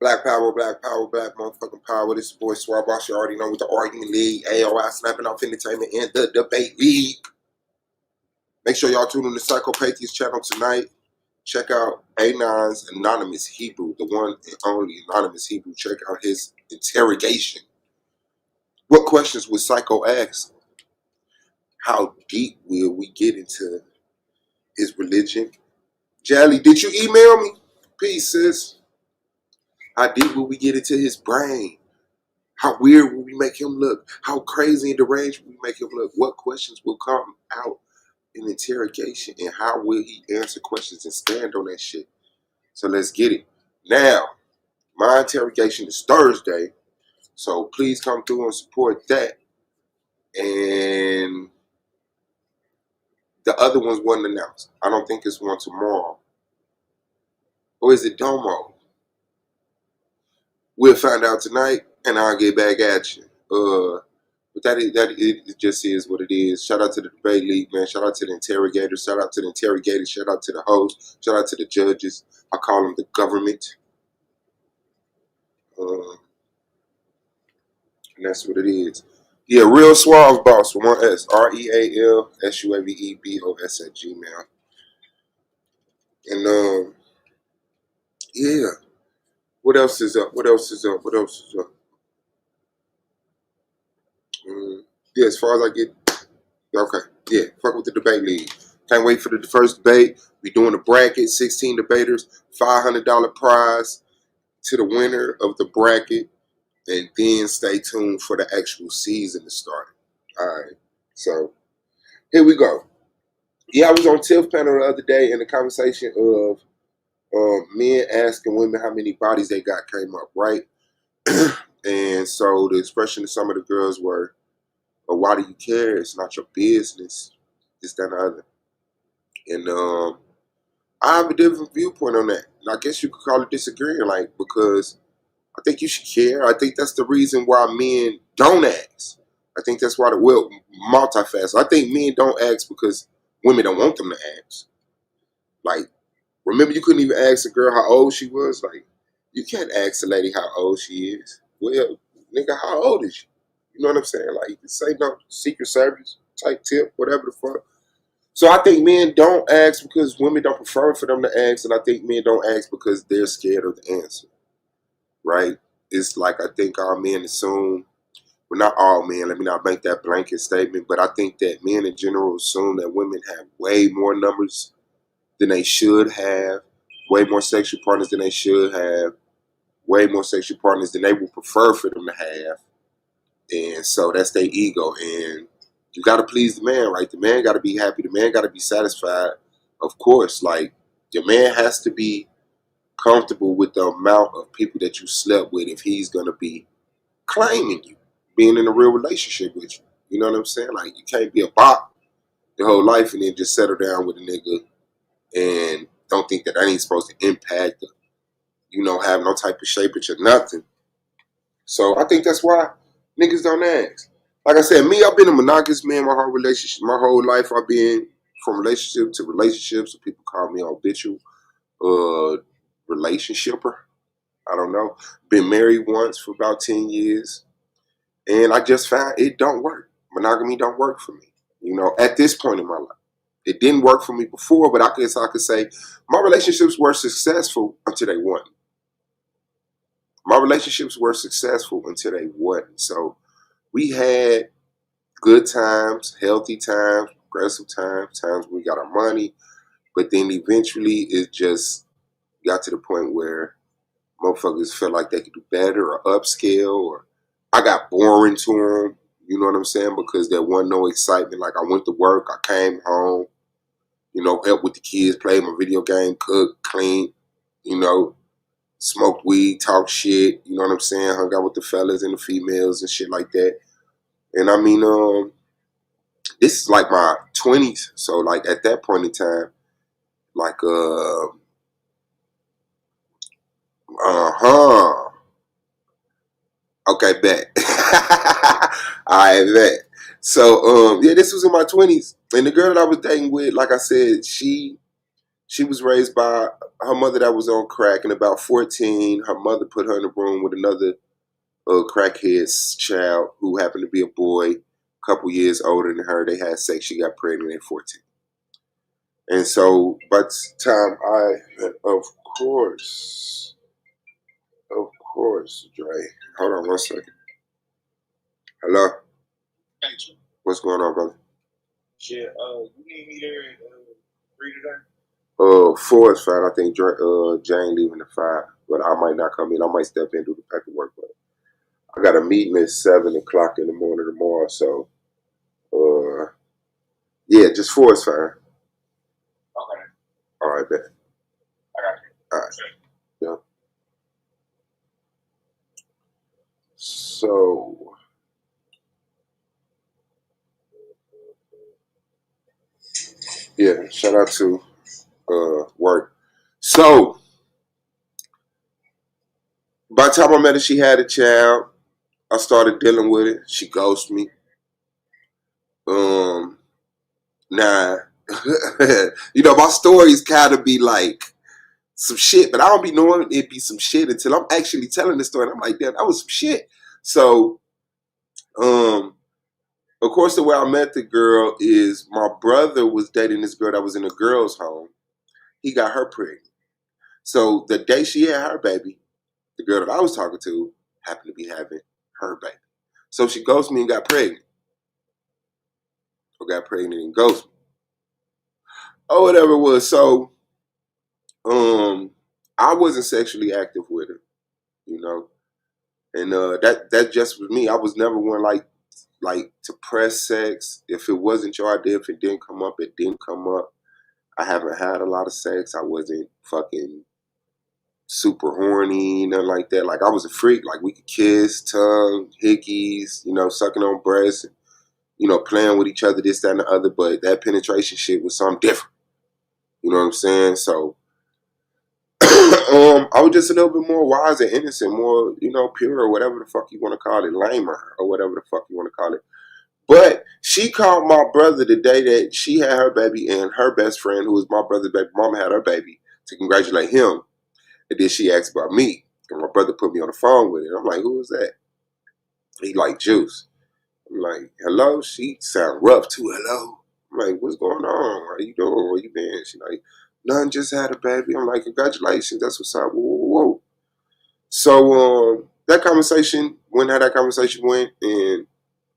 Black power, black motherfucking power. This is your boy Swab Boss. You already know with the argument league, AOI snapping off entertainment, and the debate league. Make sure y'all tune in to Psychopathies channel tonight. Check out A9's Anonymous Hebrew, the one and only Anonymous Hebrew. Check out his interrogation. What questions would Psycho ask? How deep will we get into his religion? Jally, did you email me? Peace, sis. How deep will we get into his brain? How weird will we make him look? How crazy and deranged will we make him look? What questions will come out in interrogation? And how will he answer questions and stand on that shit? So let's get it. Now, my interrogation is Thursday. So please come through and support that. And the other ones wasn't announced. I don't think it's one tomorrow. Or is it Domo? We'll find out tonight, and I'll get back at you. But it just is what it is. Shout out to the debate league, man. Shout out to the interrogators. Shout out to the interrogators. Shout out to the host. Shout out to the judges. I call them the government. And that's what it is. Yeah, Real Suave Boss with one S. REALSUAVEBOS at Gmail. And yeah. What else is up? What else is up? What else is up? Yeah, as far as I get, okay. Yeah, fuck with the debate league. Can't wait for the first debate. We doing a bracket, 16 debaters, $500 prize to the winner of the bracket, and then stay tuned for the actual season to start. All right, so here we go. Yeah, I was on Tiff panel the other day, and the conversation of men asking women how many bodies they got came up, right? And so the expression of some of the girls were, "But why do you care? It's not your business. This, that, and the other." And I have a different viewpoint on that. And I guess you could call it disagreeing, like, because I think you should care. I think that's the reason why men don't ask. I think that's why multifaceted. I think men don't ask because women don't want them to ask. Like, remember you couldn't even ask a girl how old she was? Like, you can't ask a lady how old she is. Well, nigga, how old is she? You know what I'm saying? Like, this ain't no Secret Service type tip, whatever the fuck. So I think men don't ask because women don't prefer for them to ask, and I think men don't ask because they're scared of the answer, right? It's like I think all men assume, well, not all men, let me not make that blanket statement, but I think that men in general assume that women have way more numbers than they should have, way more sexual partners than they should have, way more sexual partners than they would prefer for them to have. And so that's their ego. And you got to please the man, right? The man got to be happy. The man got to be satisfied. Of course, like, your man has to be comfortable with the amount of people that you slept with if he's going to be claiming you, being in a real relationship with you. You know what I'm saying? Like, you can't be a bop your whole life and then just settle down with a nigga and don't think that ain't supposed to impact, have no type of shape or nothing. So I think that's why niggas don't ask. Like I said, me, I've been a monogamous man my whole life. I've been from relationship to relationship. So people call me habitual relationshipper. I don't know. Been married once for about 10 years. And I just found it don't work. Monogamy don't work for me, at this point in my life. It didn't work for me before, but I guess I could say my relationships were successful until they weren't. My relationships were successful until they weren't. So we had good times, healthy times, progressive times, times when we got our money, but then eventually it just got to the point where motherfuckers felt like they could do better or upscale, or I got boring to them, you know what I'm saying, because there wasn't no excitement. Like, I went to work, I came home, helped with the kids, played my video game, cooked, cleaned, smoked weed, talked shit, you know what I'm saying, hung out with the fellas and the females and shit like that. And I mean, this is like my 20s. So like at that point in time, like, okay, bet. I bet. So, yeah, this was in my 20s. And the girl that I was dating with, like I said, she She was raised by her mother that was on crack. And about 14, her mother put her in a room with another crackhead's child who happened to be a boy, a couple years older than her. They had sex. She got pregnant at 14. And so by the time of course, of course, Dre. Hold on one second. Hello? What's going on, brother? Shit, you need me there at 3 today? 4 is fine. I think Jane leaving at 5, but I might not come in. I might step in and do the paperwork, but I got a meeting at 7 o'clock in the morning tomorrow, so yeah, just 4 is fine. Okay. All right, bet. I got you. All right. Yeah. So yeah, shout out to work. So by the time I met her, she had a child. I started dealing with it. She ghosted me. Nah. You know, my stories kind of be like some shit, but I don't be knowing it be some shit until I'm actually telling the story. And I'm like, damn, that was some shit. So, of course, the way I met the girl is my brother was dating this girl that was in a girl's home. He got her pregnant. So the day she had her baby, the girl that I was talking to happened to be having her baby. So she ghosted me and got pregnant. Or got pregnant and ghosted me. Or whatever it was. So, I wasn't sexually active with her, you know. And that just was me. I was never one like to press sex. If it wasn't your idea, if it didn't come up, it didn't come up. I haven't had a lot of sex. I wasn't fucking super horny, nothing like that. Like I was a freak. Like we could kiss, tongue, hickeys, you know, sucking on breasts, you know, playing with each other, this, that, and the other. But that penetration shit was something different. You know what I'm saying? So I was just a little bit more wise and innocent, more, you know, pure or whatever the fuck you want to call it, lamer or whatever the fuck you want to call it. But she called my brother the day that she had her baby, and her best friend, who was my brother's baby mama, had her baby, to congratulate him. And then she asked about me. And my brother put me on the phone with it. I'm like, who is that? He like Juice. I'm like, hello? She sound rough too. Hello? I'm like, what's going on? How you doing? Where you been? She like, none, just had a baby. I'm like, congratulations. That's what's up. Whoa, whoa, whoa. So that conversation, when how that conversation went, and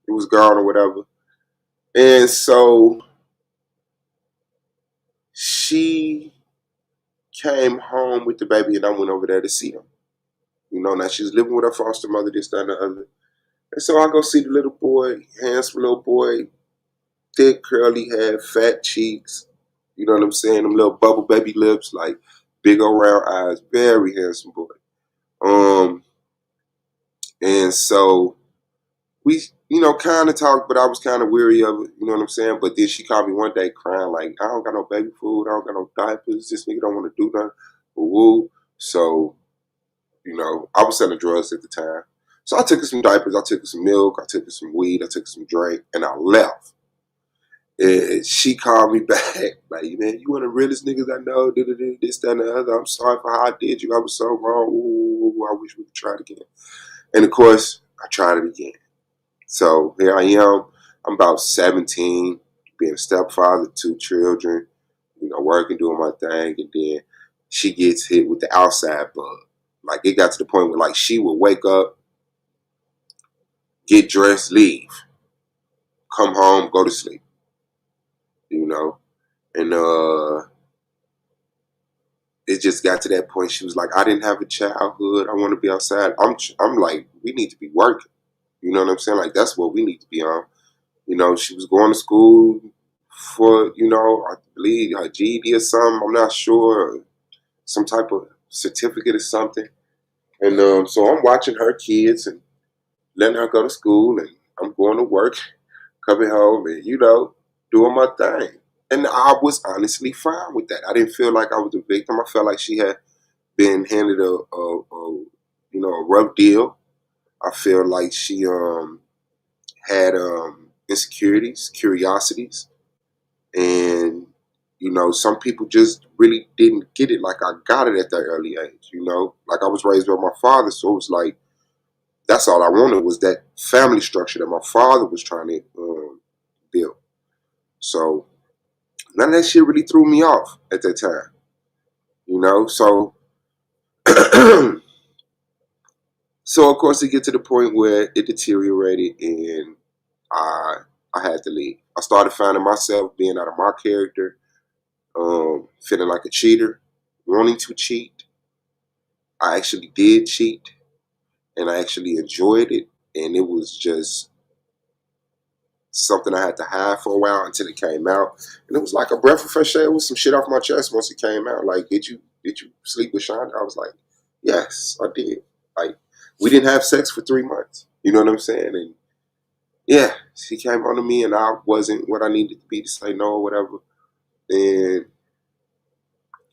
it was gone or whatever. And so she came home with the baby, and I went over there to see them. You know, now she's living with her foster mother, this, that, and the other. And so I go see the little boy, handsome little boy, thick curly hair, fat cheeks. You know what I'm saying? Them little bubble baby lips, like big old round eyes. Very handsome boy. Um, and so we, you know, kind of talked, but I was kind of weary of it. You know what I'm saying? But then she called me one day crying, like, I don't got no baby food. I don't got no diapers. This nigga don't want to do nothing. Woo. So, you know, I was selling drugs at the time. So I took her some diapers. I took her some milk. I took her some weed. I took her some drink. And I left. And she called me back, like, man, you one of the realest niggas I know, this, that, and the other. I'm sorry for how I did you. I was so wrong. Ooh, I wish we could try it again. And of course, I tried it again. So here I am. I'm about 17, being a stepfather, 2 children, you know, working, doing my thing. And then she gets hit with the outside bug. Like, it got to the point where, like, she would wake up, get dressed, leave, come home, go to sleep, you know. And it just got to that point. She was like, I didn't have a childhood. I want to be outside. I'm like, we need to be working. You know what I'm saying? Like, that's what we need to be on. You know, she was going to school for, you know, I believe her GED or something. I'm not sure. Some type of certificate or something. And so I'm watching her kids and letting her go to school, and I'm going to work, coming home, and, you know, doing my thing. And I was honestly fine with that. I didn't feel like I was a victim. I felt like she had been handed you know, a rough deal. I feel like she had insecurities, curiosities, and You know, some people just really didn't get it like I got it at that early age. You know, like I was raised by my father, so it was like that's all I wanted was that family structure that my father was trying to build. So none of that shit really threw me off at that time. You know, so so of course it get to the point where it deteriorated and I I had to leave. I started finding myself being out of my character, feeling like a cheater, wanting to cheat. I actually did cheat and I actually enjoyed it. And it was just something I had to hide for a while until it came out. And it was like a breath of fresh air with some shit off my chest once it came out. Like, did you sleep with Shonda? I was like, yes, I did. Like, we didn't have sex for 3 months. You know what I'm saying? And yeah, she came on to me and I wasn't what I needed to be to say no or whatever. And,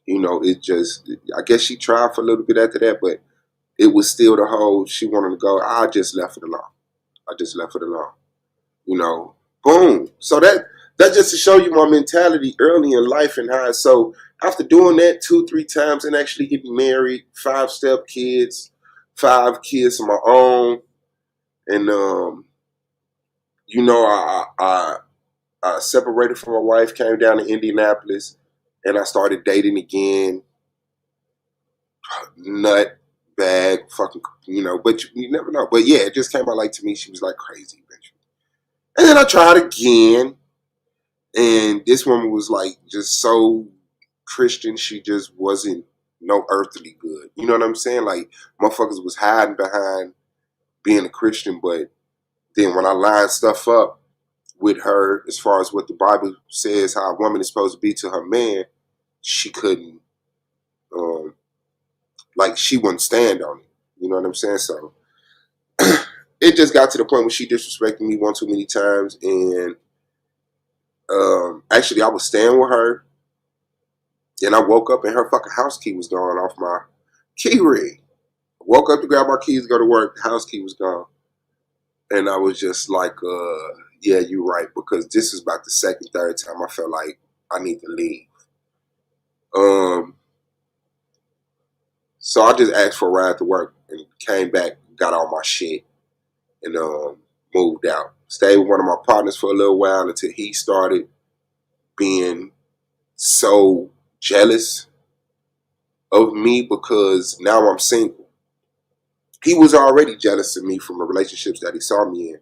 you know, it just, I guess she tried for a little bit after that, but it was still the whole, she wanted to go. I just left it alone. I just left it alone. You know, boom. So that just to show you my mentality early in life and how. So after doing that 2-3 times and actually getting married, 5 step kids, 5 kids of my own, and you know, I separated from my wife, came down to Indianapolis, and I started dating again. Nut bag, fucking, you know, but you never know. But yeah, it just came out like to me, she was like crazy eventually. And then I tried again. And this woman was like just so Christian, she just wasn't no earthly good. You know what I'm saying? Like motherfuckers was hiding behind being a Christian, but then when I lined stuff up with her as far as what the Bible says how a woman is supposed to be to her man, she couldn't um like she wouldn't stand on it. You know what I'm saying? So it just got to the point where she disrespected me one too many times and actually I was staying with her. Then I woke up and her fucking house key was gone off my key ring. I woke up to grab my keys to go to work. The house key was gone. And I was just like, yeah, you're right. Because this is about the second, third time I felt like I need to leave. So I just asked for a ride to work and came back, got all my shit, and moved out. Stayed with one of my partners for a little while until he started being so jealous of me because now I'm single. He was already jealous of me from the relationships that he saw me in.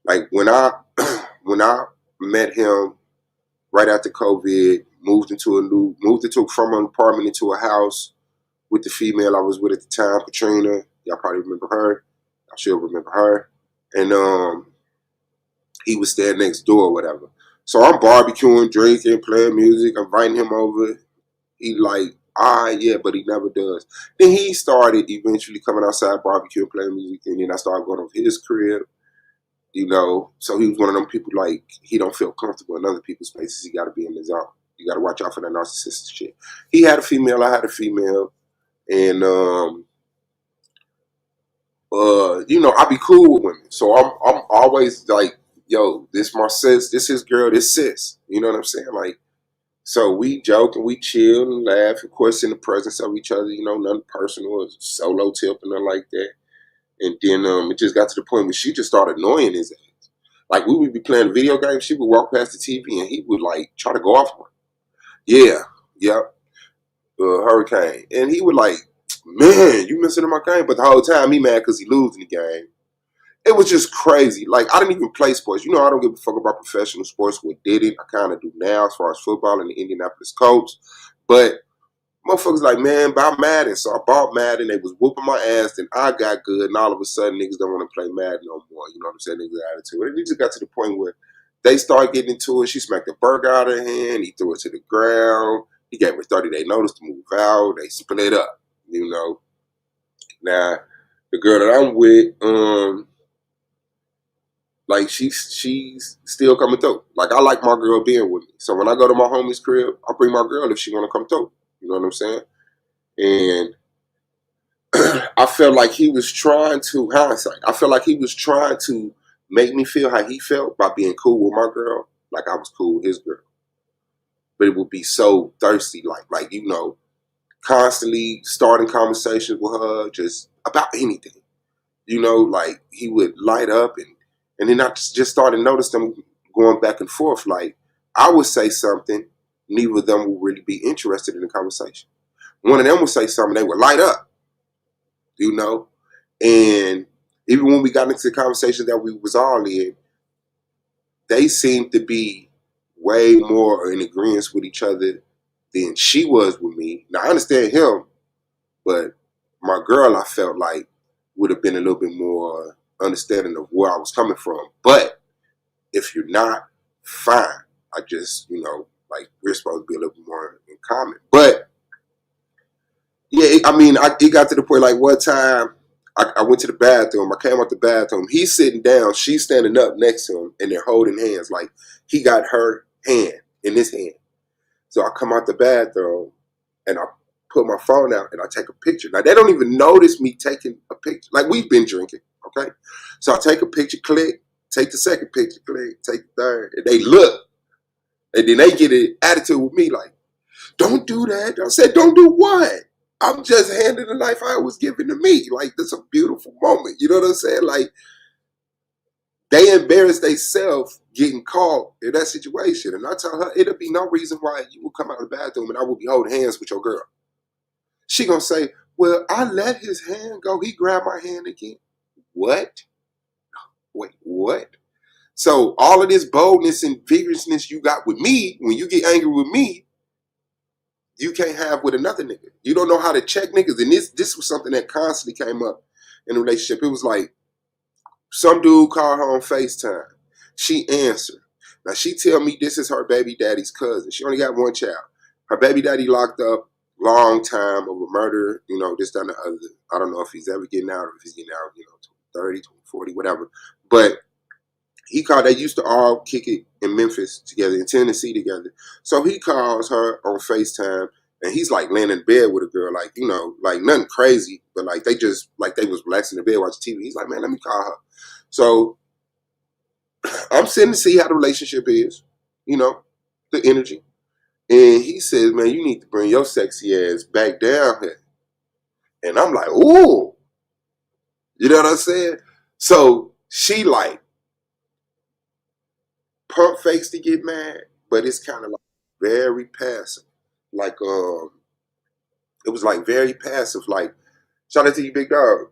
Like when I when I met him right after COVID, moved into from an apartment into a house with the female I was with at the time, Katrina. Y'all probably remember her. I should remember her. And he was staying next door or whatever. So I'm barbecuing, drinking, playing music, inviting him over. He like, yeah, but he never does. Then he started eventually coming outside, barbecue, playing music, and then I started going over his crib, you know. So he was one of them people like he don't feel comfortable in other people's spaces. He got to be in his own. You got to watch out for that narcissistic shit. He had a female, I had a female, and you know, I be cool with women, so I'm always like, yo, this my sis, this his girl, this sis. You know what I'm saying? Like. So we joke and we chill and laugh, of course, in the presence of each other, you know, nothing personal or solo tip and nothing like that. And then it just got to the point where she just started annoying his ass. Like we would be playing a video game, she would walk past the TV and he would like try to go off on her. Yeah, yep, Hurricane. And he would like, man, you missing in my game. But the whole time he mad because he losing the game. It was just crazy. Like I didn't even play sports. You know, I don't give a fuck about professional sports. What did it? I kind of do now as far as football and the Indianapolis Colts. But motherfuckers like, man, buy Madden. So I bought Madden. They was whooping my ass. Then I got good. And all of a sudden, niggas don't want to play Madden no more. You know what I'm saying? Niggas attitude. And it just got to the point where they started getting into it. She smacked the burger out of her hand. He threw it to the ground. He gave her 30-day notice to move out. They split up. You know. Now, the girl that I'm with, like she's still coming through. Like I like my girl being with me. So when I go to my homie's crib, I bring my girl if she wanna come through. You know what I'm saying? And I felt like he was trying to hindsight. I felt like he was trying to make me feel how he felt by being cool with my girl, like I was cool with his girl. but it would be so thirsty, like constantly starting conversations with her just about anything. Like he would light up, and then I just started noticing them going back and forth. Like I would say something, neither of them would really be interested in the conversation. One of them would say something, they would light up, and even when we got into the conversation that we was all in, they seemed to be way more in agreement with each other than she was with me. Now I understand him, but my girl, I felt like would have been a little bit more understanding of where I was coming from. But if you're not, fine. I just, like we're supposed to be a little bit more in common. But yeah, it got to the point like one time I went to the bathroom. I came out the bathroom. He's sitting down. She's standing up next to him, and they're holding hands. Like he got her hand in his hand. So I come out the bathroom, and I put my phone out, and I take a picture. Now they don't even notice me taking a picture. Like we've been drinking, okay? So I take a picture, click. Take the second picture, click. Take the third, and they look, and then they get an attitude with me like, "Don't do that." I said, "Don't do what?" I'm just handing the life I was given to me. Like, that's a beautiful moment. You know what I'm saying? Like, they embarrass themselves getting caught in that situation. And I tell her, it'll be no reason why you will come out of the bathroom and I will be holding hands with your girl. She gonna say, well, I let his hand go. He grabbed my hand again. What? Wait, what? So all of this boldness and vigorousness you got with me, when you get angry with me, you can't have with another nigga. You don't know how to check niggas. And this was something that constantly came up in a relationship. It was like some dude called her on FaceTime. She answered. Now she tell me this is her baby daddy's cousin. She only got one child. Her baby daddy locked up long time over murder, this, that, and the other. I don't know if he's ever getting out or if he's getting out, 30, 40, whatever. But he called, they used to all kick it in Memphis together, in Tennessee together. So he calls her on FaceTime, and he's like laying in bed with a girl, like, like nothing crazy, but like they just, like they was relaxing in bed watching TV. He's like, man, let me call her. So I'm sitting to see how the relationship is, the energy. And he says, man, you need to bring your sexy ass back down here. And I'm like, ooh. You know what I'm saying? So she like, pump fakes to get mad, but it's kind of like very passive. Like it was like very passive. Like, shout out to you, big dog.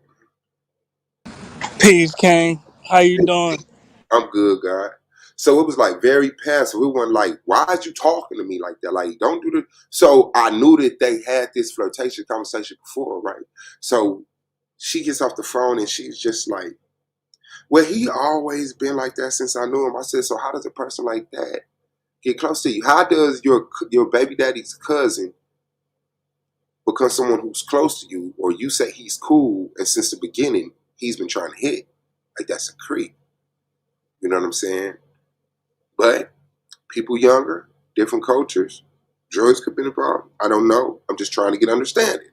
Peace, King. How you doing? I'm good, God. So it was like very passive. It wasn't like, why are you talking to me like that? Like, don't do the. So I knew that they had this flirtation conversation before, right? So she gets off the phone and she's just like, well, he always been like that since I knew him. I said, so how does a person like that get close to you? How does your baby daddy's cousin become someone who's close to you, or you say he's cool and since the beginning he's been trying to hit? Like that's a creep. You know what I'm saying? But people younger, different cultures, drugs could be the problem. I don't know. I'm just trying to get understanding.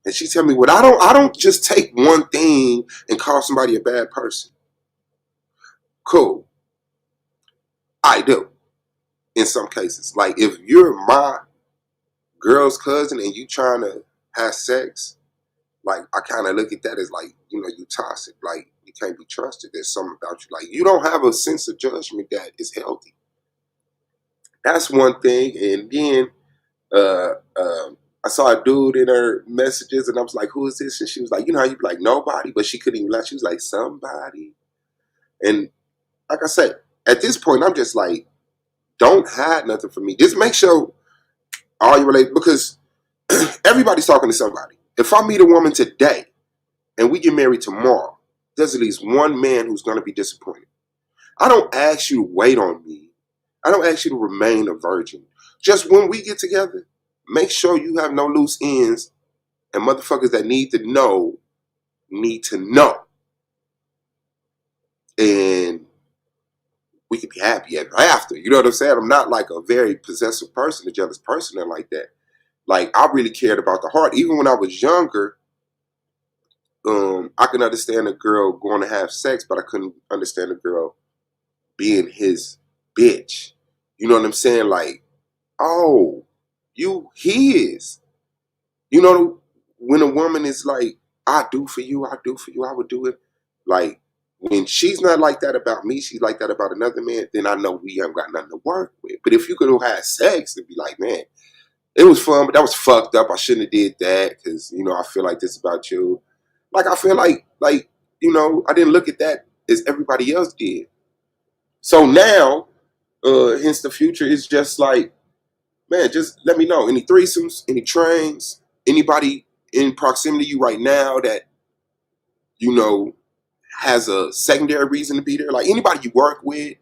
And she tell me, "What I don't just take one thing and call somebody a bad person." Cool. I do. In some cases. Like if you're my girl's cousin and you trying to have sex, like I kind of look at that as like, you toxic. Like you can't be trusted. There's something about you. Like you don't have a sense of judgment that is healthy. That's one thing. And then uh, I saw a dude in her messages and I was like, who is this? And she was like, how you be like nobody, but she couldn't even lie. She was like, somebody. And like I said, at this point, I'm just like, don't hide nothing from me. Just make sure all you relate, because everybody's talking to somebody. If I meet a woman today and we get married tomorrow, there's at least one man who's going to be disappointed. I don't ask you to wait on me. I don't ask you to remain a virgin. Just when we get together, make sure you have no loose ends, and motherfuckers that need to know. And we could be happy ever after. You know what I'm saying? I'm not like a very possessive person, a jealous person, or like that. Like I really cared about the heart. Even when I was younger, I could understand a girl going to have sex, but I couldn't understand a girl being his bitch. You know what I'm saying? Like Oh, you his. You know, when a woman is like, I do for you, I do for you, I would do it. Like, when she's not like that about me, she's like that about another man, then I know we haven't got nothing to work with. But if you could have sex and be like, man, it was fun, but that was fucked up. I shouldn't have did that because, I feel like this about you. Like, I feel like, I didn't look at that as everybody else did. So now, hence the future is just like, man, just let me know. Any threesomes, any trains, anybody in proximity to you right now that, you know, has a secondary reason to be there. Like anybody you work with,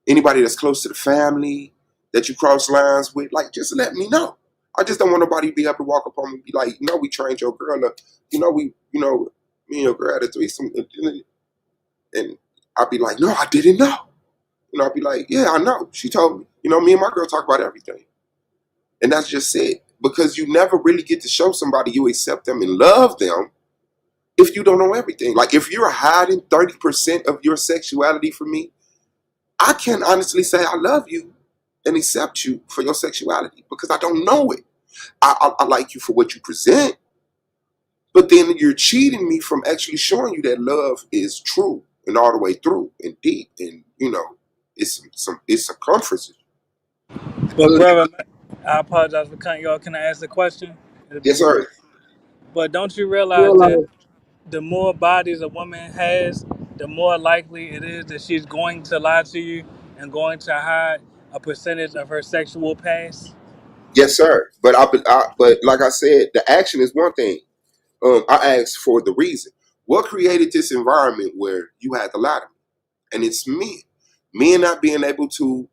anybody that's close to the family that you cross lines with, like just let me know. I just don't want nobody to be able to walk up on me and be like, we trained your girl up. Me and your girl had a threesome. And I'd be like, no, I didn't know. I'd be like, yeah, I know. She told me. Me and my girl talk about everything. And that's just it. Because you never really get to show somebody you accept them and love them if you don't know everything. Like if you're hiding 30% of your sexuality from me, I can't honestly say I love you and accept you for your sexuality because I don't know it. I like you for what you present, but then you're cheating me from actually showing you that love is true and all the way through and deep and it's some comfort. But brother, I apologize for cutting you off. Can I ask a question? It'll be Yes, brief. sir. But don't you realize that the more bodies a woman has, the more likely it is that she's going to lie to you and going to hide a percentage of her sexual past? Yes, sir. But like I said, the action is one thing. I asked for the reason. What created this environment where you had to lie to me? And it's men. Men not being able to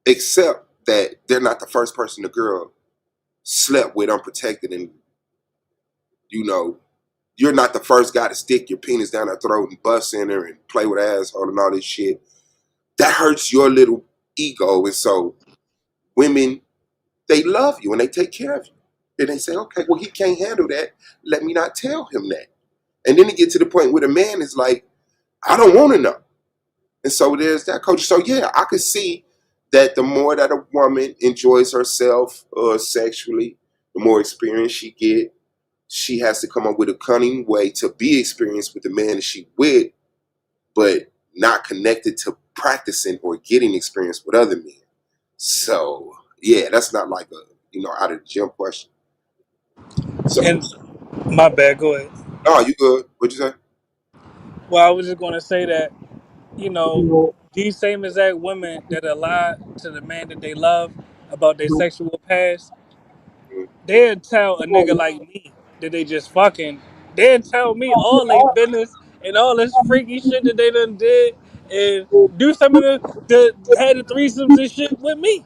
accept that they're not the first person the girl slept with unprotected and, you know, you're not the first guy to stick your penis down her throat and bust in her and play with her asshole and all this shit. That hurts your little ego. And so women, they love you and they take care of you. And they say, okay, well, he can't handle that. Let me not tell him that. And then it get to the point where the man is like, I don't want to know. And so there's that coach. So yeah, I could see that the more that a woman enjoys herself sexually, the more experience she has to come up with a cunning way to be experienced with the man that she with, but not connected to practicing or getting experience with other men. So yeah, that's not like a out of the gym question. So And my bad, go ahead. oh, you good? What'd you say? Well, I was just going to say that, you know, these same exact women that lie to the man that they love about their sexual past, they'd tell a nigga like me that they just fucking, they'd tell me all their business and all this freaky shit that they done did and do some of the had the threesomes and shit with me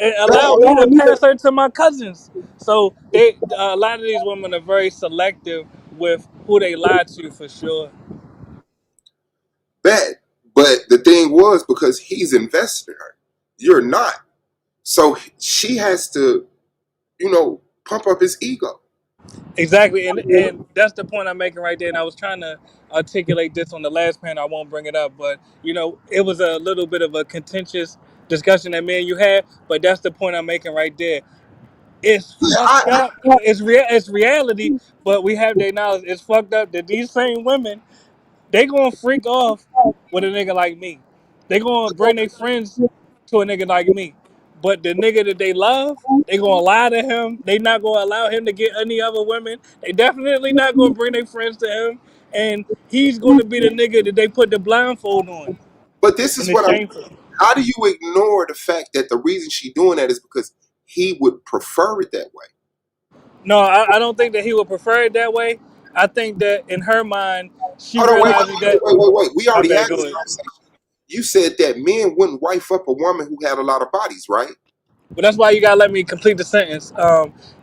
and allow me to pass her to my cousins. So a lot of these women are very selective with who they lie to for sure. Bad. But the thing was because he's invested in her. You're not. So she has to, pump up his ego. Exactly, and that's the point I'm making right there. And I was trying to articulate this on the last panel. I won't bring it up, but it was a little bit of a contentious discussion that me and you had. But that's the point I'm making right there. It's Yeah, fucked up. It's reality, but we have to acknowledge it's fucked up that these same women they gonna freak off with a nigga like me. They gonna bring their friends to a nigga like me. But the nigga that they love, they gonna lie to him. They not gonna allow him to get any other women. They definitely not gonna bring their friends to him. And he's gonna be the nigga that they put the blindfold on but this and is the what I'm. shameful. How do you ignore the fact that the reason she doing that is because he would prefer it that way? No, I don't think that he would prefer it that way. I think that in her mind, she Hold on, wait, realizes that wait. We my already bad, had go this ahead. conversation. You said that men wouldn't wife up a woman who had a lot of bodies, right? But that's why you gotta let me complete the sentence.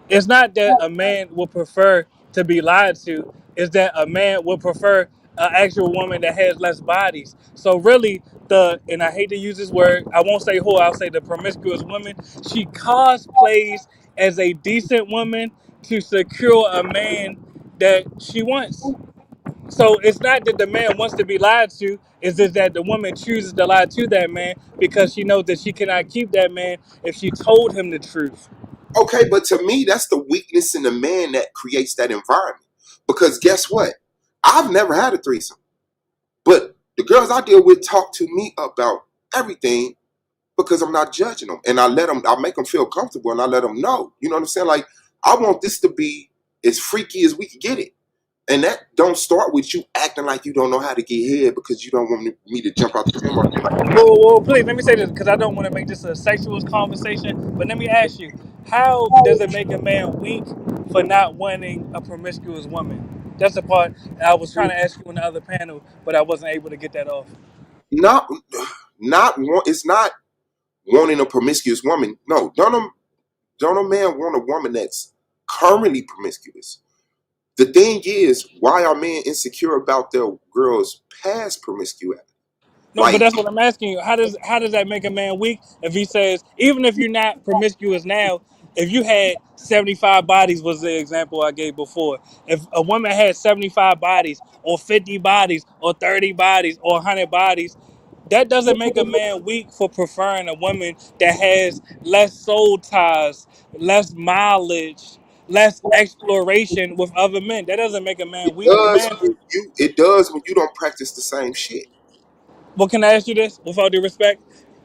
It's not that a man would prefer to be lied to. It's that a man would prefer an actual woman that has less bodies. So really, and I hate to use this word. I won't say who. I'll say the promiscuous woman. She cosplays as a decent woman to secure a man that she wants. So it's not that the man wants to be lied to. It's just that the woman chooses to lie to that man because she knows that she cannot keep that man if she told him the truth. Okay, but to me, that's the weakness in the man that creates that environment. Because guess what? I've never had a threesome, but the girls I deal with talk to me about everything because I'm not judging them, and I make them feel comfortable, and I let them know. You know what I'm saying? Like, I want this to be as freaky as we can get it. And that don't start with you acting like you don't know how to get head because you don't want me to jump out the gym on you. Like, Well, please let me say this because I don't want to make this a sexual conversation. But let me ask you, how does it make a man weak for not wanting a promiscuous woman? That's the part I was trying to ask you in the other panel, but I wasn't able to get that off. not, it's not wanting a promiscuous woman. No, don't a man want a woman that's currently promiscuous? The thing is, why are men insecure about their girls' past promiscuity? No, but Like, that's what I'm asking you. How does that make a man weak if he says even if you're not promiscuous now, if you had 75 bodies was the example I gave before. If a woman had 75 bodies or 50 bodies or 30 bodies or 100 bodies, that doesn't make a man weak for preferring a woman that has less soul ties, less mileage, less exploration with other men. That doesn't make a it man weak. The does man. when it does when you don't practice the same shit. Well, can I ask you this, with all due respect?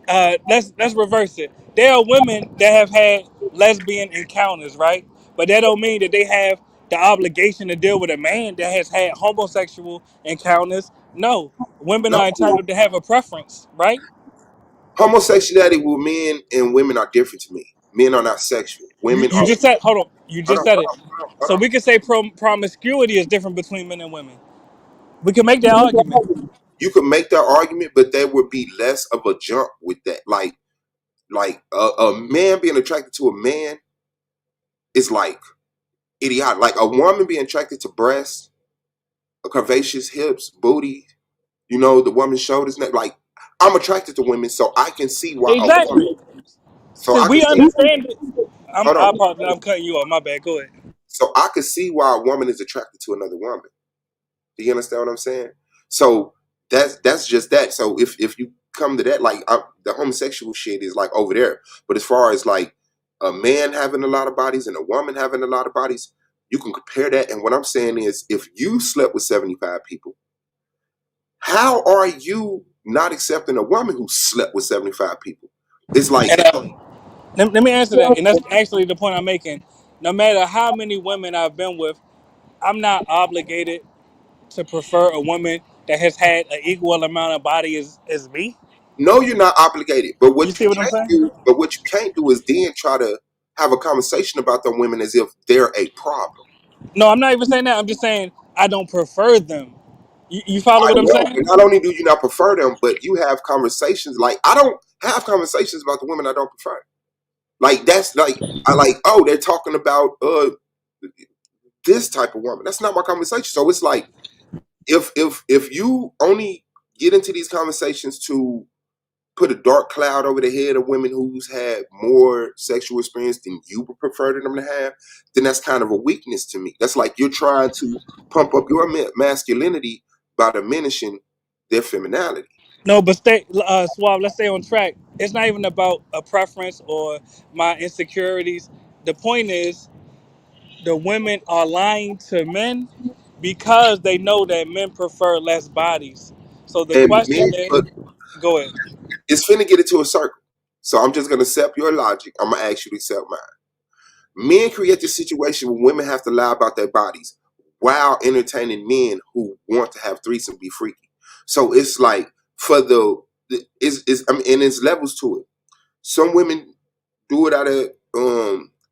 Let's reverse it. There are women that have had lesbian encounters, right? But that don't mean that they have the obligation to deal with a man that has had homosexual encounters. No, women No, are entitled to have a preference, right? homosexuality with men and women are different to me. Men are not sexual. You Women you are. just said, hold on, you Hold just on, said hold it. on, hold on, hold So on. we could say promiscuity is different between men and women. We can make that argument. You could make that argument, but there would be less of a jump with that. Like a man being attracted to a man is like idiotic. Like a woman being attracted to breasts, curvaceous hips, booty, the woman's shoulders, neck. Like, I'm attracted to women, so I can see why a woman. Exactly. So See, I can we see. understand it. Hold I on. apologize. I'm cutting you off. My bad. Go ahead. So I can see why a woman is attracted to another woman. Do you understand what I'm saying? So that's just that. So if you come to that, like the homosexual shit is like over there. But as far as like a man having a lot of bodies and a woman having a lot of bodies, you can compare that. And what I'm saying is, if you slept with 75 people, how are you not accepting a woman who slept with 75 people? It's like, And let me answer that, and that's actually the point I'm making. No matter how many women I've been with, I'm not obligated to prefer a woman that has had an equal amount of body as me. no, you're not obligated. But You what you see what I'm can't saying? do, is then try to have a conversation about them women as if they're a problem. No, I'm not even saying that. I'm just saying I don't prefer them. You follow I what I'm know. saying? And not only do you not prefer them, but you have conversations. Like, I don't have conversations about the women I don't prefer. Like, that's like, I like, oh, they're talking about this type of woman. That's not my conversation. So it's like, if you only get into these conversations to put a dark cloud over the head of women who's had more sexual experience than you would prefer them to have, then that's kind of a weakness to me. That's like you're trying to pump up your masculinity by diminishing their femininity. No, but Suave. Let's stay on track. It's not even about a preference or my insecurities. The point is, the women are lying to men because they know that men prefer less bodies. So the And men, question is, but go ahead. it's finna get into a circle. So I'm just gonna accept your logic. I'm gonna ask you to accept mine. Men create this situation where women have to lie about their bodies while entertaining men who want to have threesome be freaky. So it's like for it's I mean, and there's levels to it. Some women do it out of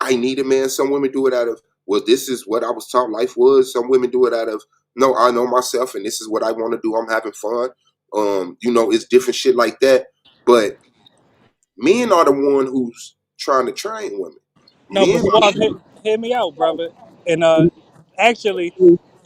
I need a man. Some women do it out of, well, this is what I was taught life was. Some women do it out of, no, I know myself and this is what I want to do. I'm having fun. It's different shit like that. But men are the one who's trying to train women. No, but Men are, Suave, hear me out, brother. And actually,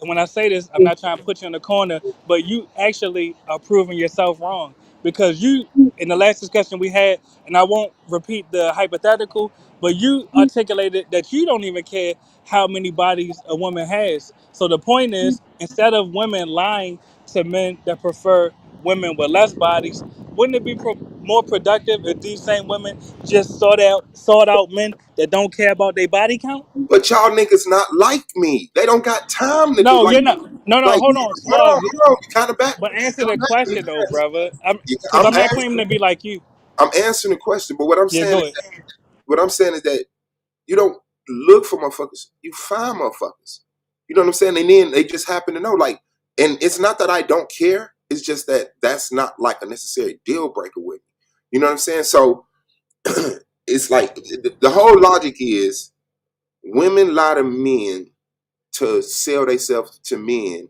when I say this, I'm not trying to put you in the corner, but you actually are proving yourself wrong. because you, in the last discussion we had, and I won't repeat the hypothetical, but you articulated that you don't even care how many bodies a woman has. So the point is, instead of women lying to men that prefer women with less bodies, wouldn't it be more productive if these same women just sought out men that don't care about their body count? But y'all niggas not like me. They don't got time to do No, like you're not. No, no, like. hold on, Hold on, Suave. hold on. You kind of back. But answer Come the back to me question though, brother. Because I'm I'm not claiming answering. to be like you. I'm answering the question. But Yeah, go ahead. what I'm saying is that you don't look for motherfuckers. You find motherfuckers. You know what I'm saying? And then they just happen to know. Like, and it's not that I don't care. It's just that that's not like a necessary deal breaker with me. You know what I'm saying? So it's like the whole logic is women lie to men to sell themselves to men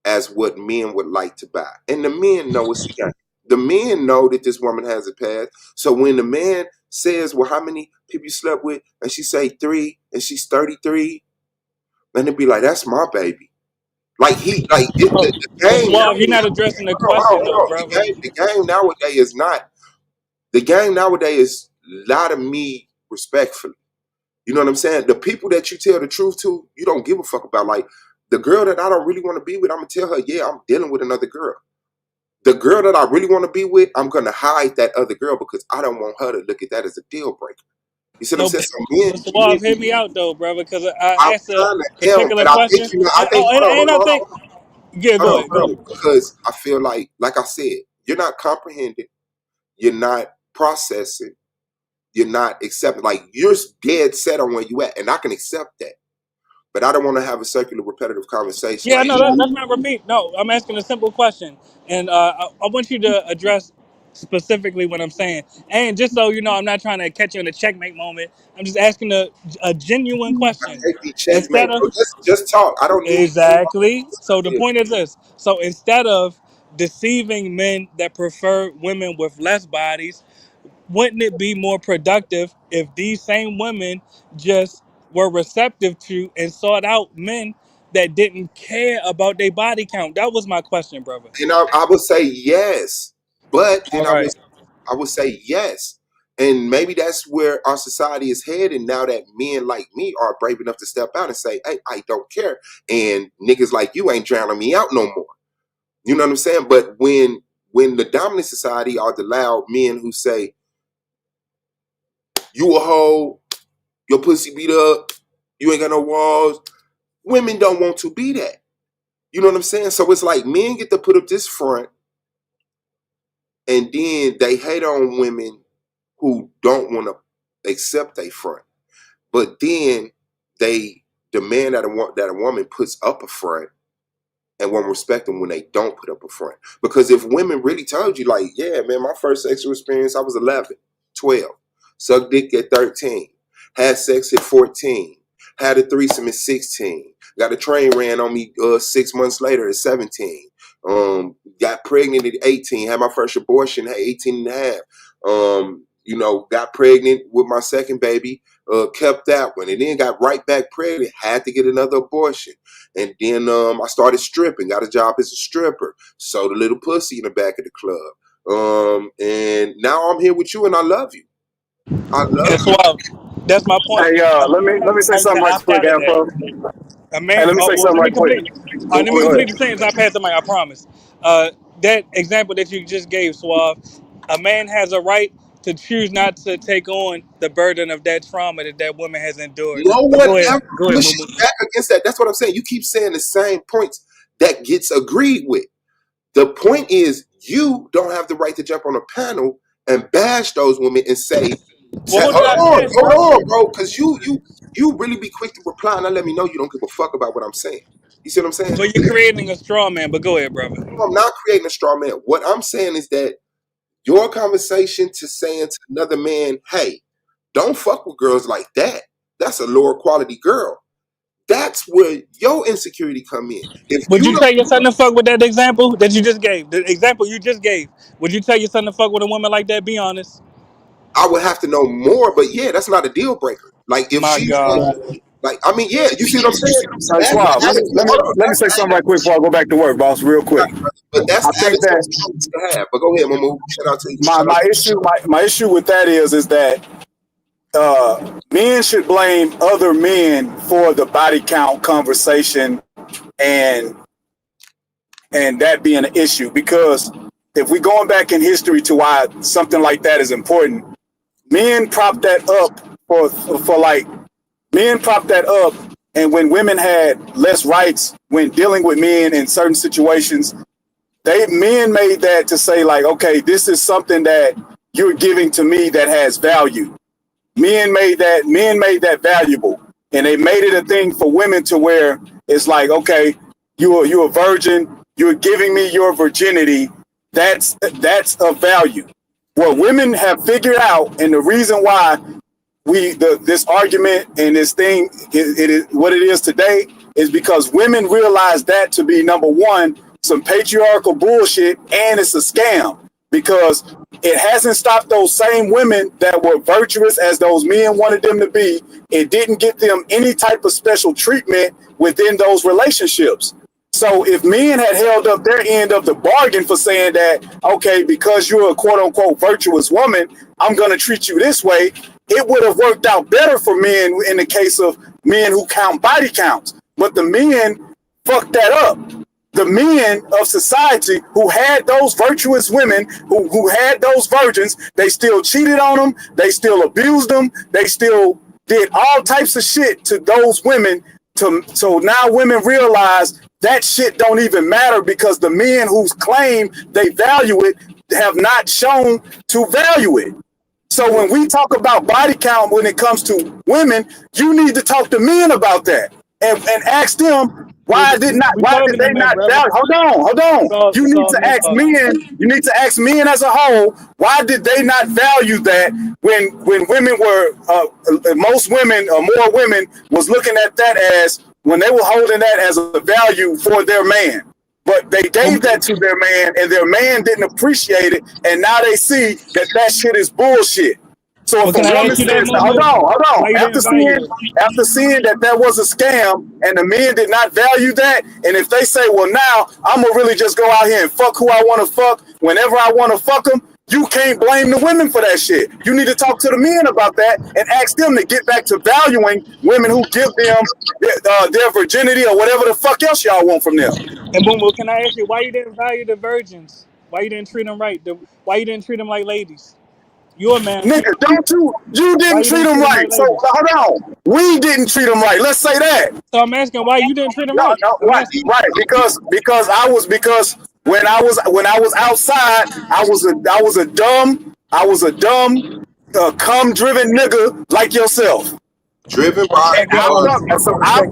as what men would like to buy. And the men know it's a game. The men know that this woman has a past. So when the man says, well, how many people you slept with? And she say 3 and she's 33, then it be like, that's my baby. Like Oh, the but game now. Suave, you're not addressing the Hold on, question hold though, on. brother. The game nowadays is not. The game nowadays is lie to me respectfully. You know what I'm saying? The people that you tell the truth to, you don't give a fuck about. Like the girl that I don't really want to be with, I'm gonna tell her, yeah, I'm dealing with another girl. The girl that I really want to be with, I'm gonna hide that other girl because I don't want her to look at that as a deal breaker. You see what I'm No, saying? but, So men, but Suave, hear me out though, brother, because I I'm asked a trying to help, particular but I think question. you know. I think Oh, and I think, yeah, go ahead, go hold ahead. on, because I feel like I said, you're not comprehending, you're not processing, you're not accepting. Like you're dead set on where you at, and I can accept that. But I don't want to have a circular, repetitive conversation. Yeah, Like, no, that's not repeat. No, I'm asking a simple question, and I want you to address specifically what I'm saying. And just so you know, I'm not trying to catch you in a checkmate moment. I'm just asking a genuine question. take me Instead checkmate, of bro. Just talk. I don't need. exactly. So the point is this. So instead of deceiving men that prefer women with less bodies, wouldn't it be more productive if these same women just were receptive to and sought out men that didn't care about their body count? That was my question, brother. And I would say yes, but then All right. I would say yes. And maybe that's where our society is headed now that men like me are brave enough to step out and say, hey, I don't care. And niggas like you ain't drowning me out no more. You know what I'm saying? But when the dominant society are the loud men who say, you a hoe, your pussy beat up, you ain't got no walls, women don't want to be that. You know what I'm saying? So it's like men get to put up this front and then they hate on women who don't want to accept they front. But then they demand that a woman puts up a front and won't respect them when they don't put up a front. Because if women really told you, like, yeah, man, my first sexual experience, I was 11, 12, sucked dick at 13, had sex at 14, had a threesome at 16, got a train ran on me 6 months later at 17, got pregnant at 18, had my first abortion at 18 and a half, got pregnant with my second baby, kept that one, and then got right back pregnant, had to get another abortion. And then I started stripping, got a job as a stripper, sold a little pussy in the back of the club. And now I'm here with you and I love you. I love And you. so that's my point. Hey, A let man me has let me the say right to something right opt quick, out of Afro. that. A Hey, man. let me Oh, say well, something let me right quick. complete. Let me Go complete ahead. the sentence. I pass the mic. I promise. That example that you just gave, Suave. A man has a right to choose not to take on the burden of that trauma that woman has endured. No But one ever go ahead, Moo. pushes back against that. That's what I'm saying. You keep saying the same points that gets agreed with. The point is, you don't have the right to jump on a panel and bash those women and say, Well, who did I bash, hold bro? on, bro, because you really be quick to reply and I let me know you don't give a fuck about what I'm saying. You see what I'm saying? So you're creating a straw man. But go ahead, brother. No, I'm not creating a straw man. What I'm saying is that your conversation to saying to another man, hey, don't fuck with girls like that. That's a lower quality girl. That's where your insecurity come in. If Would you you don't, tell your son to fuck with that example that you just gave? The example you just gave. Would you tell your son to fuck with a woman like that? Be honest. I would have to know more. But yeah, that's not a deal breaker. Like if My she's like, God. Like, I mean, yeah, you see what I'm saying? Hey, Swab, let me say something right quick before I go back to work, boss, real quick. But that's I the think attitude that supposed to have. But go ahead, Momo. Shout out to you. Shout out my issue with that is that men should blame other men for the body count conversation and that being an issue, because if we going back in history to why something like that is important, men prop that up for like men prop that up, and when women had less rights when dealing with men in certain situations, men made that to say like, okay, this is something that you're giving to me that has value. Men made that valuable, and they made it a thing for women to where it's like, okay, you're a virgin, you're giving me your virginity. That's of value. What women have figured out, and the reason why this argument and this thing it is what it is today, is because women realize that to be, number one, some patriarchal bullshit, and it's a scam, because it hasn't stopped those same women that were virtuous as those men wanted them to be. It didn't get them any type of special treatment within those relationships. So if men had held up their end of the bargain for saying that, okay, because you're a quote unquote virtuous woman, I'm going to treat you this way, it would have worked out better for men in the case of men who count body counts. But the men fucked that up. The men of society who had those virtuous women, who had those virgins, they still cheated on them, they still abused them, they still did all types of shit to those women. So now women realize that shit don't even matter, because the men whose claim they value it have not shown to value it. So when we talk about body count when it comes to women, you need to talk to men about that and ask them, why did they not value? Hold on. You need to ask men as a whole, why did they not value that when women were most women or more women was looking at that as, when they were holding that as a value for their man. But they gave that to their man, and their man didn't appreciate it, and now they see that shit is bullshit. So if a woman says, hold on, after seeing that was a scam and the men did not value that, and if they say, well, now I'm gonna really just go out here and fuck who I want to fuck whenever I want to fuck them, you can't blame the women for that shit. You need to talk to the men about that and ask them to get back to valuing women who give them their virginity or whatever the fuck else y'all want from them. And Boom, can I ask you why you didn't value the virgins? Why you didn't treat them right? Why you didn't treat them like ladies? You're a man. Nigga, you didn't treat them right. So hold on. We didn't treat them right. Let's say that. So I'm asking why you didn't treat them right. Right. Because when I was outside, I was a dumb cum-driven nigga like yourself. driven by. I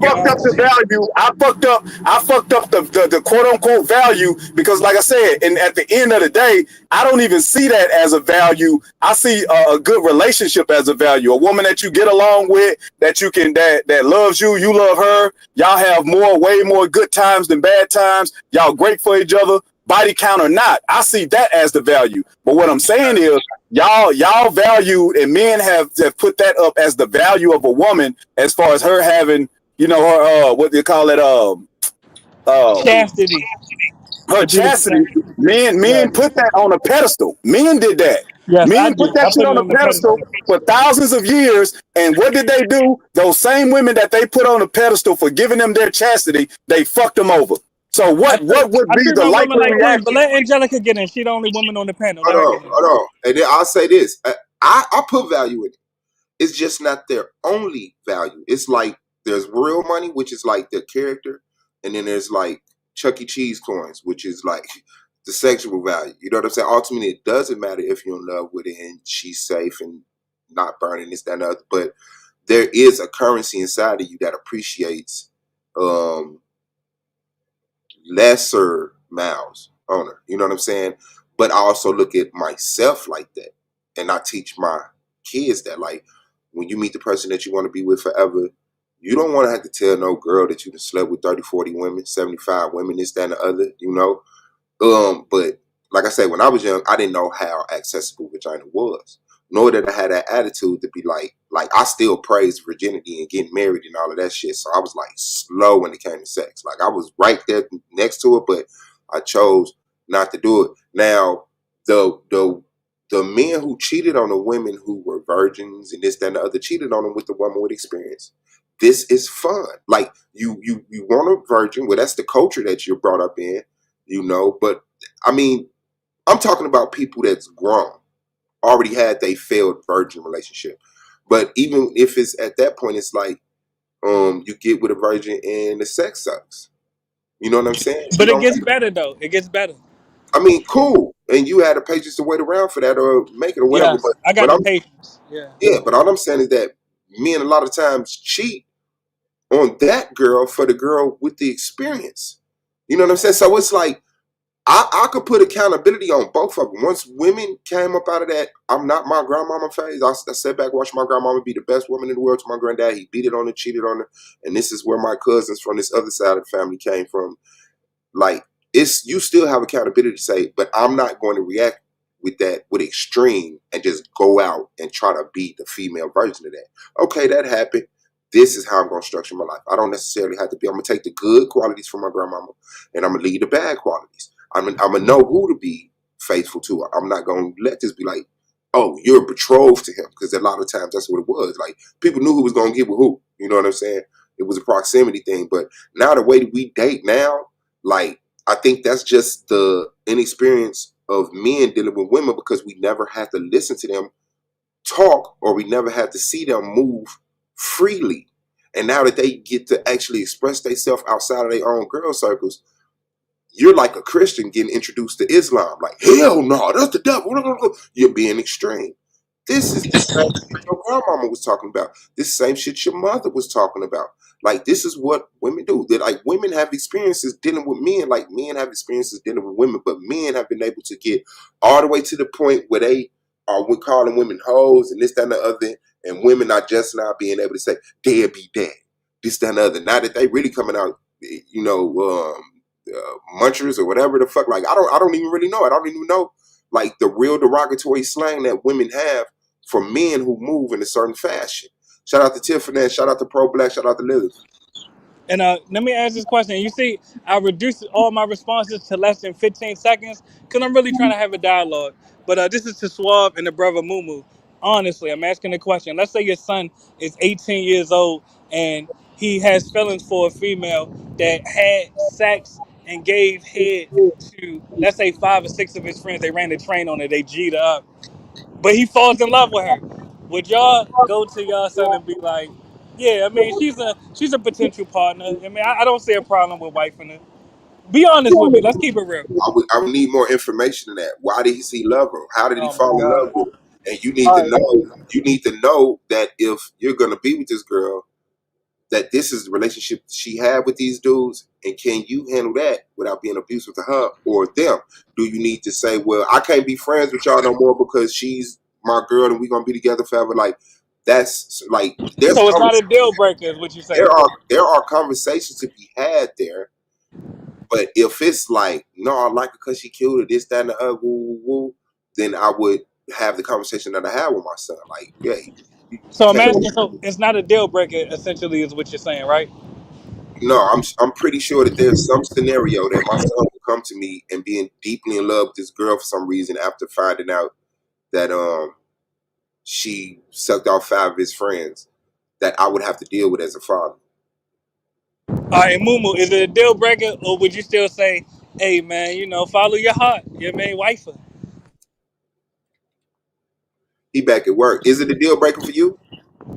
fucked up the value. I fucked up the quote unquote value, because, like I said, and at the end of the day, I don't even see that as a value. I see a good relationship as a value. A woman that you get along with, that you can that loves you, you love her. Y'all have way more good times than bad times. Y'all great for each other, body count or not. I see that as the value. But what I'm saying is, y'all value, and men have put that up as the value of a woman, as far as her having, her what do you call it, chastity. Her chastity. Men put that on a pedestal. Men did that. Yes, men put that shit on a pedestal for thousands of years. And what did they do? Those same women that they put on a pedestal for giving them their chastity, they fucked them over. So what would be the likely reaction? But let Angelica get in. She's the only woman on the panel. Hold on. And then I'll say this. I put value in it. It's just not their only value. It's like there's real money, which is like their character. And then there's like Chuck E. Cheese coins, which is like the sexual value. You know what I'm saying? Ultimately, it doesn't matter if you're in love with it and she's safe and not burning this, that, and the other. But there is a currency inside of you that appreciates lesser mouths on her. You know what I'm saying? But I also look at myself like that. And I teach my kids that, like, when you meet the person that you want to be with forever, you don't want to have to tell no girl that you done slept with 30, 40 women, 75 women, this, that, and the other, But like I said, when I was young, I didn't know how accessible vagina was. nor did I have that attitude to be like I still praise virginity and getting married and all of that shit. So I was like slow when it came to sex. Like I was right there next to it, but I chose not to do it. Now the men who cheated on the women who were virgins and this, that, and the other cheated on them with the woman with experience. This is fun. Like you want a virgin. Well, that's the culture that you're brought up in, But I mean, I'm talking about people that's grown, already had they failed virgin relationship. But even if it's at that point, it's like you get with a virgin and the sex sucks. You know what I'm saying? You But it don't. gets better though. It gets better. I mean, cool. And you had the patience to wait around for that or make it or whatever. Yes, I got But the I'm patience. Yeah. yeah. But all I'm saying is that men a lot of times cheat on that girl for the girl with the experience. You know what I'm saying? So it's like I could put accountability on both of them. Once women came up out of that, I'm not my grandmama phase. I sat back, watched my grandmama be the best woman in the world to my granddad. He beat it on her, cheated on her, and this is where my cousins from this other side of the family came from. Like it's you still have accountability to say, but I'm not going to react with that with extreme and just go out and try to be the female version of that. Okay, that happened. This is how I'm going to structure my life. I don't necessarily have to be. I'm going to take the good qualities from my grandmama, and I'm going to leave the bad qualities. I'm going to know who to be faithful to. I'm not going to let this be like, oh, you're betrothed to him, because a lot of times that's what it was. Like people knew who was going to get with who. You know what I'm saying? It was a proximity thing. But now the way that we date now, like I think that's just the inexperience of men dealing with women because we never had to listen to them talk or we never had to see them move freely. And now that they get to actually express themselves outside of their own girl circles, you're like a Christian getting introduced to Islam. Like, hell no, that's the devil. You're being extreme. This is the same shit your grandmama was talking about. This same shit your mother was talking about. Like, this is what women do. That like women have experiences dealing with men, like men have experiences dealing with women, but men have been able to get all the way to the point where they are calling women hoes and this, that, and the other, and women are just now being able to say, deadbeat dad, this, that, and the other. Now that they really coming out, munchers or whatever the fuck. Like I don't even really know. I don't even know like the real derogatory slang that women have for men who move in a certain fashion. Shout out to Tiffany, shout out to Pro Black, shout out to Lily. And let me ask this question. You see, I reduced all my responses to less than 15 seconds because I'm really trying to have a dialogue. But this is to Suave and the brother Mumu. Honestly, I'm asking the question. Let's say your son is 18 years old and he has feelings for a female that had sex and gave head to, let's say, 5 or 6 of his friends. They ran the train on her. They G'd her up. But he falls in love with her. Would y'all go to y'all son and be like, yeah, I mean, she's a potential partner. I mean, I don't see a problem with wifing her. Be honest with me. Let's keep it real. I would need more information than that. Why did he love her? How did he Oh my fall in love God. with her? And you need All to right. know. You need to know that if you're gonna be with this girl, that this is the relationship she had with these dudes, and can you handle that without being abusive to her or them? Do you need to say, well, I can't be friends with y'all no more because she's my girl and we're gonna be together forever? Like that's like So it's not a deal breaker, is what you're there saying. are conversations to be had there. But if it's like, no, I like her because she cute or this, that, and the other, woo, woo, woo, then I would have the conversation that I had with my son. Like, yeah, you So I'm can't. asking. So it's not a deal breaker, essentially, is what you're saying, right? No, I'm pretty sure that there's some scenario that my son will come to me and being deeply in love with this girl for some reason after finding out that she sucked off 5 of his friends that I would have to deal with as a father. All right, Mumu, is it a deal breaker, or would you still say, hey, man, follow your heart, your main wife? He back at work. Is it a deal breaker for you?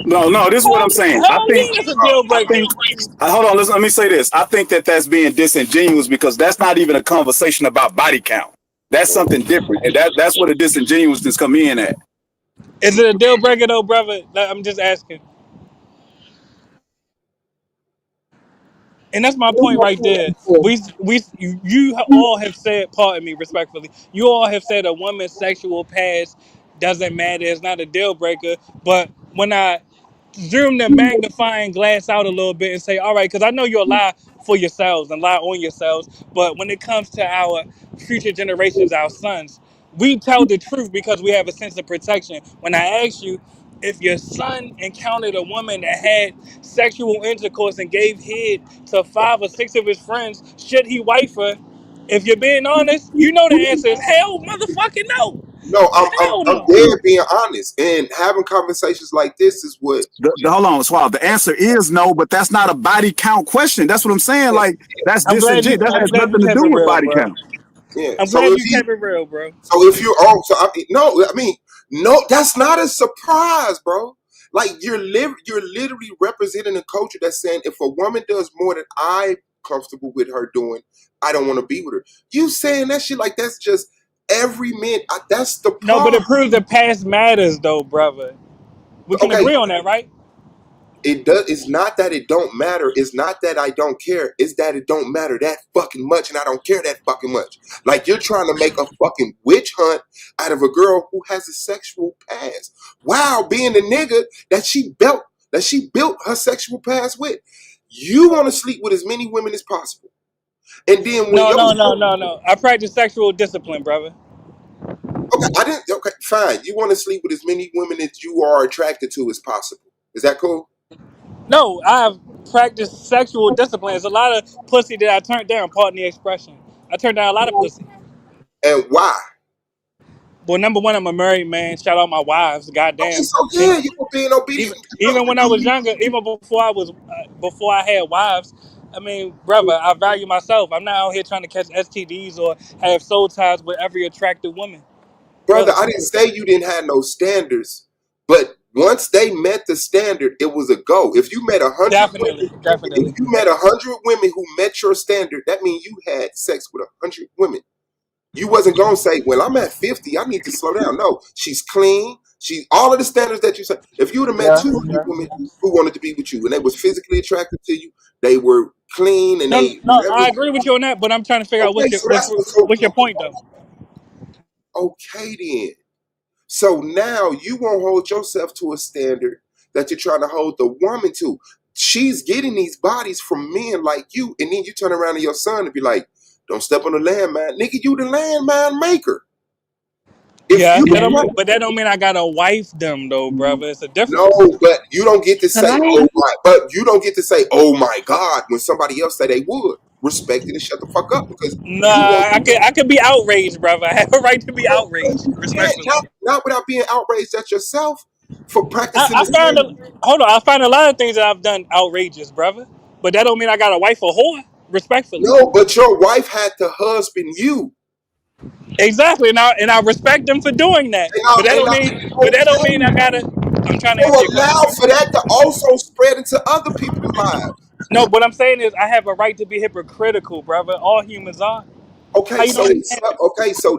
No, this is what I'm saying. I Hell think, yeah, it's a deal I breaker. think, hold on, let me say this. I think that that's being disingenuous because that's not even a conversation about body count. That's something different. And that's where the disingenuousness come in at. Is it a deal breaker, though, brother? I'm just asking. And that's my point right there. You all have said, pardon me, respectfully, you all have said a woman's sexual past doesn't matter. It's not a deal breaker. But when I zoom the magnifying glass out a little bit and say, all right, because I know you'll lie for yourselves and lie on yourselves, but when it comes to our future generations, our sons, We tell the truth because we have a sense of protection. When I ask you if your son encountered a woman that had sexual intercourse and gave head to 5 or 6 of his friends, should he wife her? If you're being honest, you know the answer is hell motherfucking no. No, Hell I'm no. dead being honest, and having conversations like this is what. Hold on, Swab. The answer is no, but that's not a body count question. That's what I'm saying. Like, that's disingenuous. That has You nothing to kept do it with real, body bro. count. Yeah. I'm So glad if you he, kept it real, bro. so if you're so I mean, no, that's not a surprise, bro. Like you're literally representing a culture that's saying if a woman does more than I'm comfortable with her doing, I don't want to be with her. You saying that shit like that's just every man. That's the No, but it problem. proves that past matters, though, brother. We can Okay, agree on that, right? it does. It's not that it don't matter. It's not that I don't care. It's that it don't matter that fucking much, and I don't care that fucking much. Like you're trying to make a fucking witch hunt out of a girl who has a sexual past, while being the nigga that she built her sexual past with. You want to sleep with as many women as possible, and then when No, your no, no, no, no. I practice sexual discipline, brother. okay, I didn't okay, fine. You want to sleep with as many women that you are attracted to as possible. Is that cool? No, I've practiced sexual discipline. There's a lot of pussy that I turned down, pardon the expression. I turned down a lot of pussy. And why? Well, number one, I'm a married man. Shout out my wives, Okay, goddamn. so And yeah, you were being obedient. even when I was younger, even before I had wives, I mean, brother, I value myself. I'm not out here trying to catch STDs or have soul ties with every attractive woman. Brother, Really, I didn't say you didn't have no standards, but once they met the standard, it was a go. If you met 100 definitely, women, if definitely. you met 100 women who met your standard, that means you had sex with 100 women. You wasn't gonna say, "Well, I'm at 50. I need to slow down." No, she's clean. She all of the standards that you said. If you would have met Yeah, 200 yeah. women who wanted to be with you and they was physically attracted to you, they were clean and No, they no, never. I agree with you on that, but I'm trying to figure out Okay, so that's what's your point though. okay then. So now you won't hold yourself to a standard that you're trying to hold the woman to. She's getting these bodies from men like you, and then you turn around to your son and be like, "Don't step on the landmine, nigga. You the landmine maker." If Yeah, you don't, but that don't mean I gotta wife them though, brother. It's a difference. no, but you don't get to Can say, I? "Oh my," but you don't get to say, "Oh my God," when somebody else say they would. Respect it and shut the fuck up because Nah, you won't. I could be outraged, brother. I have a right to be outraged, Yeah, respectfully. not without being outraged at yourself for practicing I the found same. hold on, I found a lot of things that I've done outrageous, brother. But that don't mean I got a wife or whore, respectfully. No, but your wife had to husband you. Exactly, and I respect them for doing that. But that don't mean I Okay, gotta. I'm trying to so answer your question, allow brother. for that to also spread into other people's lives. No, what I'm saying is I have a right to be hypocritical, brother. All humans are. How Okay, you don't so understand that?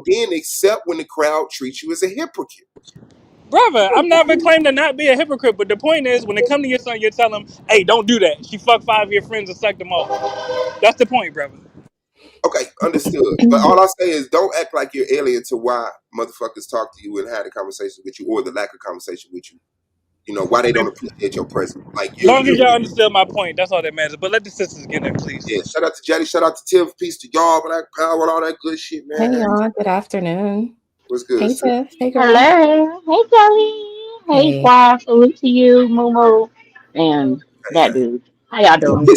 then accept when the crowd treats you as a hypocrite. Brother, I'm never claimed to not be a hypocrite, but the point is, when it come to your son, you tell him, "Hey, don't do that." She fucked 5 of your friends and sucked them off. That's the point, brother. Okay, understood. But all I say is don't act like you're alien to why motherfuckers talk to you and had a conversation with you or the lack of conversation with you. You know, why they don't appreciate your presence. Like Long as y'all understood my point, that's all that matters. But let the sisters get in, please. yeah, shout out to Jetty, shout out to Tiff, peace to y'all, Black Power, all that good shit, Hey man. y'all, good afternoon. What's good, Hey sis? Tiff, hey girl. Hello. Hey, Kelly. Hey, Hey. Squad. Salute to you, Momo, and that dude. How y'all doing?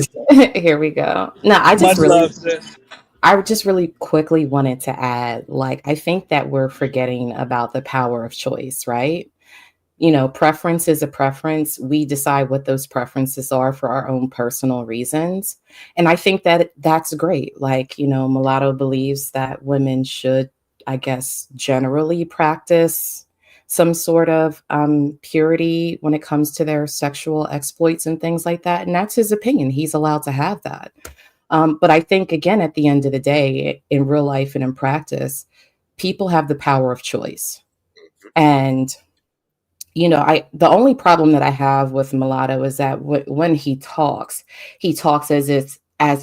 Here we go. No, Much love, sis. I just really quickly wanted to add, like, I think that we're forgetting about the power of choice, right? You know, preference is a preference. We decide what those preferences are for our own personal reasons. And I think that that's great. Like, you know, Mulatto believes that women should, I guess, generally practice some sort of purity when it comes to their sexual exploits and things like that. And that's his opinion. He's allowed to have that. But I think, again, at the end of the day, in real life and in practice, people have the power of choice. And you know, the only problem that I have with Mulatto is that when he talks as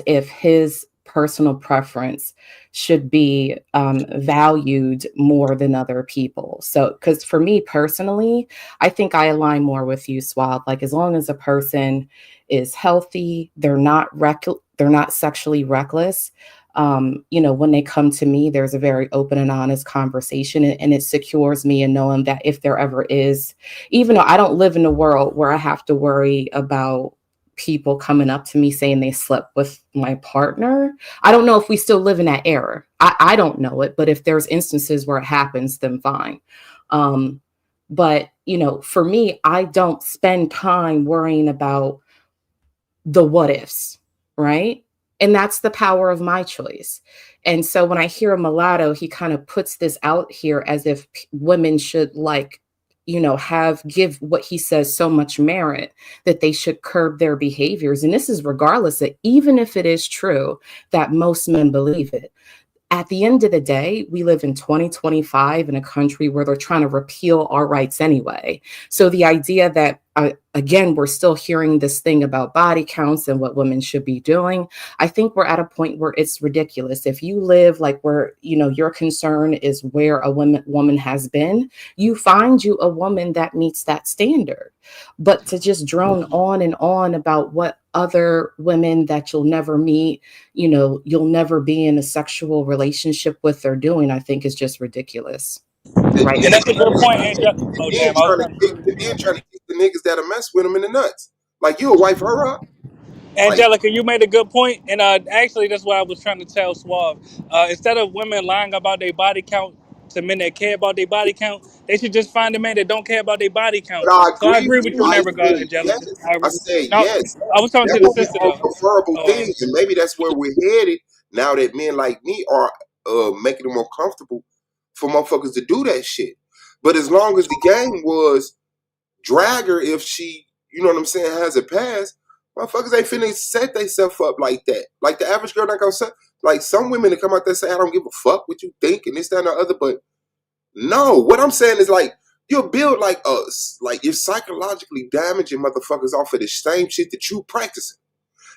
if his personal preference should be valued more than other people. So, because for me personally, I think I align more with you, Swab. Like, as long as a person is healthy, they're not sexually reckless. When they come to me, there's a very open and honest conversation, and it secures me in knowing that if there ever is, even though I don't live in a world where I have to worry about people coming up to me saying they slept with my partner. I don't know if we still live in that era. I don't know it, but if there's instances where it happens, then fine. But for me, I don't spend time worrying about the what ifs, right? And that's the power of my choice. And so when I hear a mulatto, he kind of puts this out here as if women should give what he says so much merit that they should curb their behaviors. And this is regardless that even if it is true that most men believe it, at the end of the day, we live in 2025 in a country where they're trying to repeal our rights anyway. So the idea that, again, we're still hearing this thing about body counts and what women should be doing, I think we're at a point where it's ridiculous. If you live like where, your concern is where a woman has been, you find you a woman that meets that standard. But to just drone on and on about what other women that you'll never meet, you'll never be in a sexual relationship with are doing, I think is just ridiculous. Right. And that's a good point, Angel. Oh, Then damn. I was trying to kick the niggas that'll mess with them in the nuts. Like, you a wife her up? Like, Angelica, you made a good point, and actually, that's what I was trying to tell Suave. Instead of women lying about their body count to men that care about their body count, they should just find a man that don't care about their body count. but I So I agree agree with with you. you in I that regard, said Angelica. yes. I said Now, yes. I was talking That to the would be sister more though. preferable thing, and maybe that's where we're headed now that men like me are making it more comfortable for motherfuckers to do that shit. But as long as the game was drag her if she, you know what I'm saying, has a pass, motherfuckers ain't finna set themselves up like that. Like the average girl not gonna set, like some women that come out there say, I don't give a fuck what you think and this, that, and the other, but no, what I'm saying is like, you're built like us. Like you're psychologically damaging motherfuckers off of the same shit that you practicing.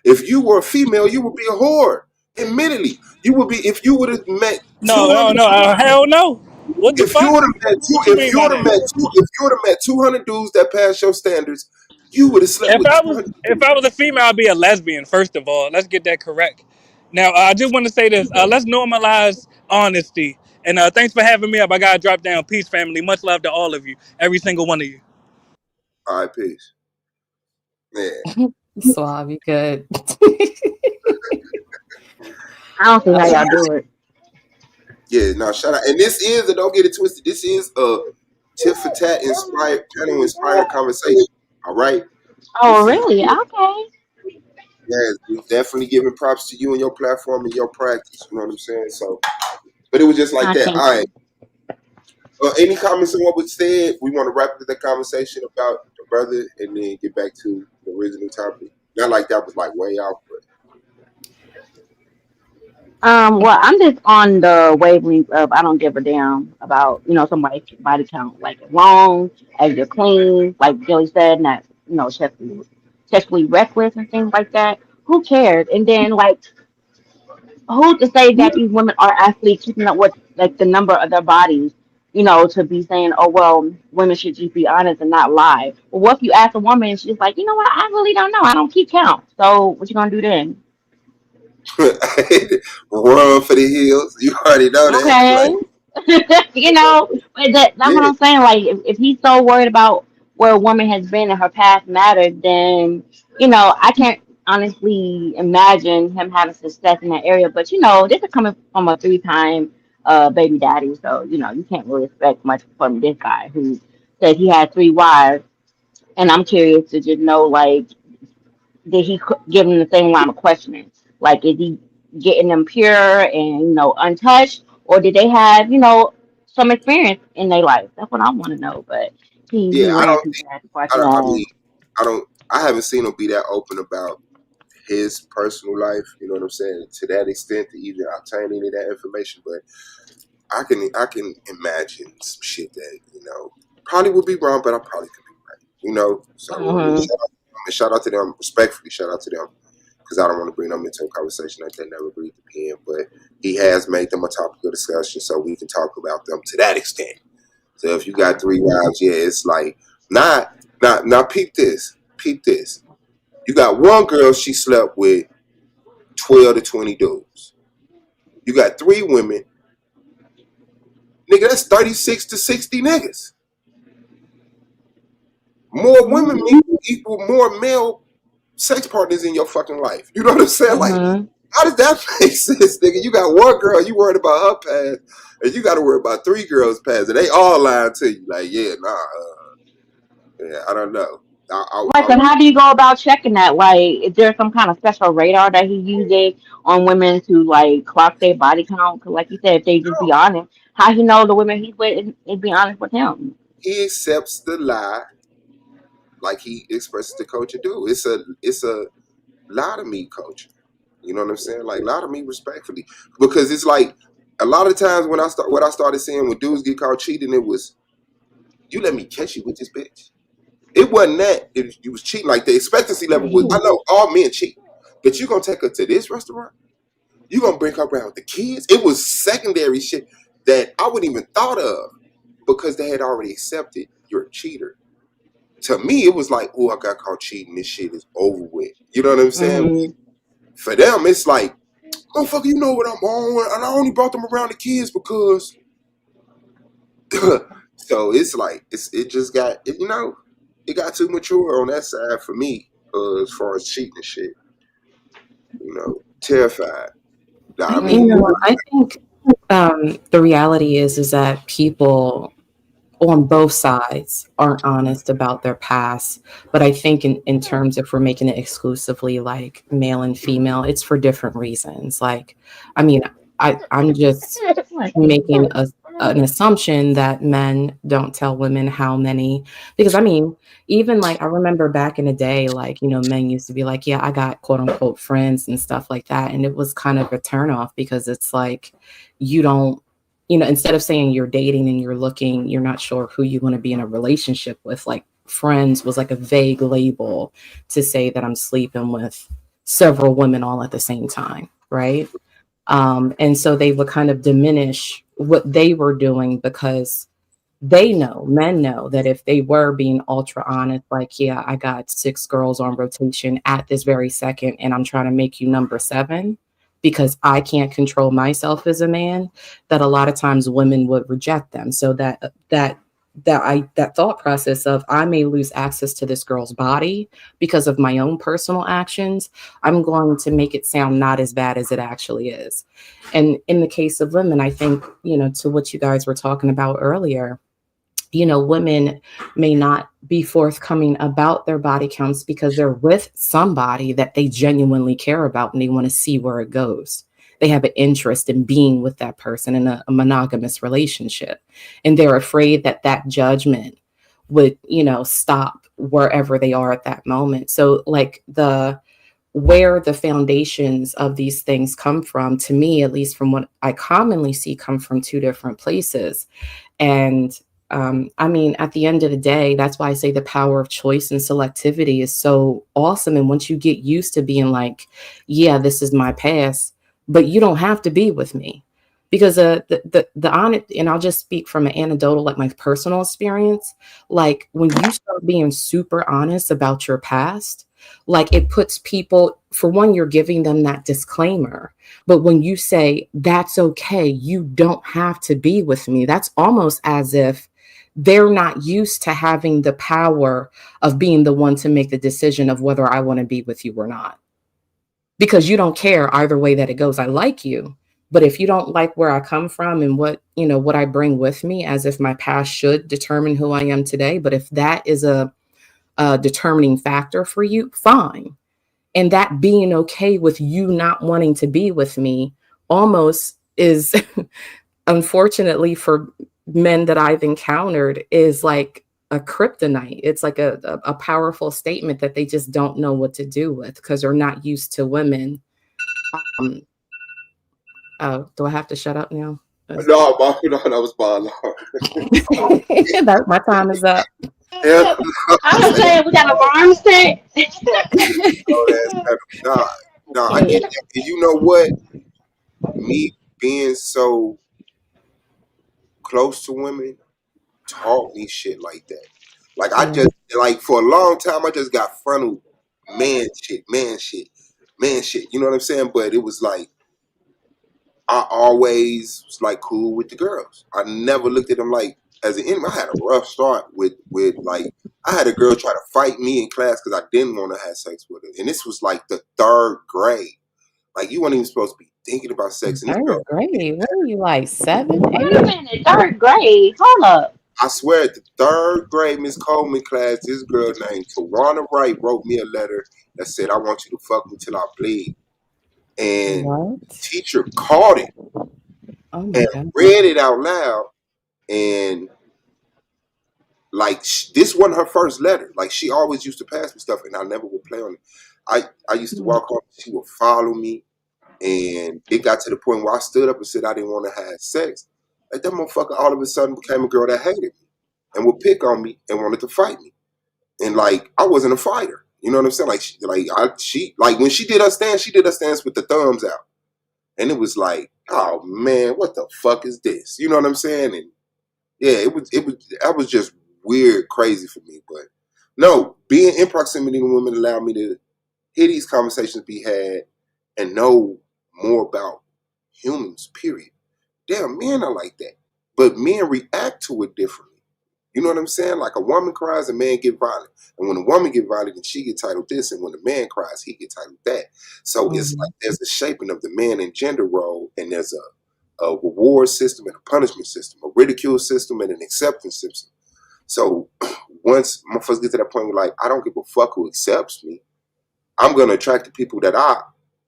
If you were a female, you would be a whore. Admittedly, you would be if you would have met No, no, 200. no. Hell no. What the If you fuck? would have met two, What you if mean you by would have that? met two, if you would have met 200 dudes that passed your standards, you would have slept If with I was 200 if I was a female, I'd be a lesbian. First of all, let's get that correct. Now, I just want to say this. Let's normalize honesty. And thanks for having me up. I gotta drop down. Peace, family. Much love to all of you, every single one of you. All right, peace. Yeah, Suave, you good. I don't see how y'all do it. yeah. Now shout out, and this is, and don't get it twisted. This is a tit for tat inspired, panel inspired conversation. All right, Oh, this is, really? Okay. yeah, we definitely giving props to you and your platform and your practice. You know what I'm saying? So, but it was just like that. Thank All right. you. Any comments on what was said? We want to wrap up the conversation about the brother and then get back to the original topic. Not like that was like way out, but Well, I'm just on the wavelength of I don't give a damn about somebody's body count. Like as long as you're clean, like Billy said, not sexually reckless and things like that. Who cares? And then like who to say that these women are actually keeping up with like the number of their bodies? To be saying, oh well, women should just be honest and not lie. Well, what if you ask a woman and she's like, you know what, I really don't know. I don't keep count. So what you gonna do then? run for the hills. You already know that. Like, Okay. But that's what yeah, I'm saying. Like, if he's so worried about where a woman has been in her past matter, then, I can't honestly imagine him having success in that area. But, this is coming from a three-time baby daddy. So, you can't really expect much from this guy who said he had three wives. And I'm curious to just know, like, did he give them the same line of questioning? Like, is he getting them pure and untouched, or did they have some experience in their life? That's what I want to know. But he yeah. I ran don't. too fast before I I, can don't, I ask. mean, I don't. I haven't seen him be that open about his personal life. You know what I'm saying? To that extent, to even obtain any of that information, but I can imagine some shit that probably would be wrong, but I probably could be right. So Hmm. shout out to them, respectfully. Shout out to them because I don't want to bring them into a conversation that they never agreed to be in. But he has made them a topic of discussion, so we can talk about them to that extent. So if you got three wives, yeah, it's like not. Peep this, peep this. You got one girl she slept with 12 to 20 dudes. You got 3 women. Nigga, that's 36 to 60 niggas. More women equal more male sex partners in your fucking life. You know what I'm saying? Like, how does that make sense, nigga? You got one girl, you worried about her past, and you got to worry about 3 girls past, and they all lying to you. Like, yeah, I don't know. Right, so how do you go about checking that? Like, is there some kind of special radar that he uses on women to like clock their body count? 'Cause like you said, if they just be honest, how he know the women he's with is be honest with him? He accepts the lie like he expresses the culture do. It's a lie to me culture. You know what I'm saying? Like, lie to me respectfully, because it's like a lot of times when I started seeing when dudes get caught cheating, it was, you let me catch you with this bitch. It wasn't that you was cheating. Like, the expectancy level was, I know all men cheat, but you gonna take her to this restaurant? You gonna bring her around with the kids? It was secondary shit that I wouldn't even thought of because they had already accepted you're a cheater. To me, it was like, oh, I got caught cheating. This shit is over with. You know what I'm saying? For them, it's like, motherfucker, you know what I'm on, and I only brought them around the kids because. So it's like it just got it got too mature on that side for me as far as cheating and shit. Terrified. I mean, I think the reality is that people on both sides aren't honest about their past. But I think in terms of we're making it exclusively like male and female, it's for different reasons. Like, I mean, I'm just making an assumption that men don't tell women how many, because I mean, even like I remember back in the day, like, men used to be like, yeah, I got quote unquote friends and stuff like that. And it was kind of a turnoff because it's like, you don't, instead of saying you're dating and you're looking, you're not sure who you want to be in a relationship with. Like, friends was like a vague label to say that I'm sleeping with several women all at the same time. Right. And so they would kind of diminish what they were doing because men know that if they were being ultra honest, like, yeah, I got 6 girls on rotation at this very second, and I'm trying to make you number 7 because I can't control myself as a man, that a lot of times women would reject them. So that thought process of I may lose access to this girl's body because of my own personal actions, I'm going to make it sound not as bad as it actually is. And in the case of women, I think, to what you guys were talking about earlier, women may not be forthcoming about their body counts because they're with somebody that they genuinely care about and they want to see where it goes. They have an interest in being with that person in a monogamous relationship. And they're afraid that judgment would, stop wherever they are at that moment. So like where the foundations of these things come from, to me, at least from what I commonly see, come from 2 different places. And I mean, at the end of the day, that's why I say the power of choice and selectivity is so awesome. And once you get used to being like, yeah, this is my past, but you don't have to be with me, because the honest, and I'll just speak from an anecdotal, like my personal experience, like when you start being super honest about your past, like it puts people, for one, you're giving them that disclaimer. But when you say, that's okay, you don't have to be with me, that's almost as if they're not used to having the power of being the one to make the decision of whether I want to be with you or not. Because you don't care either way that it goes. I like you, but if you don't like where I come from and what I bring with me, as if my past should determine who I am today. But if that is a determining factor for you, fine. And that being okay with you not wanting to be with me almost is, unfortunately for men that I've encountered, is like a kryptonite. It's like a powerful statement that they just don't know what to do with because they're not used to women. Do I have to shut up now? No, that was my alarm. My time is up. Yeah. I was saying we got alarm set. No, I get that. And you know what? Me being so close to women taught me shit like that. Like I just for a long time I just got frontal man shit. You know what I'm saying? But it was like I always was like cool with the girls. I never looked at them like as an enemy. I had a rough start with like I had a girl try to fight me in class because I didn't want to have sex with her, and this was like the 3rd grade. Like you weren't even supposed to be thinking about sex, and this girl. Third grade? What are you like, 7, Wait 8? a minute, third grade. Hold up. I swear, at the 3rd grade Miss Coleman class, this girl named Tawana Wright wrote me a letter that said, "I want you to fuck me till I bleed." And What? the teacher caught it Oh my and God. read it out loud, and like this wasn't her first letter. Like she always used to pass me stuff, and I never would play on it. I used to walk home, she would follow me, and it got to the point where I stood up and said I didn't want to have sex. Like that motherfucker all of a sudden became a girl that hated me and would pick on me and wanted to fight me. And like I wasn't a fighter. You know what I'm saying? Like she when she did her stance with the thumbs out. And it was like, oh man, what the fuck is this? You know what I'm saying? And yeah, that was just weird, crazy for me. But no, being in proximity to women allowed me to hear these conversations be had and know more about humans, period. Damn, men are like that. But men react to it differently. You know what I'm saying? Like a woman cries, a man get violent. And when a woman get violent, then she get titled this. And when a man cries, he get titled that. So it's like there's a shaping of the man and gender role, and there's a reward system and a punishment system, a ridicule system and an acceptance system. So once motherfuckers get to that point where like, I don't give a fuck who accepts me. I'm going to attract the people that I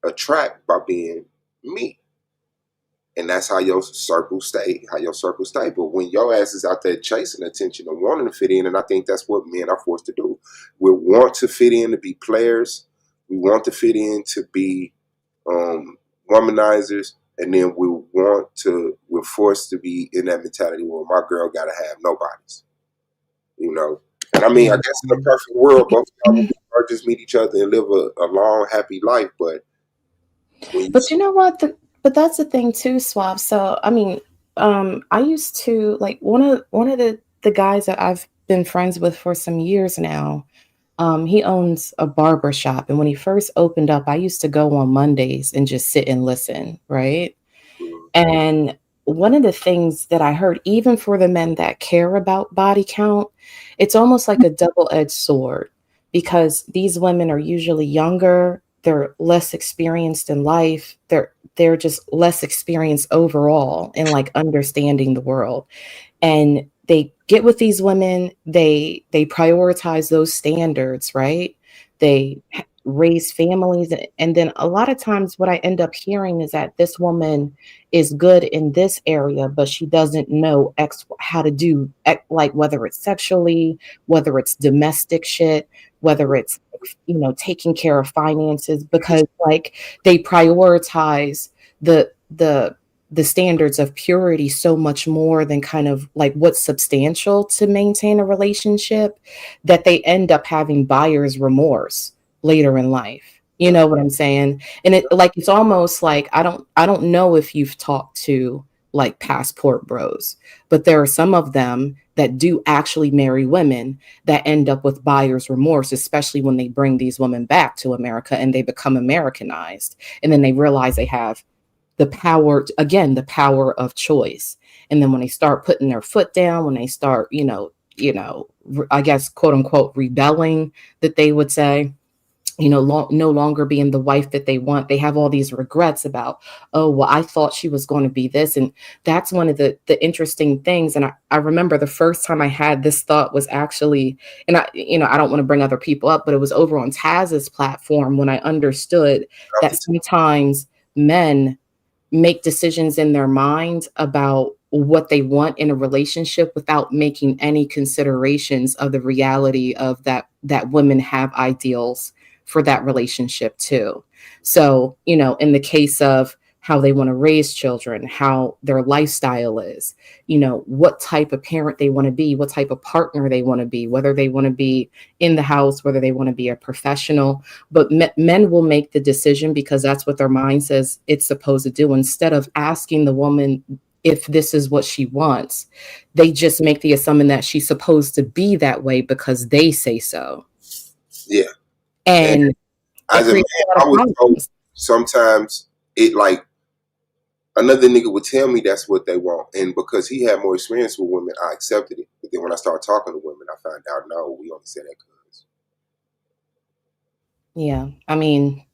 attract by being me. And that's how your circle stay. But when your ass is out there chasing attention and wanting to fit in, and I think that's what men are forced to do. We want to fit in to be players. We want to fit in to be womanizers. And then we're forced to be in that mentality where my girl got to have nobody's. You know? And I mean, I guess in a perfect world, both of y'all would just meet each other and live a long, happy life. But you know what? But that's the thing too, Swab. So I mean, I used to like one of the guys that I've been friends with for some years now. He owns a barber shop, and when he first opened up, I used to go on Mondays and just sit and listen, right? And one of the things that I heard, even for the men that care about body count, it's almost like a double-edged sword, because these women are usually younger, they're less experienced in life, they're just less experienced overall in like understanding the world. And they get with these women, they prioritize those standards, right? They raise families, and then a lot of times what I end up hearing is that this woman is good in this area, but she doesn't know how to do like whether it's sexually, whether it's domestic shit, whether it's taking care of finances, because like they prioritize the standards of purity so much more than kind of like what's substantial to maintain a relationship, that they end up having buyer's remorse later in life. You know what I'm saying? And it's almost like I don't know if you've talked to like passport bros, but there are some of them that do actually marry women that end up with buyer's remorse, especially when they bring these women back to America and they become Americanized, and then they realize they have the power of choice. And then when they start putting their foot down, when they start, I guess, quote unquote, rebelling, that they would say, no longer being the wife that they want, they have all these regrets about, oh, well, I thought she was going to be this. And that's one of the interesting things. And I remember the first time I had this thought was actually, and I don't want to bring other people up, but it was over on Taz's platform when I understood that sometimes men make decisions in their mind about what they want in a relationship without making any considerations of the reality of that women have ideals for that relationship too. So, in the case of how they want to raise children, how their lifestyle is, what type of parent they want to be, what type of partner they want to be, whether they want to be in the house, whether they want to be a professional. But men will make the decision because that's what their mind says it's supposed to do. Instead of asking the woman if this is what she wants, they just make the assumption that she's supposed to be that way because they say so. Yeah. And as a man, I was told sometimes it like another nigga would tell me that's what they want, and because he had more experience with women, I accepted it. But then when I started talking to women, I found out no, we only said that because. Yeah, I mean,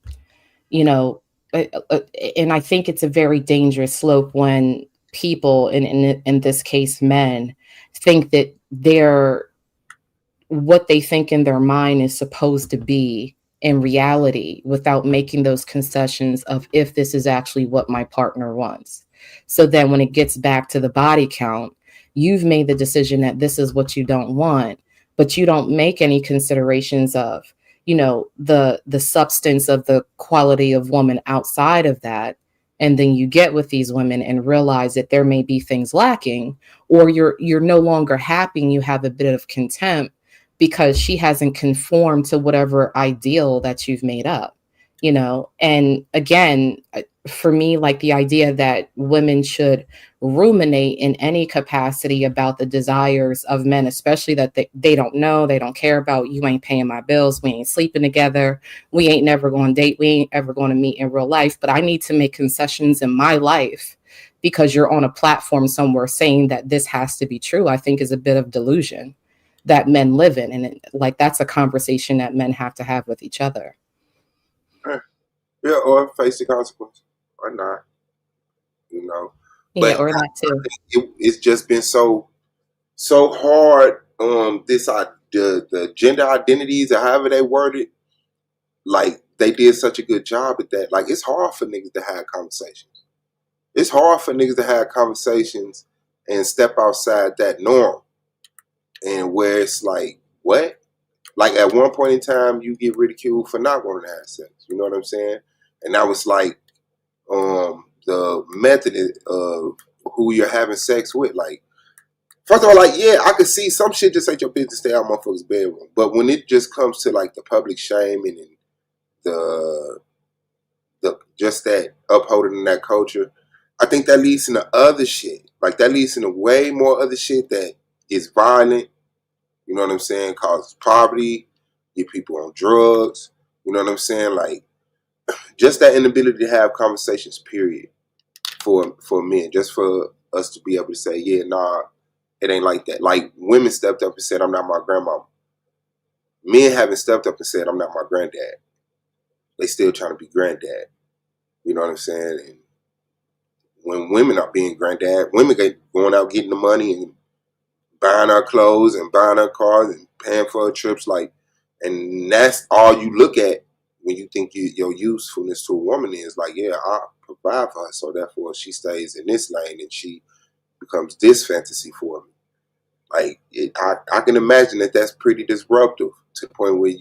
you know, and I think it's a very dangerous slope when people, in this case, men, think that they're what they think in their mind is supposed to be in reality without making those concessions of if this is actually what my partner wants. So then when it gets back to the body count, you've made the decision that this is what you don't want, but you don't make any considerations of, the substance of the quality of woman outside of that. And then you get with these women and realize that there may be things lacking, or you're no longer happy and you have a bit of contempt because she hasn't conformed to whatever ideal that you've made up, And again, for me, like the idea that women should ruminate in any capacity about the desires of men, especially that they don't know, they don't care about. You ain't paying my bills, we ain't sleeping together, we ain't never going to date, we ain't ever going to meet in real life, but I need to make concessions in my life because you're on a platform somewhere saying that this has to be true, I think is a bit of delusion that men live in. And that's a conversation that men have to have with each other. Yeah, or face the consequence, or not, Yeah, But or that too. it's just been so hard. The gender identities, or however they worded, like they did such a good job at that. Like it's hard for niggas to have conversations. It's hard for niggas to have conversations and step outside that norm. And where it's like, what? Like at one point in time, you get ridiculed for not wanting to have sex. You know what I'm saying? And that was like the method of who you're having sex with. Like, first of all, like, yeah, I could see some shit just ain't your business, stay out motherfucker's bedroom. But when it just comes to like the public shaming and the just that upholding that culture, I think that leads into other shit. Like that leads into way more other shit that is violent. You know what I'm saying? Causes poverty, get people on drugs. You know what I'm saying? Like just that inability to have conversations, period, for men, just for us to be able to say, yeah, nah, it ain't like that. Like women stepped up and said, I'm not my grandmama. Men haven't stepped up and said, I'm not my granddad. They still trying to be granddad. You know what I'm saying? And when women are being granddad, women going out getting the money and buying our clothes and buying our cars and paying for our trips, like, and that's all you look at when you think your usefulness to a woman is like, yeah, I provide for her, so therefore she stays in this lane and she becomes this fantasy for me. Like, I can imagine that that's pretty disruptive to the point where,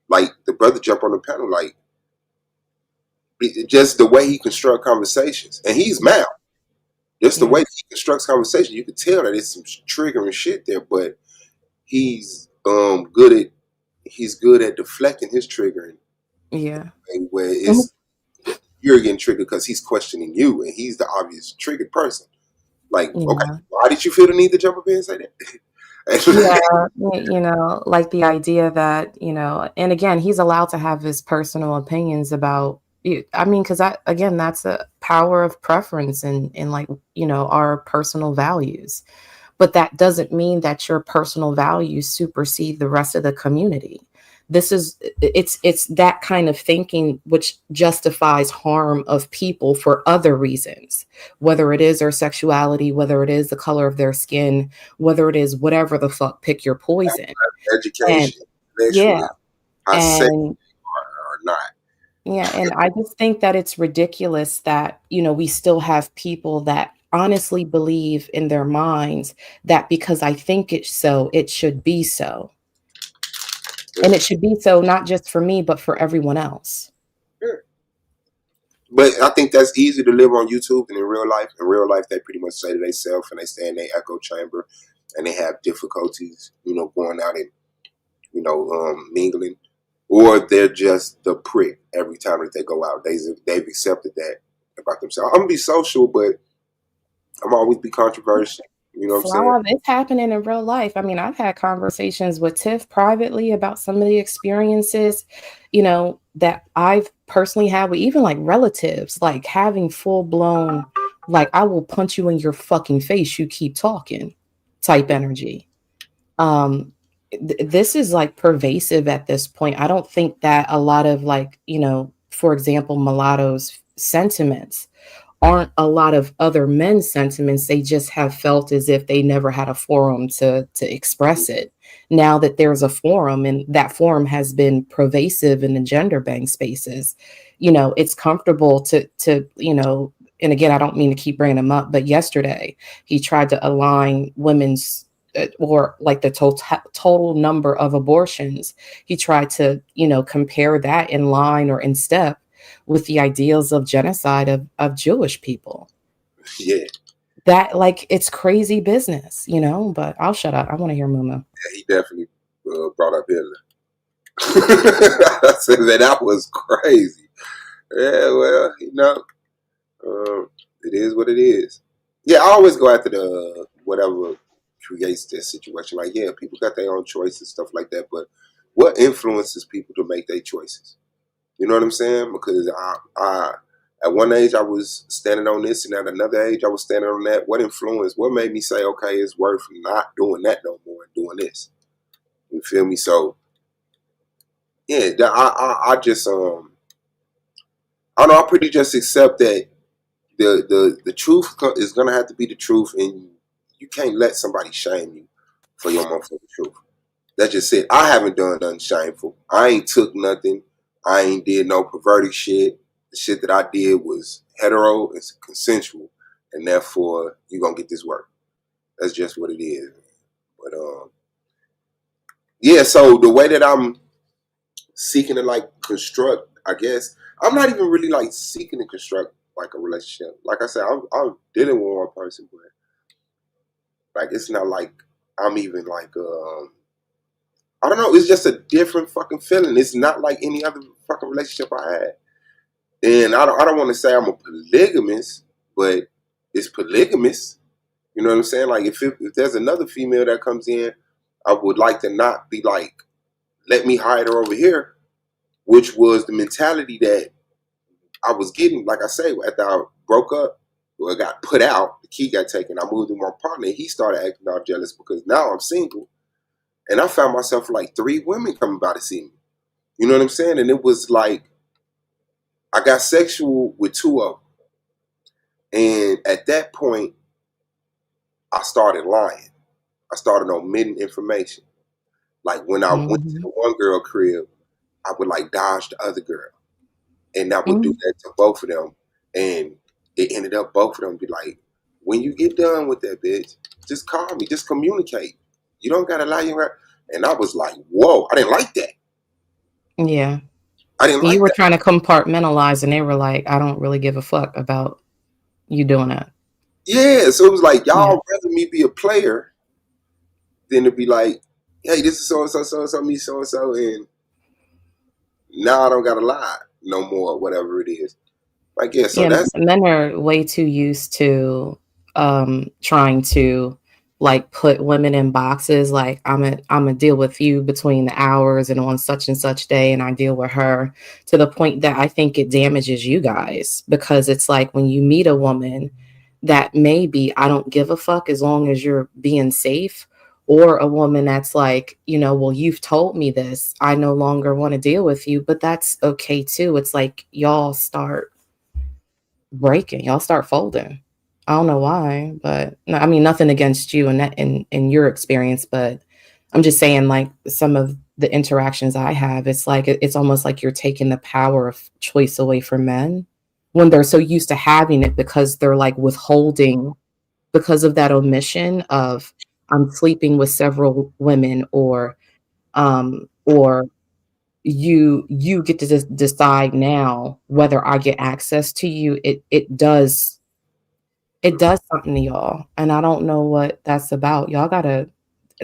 like the brother jumped on the panel, like, just the way he constructs conversations, and he's male. Just the way he constructs conversation, you can tell that it's some triggering shit there, but he's good at deflecting his triggering. Yeah. Where it's you're getting triggered because he's questioning you, and he's the obvious triggered person. Like, okay, why did you feel the need to jump up here and say that? Yeah, like the idea that, and again, he's allowed to have his personal opinions about, I mean, because that's a power of preference and like, our personal values. But that doesn't mean that your personal values supersede the rest of the community. It's that kind of thinking which justifies harm of people for other reasons, whether it is their sexuality, whether it is the color of their skin, whether it is whatever the fuck, pick your poison. Education, yeah, and or not. Yeah, and I just think that it's ridiculous that, we still have people that honestly believe in their minds that because I think it's so, it should be so. And it should be so not just for me, but for everyone else. Yeah. But I think that's easy to live on YouTube and in real life. In real life, they pretty much say to themselves and they stay in their echo chamber and they have difficulties, going out and, mingling. Or they're just the prick every time that they go out. They've accepted that about themselves. I'm going to be social, but I'm always be controversial. You know what I'm saying? It's happening in real life. I mean, I've had conversations with Tiff privately about some of the experiences, that I've personally had with even like relatives, like having full blown, like I will punch you in your fucking face, you keep talking type energy. Um, this is like pervasive at this point. I don't think that a lot of like, for example, mulattoes sentiments aren't a lot of other men's sentiments. They just have felt as if they never had a forum to express it. Now that there's a forum, and that forum has been pervasive in the gender bang spaces, it's comfortable to. And again, I don't mean to keep bringing him up, but yesterday he tried to align women's or like the total number of abortions. He tried to, compare that in line or in step with the ideals of genocide of Jewish people. Yeah. That, like, it's crazy business, but I'll shut up. I want to hear Muma. Yeah, he definitely brought up Hitler. I said that was crazy. Yeah, well, it is what it is. Yeah, I always go after the whatever creates this situation. Like, yeah, people got their own choices, stuff like that. But what influences people to make their choices? You know what I'm saying? Because I at one age I was standing on this, and at another age I was standing on that. What influenced? What made me say, okay, it's worth not doing that no more and doing this? You feel me? So yeah, I just I don't know. I pretty just accept that the truth is gonna have to be the truth, and you can't let somebody shame you for your motherfucking truth. That's just it. I haven't done nothing shameful. I ain't took nothing. I ain't did no perverted shit. The shit that I did was hetero and consensual, and therefore you gonna get this work. That's just what it is. But yeah. So the way that I'm seeking to like construct, I guess I'm not even really like seeking to construct like a relationship. Like I said, I'm dealing with one person, but like it's not like I'm even like I don't know. It's just a different fucking feeling. It's not like any other fucking relationship I had. And I don't want to say I'm a polygamist, but it's polygamous. You know what I'm saying? Like if there's another female that comes in, I would like to not be like, let me hide her over here, which was the mentality that I was getting. Like I say, after I broke up, or I got put out, the key got taken. I moved with my partner, and he started acting all jealous because now I'm single. And I found myself like 3 women coming by to see me. You know what I'm saying? And it was like, I got sexual with 2 of them. And at that point, I started lying. I started omitting information. Like when I went to the one girl crib, I would like dodge the other girl. And I would do that to both of them. And it ended up both of them be like, when you get done with that bitch, just call me, just communicate. You don't gotta lie your. And I was like, whoa, I didn't like that. Yeah. I didn't like You were that. trying to compartmentalize, and they were like, I don't really give a fuck about you doing that. Yeah, so it was like, y'all rather me be a player than to be like, hey, this is so-and-so, me so-and-so, and now I don't gotta lie no more, whatever it is. Like, yeah, so that's... Men are way too used to trying to like put women in boxes. Like I'm a deal with you between the hours and on such and such day, and I deal with her, to the point that I think it damages you guys, because it's like when you meet a woman that maybe I don't give a fuck as long as you're being safe, or a woman that's like, well, you've told me this, I no longer want to deal with you, but that's okay too. It's like y'all start breaking, y'all start folding. I don't know why, but no, I mean, nothing against you and that in your experience, but I'm just saying, like, some of the interactions I have, it's like it's almost like you're taking the power of choice away from men when they're so used to having it, because they're like withholding because of that omission of I'm sleeping with several women, or you get to just decide now whether I get access to you. It does something to y'all, and I don't know what that's about. Y'all gotta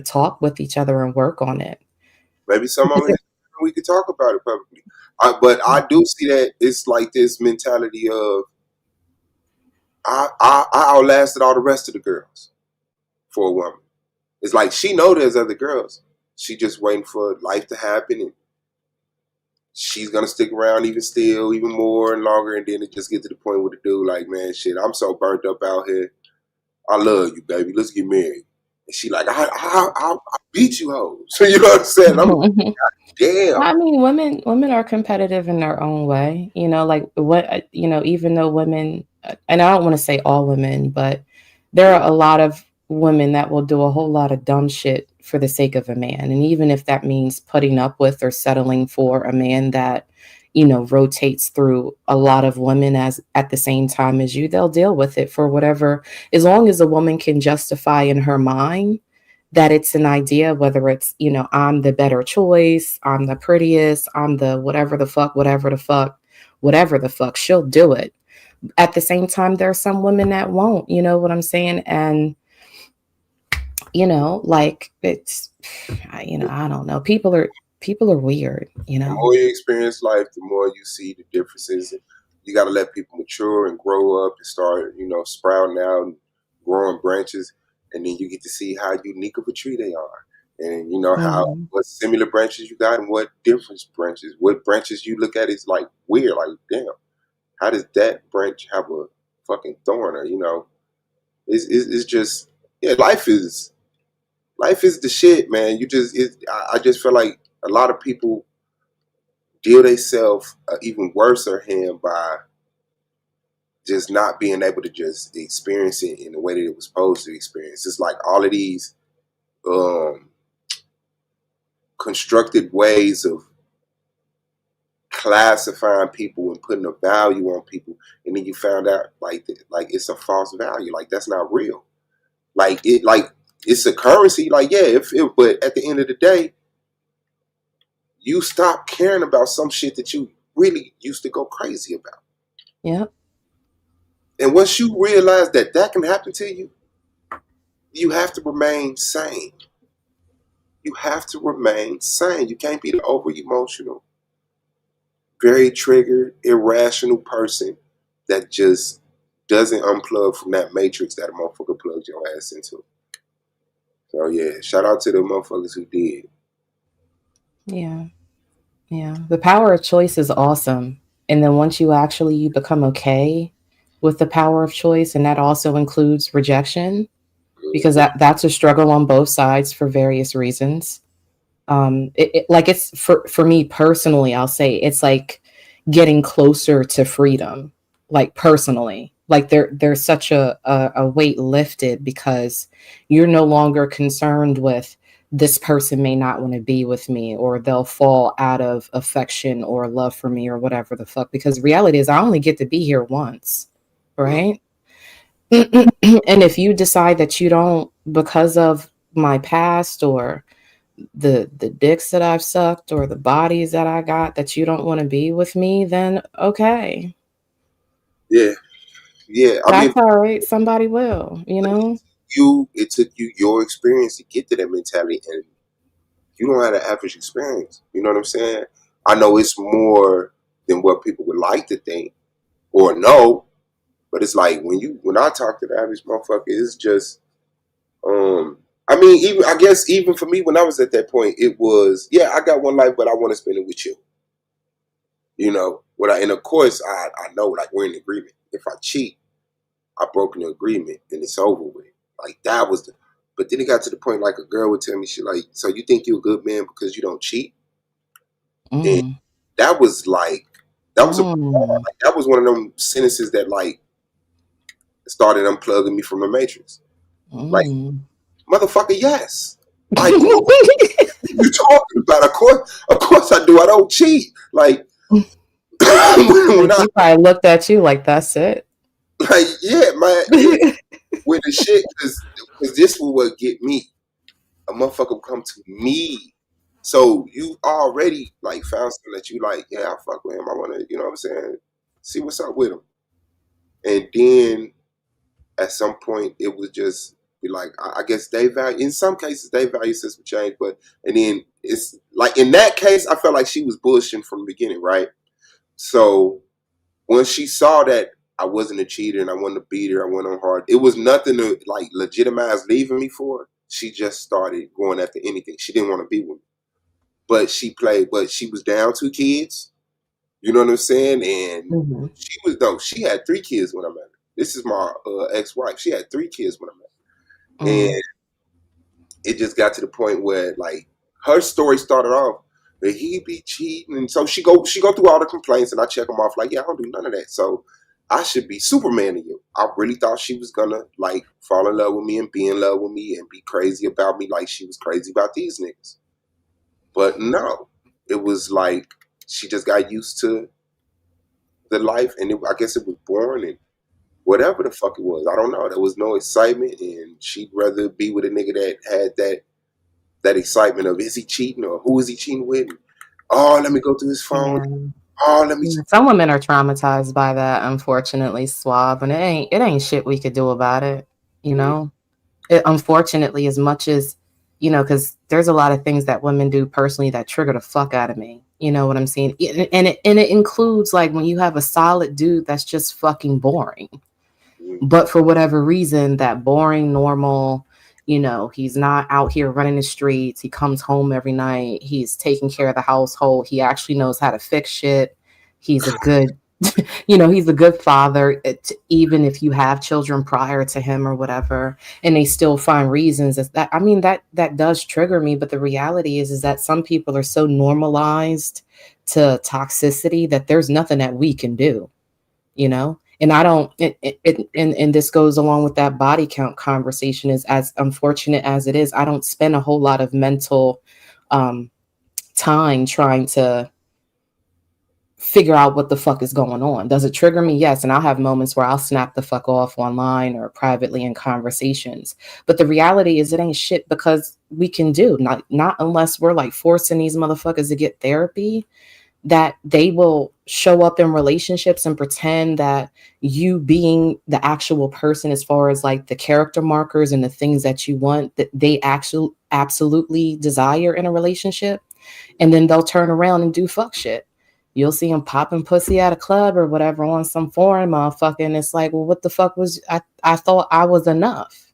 talk with each other and work on it. Maybe some of it we could talk about it publicly. But I do see that it's like this mentality of I outlasted all the rest of the girls for a woman. It's like she know there's other girls. She just waiting for life to happen, and she's gonna stick around even more and longer, and then it just get to the point where the dude like, man, shit, I'm so burnt up out here. I love you, baby. Let's get married. And she like, I beat you, hoes. So you know what I'm saying? I'm like, damn. I mean, women are competitive in their own way. You know, like what you know, even though women, and I don't want to say all women, but there are a lot of women that will do a whole lot of dumb shit for the sake of a man, and even if that means putting up with or settling for a man that, you know, rotates through a lot of women as at the same time as you, they'll deal with it for whatever, as long as a woman can justify in her mind that it's an idea, whether it's, you know, I'm the better choice, I'm the prettiest, I'm the whatever the fuck, she'll do it. At the same time, there are some women that won't, you know what I'm saying? And, you know, like it's, you know, I don't know. People are weird, you The know? more you experience life, the more you see the differences. You got to let people mature and grow up and start, you know, sprouting out and growing branches. And then you get to see how unique of a tree they are. And, you know, how Mhm. what similar branches you got and what different branches. What branches you look at is like weird. Like, damn, how does that branch have a fucking thorn? Or, you know, it's just, yeah, life is the shit, man. I just feel like a lot of people deal themselves even worse hand by just not being able to just experience it in the way that it was supposed to experience. It's like all of these um, constructed ways of classifying people and putting a value on people, and then you found out like it's a false value. Like that's not real. Like it's a currency. Like yeah, but at the end of the day, you stop caring about some shit that you really used to go crazy about. Yep. And once you realize that that can happen to you, you have to remain sane. You have to remain sane. You can't be the over emotional, very triggered, irrational person that just doesn't unplug from that matrix that a motherfucker plugged your ass into. So yeah, shout out to the motherfuckers who did. Yeah. Yeah. The power of choice is awesome. And then once you become okay with the power of choice, and that also includes rejection, because that's a struggle on both sides for various reasons. Like it's for me personally, I'll say it's like getting closer to freedom, like personally, like there's such a weight lifted because you're no longer concerned with this person may not want to be with me or they'll fall out of affection or love for me or whatever the fuck, because reality is I only get to be here once, right? And if you decide that you don't, because of my past or the dicks that I've sucked or the bodies that I got, that you don't want to be with me, then okay. Yeah, yeah. I mean, That's all right. Somebody will, you know? it took you your experience to get to that mentality, and you don't have the average experience. You know what I'm saying? I know it's more than what people would like to think or know, but it's like when I talk to the average motherfucker, it's just I mean, even I guess even for me when I was at that point, it was yeah, I got one life, but I want to spend it with you. You know, and of course I know like we're in agreement. If I cheat, I broke an agreement and it's over with. Like that was the but then it got to the point like a girl would tell me she like, so you think you're a good man because you don't cheat? And Mm, that was like mm, like, that was one of them sentences that like started unplugging me from the matrix. Like, mm. motherfucker, yes. Like what you talking about? Of course I do. I don't cheat. Like when Like I he probably looked at you like that's it. like yeah, man, yeah, with the shit because this will what get me. A motherfucker will come to me. So you already like found something that you like, yeah, I fuck with him. I wanna, you know what I'm saying? See what's up with him. And then at some point it was just be like, I guess they value in some cases they value system change, but and then it's like in that case I felt like she was bullshitting from the beginning, right? So when she saw that I wasn't a cheater and I wasn't a beater, I went on hard. It was nothing to like legitimize leaving me for. She just started going after anything. She didn't want to be with me. but she was down 2 kids. You know what I'm saying? And Mhm. she was dope. She had 3 kids when I met her. This is my ex-wife. She had 3 kids when I met her. Mhm. And it just got to the point where like her story started off that he be cheating, and so she go through all the complaints, and I check them off like, yeah, I don't do none of that. So I should be Superman to you. I really thought she was gonna like fall in love with me and be in love with me and be crazy about me like she was crazy about these niggas. But no, it was like she just got used to the life, and I guess it was boring and whatever the fuck it was. I don't know. There was no excitement, and she'd rather be with a nigga that had that excitement of, is he cheating or who is he cheating with? Oh, let me go through his phone. Yeah. Oh, let me. Yeah, some women are traumatized by that, unfortunately, Swab, and it ain't shit we could do about it, you know. Unfortunately, as much as because there's a lot of things that women do personally that trigger the fuck out of me. You know what I'm saying? And it includes like when you have a solid dude that's just fucking boring, but for whatever reason, that boring, normal. He's not out here running the streets. He comes home every night. He's taking care of the household. He actually knows how to fix shit. He's a good, he's a good father, even if you have children prior to him or whatever, and they still find reasons that, I mean, that does trigger me. But the reality is that some people are so normalized to toxicity that there's nothing that we can do, and I don't, and this goes along with that body count conversation. Is as unfortunate as it is, I don't spend a whole lot of mental time trying to figure out what the fuck is going on. Does it trigger me? Yes. And I'll have moments where I'll snap the fuck off online or privately in conversations. But the reality is it ain't shit because we can do, not unless we're like forcing these motherfuckers to get therapy, that they will show up in relationships and pretend that you being the actual person, as far as like the character markers and the things that you want, that they actually absolutely desire in a relationship. And then they'll turn around and do fuck shit. You'll see them popping pussy at a club or whatever on some foreign motherfucker. And it's like, well, what the fuck was, I thought I was enough.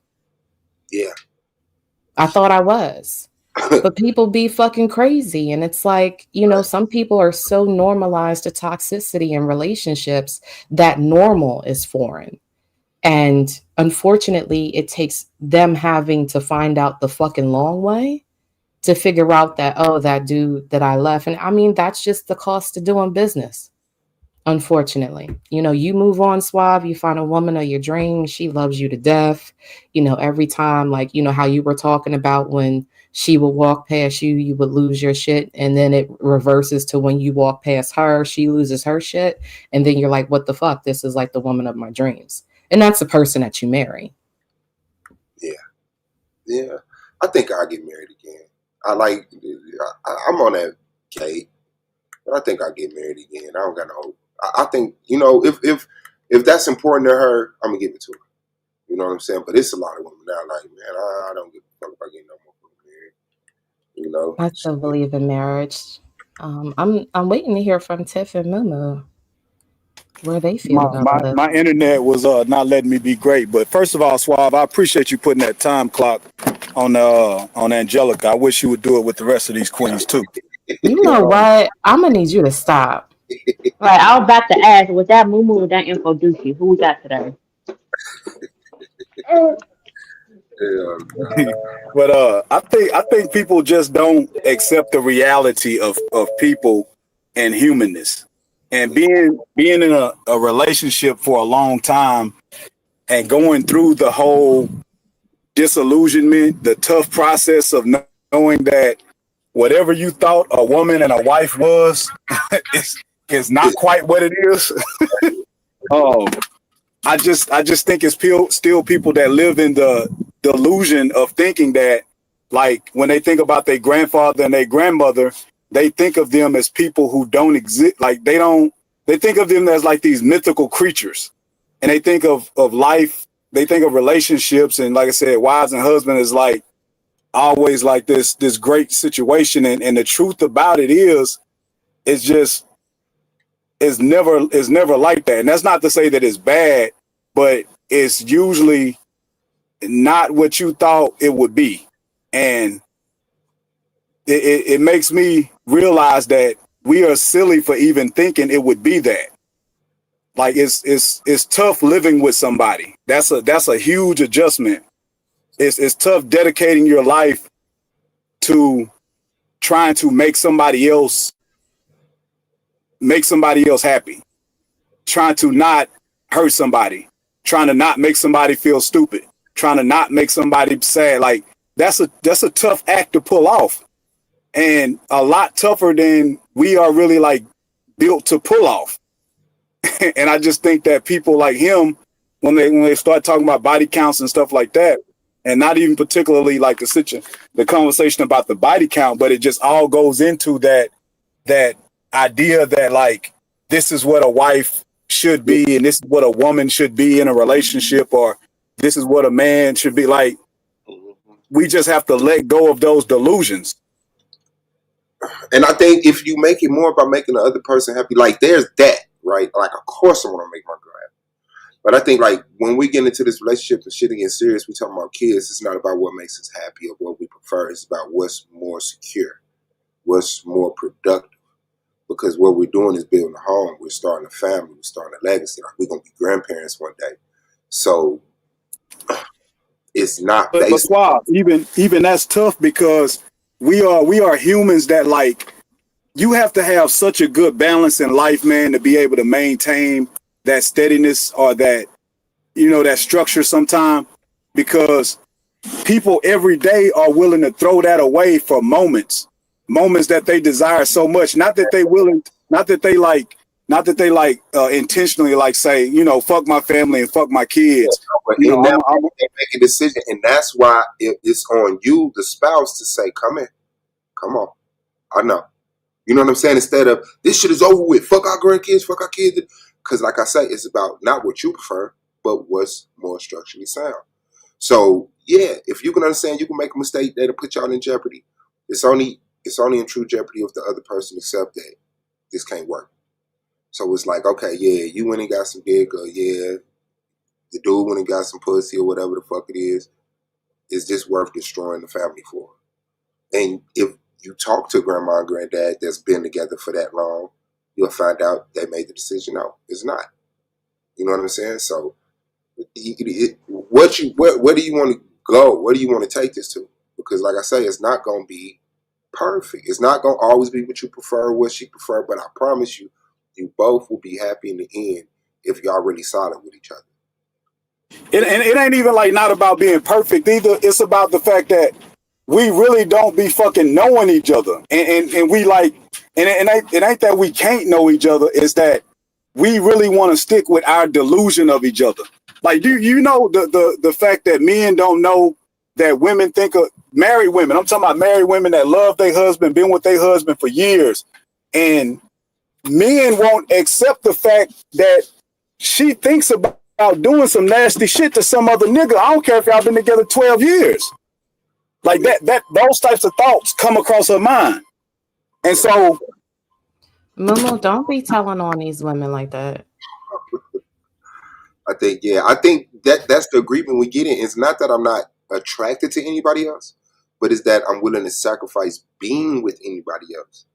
Yeah. I thought I was. But people be fucking crazy. And it's like, some people are so normalized to toxicity in relationships that normal is foreign. And unfortunately, it takes them having to find out the fucking long way to figure out that, oh, that dude that I left. And I mean, that's just the cost of doing business. Unfortunately, you move on, Suave, you find a woman of your dreams. She loves you to death. Every time, like, how you were talking about when she would walk past you, you would lose your shit. And then it reverses to when you walk past her, she loses her shit. And then you're like, what the fuck? This is like the woman of my dreams. And that's the person that you marry. Yeah. Yeah. I think I'll get married again. I'm on that Kate, but I think I'll get married again. I don't got no hope. I think, if that's important to her, I'm gonna give it to her. You know what I'm saying? But it's a lot of women now like, man, I don't give a fuck if I get no more married. I still believe in marriage. I'm waiting to hear from Tiff and Mumu where they feel about all this. My internet was not letting me be great. But first of all, Suave, I appreciate you putting that time clock on Angelica. I wish you would do it with the rest of these queens too. You know what? I'm gonna need you to stop. Right, I was about to ask, was that Mumu or that Info Dookie? Who was that today? But I think people just don't accept the reality of people and humanness, and being in a relationship for a long time and going through the whole disillusionment, the tough process of knowing that whatever you thought a woman and a wife was is not quite what it is. I just think it's still people that live in the delusion of thinking that, like, when they think about their grandfather and their grandmother, they think of them as people who don't exist. Like, they think of them as like these mythical creatures, and they think of life. They think of relationships, and like I said, wives and husbands is like always like this great situation. And the truth about it is, it's never like that. And that's not to say that it's bad, but it's usually not what you thought it would be. And it makes me realize that we are silly for even thinking it would be that. Like it's tough living with somebody. That's a huge adjustment. It's tough dedicating your life to trying to make somebody else happy, trying to not hurt somebody, trying to not make somebody feel stupid, trying to not make somebody sad. Like that's a tough act to pull off, and a lot tougher than we are really like built to pull off. And I just think that people like him, when they start talking about body counts and stuff like that, and not even particularly like the conversation about the body count, but it just all goes into that idea that like this is what a wife should be, and this is what a woman should be in a relationship, or this is what a man should be. Like, we just have to let go of those delusions. And I think if you make it more about making the other person happy, like there's that, right? Like, of course I want to make my girl happy. But I think like when we get into this relationship and shit getting serious, we talking about kids, it's not about what makes us happy or what we prefer. It's about what's more secure, what's more productive. Because what we're doing is building a home. We're starting a family. We're starting a legacy. Like, we're going to be grandparents one day. So it's not But based. Suave, even that's tough, because we are humans that, like, you have to have such a good balance in life, man, to be able to maintain that steadiness or that, that structure sometime, because people every day are willing to throw that away for moments that they desire so much. Not that they intentionally like say, fuck my family and fuck my kids. But in that moment, they make a decision, and that's why it's on you, the spouse, to say, come in, come on. I know. You know what I'm saying? Instead of, this shit is over with, fuck our grandkids, fuck our kids. Because like I say, it's about not what you prefer, but what's more structurally sound. So yeah, if you can understand, you can make a mistake that'll put y'all in jeopardy. It's only in true jeopardy if the other person accept that this can't work. So it's like, okay, yeah, you went and got some dick, or yeah, the dude went and got some pussy, or whatever the fuck it is this worth destroying the family for? And if you talk to grandma and granddad that's been together for that long, you'll find out they made the decision, no, it's not. You know what I'm saying? So where do you want to go? Where do you want to take this to? Because like I say, it's not going to be perfect. It's not going to always be what you prefer, what she prefer, but I promise you, you both will be happy in the end if y'all really solid with each other. And it ain't even like not about being perfect either. It's about the fact that we really don't be fucking knowing each other. And we like, and it ain't that we can't know each other. It's that we really want to stick with our delusion of each other. Like, you know the fact that men don't know that women think of married women. I'm talking about married women that love their husband, been with their husband for years. And men won't accept the fact that she thinks about doing some nasty shit to some other nigga. I don't care if y'all been together 12 years. Like that those types of thoughts come across her mind. And so Mumu, don't be telling on these women like that. I think that's the agreement we get in. It's not that I'm not attracted to anybody else, but it's that I'm willing to sacrifice being with anybody else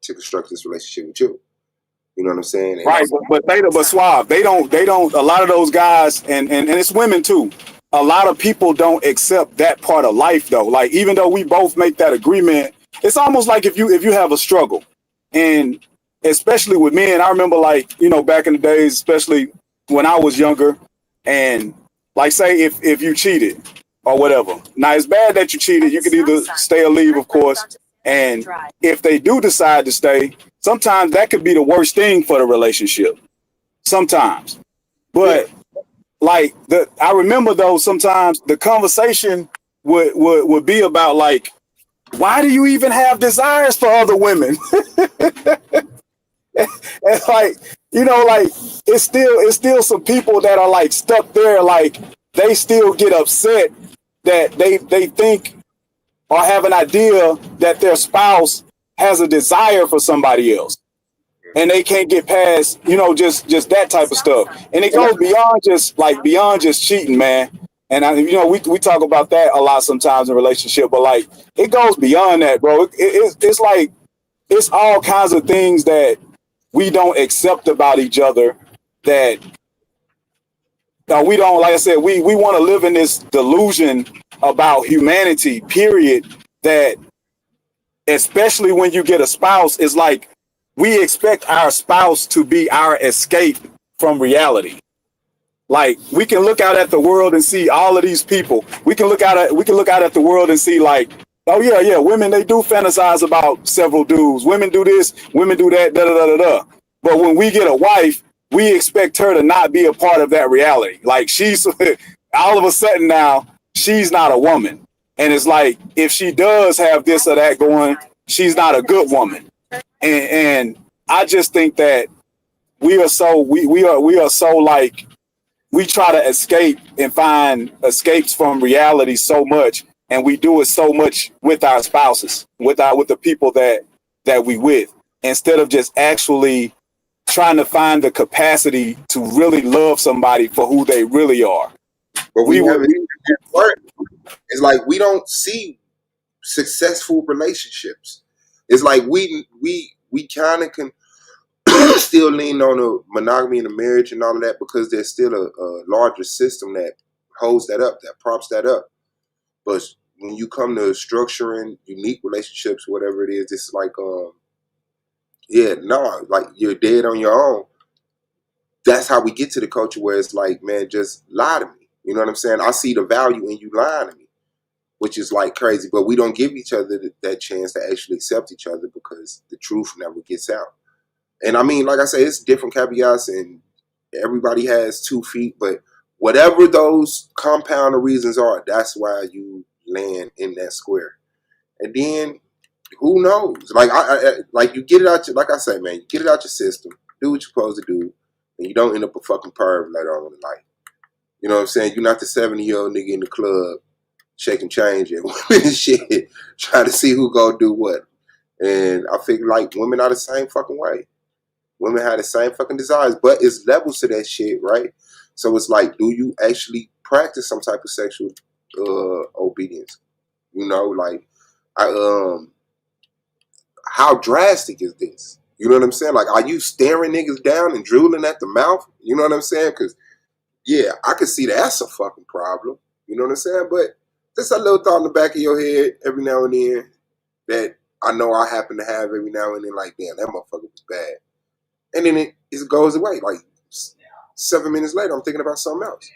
to construct this relationship with you. You know what I'm saying? And right, but Suave, they don't. A lot of those guys, and it's women too. A lot of people don't accept that part of life though. Like, even though we both make that agreement, it's almost like if you have a struggle, and especially with men, I remember like, back in the days, especially when I was younger, and like say if you cheated or whatever. Now it's bad that you cheated. You could either stay or leave, of course. And if they do decide to stay, sometimes that could be the worst thing for the relationship. Sometimes. But like I remember though, sometimes the conversation would be about like, why do you even have desires for other women? And like, like it's still some people that are like stuck there, like they still get upset that they think or have an idea that their spouse has a desire for somebody else. And they can't get past, just that type of stuff. And it goes beyond just cheating, man. And we talk about that a lot sometimes in relationship, but like it goes beyond that, bro. It's like it's all kinds of things that we don't accept about each other that we don't, like I said, we want to live in this delusion about humanity, period, that especially when you get a spouse, is like we expect our spouse to be our escape from reality. Like we can look out at the world and see all of these people. We can look out at the world and see like, oh yeah, women, they do fantasize about several dudes. Women do this, women do that, da da da da da. But when we get a wife, we expect her to not be a part of that reality. Like she's all of a sudden now she's not a woman. And it's like if she does have this or that going, she's not a good woman. And I just think that we are so like we try to escape and find escapes from reality so much, and we do it so much with our spouses, with the people that we with, instead of just actually trying to find the capacity to really love somebody for who they really are. But we haven't work. It's like we don't see successful relationships. It's like we kind of can still lean on the monogamy in the marriage and all of that because there's still a larger system that holds that up, that props that up. But when you come to structuring unique relationships, whatever it is, it's like, like you're dead on your own. That's how we get to the culture where it's like, man, just lie to me. You know what I'm saying? I see the value in you lying to me, which is like crazy. But we don't give each other that chance to actually accept each other because the truth never gets out. And I mean, like I say, it's different caveats and everybody has 2 feet, but whatever those compounding reasons are, that's why you land in that square. And then who knows? Like like you get it out your, like I say, man, you get it out your system, do what you're supposed to do, and you don't end up a fucking perv later on in life. You know what I'm saying? You're not the 70-year-old nigga in the club shaking change and women and shit, trying to see who gonna do what. And I figure like women are the same fucking way. Women have the same fucking desires, but it's levels to that shit, right? So it's like, do you actually practice some type of sexual obedience? You know, like, how drastic is this? You know what I'm saying? Like, are you staring niggas down and drooling at the mouth? You know what I'm saying? Because, yeah, I could see that's a fucking problem. You know what I'm saying? But just a little thought in the back of your head every now and then that I know I happen to have every now and then, like, damn, that motherfucker was bad. And then it goes away. Like 7 minutes later, I'm thinking about something else.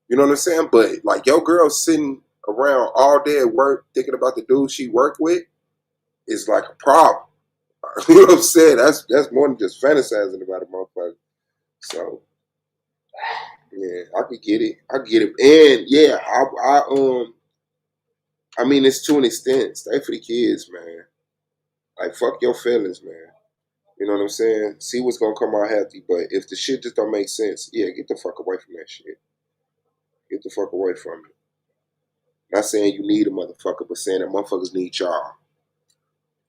You know what I'm saying? But like your girl sitting around all day at work thinking about the dude she worked with is like a problem. You know what I'm saying? That's more than just fantasizing about a motherfucker. So yeah, I could get it. I get it. And yeah, I mean it's to an extent. Stay for the kids, man. Like fuck your feelings, man. You know what I'm saying? See what's gonna come out healthy. But if the shit just don't make sense, yeah, get the fuck away from that shit. Get the fuck away from it. Not saying you need a motherfucker, but saying that motherfuckers need y'all.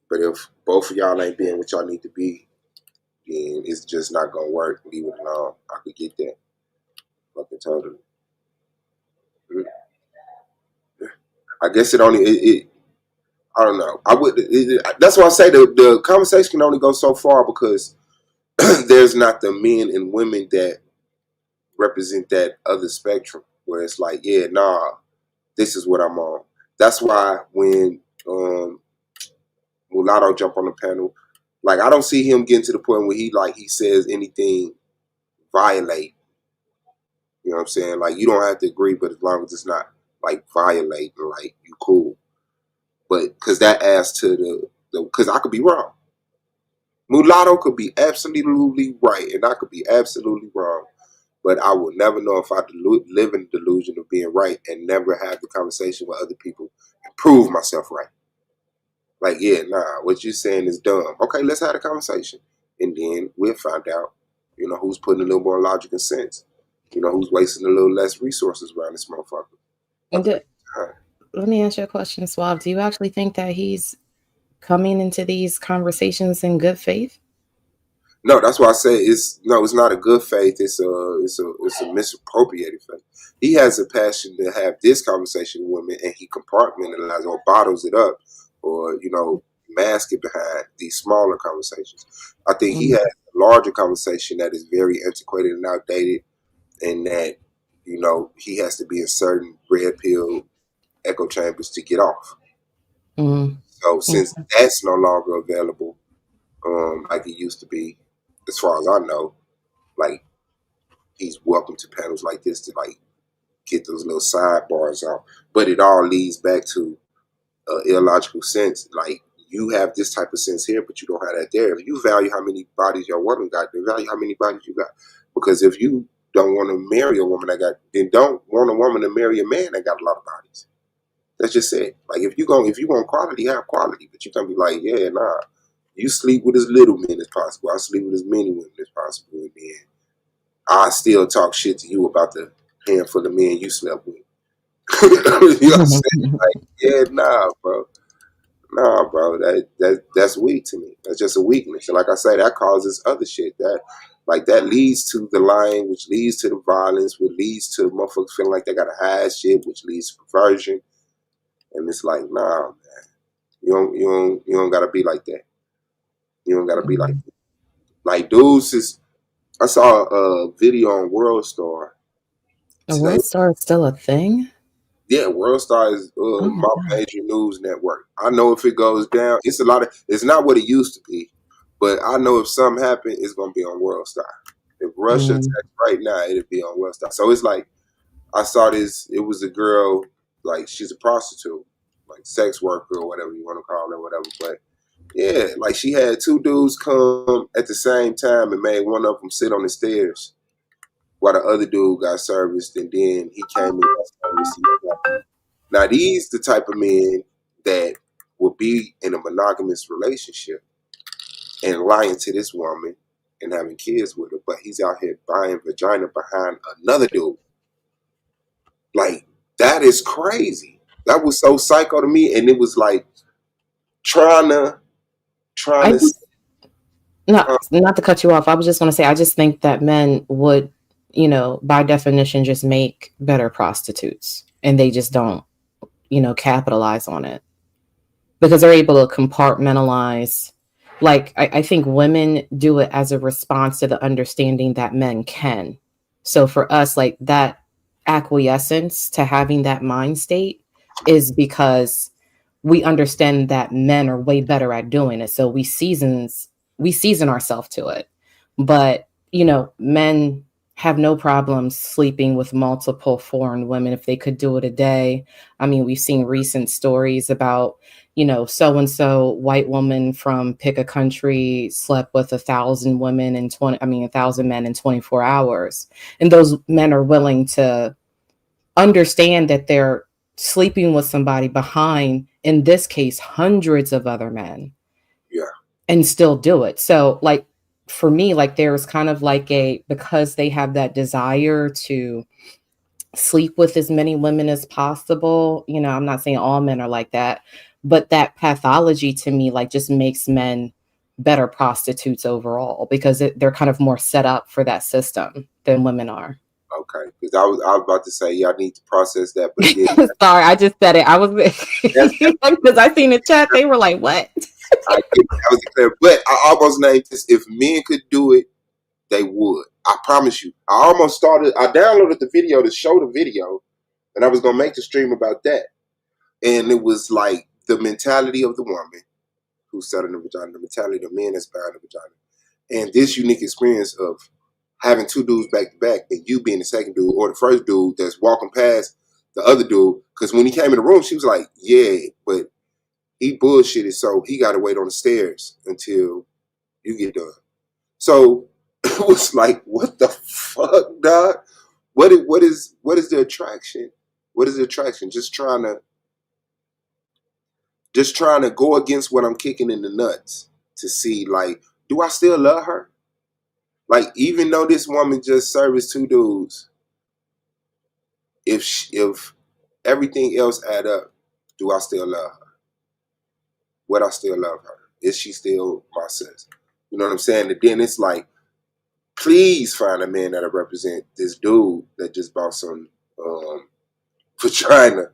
But if both of y'all ain't being what y'all need to be, then it's just not gonna work. Leave it alone. I could get that. Fucking totally. I guess it only I don't know. I would. That's why I say the conversation can only go so far because there's not the men and women that represent that other spectrum where it's like, yeah, nah, this is what I'm on. That's why when Mulatto jump on the panel, like I don't see him getting to the point where he says anything violate. You know what I'm saying? Like you don't have to agree, but as long as it's not like violating, like you cool. But because that adds to the because I could be wrong. Mulatto could be absolutely right, and I could be absolutely wrong. But I will never know if I live in the delusion of being right and never have the conversation with other people and prove myself right. Like, yeah, nah, what you're saying is dumb. Okay, let's have a conversation. And then we'll find out, who's putting a little more logic and sense. Who's wasting a little less resources around this motherfucker. Let me ask you a question, Suave. Do you actually think that he's coming into these conversations in good faith? No, that's why I say it's not a good faith. It's a misappropriated faith. He has a passion to have this conversation with women, and he compartmentalizes or bottles it up, or mask it behind these smaller conversations. I think he Mm, has a larger conversation that is very antiquated and outdated, and that he has to be in certain red pill echo chambers to get off. mm, So mm, since that's no longer available, like it used to be, as far as I know, like he's welcome to panels like this to like get those little sidebars out. But it all leads back to illogical sense. Like you have this type of sense here, but you don't have that there. If you value how many bodies your woman got, then value how many bodies you got. Because if you don't want to marry a woman that got, then don't want a woman to marry a man that got a lot of bodies. That's just it. Like if you want quality, have quality. But you can't be like, yeah, nah. You sleep with as little men as possible. I sleep with as many women as possible, and then I still talk shit to you about the handful of men you slept with. You know what I'm saying? mm. Like, yeah, nah, bro. Nah, bro. That's weak to me. That's just a weakness. And like I say, that causes other shit. That leads to the lying, which leads to the violence, which leads to motherfuckers feeling like they gotta hide shit, which leads to perversion. And it's like, nah, man. You don't gotta be like that. You don't gotta be like that. Like dudes is I saw a video on World Star A today. world star is still a thing? Yeah, World Star is Oh my my God. major news network. I know if it goes down, it's not what it used to be, but I know if something happens, it's gonna be on World Star. If Russia Mm, attacks right now, it'll be on World Star. So it's like I saw this. It was a girl, like she's a prostitute, like sex worker or whatever you want to call her, whatever. But yeah, like she had two dudes come at the same time and made one of them sit on the stairs while the other dude got serviced, and then he came and got serviced. Now these the type of men that will be in a monogamous relationship and lying to this woman and having kids with her, but he's out here buying vagina behind another dude. Like that is crazy. That was so psycho to me, and it was like trying to trying I to. just Uh, not to cut you off. I was just going to say I just think that men would, by definition, just make better prostitutes, and they just don't, capitalize on it because they're able to compartmentalize. Like I think women do it as a response to the understanding that men can. So for us, like that acquiescence to having that mind state is because we understand that men are way better at doing it. So we season ourselves to it. But, men have no problems sleeping with multiple foreign women if they could do it a day. I mean, we've seen recent stories about, so and so white woman from pick a country slept with 1,000 women in 1,000 men in 24 hours. And those men are willing to understand that they're sleeping with somebody behind, in this case, hundreds of other men, yeah, and still do it. So, like, for me, like, there's kind of like because they have that desire to sleep with as many women as possible. I'm not saying all men are like that, but that pathology to me, like, just makes men better prostitutes overall because they're kind of more set up for that system than women are. okay. Because I was about to say, yeah, I need to process that, but yeah, Sorry, I just said it. I was that's because I seen the chat. They were like, "What?" I get that was clear. But I almost named this: if men could do it, they would. I promise you. I downloaded the video to show the video, and I was gonna make the stream about that. And it was like the mentality of the woman who's selling the vagina, the mentality of the man that's buying the vagina, and this unique experience of having two dudes back to back, and you being the second dude or the first dude that's walking past the other dude. Because when he came in the room, she was like, "Yeah, but he bullshitted, so he got to wait on the stairs until you get done." So it was like, what the fuck, dog? What is the attraction? What is the attraction? Just trying to go against what I'm kicking in the nuts to see, like, do I still love her? Like, even though this woman just serviced two dudes, if everything else add up, do I still love her? Would I still love her? Is she still my sis? You know what I'm saying? And then it's like, please find a man that'll represent this dude that just bought some vagina.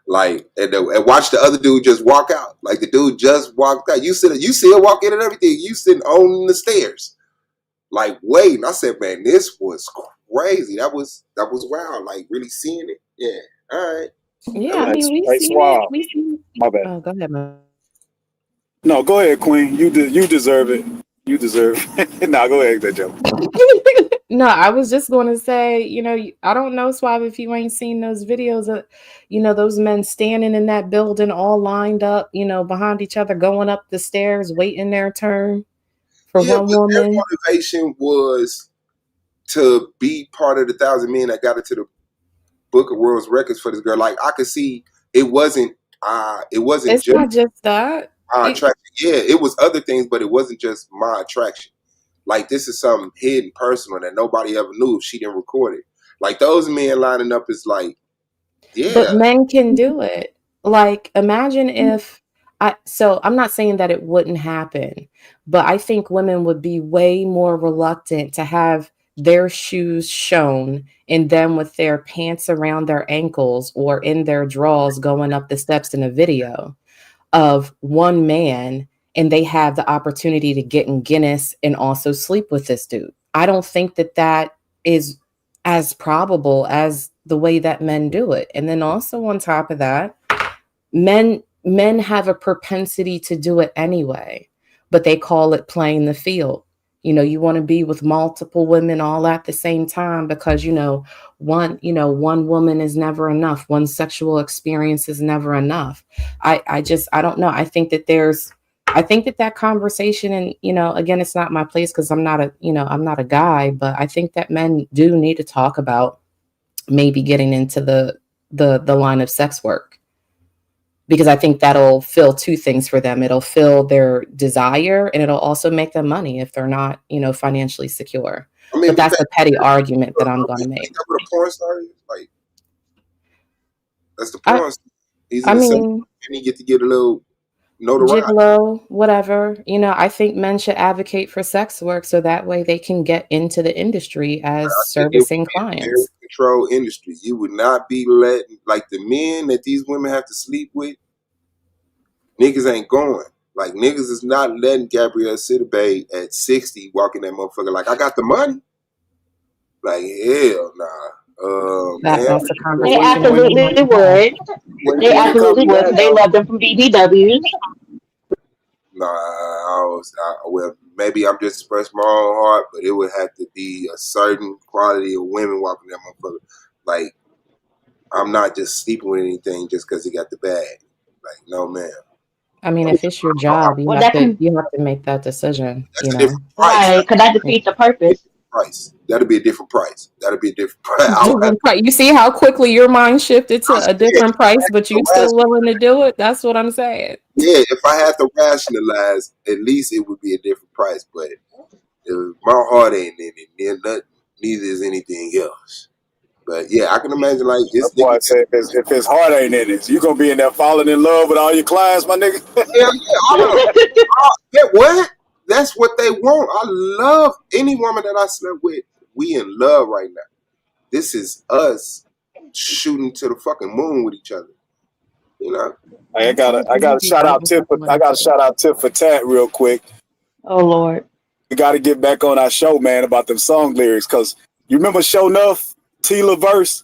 Like, and watch the other dude just walk out. Like, the dude just walked out. You see her walk in and everything. You sitting on the stairs, like waiting. I said, man, this was crazy. That was wild. Like, really seeing it. Yeah. All right. Yeah, I mean, we've That's seen it. wild. We've seen it. My bad. Oh, go ahead, man. No, go ahead, Queen. You deserve it. You deserve it. Nah, go ahead, Joe. No, I was just going to say, I don't know, Suave, if you ain't seen those videos of, those men standing in that building all lined up, behind each other, going up the stairs, waiting their turn for Yeah, one but their woman. motivation was to be part of the 1,000 men that got into the Book of World Records for this girl. Like, I could see it wasn't It's just not just that. my attraction. Yeah, it was other things, but it wasn't just my attraction. Like, this is something hidden, personal that nobody ever knew if she didn't record it. Like, those men lining up is like, yeah. But men can do it. Like, imagine if so I'm not saying that it wouldn't happen, but I think women would be way more reluctant to have their shoes shown and them with their pants around their ankles or in their drawers going up the steps in a video of one man, and they have the opportunity to get in Guinness and also sleep with this dude. I don't think that is as probable as the way that men do it. And then also on top of that, men have a propensity to do it anyway, but they call it playing the field. You want to be with multiple women all at the same time because, one woman is never enough. One sexual experience is never enough. I don't know. I think that conversation, and, again, it's not my place because I'm not a guy, but I think that men do need to talk about maybe getting into the line of sex work. Because I think that'll fill two things for them. It'll fill their desire and it'll also make them money if they're not, financially secure. I mean, but that's a petty argument that I'm going to make. That's what a porn star is? Like, that's the porn star. He's and he get to get a little notoriety. Gigolo, whatever. I think men should advocate for sex work so that way they can get into the industry as servicing clients. Very controlled industry. You would not be letting, like, the men that these women have to sleep with, niggas ain't going. Like, niggas is not letting Gabrielle Sidibe at 60 walking that motherfucker like, I got the money. Like, hell nah. That's a conversation. They absolutely would. They absolutely would. They love them from BBWs. Nah, well, maybe I'm just expressing my own heart, but it would have to be a certain quality of women walking that motherfucker. Like, I'm not just sleeping with anything just because he got the bag. Like, no, ma'am. I mean, if it's your job, you have to make that decision. That's a different price. Right, because that defeats the purpose. Price. That'll be a different price. That'll be a different price. You see how quickly your mind shifted to a different price, but you still willing to do it? That's what I'm saying. Yeah, if I had to rationalize, at least it would be a different price. But my heart ain't in it. Neither is anything else. But yeah, I can imagine, like, this. That's why I say if his heart ain't in it, you gonna be in there falling in love with all your clients, my nigga. Yeah, what? That's what they want. I love any woman that I slept with. We in love right now. This is us shooting to the fucking moon with each other. I got to shout out Tip for Tat real quick. Oh Lord. We got to get back on our show, man, about them song lyrics, because you remember Show Enough, Tila verse?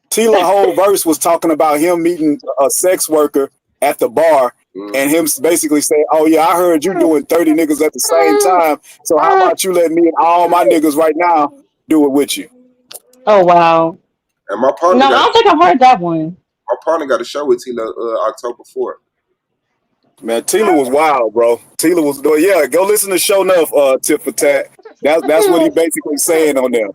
Tila whole verse was talking about him meeting a sex worker at the bar. And him basically saying, oh, yeah, I heard you doing 30 niggas at the same time. So how about you let me and all my niggas right now do it with you? Oh, wow. And my partner I don't think I've heard that one. My partner got a show with Tila October 4th. Man, Tila was wild, bro. Tila was, yeah, go listen to Show Enough, Tip for Tat. That's what he basically saying on there.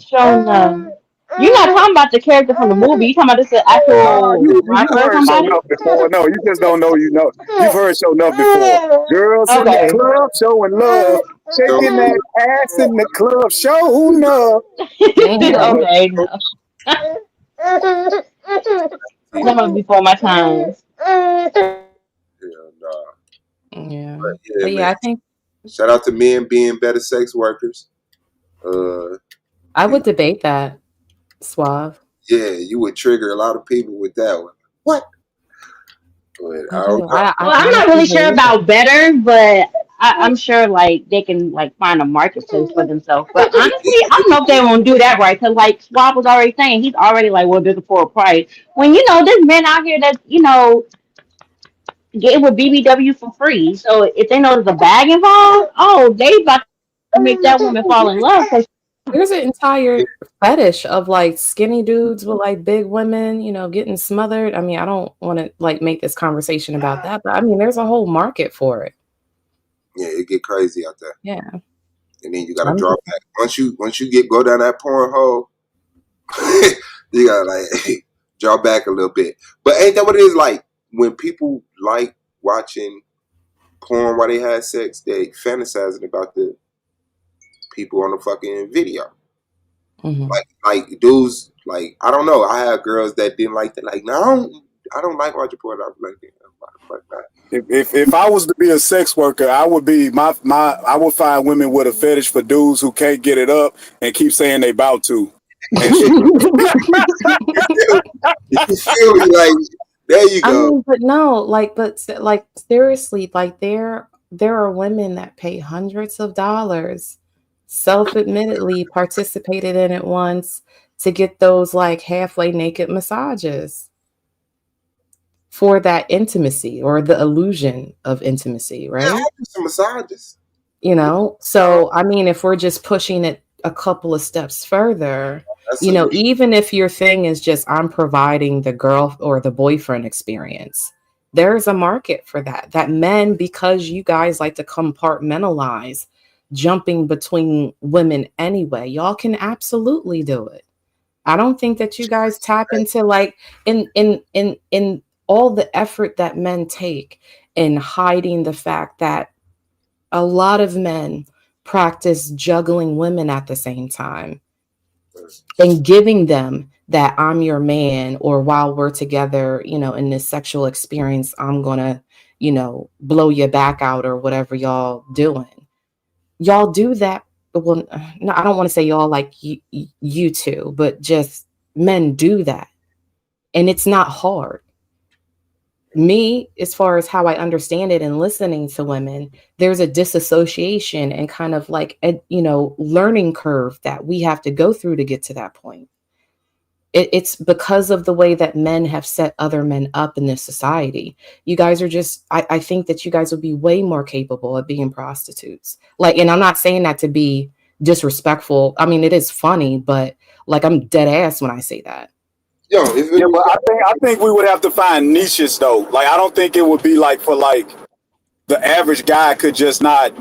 Show Enough. You're not talking about the character from the movie. You're talking about this actual. You've heard Show Enough before. No, you just don't know. You've heard Show Enough before. Girls in the club showing love, shaking that ass in the club, show enough. Okay, no. Some of before my time. Yeah, but yeah, I think Shout out to men being better sex workers. I would debate that, Suave. Yeah, you would trigger a lot of people with that one. What? But I I do. don't know. I Well, I'm not honestly really sure believe it. about better, but I'm sure like they can like find a marketplace for themselves. But honestly, I don't know if they won't do that right because like Swab was already saying, he's already like, well, looking for a price. When you know there's men out here that get with BBW for free. So if they know there's a bag involved, oh, they about to make that woman fall in love. There's an entire fetish of like skinny dudes with like big women, getting smothered. I mean, I don't want to like make this conversation about that, but I mean, there's a whole market for it. Yeah, it get crazy out there. Yeah. And then you gotta drop back. Once you go down that porn hole, you gotta like draw back a little bit. But ain't that what it is? Like when people like watching porn while they had sex, they fantasizing about the people on the fucking video. Mm-hmm. Like dudes, like I don't know. I had girls that didn't like that. Like, no, I don't like watching porn. I was like, If I was to be a sex worker, I would be I would find women with a fetish for dudes who can't get it up and keep saying they about to. you feel me? Like there you go. I mean, but no, but seriously, like there are women that pay hundreds of dollars, self-admittedly participated in it once, to get those like halfway naked massages for that intimacy or the illusion of intimacy, right? Yeah, some massages. So I mean, if we're just pushing it a couple of steps further, even if your thing is just I'm providing the girl or the boyfriend experience, there's a market for that men, because you guys like to compartmentalize jumping between women anyway, y'all can absolutely do it. I don't think that you guys tap into like in all the effort that men take in hiding the fact that a lot of men practice juggling women at the same time and giving them that I'm your man, or while we're together, in this sexual experience, I'm gonna, blow your back out or whatever y'all doing. Y'all do that. Well, no, I don't want to say y'all like you two, but just men do that. And it's not hard. Me, as far as how I understand it and listening to women, there's a disassociation and kind of like a learning curve that we have to go through to get to that point. It's because of the way that men have set other men up in this society. You guys are just, I think that you guys would be way more capable of being prostitutes. Like, and I'm not saying that to be disrespectful. I mean, it is funny, but like I'm dead ass when I say that. Yo, but I think we would have to find niches though. Like I don't think it would be like for like the average guy could just not.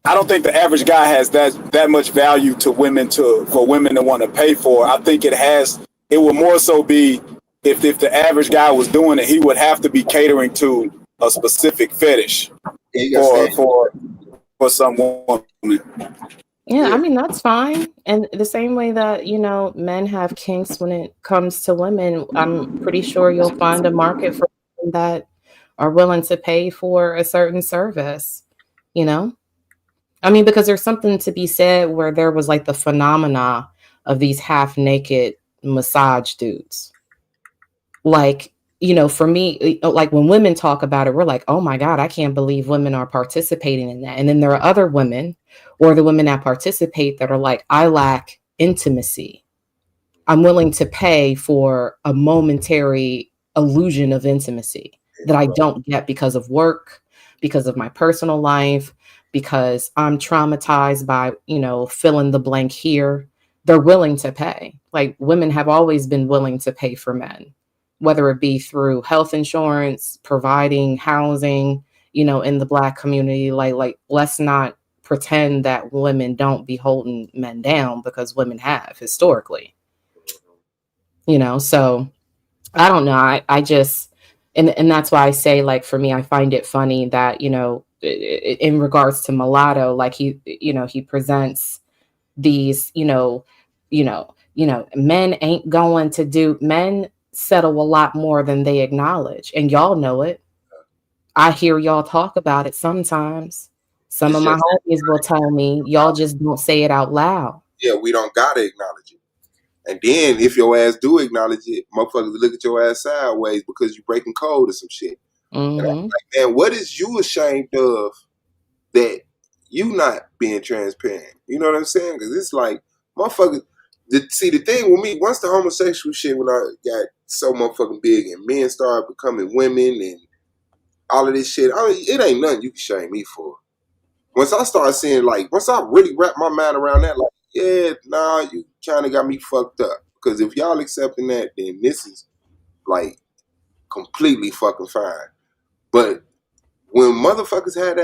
I don't think the average guy has that much value to women for women to want to pay for. I think it would more so be if the average guy was doing it, he would have to be catering to a specific fetish for some woman. Yeah, I mean, that's fine. And the same way that, men have kinks when it comes to women, I'm pretty sure you'll find a market for women that are willing to pay for a certain service, I mean, because there's something to be said where there was like the phenomena of these half naked massage dudes. Like, for me, like when women talk about it, we're like, oh my God, I can't believe women are participating in that. And then there are other women or the women that participate that are like, I lack intimacy. I'm willing to pay for a momentary illusion of intimacy that I don't get because of work, because of my personal life, because I'm traumatized by, fill in the blank here. They're willing to pay. Like women have always been willing to pay for men, whether it be through health insurance, providing housing, in the Black community. Like let's not pretend that women don't be holding men down, because women have historically, so I don't know. I just, and that's why I say, like, for me, I find it funny that, in regards to Mulatto, like he presents these, men ain't going to do, men settle a lot more than they acknowledge. And y'all know it. I hear y'all talk about it sometimes. Some It's of my just, homies will tell me, y'all just don't say it out loud. yeah, we don't gotta acknowledge it. And then if your ass do acknowledge it, motherfuckers look at your ass sideways because you breaking code or some shit. And I'm Mm-hmm. like, man, what is you ashamed of that you not being transparent? You know what I'm saying? Because it's like, motherfuckers. See, the thing with me, once the homosexual shit, when I got so motherfucking big and men started becoming women and all of this shit, it ain't nothing you can shame me for. Once I started seeing, like, once I really wrap my mind around that, like, yeah, nah, you kind of got me fucked up. Because if y'all accepting that, then this is, like, completely fucking fine. But when motherfuckers had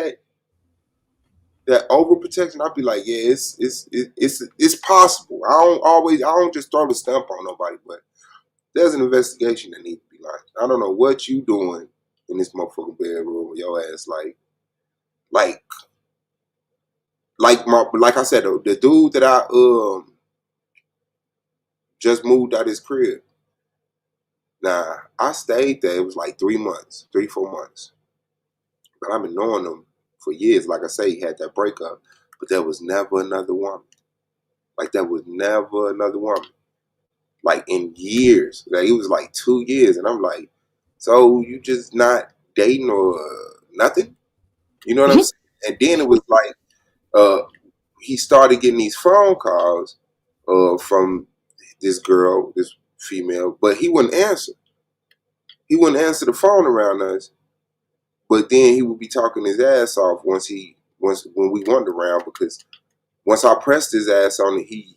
that overprotection, I'd be like, yeah, it's possible. I don't just throw the stamp on nobody, but there's an investigation that needs to be launched. I don't know what you doing in this motherfucking bedroom with your ass, like like I said, the dude that I just moved out his crib. Now I stayed there. It was like 4 months. But I've been knowing him for years. Like I say, he had that breakup, but there was never another woman. Like there was never another woman. Like in years. Like it was like 2 years, and I'm like, so you just not dating or nothing? You know what I'm saying? And then it was like, he started getting these phone calls from this girl, this female, but he wouldn't answer. He wouldn't answer the phone around us. But then he would be talking his ass off once when we weren't around, because once I pressed his ass on it, he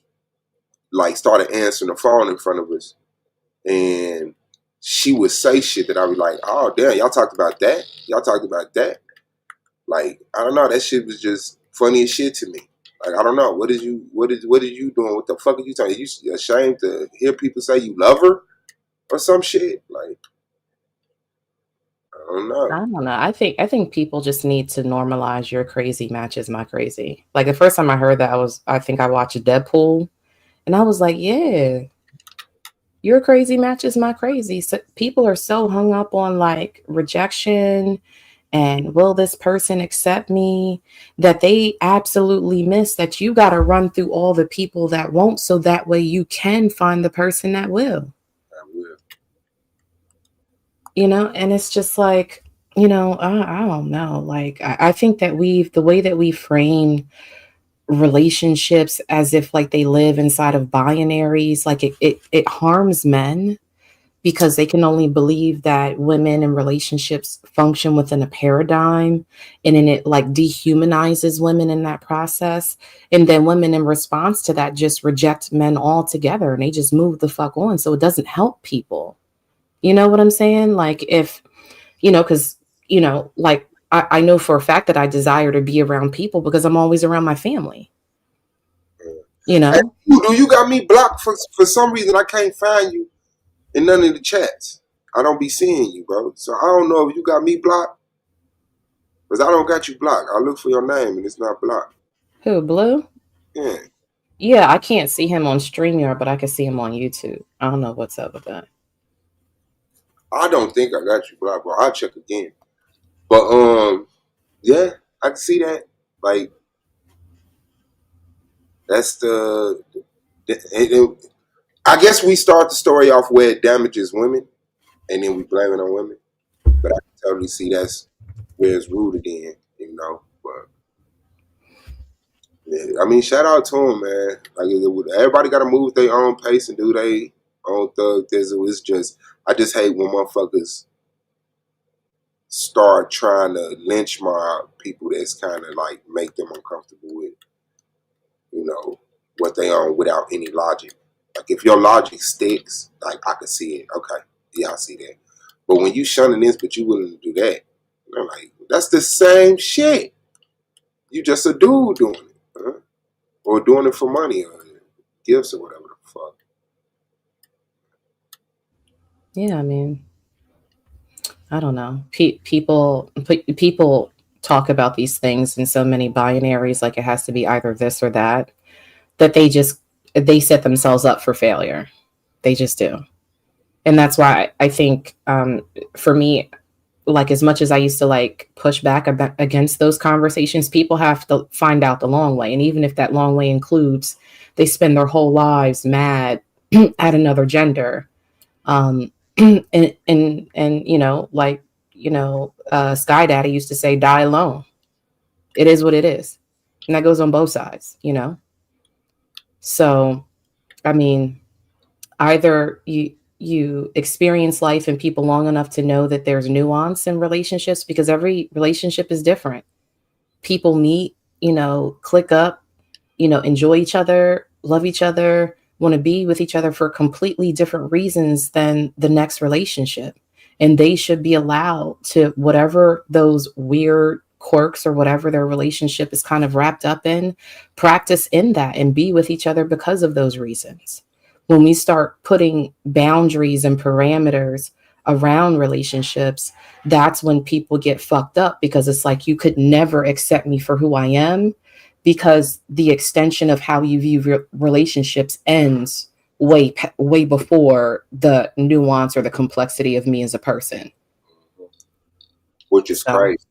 like started answering the phone in front of us, and she would say shit that I was like, oh damn, y'all talked about that? Y'all talked about that? Like, I don't know, that shit was just funny as shit to me. Like, I don't know, what is you doing? What the fuck are you talking? You ashamed to hear people say you love her or some shit? Like, I don't know. I don't know. I think people just need to normalize your crazy matches my crazy. Like the first time I heard that, I think I watched Deadpool, and I was like, yeah, your crazy matches my crazy. So people are so hung up on like rejection and will this person accept me, that they absolutely miss that you got to run through all the people that won't, so that way you can find the person that will. I will. And it's just like, I don't know. Like, I think that the way that we frame relationships as if like they live inside of binaries, like it harms men, because they can only believe that women in relationships function within a paradigm, and then it like dehumanizes women in that process. And then women in response to that just reject men altogether, and they just move the fuck on. So it doesn't help people. You know what I'm saying? Like if, because, like I know for a fact that I desire to be around people because I'm always around my family. Hey, do you got me blocked for some reason? I can't find you in none of the chats. I don't be seeing you, bro. So I don't know if you got me blocked, because I don't got you blocked. I look for your name and it's not blocked. Who, Blue? Yeah. Yeah, I can't see him on StreamYard, but I can see him on YouTube. I don't know what's up with that. I don't think I got you blocked, bro. I'll check again. But yeah, I can see that. Like, that's I guess we start the story off where it damages women, and then we blame it on women. But I can totally see that's where it's rooted in, But yeah, I mean, shout out to him, man. Like, everybody got to move their own pace and do their own thug thizzle. It's just, I just hate when motherfuckers start trying to lynch mob people that's kind of like make them uncomfortable with, what they own without any logic. Like, if your logic sticks, like, I can see it. Okay, yeah, I see that. But when you shunning this, but you willing to do that, I'm like, that's the same shit. You just a dude doing it, huh? Or doing it for money or gifts or whatever the fuck. Yeah, I mean, I don't know. People talk about these things in so many binaries, like it has to be either this or that they set themselves up for failure. They just do. And that's why I think, for me, like as much as I used to like push back against those conversations, people have to find out the long way. And even if that long way includes they spend their whole lives mad at another gender. And you know, like, you know, Sky Daddy used to say, die alone. It is what it is. And that goes on both sides, you know? So, I mean, either you experience life and people long enough to know that there's nuance in relationships, because every relationship is different. People meet, you know, click up, you know, enjoy each other, love each other, want to be with each other for completely different reasons than the next relationship. And they should be allowed to, whatever those weird quirks or whatever their relationship is kind of wrapped up in, practice in that and be with each other because of those reasons. When we start putting boundaries and parameters around relationships, that's when people get fucked up, because it's like, you could never accept me for who I am, because the extension of how you view relationships ends way before the nuance or the complexity of me as a person. Which is crazy.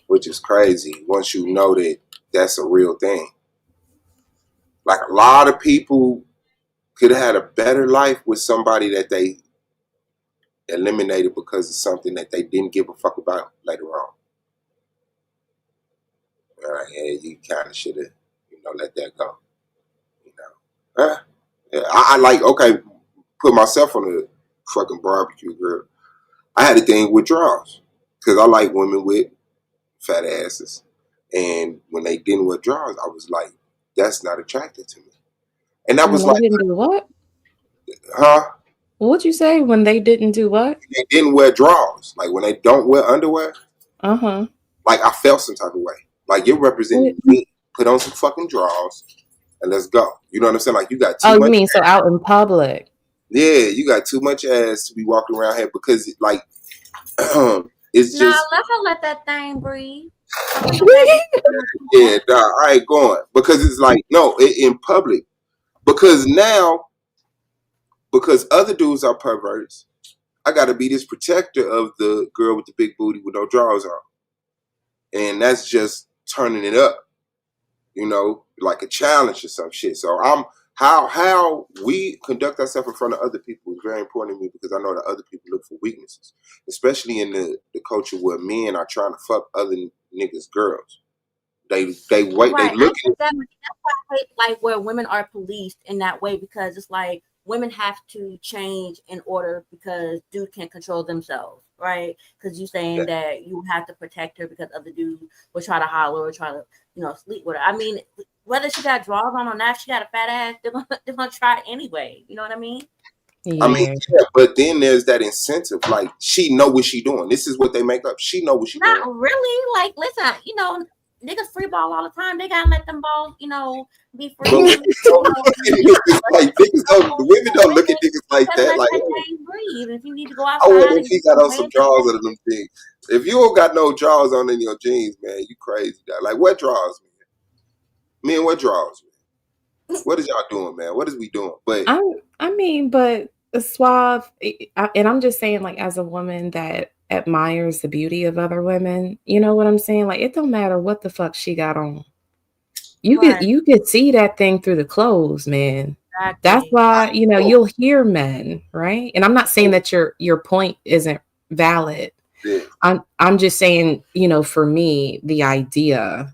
Which is crazy once you know that that's a real thing. Like, a lot of people could have had a better life with somebody that they eliminated because of something that they didn't give a fuck about later on. Yeah, you kind of should have, you know, let that go. You know, yeah, I like, okay, put myself on a fucking barbecue grill. I had a thing with draws because I like women with fat asses, and when they didn't wear drawers, I was like, that's not attractive to me. And that was When they like, didn't do what? huh? What'd you say? When they didn't do what? They didn't wear drawers. Like, when they don't wear underwear, Uh-huh. like, I felt some type of way. Like, you're representing me. Put on some fucking drawers and let's go. You know what I'm saying? Like, you got too Oh, much you mean ass. so out in public? Yeah, you got too much ass to be walking around here because, like, it's just. Let that thing breathe. Yeah, nah, I ain't going. Because it's like, no, in public. Because now, because other dudes are perverts, I got to be this protector of the girl with the big booty with no drawers on. And that's just turning it up, you know, like a challenge or some shit. So how we conduct ourselves in front of other people is very important to me, because I know that other people look for weaknesses, especially in the culture where men are trying to fuck other niggas' girls. They wait, Right. they look at That's why I hate, like, where women are policed in that way, because it's like women have to change in order because dudes can't control themselves, right? Because you saying that you have to protect her because other dudes will try to holler or try to, you know, sleep with her. I mean, whether she got drawers on or not, she got a fat ass, they're gonna try it anyway. You know what I mean? Yeah. I mean, yeah, but then there's that incentive. Like, she know what she doing. This is what they make up. She know what she Not doing. really. Like, listen, you know, niggas free ball all the time. They gotta let them balls, you know, be free. But the women don't look at niggas like that. Like, breathe. If you need to go I outside, wonder if he got on some drawers under them things. If you don't got no drawers on in your jeans, man, you crazy. Like, what drawers, man? Men, what drawers, man? What is y'all doing, man? What is we doing? But I mean, but suave, and I'm just saying, like, as a woman that admires the beauty of other women, you know what I'm saying? Like, it don't matter what the fuck she got on. You could see that thing through the clothes, man. Exactly. That's why, you know, you'll hear men, right? And I'm not saying that your point isn't valid. yeah. I'm just saying, you know, for me, the idea,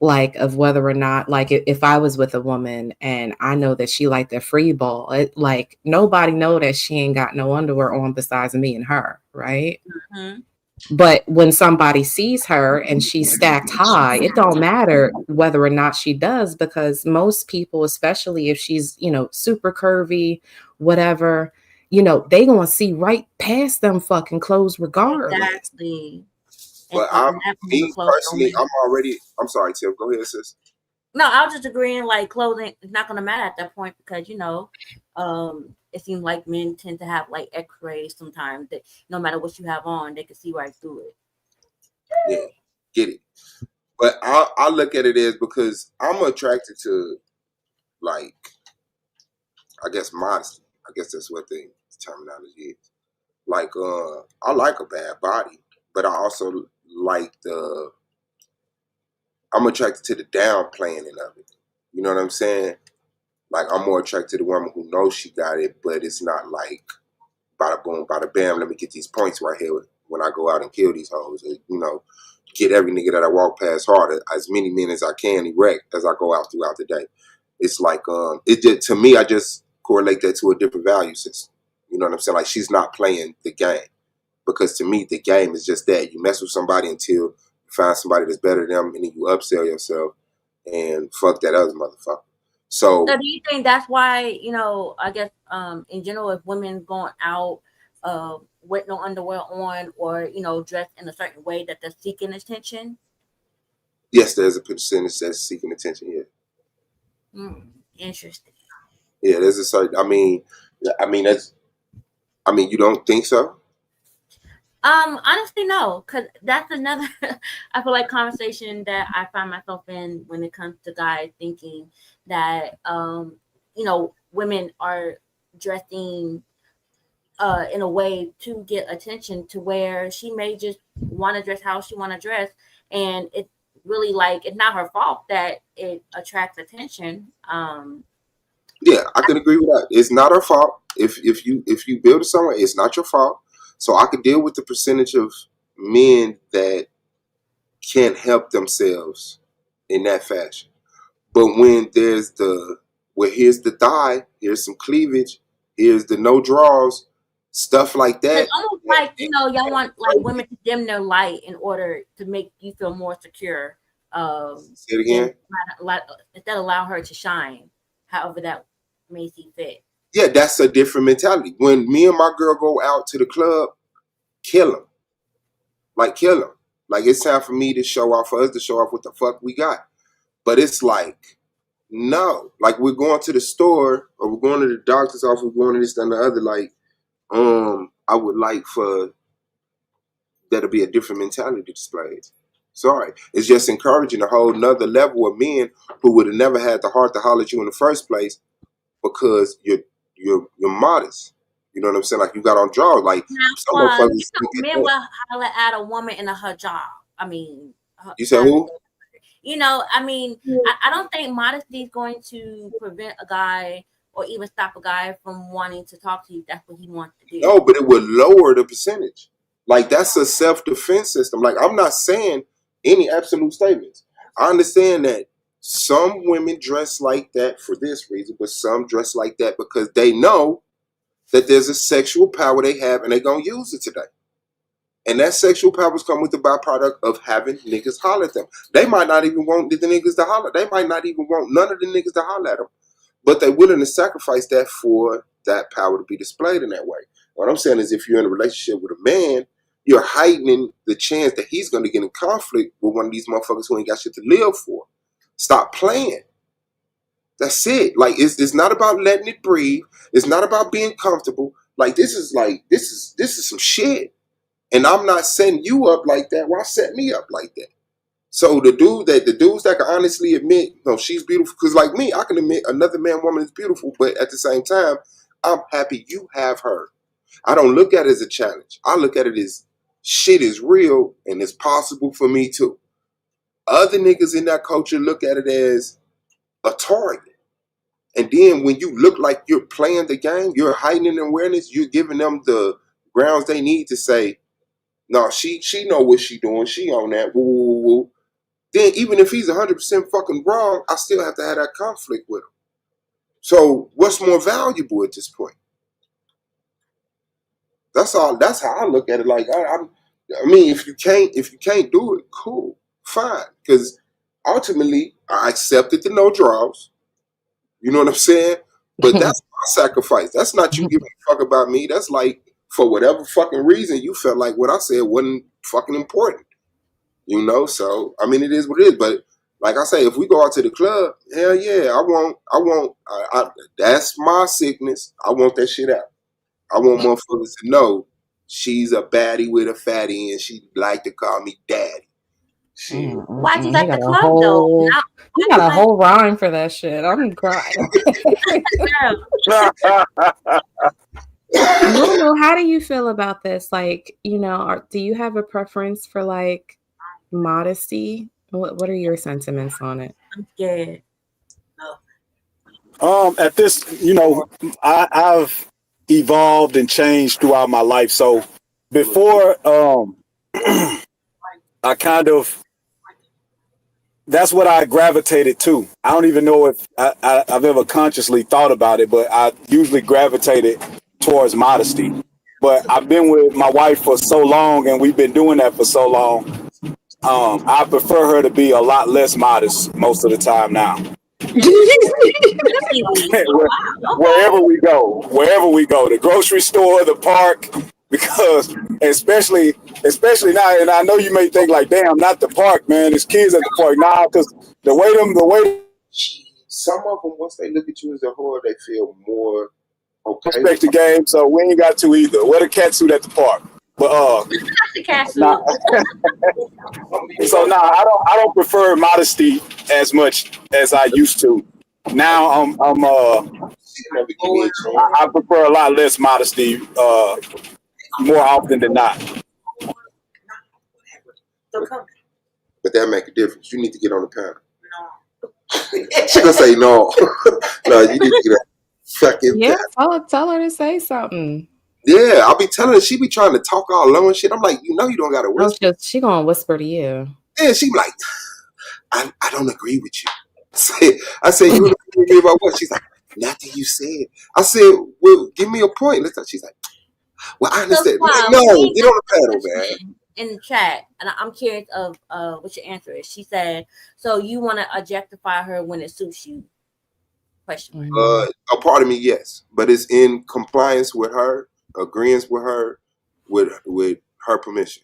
like, of whether or not, like, if I was with a woman and I know that she liked the free ball, like, nobody know that she ain't got no underwear on besides me and her, right? Mm-hmm. But when somebody sees her and she's stacked high, it don't matter whether or not she does, because most people, especially if she's, you know, super curvy, whatever, you know, they gonna see right past them fucking clothes regardless. Exactly. But me personally, I'm sorry, Tim. Go ahead, sis. No, I was just agreeing, like, clothing is not gonna matter at that point, because, you know, it seems like men tend to have, like, x-rays sometimes, that no matter what you have on, they can see right through it. Yeah, get it. But I look at it as, because I'm attracted to, like, I guess, modesty. I guess that's what the terminology is. Like, I like a bad body, but I also like I'm attracted to the downplaying of it. You know what I'm saying? Like, I'm more attracted to the woman who knows she got it, but it's not like, bada boom, bada bam, let me get these points right here when I go out and kill these hoes. You know, get every nigga that I walk past hard, as many men as I can erect as I go out throughout the day. It's like, to me, I just correlate that to a different value system. You know what I'm saying? Like, she's not playing the game. Because to me, the game is just that. You mess with somebody until you find somebody that's better than them, and then you upsell yourself and fuck that other motherfucker. So do you think that's why, you know, I guess in general, if women going out with no underwear on, or, you know, dressed in a certain way, that they're seeking attention? yes, there's a percentage that's seeking attention. Yeah. Interesting. Yeah, there's a certain. I mean, you don't think so? Honestly, no, because that's another I feel like conversation that I find myself in when it comes to guys thinking that you know, women are dressing in a way to get attention, to where she may just want to dress how she want to dress, and it's really like, it's not her fault that it attracts attention. Yeah, I can agree with that. It's not her fault. If you build it somewhere, it's not your fault. So I could deal with the percentage of men that can't help themselves in that fashion. But when there's here's the thigh, here's some cleavage, here's the no draws, stuff like that. It's almost like, you know, y'all want like women to dim their light in order to make you feel more secure. Say it again. Instead allow her to shine, however that may see fit. Yeah, that's a different mentality. When me and my girl go out to the club, kill them. Like, kill them. Like, it's time for me to show off, for us to show off what the fuck we got. But it's like, no. Like, we're going to the store, or we're going to the doctor's office, we're going to this and the other. Like, I would like for there to be a different mentality displayed. Sorry. It's just encouraging a whole nother level of men who would have never had the heart to holler at you in the first place, because you're modest. You know what I'm saying? Like, you got on draws. Like, some motherfuckers. Men will holler at a woman in a hijab. I mean, you said who? You know, I mean, I don't think modesty is going to prevent a guy or even stop a guy from wanting to talk to you. That's what he wants to do. No, but it would lower the percentage. Like, that's a self-defense system. Like, I'm not saying any absolute statements. I understand that some women dress like that for this reason, but some dress like that because they know that there's a sexual power they have, and they're going to use it today. And that sexual powers come with the byproduct of having niggas holler at them. They might not even want the niggas to holler. They might not even want none of the niggas to holler at them. But they're willing to sacrifice that for that power to be displayed in that way. What I'm saying is, if you're in a relationship with a man, you're heightening the chance that he's going to get in conflict with one of these motherfuckers who ain't got shit to live for. Stop playing. That's it. Like, it's not about letting it breathe. It's not about being comfortable. Like, this is some shit. And I'm not setting you up like that. Why set me up like that? So the dudes that can honestly admit, no, she's beautiful. Because like me, I can admit another woman is beautiful. But at the same time, I'm happy you have her. I don't look at it as a challenge. I look at it as shit is real and it's possible for me too. Other niggas in that culture look at it as a target. And then when you look like you're playing the game, you're heightening awareness, you're giving them the grounds they need to say, no, she know what she doing. She on that. Woo, woo, woo. Then even if he's 100% fucking wrong, I still have to have that conflict with him. So what's more valuable at this point? That's all. That's how I look at it. Like, I mean, if you can't do it, cool, fine. Because ultimately, I accepted the no draws. You know what I'm saying? But that's my sacrifice. That's not you giving a fuck about me. That's like, for whatever fucking reason, you felt like what I said wasn't fucking important. You know? So, I mean, it is what it is. But like I say, if we go out to the club, hell yeah, that's my sickness. I want that shit out. I want motherfuckers to know she's a baddie with a fatty and she like to call me daddy. Why'd you at the club though? You got a whole rhyme for that shit. I'm crying. Lulu, how do you feel about this? Like, do you have a preference for like modesty? What are your sentiments on it? I'm scared. At this, I've evolved and changed throughout my life. So before, I kind of that's what I gravitated to. I don't even know if I've ever consciously thought about it, but I usually gravitated towards modesty. But I've been with my wife for so long, and we've been doing that for so long. I prefer her to be a lot less modest most of the time now. Wherever we go, the grocery store, the park, because especially now, and I know you may think like, damn, not the park, man, there's kids at the park. Nah, because the way Some of them, once they look at you as a whore, they feel more okay. respect the game, so we ain't got to either. Wear the cat suit at the park. But nah, so nah, I don't prefer modesty as much as I used to. Now I prefer a lot less modesty more often than not. But that make a difference. You need to get on the panel. She gonna say no. No, you need to get on fucking panel. Tell her to say something. Yeah, I'll be telling her. She be trying to talk all low and shit. I'm like, you don't gotta whisper. She gonna whisper to you. Yeah, she be like, I don't agree with you. I said, you don't agree with me about what? She's like, nothing you said. I said, well, give me a point. She's like, well, I understand. No, get on the panel, man. In the chat, and I'm curious of what your answer is. She said, "So you want to objectify her when it suits you?" Question. A part of me, yes, but it's in compliance with her, agreeing with her, with her permission.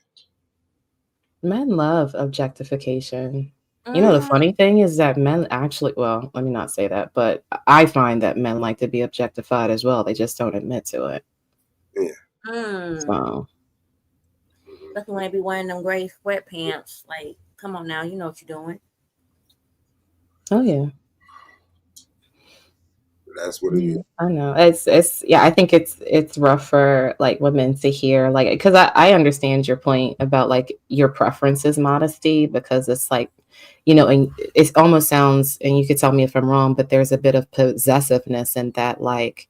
Men love objectification. You know, the funny thing is that men actually, well, let me not say that, but I find that men like to be objectified as well. They just don't admit to it. Yeah. So. That's when they be wearing them gray sweatpants. Like, come on now, you know what you're doing. Oh yeah. That's what it is. I know. It's yeah, I think it's rough for like women to hear, like, because I understand your point about like your preference is modesty, because it's like, and it almost sounds, and you could tell me if I'm wrong, but there's a bit of possessiveness in that, like,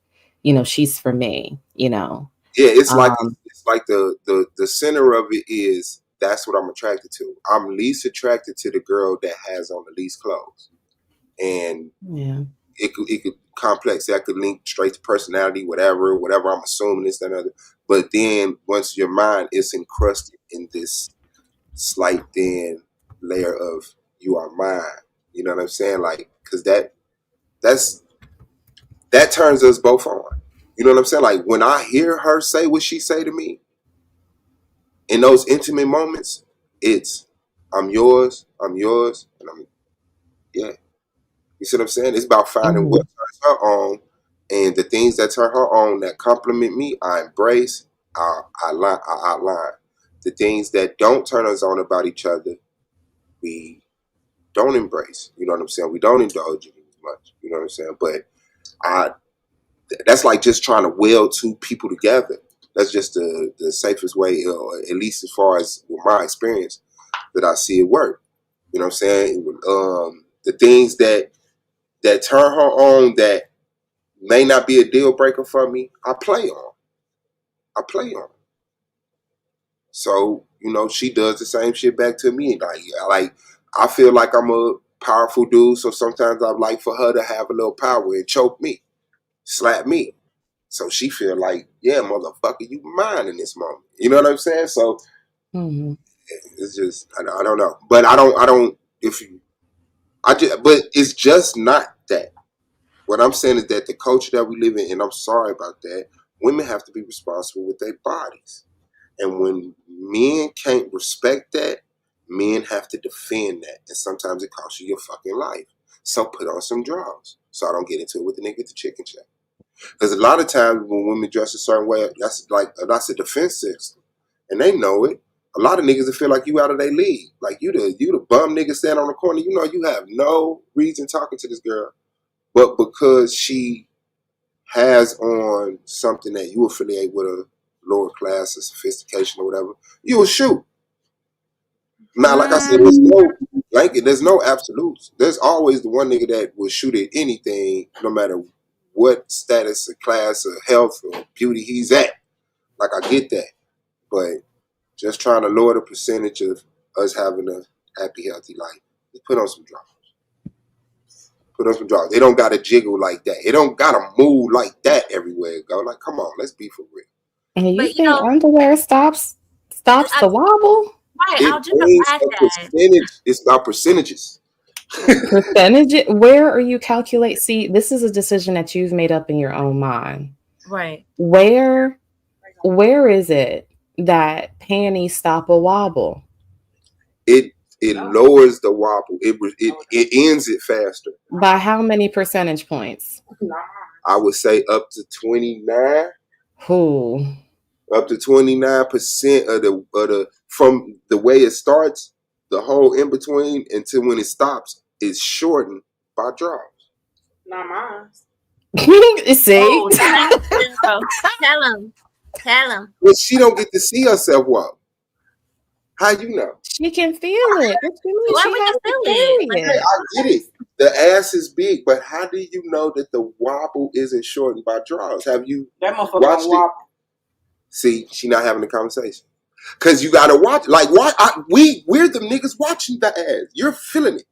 she's for me, Yeah, it's like the center of it is that's what I'm attracted to. I'm least attracted to the girl that has on the least clothes, and it could complex. That could link straight to personality, whatever I'm assuming this, that, and other. But then once your mind is encrusted in this slight thin layer of you are mine, you know what I'm saying? Like, because that turns us both on. You know what I'm saying? Like, when I hear her say what she say to me in those intimate moments, it's I'm yours, and yeah. You see what I'm saying? It's about finding what turns her on, and the things that turn her on that compliment me, I embrace, I outline. The things that don't turn us on about each other, we don't embrace. You know what I'm saying? We don't indulge in it as much. You know what I'm saying? But that's like just trying to weld two people together. That's just the safest way, at least as far as with my experience, that I see it work. You know what I'm saying? The things that turn her on that may not be a deal breaker for me, I play on. So, she does the same shit back to me. Like I feel like I'm a powerful dude, so sometimes I like for her to have a little power and choke me, slap me. So she feel like, yeah, motherfucker, you mine in this moment. You know what I'm saying? So it's just, I don't know. But but it's just not that. What I'm saying is that the culture that we live in, and I'm sorry about that, women have to be responsible with their bodies. And when men can't respect that, men have to defend that. And sometimes it costs you your fucking life. So put on some drawers. So I don't get into it with the nigga at the chicken shack. Because a lot of times when women dress a certain way, that's a defense system. And they know it. A lot of niggas that feel like you out of their league. Like you the bum nigga standing on the corner. You have no reason talking to this girl. But because she has on something that you affiliate with a lower class or sophistication or whatever, you will shoot. Now, like I said, there's no absolutes. There's always the one nigga that will shoot at anything, no matter what status or class or health or beauty he's at. Like, I get that. But just trying to lower the percentage of us having a happy, healthy life. Put on some draws. Put on some draws. They don't got to jiggle like that. It don't got to move like that everywhere it go. Like, come on, let's be for real. And you But, think underwear stops the wobble? Right, It I'll just brings add a that. percentage. It's about percentages. Percentage? Where are you calculate? See, this is a decision that you've made up in your own mind. Right. Where is it that panties stop a wobble? It lowers the wobble. It ends it faster. By how many percentage points? I would say up to 29. Who? Up to 29% of the from the way it starts, the whole in between until when it stops is shortened by draws. Not mine. See? Oh, tell him. But she don't get to see herself walk. How you know? She can feel it. What you mean? Why She we has can to feel it? feel I get it. The ass is big, but how do you know that the wobble isn't shortened by draws? Have you That motherfucker watched don't wobble. See, she not having a conversation. Cause you gotta watch. Like, why? We're the niggas watching the ass. You're feeling it.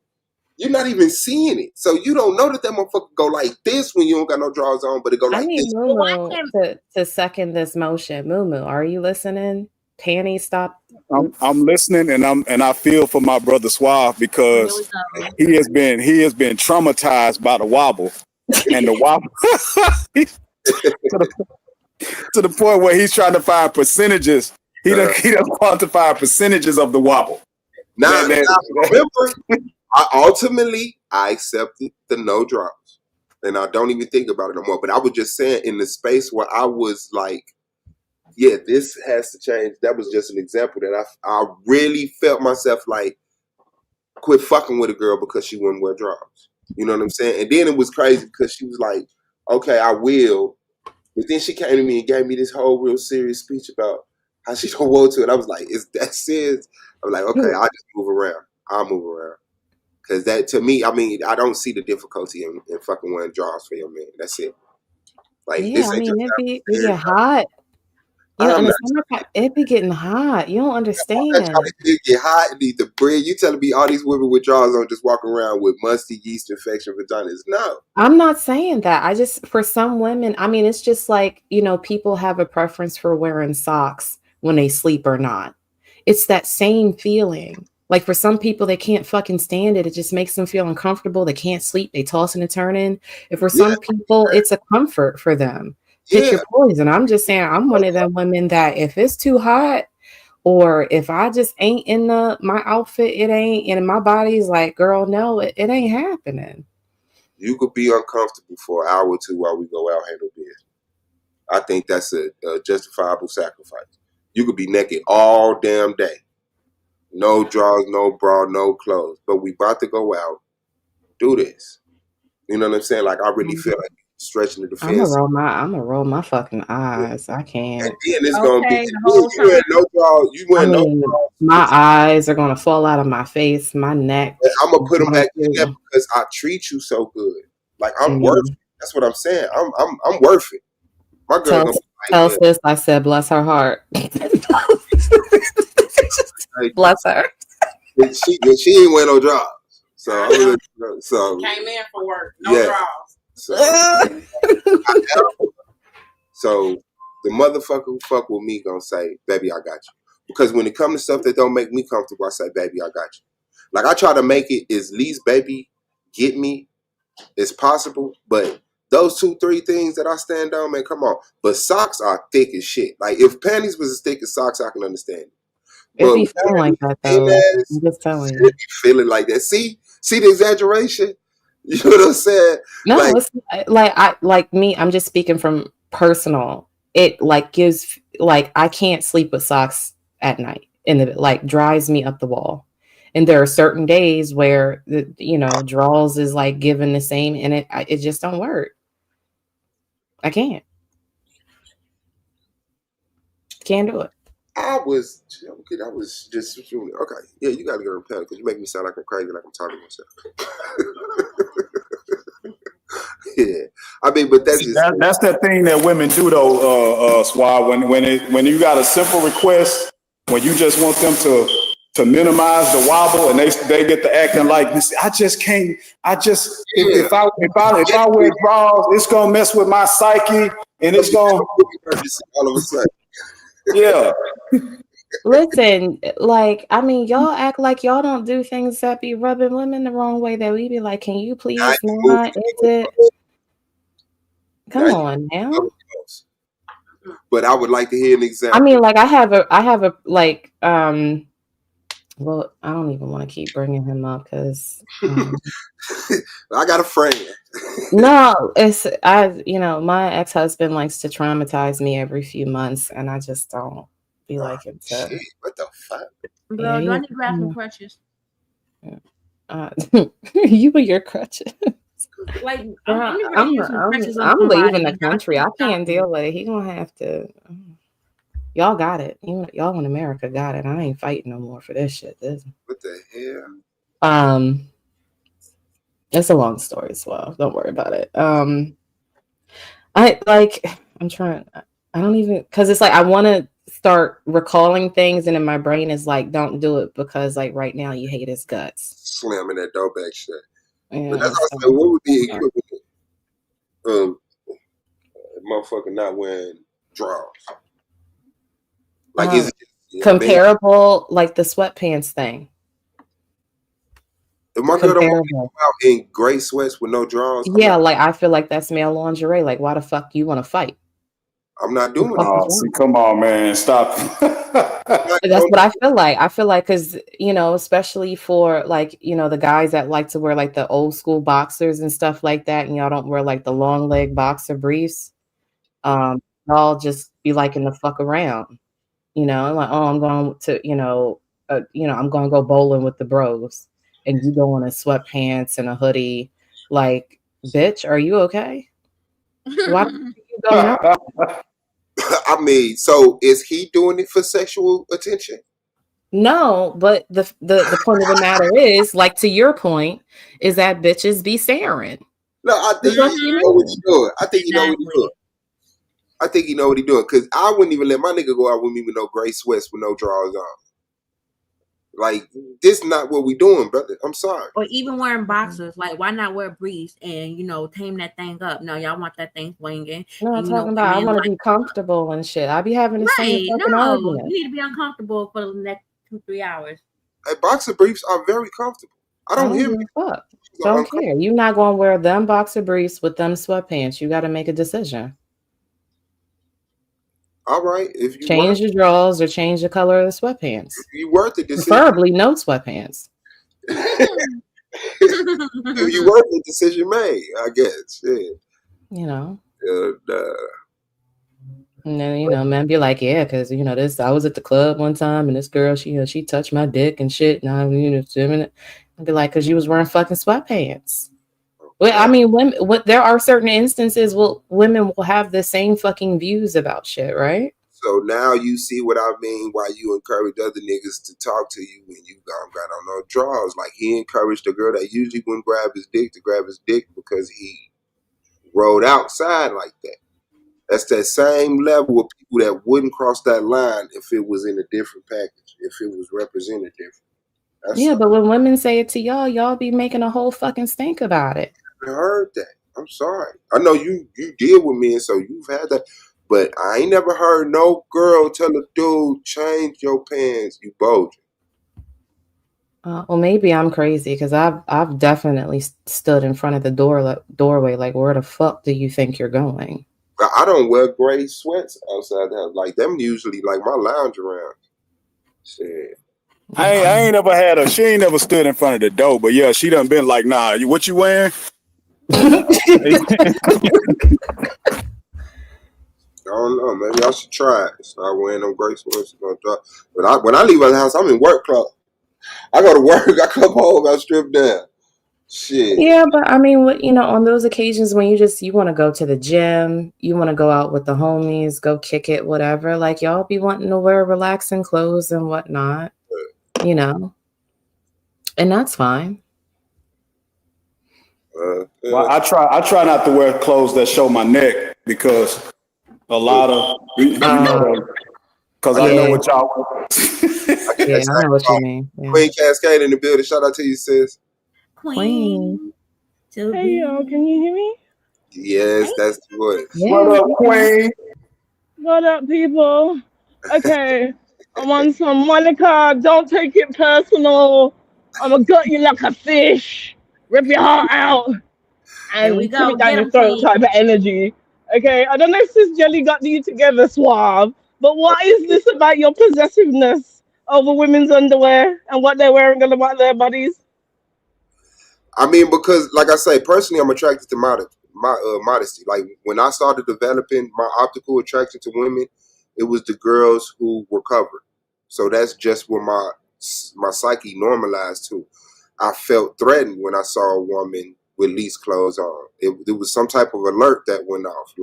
You're not even seeing it, so you don't know that motherfucker go like this when you don't got no drawers on, but it go like I need this. Mumu to second this motion. Mumu, are you listening? Panties stop. I'm listening, and I feel for my brother Suave because he has been traumatized by the wobble, and the wobble to the point where he's trying to find percentages. He doesn't quantify percentages of the wobble. Now, remember, I accepted the no drops, and I don't even think about it no more. But I was just saying, in the space where I was like, yeah, this has to change. That was just an example that I really felt myself like quit fucking with a girl because she wouldn't wear drawers. You know what I'm saying? And then it was crazy because she was like, okay, I will. But then she came to me and gave me this whole real serious speech about how she don't want to. And I was like, is that serious? I'm like, okay, I'll just move around. I'll move around. Because that, to me, I mean, I don't see the difficulty in fucking wearing drawers for your man. That's it. Like, Yeah, this I ain't mean, just it get hot. You don't understand. It be getting hot. You don't understand. It get hot and need the bread. You telling me all these women with drawers on just walking around with musty yeast infection vaginas? No. I'm not saying that. I just, for some women, I mean, it's just like, people have a preference for wearing socks when they sleep or not. It's that same feeling. Like for some people, they can't fucking stand it. It just makes them feel uncomfortable. They can't sleep. They toss and turn in. And for some people, it's a comfort for them. Pick your poison. I'm just saying, I'm one of them women that if it's too hot or if I just ain't in my outfit, it ain't, and my body's like, girl, no, it ain't happening. You could be uncomfortable for an hour or two while we go out handle business. I think that's a justifiable sacrifice. You could be naked all damn day. No drawers, no bra, no clothes. But we about to go out, do this. You know what I'm saying? Like, I really feel like stretching the defense. I'm gonna roll my fucking eyes. I can't. And then it's gonna be you wearing no drawers. You wearing no drawers. My eyes are gonna fall out of my face, my neck. I'm gonna put them back together because I treat you so good. Like, I'm worth it. That's what I'm saying. I'm worth it. My girl tell sis I said bless her heart. Bless her. She ain't wear no drawers. So Came in for work. No drawers. So the motherfucker who fuck with me gonna say, baby, I got you. Because when it comes to stuff that don't make me comfortable, I say, baby, I got you. Like, I try to make it as least, baby, get me as possible. But those 2-3 things that I stand on, man, come on. But socks are thick as shit. Like, if panties was as thick as socks, I can understand it. It be feeling like that though. I'm just telling you. It be feeling like that. See the exaggeration? You know what I'm saying? No, it's like me. I'm just speaking from personal. It gives I can't sleep with socks at night, and it drives me up the wall. And there are certain days where draws is giving the same, and it just don't work. I can't. Can't do it. I was just okay. Yeah, you gotta get on panel because you make me sound like I'm crazy, like I'm talking to myself. Yeah, I mean, but that's just That's that thing that women do though, Swab. When you got a simple request, when you just want them to minimize the wobble, and they get to acting like this. I just can't. If I wear drawers, it's gonna mess with my psyche, and it's gonna all of a sudden. Yeah. Listen, like, I mean, y'all act like y'all don't do things that be rubbing women the wrong way, that we be like, can you please not exit? Come on now. But I would like to hear an example. I mean, like, I have a like, well, I don't even want to keep bringing him up because I got a friend. No, my ex-husband likes to traumatize me every few months, and I just don't be like him to. Shit, what the fuck? Bro, do I need to grab some crutches? You and your crutches. Like, I'm leaving the country. I can't deal with it. He gonna have to. Y'all got it. Y'all in America got it. I ain't fighting no more for this shit. What the hell? It's a long story as well. Don't worry about it. I don't even, because it's like I want to start recalling things, and in my brain is like, don't do it because like right now you hate his guts. Slamming that door back shit. Yeah, but that's also what would be equivalent? Motherfucker not wearing drawers. Like is it comparable, like the sweatpants thing? If my girl don't want to go out in gray sweats with no drawers, yeah, like I feel like that's male lingerie. Like, why the fuck you want to fight? I'm not doing it. Come on, man, stop. That's what I feel like. I feel like because especially for like the guys that like to wear like the old school boxers and stuff like that, and y'all don't wear like the long leg boxer briefs. Y'all just be liking to fuck around. Like, oh, I'm going to I'm going to go bowling with the bros, and you go in a sweatpants and a hoodie. Like, bitch, are you okay? Why you going out? I mean, so is he doing it for sexual attention? No, but the point of the matter is, like, to your point, is that bitches be staring. No, I think you know what he's doing. I think you know what he's doing. I think you know what he's doing, because I wouldn't even let my nigga go out with me with no gray sweats with no drawers on. Like, this is not what we doing, brother. I'm sorry. Or even wearing boxers. Like, why not wear briefs and, tame that thing up? No, y'all want that thing swinging. No, I'm talking about I want to be comfortable and shit. I be having the same fucking argument. You need to be uncomfortable for the next 2-3 hours. Hey, boxer briefs are very comfortable. I don't hear me. Fuck. Don't care. You're not going to wear them boxer briefs with them sweatpants. You got to make a decision. All right, if you change your drawers or change the color of the sweatpants. If you worth the decision, preferably no sweatpants. If you worth the decision made, I guess. Yeah. And then men be like, yeah, because this. I was at the club one time and this girl, she touched my dick and shit. And I'd be like, because you was wearing fucking sweatpants. Well, I mean, there are certain instances women will have the same fucking views about shit, right? So now you see what I mean, why you encourage other niggas to talk to you when you got on no drawers. Like, he encouraged the girl that usually wouldn't grab his dick to grab his dick because he rode outside like that. That's that same level of people that wouldn't cross that line if it was in a different package, if it was represented different. But when women say it to y'all be making a whole fucking stink about it. I heard that. I'm sorry. I know you deal with men, so you've had that. But I ain't never heard no girl tell a dude, change your pants, you bulging. Well, maybe I'm crazy because I've definitely stood in front of the doorway like, where the fuck do you think you're going? I don't wear gray sweats outside the house. Like, them usually like my lounge around. Shit. I ain't never had her. She ain't never stood in front of the door, but yeah, she done been like, nah, what you wearing? I don't know. Maybe I should try it. Start wearing them gray sweats. But when I leave out the house, I'm in work clothes. I go to work. I come home. I strip down. Shit. Yeah, but I mean, what, on those occasions when you want to go to the gym, you want to go out with the homies, go kick it, whatever. Like y'all be wanting to wear relaxing clothes and whatnot, and that's fine. Well, I try not to wear clothes that show my neck because a lot of because I know what y'all. Yeah, I know what you mean. Yeah. Queen Cascade in the building. Shout out to you, sis. Queen. Hey y'all, can you hear me? Yes, that's the voice. Yeah. What up, Queen? What up, people? Okay, I'm on some Monica. Don't take it personal. I'ma gut you like a fish, rip your heart out, There we and go. put it down Get your 'em, throat Queen. type of energy. Okay, I don't know if Sis Jelly got you together, Suave, but what is this about your possessiveness over women's underwear and what they're wearing on their bodies? I mean, because like I say, personally, I'm attracted to modesty. Like when I started developing my optical attraction to women, it was the girls who were covered. So that's just where my psyche normalized to. I felt threatened when I saw a woman with least clothes on. It was some type of alert that went off,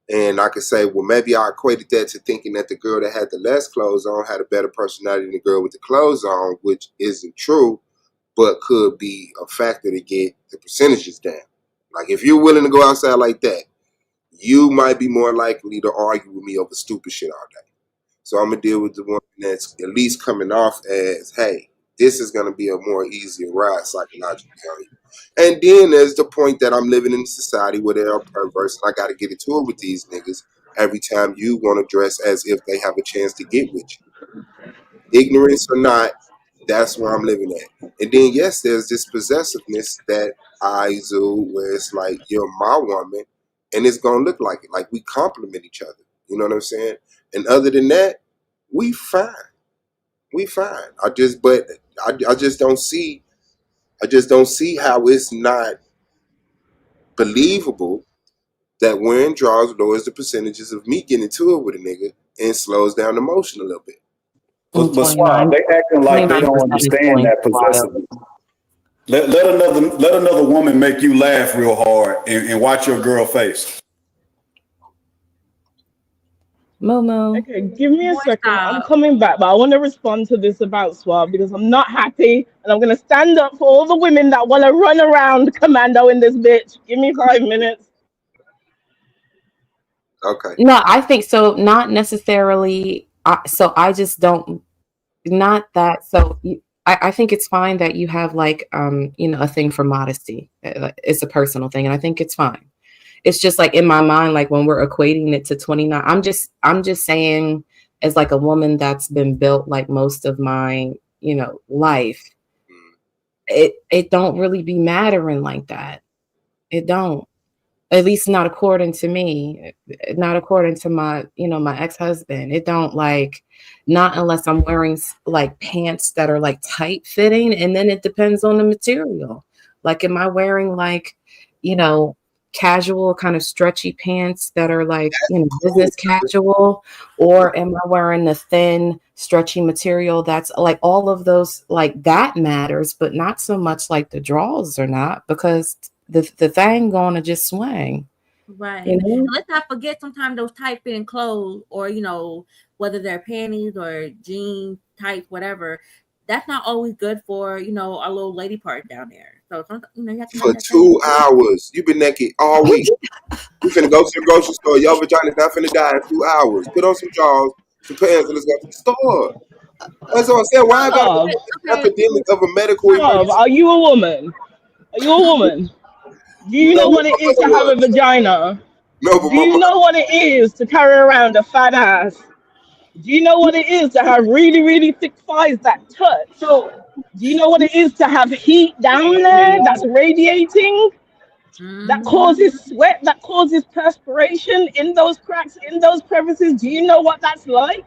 and I could say, well, maybe I equated that to thinking that the girl that had the less clothes on had a better personality than the girl with the clothes on, which isn't true, but could be a factor to get the percentages down. Like if you're willing to go outside like that, you might be more likely to argue with me over stupid shit all day. So I'm gonna deal with the one that's at least coming off as, hey, this is gonna be a more easier ride psychologically on you. And then there's the point that I'm living in a society where there are perverts, and I gotta get into it with these niggas every time you want to dress as if they have a chance to get with you. Ignorance or not, that's where I'm living at. And then yes, there's this possessiveness that I exude where it's like you're my woman and it's gonna look like it. Like we complement each other. You know what I'm saying? And other than that, we fine. We fine. I just don't see how it's not believable that wearing drawers lowers the percentages of me getting into it with a nigga and slows down the motion a little bit. But Suave, they acting like they don't understand that possessiveness. Let another woman make you laugh real hard and watch your girl face. Momo. Okay, give me a second. I'm coming back, but I want to respond to this about Suave because I'm not happy and I'm going to stand up for all the women that want to run around commando in this bitch. Give me 5 minutes. Okay. No, I think so. Not necessarily. So I just don't, not that. So I think it's fine that you have like, a thing for modesty. It's a personal thing. And I think it's fine. It's just like in my mind, like when we're equating it to 29, I'm just saying as like a woman that's been built like most of my, life, it don't really be mattering like that. It don't, at least not according to me, not according to my, my ex-husband. It don't like, not unless I'm wearing like pants that are like tight fitting. And then it depends on the material. Like, am I wearing like, casual kind of stretchy pants that are like business casual, or am I wearing the thin stretchy material that's like, all of those, like that matters, but not so much like the drawers or not, because the thing gonna just swing, right? Let's not forget sometimes those tight fitting clothes, or whether they're panties or jeans, tights, whatever, that's not always good for our little lady part down there. So you have to for 2 hours. You've been naked all week. We finna go to the grocery store. Your vagina's not finna die in 2 hours. Put on some drawers, some pants, and let's go to the store. That's what I'm saying. Why I got an epidemic of a medical emergency? Are you a woman? Are you a woman? Do you know what it is to have a vagina? No, but do you know what it is to carry around a fat ass? Do you know what it is to have really, really thick thighs that touch? So, do you know what it is to have heat down there that's radiating? That causes sweat, that causes perspiration in those cracks, in those crevices? Do you know what that's like?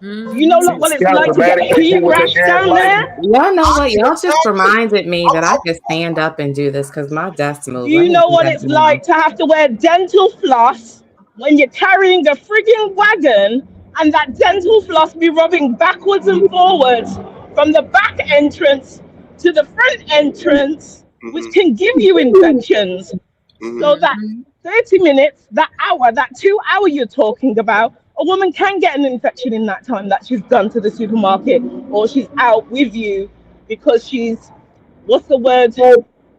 Do you know what it's like to get heat rash down there? Y'all know what? Y'all just reminded me that I can stand up and do this because my desk moves. Do you know what it's like to have to wear dental floss when you're carrying a frigging wagon and that dental floss be rubbing backwards and forwards from the back entrance to the front entrance, which can give you infections. So that 30 minutes, that hour, that 2 hour you're talking about, a woman can get an infection in that time that she's gone to the supermarket or she's out with you because she's, what's the word,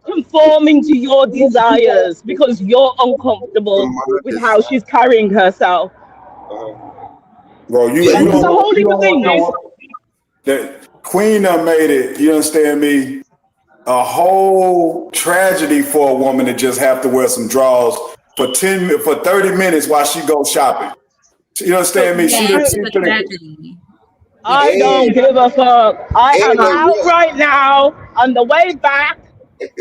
conforming to your desires because you're uncomfortable with how she's carrying herself. Bro, And it's a whole different thing. That Queen done made it, you understand me, a whole tragedy for a woman to just have to wear some drawers for 30 minutes while she goes shopping. You understand me? I don't give a fuck. I am out right now on the way back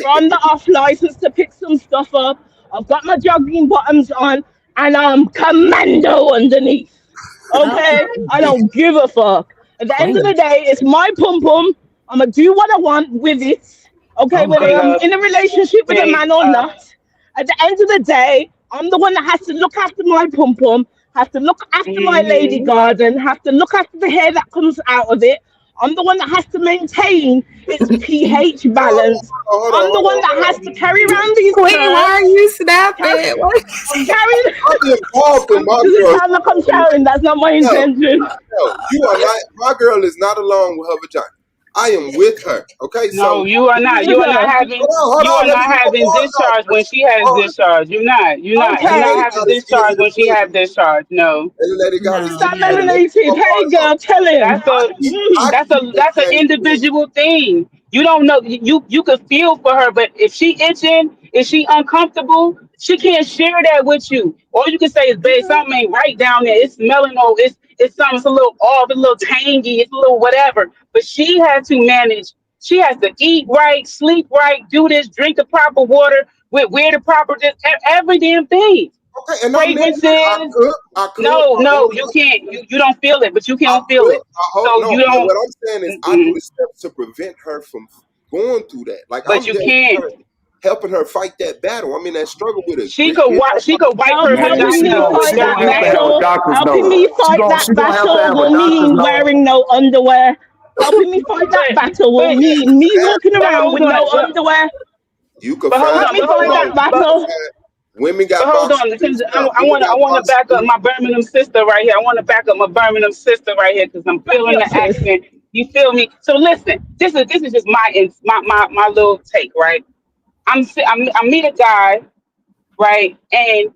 from the off license to pick some stuff up. I've got my jogging bottoms on and I'm commando underneath. Okay? I don't give a fuck. At the end of the day, it's my pum pum. I'm gonna do what I want with it. Okay, whether I'm in a relationship with a man or not. At the end of the day, I'm the one that has to look after my pum pum, have to look after my lady garden, have to look after the hair that comes out of it. I'm the one that has to maintain its pH balance. I'm the one that has to carry around these. Wait, why are you snapping? I'm carrying. Does it sound like I'm shouting? That's not my intention. No, you are not. My girl is not alone with her vagina. I am with her. Okay, no, you are not. You are not having. You are not having discharge when she has discharge. You're not. You're not. You're not having discharge when she has discharge. No. Stop melanated. Hey, girl, tell him. That's an individual thing. You don't know. You could feel for her, but if she itching, if she uncomfortable, she can't share that with you. All you can say is, babe, something ain't right down there. It's smelling. It's something. It's a little off. It's a little tangy. It's a little whatever. But she has to manage. She has to eat right, sleep right, do this, drink the proper water, wear the proper every damn thing. Okay, and fragrances. I could, no, you can't. You don't feel it, but you can't feel it. So you don't. What I'm saying is, I do the steps to prevent her from going through that. Like, but you can't. Helping her fight that battle. I mean, that struggle with it. She could wipe her vagina. Helping me fight that battle will mean wearing no underwear. Helping me fight that battle will mean me walking around with no underwear. You could help me fight that battle. Women got. Hold on, because I want to back up my Birmingham sister right here. I want to back up my Birmingham sister right here because I'm feeling the accent. You feel me? So listen, this is just my little take, right? I meet a guy, right, and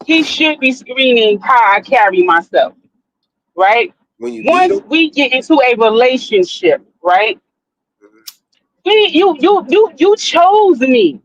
he should be screening how I carry myself, right? Once we get into a relationship, right? You chose me.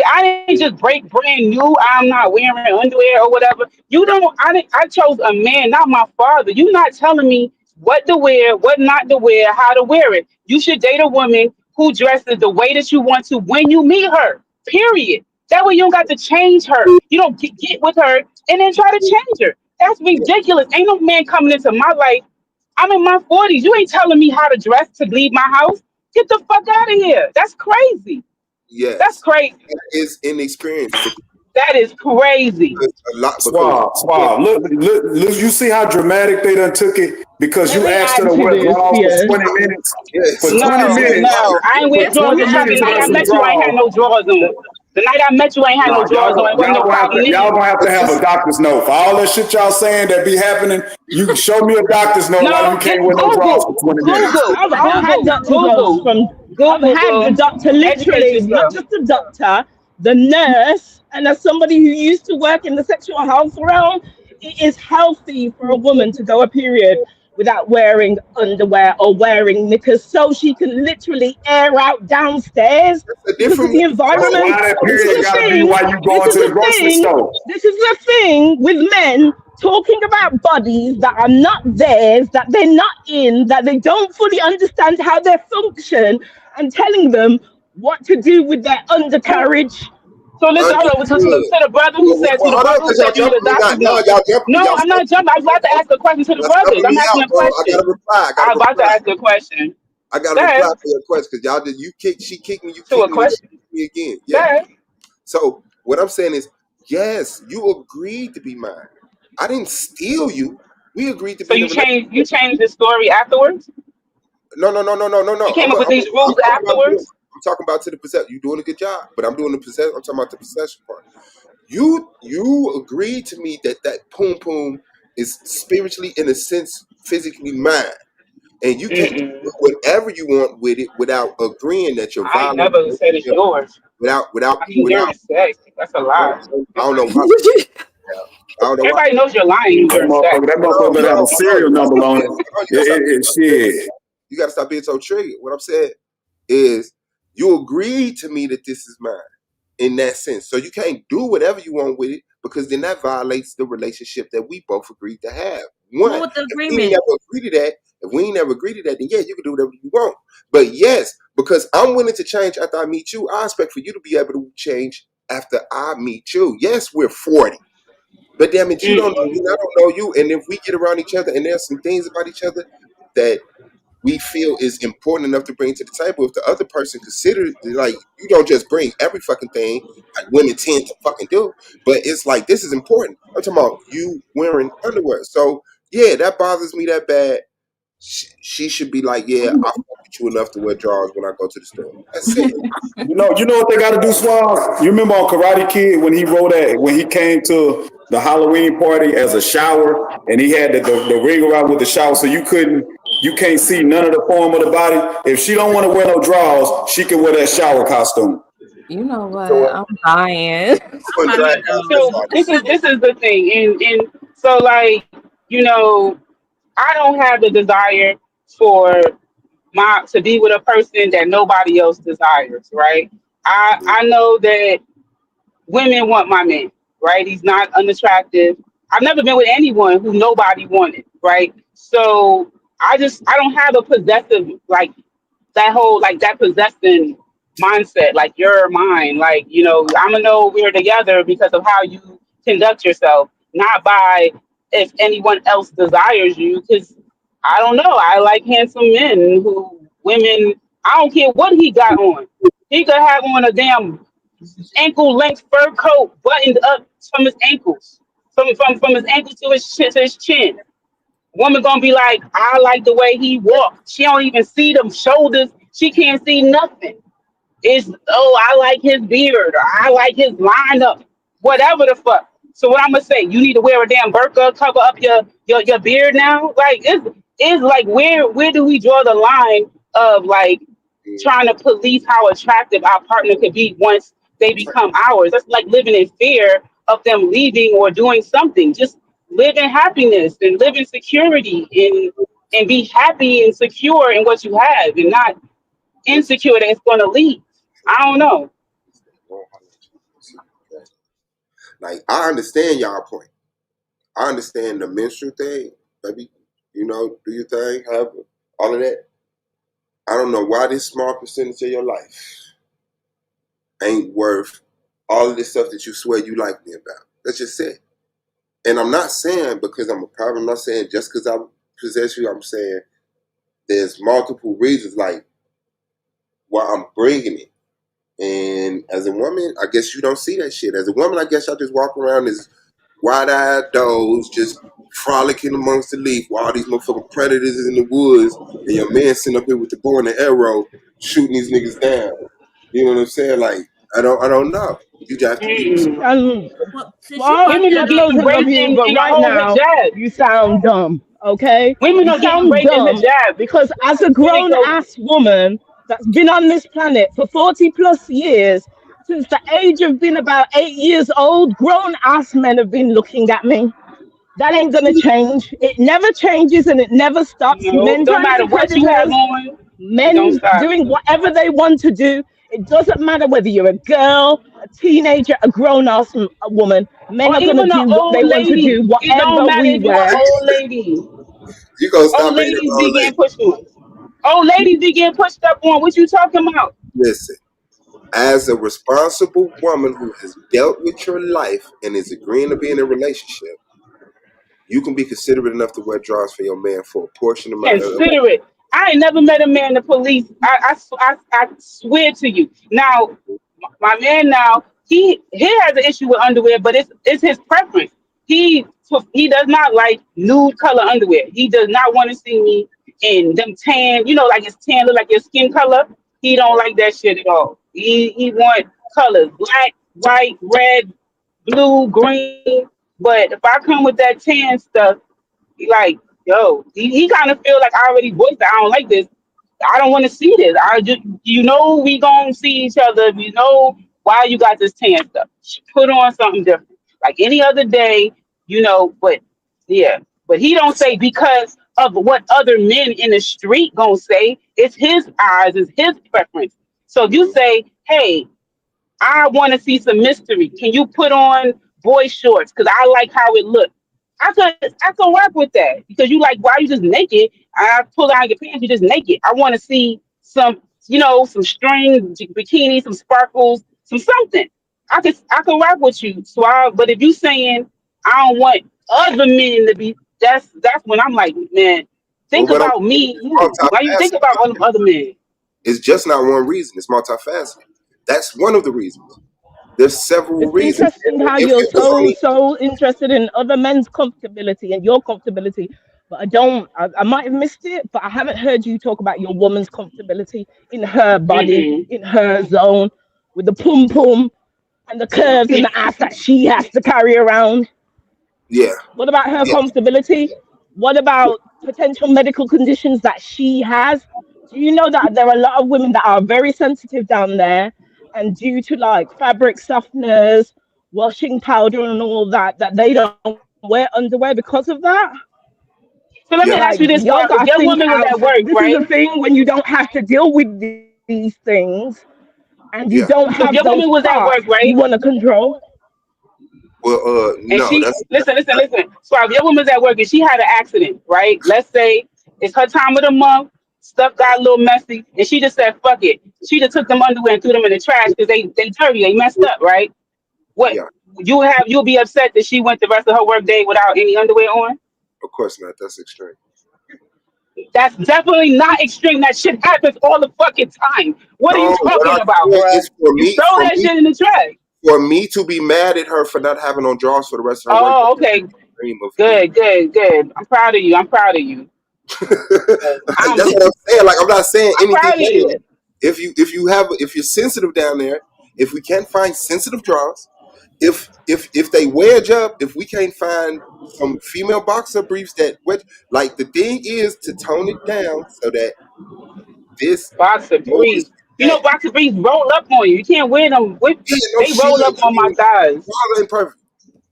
I didn't just break brand new. I'm not wearing underwear or whatever. I chose a man, not my father. You're not telling me what to wear, what not to wear, how to wear it. You should date a woman who dresses the way that you want to when you meet her. Period. That way you don't got to change her. You don't get with her and then try to change her. That's ridiculous. Ain't no man coming into my life. I'm in my 40s. You ain't telling me how to dress to leave my house. Get the fuck out of here. That's crazy. Yes. That's crazy. It's inexperience. That is crazy. Swab. Look, you see how dramatic they done took it? Because you asked her to wear drawers for 20 minutes? Yes. For 20 minutes. No, I ain't wear drawers. The night I met you, I ain't had no drawers on. The night I met you, I ain't had no drawers on. Y'all gonna have to have a doctor's note. For all that shit y'all saying that be happening, you can show me a doctor's note why you can't wear no drawers for 20 minutes. I've had doctor's notes from I've had the doctor, literally, not just the doctor, the nurse, and as somebody who used to work in the sexual health realm, it is healthy for a woman to go a period without wearing underwear or wearing knickers, so she can literally air out downstairs because of the environment. This is the thing with men talking about bodies that are not theirs, that they're not in, that they don't fully understand how they function, and telling them what to do with their undercarriage. So listen, to the brother who said you the doctor. No, I'm not jumping. I was about to ask a question to the brothers. I'm asking a question. I got a reply. I was about to ask a question. I got a reply to your question because y'all did. She kicked me. You kicked me again. Yeah. So what I'm saying is, yes, you agreed to be mine. I didn't steal you. We agreed to be. So you changed the story afterwards? No. You came up with these rules afterwards. I'm talking about to the possession. You're doing a good job, but I'm doing the possession. I'm talking about the possession part. You agreed to me that poom poom is spiritually, in a sense, physically mine, and you can't do Mm-mm. whatever you want with it without agreeing that you're I ain't violating never said it's yours. without I mean, during sex, that's a lie. I don't know why. I don't know why. Everybody knows you're lying That during sex. motherfucker better have a serial number on it. Shit. You gotta stop being so triggered. What I'm saying is, you agreed to me that this is mine in that sense. So you can't do whatever you want with it, because then that violates the relationship that we both agreed to have. What One, was the if we ain't agreement? never agreed to that, then yeah, you can do whatever you want. But yes, because I'm willing to change after I meet you, I expect for you to be able to change after I meet you. Yes, we're 40. But damn it, you don't know me, and I don't know you. And if we get around each other and there's some things about each other that we feel is important enough to bring to the table, if the other person considers, like, you don't just bring every fucking thing like women tend to fucking do, but it's like, this is important. I'm talking about you wearing underwear. So yeah, that bothers me that bad. She should be like, yeah, I fuck with you enough to wear drawers when I go to the store. That's it. You know what they got to do, Swab? You remember on Karate Kid when he wrote that, when he came to the Halloween party as a shower, and he had the ring around with the shower, so you can't see none of the form of the body. If she don't want to wear no drawers, she can wear that shower costume. You know what? I'm dying. So this is the thing, and so, like, you know, I don't have the desire for to be with a person that nobody else desires, right? I know that women want my man, right? He's not unattractive. I've never been with anyone who nobody wanted, right? So I don't have a possessive, like, that whole, like, that possessing mindset, like, you're mine, like, you know, I'm gonna know we're together because of how you conduct yourself, not by if anyone else desires you. Because I don't know, I like handsome men who women, I don't care what he got on, he could have on a damn ankle length fur coat buttoned up from his ankles, from his ankles to his chin. Woman gonna be like, I like the way he walks. She don't even see them shoulders. She can't see nothing. It's, oh, I like his beard, or I like his lineup, whatever the fuck. So what I'm gonna say? You need to wear a damn burqa, cover up your beard now. Like, it's like, where do we draw the line of, like, trying to police how attractive our partner could be once they become ours? That's like living in fear of them leaving or doing something. Just live in happiness and live in security, and be happy and secure in what you have, and not insecure that it's going to leave. I don't know. Like, I understand y'all point. I understand the menstrual thing, baby. You know, do your thing, have all of that. I don't know why this small percentage of your life ain't worth all of this stuff that you swear you like me about. That's just it. And I'm not saying because I'm a problem. I'm not saying just because I possess you. I'm saying there's multiple reasons, like, why I'm bringing it. And as a woman, I guess you don't see that shit. As a woman, I guess y'all just walk around as wide-eyed does, just frolicking amongst the leaf while all these motherfucking predators is in the woods, and your man sitting up here with the bow and the arrow shooting these niggas down. You know what I'm saying? Like, I don't know. You just have to be. Well, since you Well, brought Women that are God up, knows getting I love raped you, but in a right whole now hijab. you sound dumb. Okay, Women you are getting sound raped in dumb hijab. because as a Really grown go. ass woman that's been on this planet for 40 plus years, since the age of being about 8 years old, grown ass men have been looking at me. That ain't gonna change. It never changes and it never stops. No, Men don't trying to matter be what you have predators, on, it don't men stop. doing whatever they want to do. It doesn't matter whether you're a girl, a teenager, a grown ass woman. Men Or are gonna even an do what they old want to lady. do, It don't whatever matter we if you an wear. old lady. You gonna Old stop being an ladies old be lady. getting pushed on. Old ladies be getting pushed up on. What you talking about? Listen, as a responsible woman who has dealt with your life and is agreeing to be in a relationship, you can be considerate enough to wear drawers for your man for a portion of my. Consider it. I ain't never met a man the police. I swear to you. Now, my man now, he has an issue with underwear, but it's his preference. He does not like nude color underwear. He does not want to see me and them tan, like it's tan, look like your skin color. He don't like that shit at all. He want colors, black, white, red, blue, green. But if I come with that tan stuff, he like, yo, he kind of feel like I already voiced that I don't like this. I don't want to see this. I just, we gonna see each other. Why you got this tan stuff? Put on something different, like any other day, But yeah, but he don't say because of what other men in the street gonna say. It's his eyes, it's his preference. So if you say, hey, I want to see some mystery. Can you put on boy shorts? Because I like how it looks. I could work with that because you like, why you just naked? I pull down your pants, you just naked. I want to see some, some string bikini, some sparkles, something. I could work with you. But if you saying I don't want other men to be, that's when I'm like, man, think about me. Why you think about other men? It's just not one reason. It's multifaceted. That's one of the reasons. There's several It's reasons. interesting how you're so interested in other men's comfortability and your comfortability, but I might have missed it, but I haven't heard you talk about your woman's comfortability in her body, in her zone, with the pum pum and the curves in the ass that she has to carry around. Yeah. What about her comfortability? What about potential medical conditions that she has? Do you know that there are a lot of women that are very sensitive down there, and due to like fabric softeners, washing powder and all that they don't wear underwear because of that? So let me ask you this: your woman was at work, this right? This is the thing when you don't have to deal with these things, and you don't have your woman was at work, right? You want to control. Well, and no. Listen. So if your woman's at work and she had an accident, right? Let's say it's her time of the month. Stuff got a little messy, and she just said, "Fuck it." She just took them underwear and threw them in the trash because they dirty, they messed up, right? What you'll be upset that she went the rest of her work day without any underwear on? Of course not. That's extreme. That's definitely not extreme. That shit happens all the fucking time. What are you talking about, bro? You throw that shit in the trash. For me to be mad at her for not having on drawers for the rest of her work. Oh, okay. Good. I'm proud of you. That's what I'm saying. Like, I'm not saying anything. If you're sensitive down there, if we can't find sensitive drawers, if they wedge up, if we can't find some female boxer briefs that wedge, like the thing is to tone it down so that this boxer briefs. Boxer briefs roll up on you. You can't wear them. They roll up on my thighs.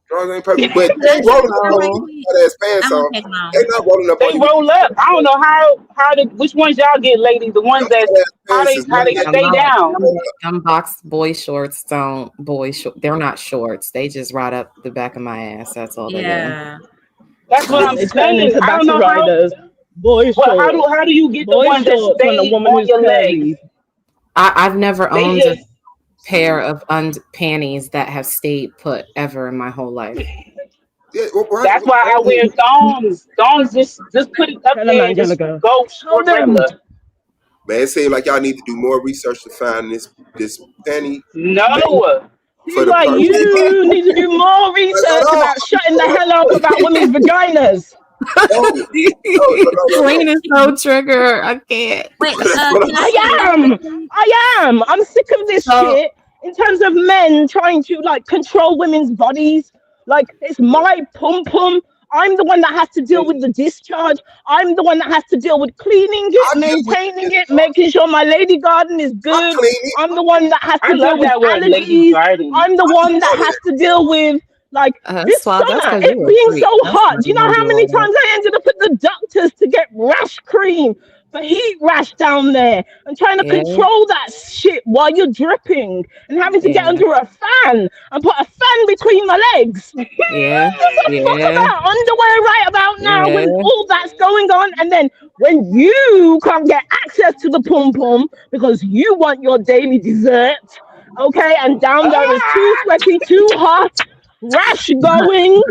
Drawers ain't perfect, but they rolling up on you. Ass pants on. They not rolling up on you. They roll up. I don't know which ones y'all get, ladies. The ones that how they stay down. Them box boy shorts they're not shorts. They just ride up the back of my ass. That's all they do. That's what I'm saying. I don't know riders. Boy shorts. How do you get the ones that stay on your legs? I've never owned a pair of panties that have stayed put ever in my whole life. Yeah, that's why I wear thongs. Thongs just put it up there and just go short regular. Man, it seems like y'all need to do more research to find this panty. No. You need to do more research about shutting the hell up about women's vaginas. Queen is so trigger. I can't. Wait, I am. I'm sick of this shit. In terms of men trying to like control women's bodies, like it's my pum pum. I'm the one that has to deal with the discharge. I'm the one that has to deal with cleaning it, maintaining it, making sure my lady garden is good. I'm the one that has to deal with allergies. I'm the one that has to deal with like this summer, it being so hot. Do you know how many times I ended up at the doctors to get rash cream for heat rash down there and trying to control that shit while you're dripping and having to get under a fan and put a fan between my legs. Fuck about underwear right about now when all that's going on, and then when you can't get access to the pum pum because you want your daily dessert, okay, and down there is too sweaty, too hot, rash going,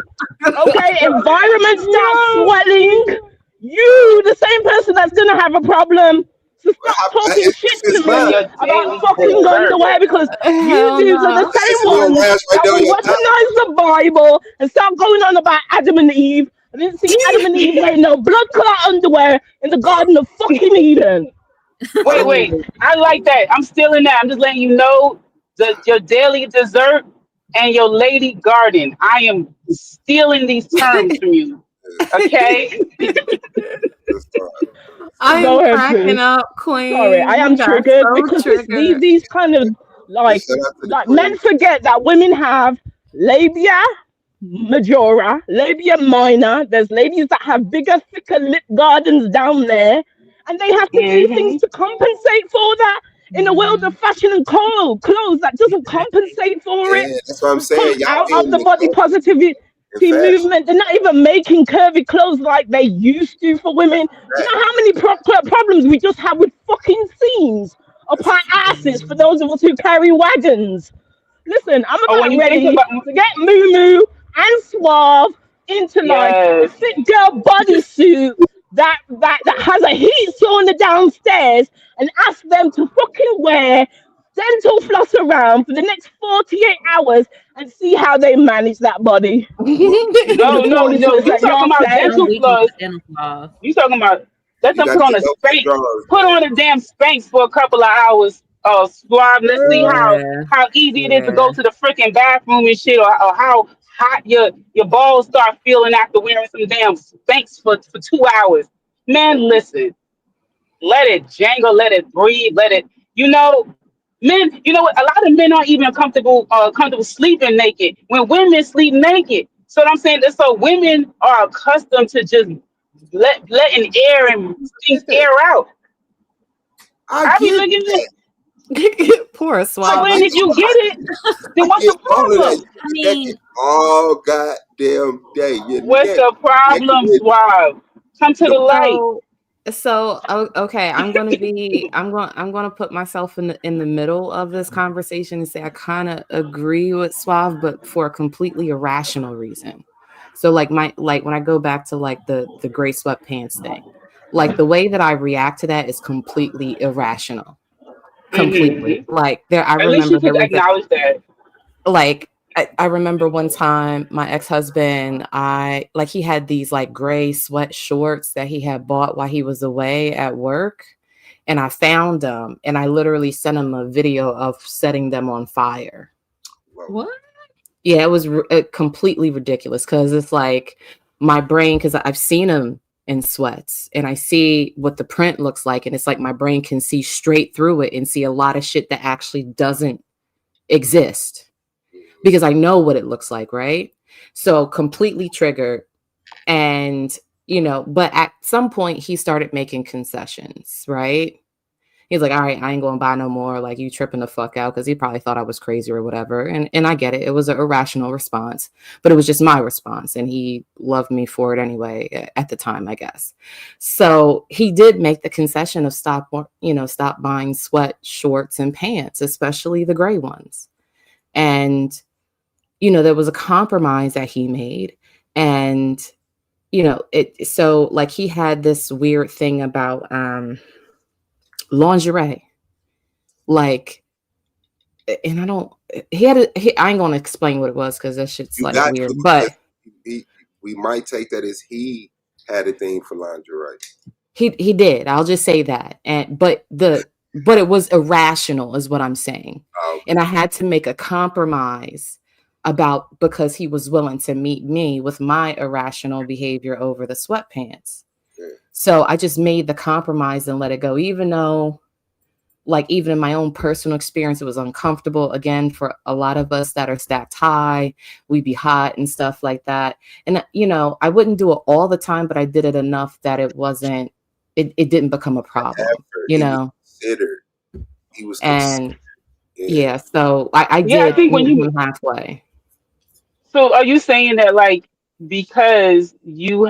okay, environment starts swelling. You, the same person that's gonna have a problem. So stop talking shit to me about fucking underwear because you dudes are the same ones that will weaponize the Bible and start going on about Adam and Eve I didn't see Adam and Eve wearing no blood clot underwear in the Garden of fucking Eden. Wait, wait. Oh, I like that. I'm still in that. I'm just letting you know your daily dessert and your lady garden. I am stealing these terms from you. Okay? That's fine. I Go am ahead, cracking please. up, Sorry, I Queen. am You got triggered so because triggered. these kind of And shout out to the like men queen. forget that women have labia majora, labia minor. There's ladies that have bigger, thicker lip gardens down there, and they have to do things Mm-hmm. to compensate for that. In the world of fashion and clothes, that doesn't compensate for it. Yeah, that's what I'm Come saying. Y'all out being of the body neglected positivity in fashion. movement. They're not even making curvy clothes like they used to for women. That's Do a you fact. know how many problems we just have with fucking seams up That's a our fact. asses for those of us who carry wagons? Listen, I'm Oh, when about you think ready about to get Moo and Suave into like a yes. fit girl bodysuit that has a heat sauna downstairs and ask them to fucking wear dental floss around for the next 48 hours and see how they manage that body. Well, For the No, no, Tony no. Twists You that talking y'all about play. I'm dental weak with floss. the dental floss. You talking about let you them got put to on take a off them spank, drawers, put man. on a damn spanks for a couple of hours. Suave. Let's see Yeah, how easy it is to yeah. go to the freaking bathroom and shit, or how hot your balls start feeling after wearing some damn spanks for 2 hours. Man, listen, let it jangle, let it breathe, let it. You know, men. You know what? A lot of men aren't even comfortable sleeping naked. When women sleep naked, so what I'm saying is, so women are accustomed to just letting air and things Yeah, air out. I I be get looking at that. it. Poor So I Suave. when get if you all get that. it, I then what's get the all of that. problem? You I be naked mean, all goddamn day. Your What's neck the naked problem, with Suave? Come to the the light. Okay, I'm gonna put myself in the middle of this conversation and say I kind of agree with Suave, but for a completely irrational reason. So like when I go back to like the gray sweatpants thing, like the way that I react to that is completely irrational. Completely. Hmm. Like I At least remember you there could was acknowledge that. like I remember one time my ex-husband, he had these like gray sweat shorts that he had bought while he was away at work. And I found them and I literally sent him a video of setting them on fire. whoa. what? Yeah, it was completely ridiculous because it's like my brain, because I've seen him in sweats and I see what the print looks like. And it's like my brain can see straight through it and see a lot of shit that actually doesn't exist because I know what it looks like, right? So completely triggered. And, but at some point he started making concessions, right? He's like, all right, I ain't going to buy no more. Like, you tripping the fuck out, because he probably thought I was crazy or whatever. And I get it. It was an irrational response, but it was just my response. And he loved me for it anyway at the time, I guess. So he did make the concession of stop buying sweat shorts and pants, especially the gray ones. And there was a compromise that he made. And, so like he had this weird thing about lingerie. Like, and I ain't gonna explain what it was because that shit's You like got to, weird. because But we might take that as he had a thing for lingerie. he did. I'll just say that. But it was irrational, is what I'm saying. Oh, And I had to make a compromise because he was willing to meet me with my irrational behavior over the sweatpants. okay. So I just made the compromise and let it go, even though, like, even in my own personal experience, it was uncomfortable. Again, for a lot of us that are stacked high, we'd be hot and stuff like that. And, I wouldn't do it all the time, but I did it enough that it didn't become a problem, Effort. He was considered. He was considered. and Yeah. yeah, so I Yeah, I did think when meet you him halfway. so are you saying that like because you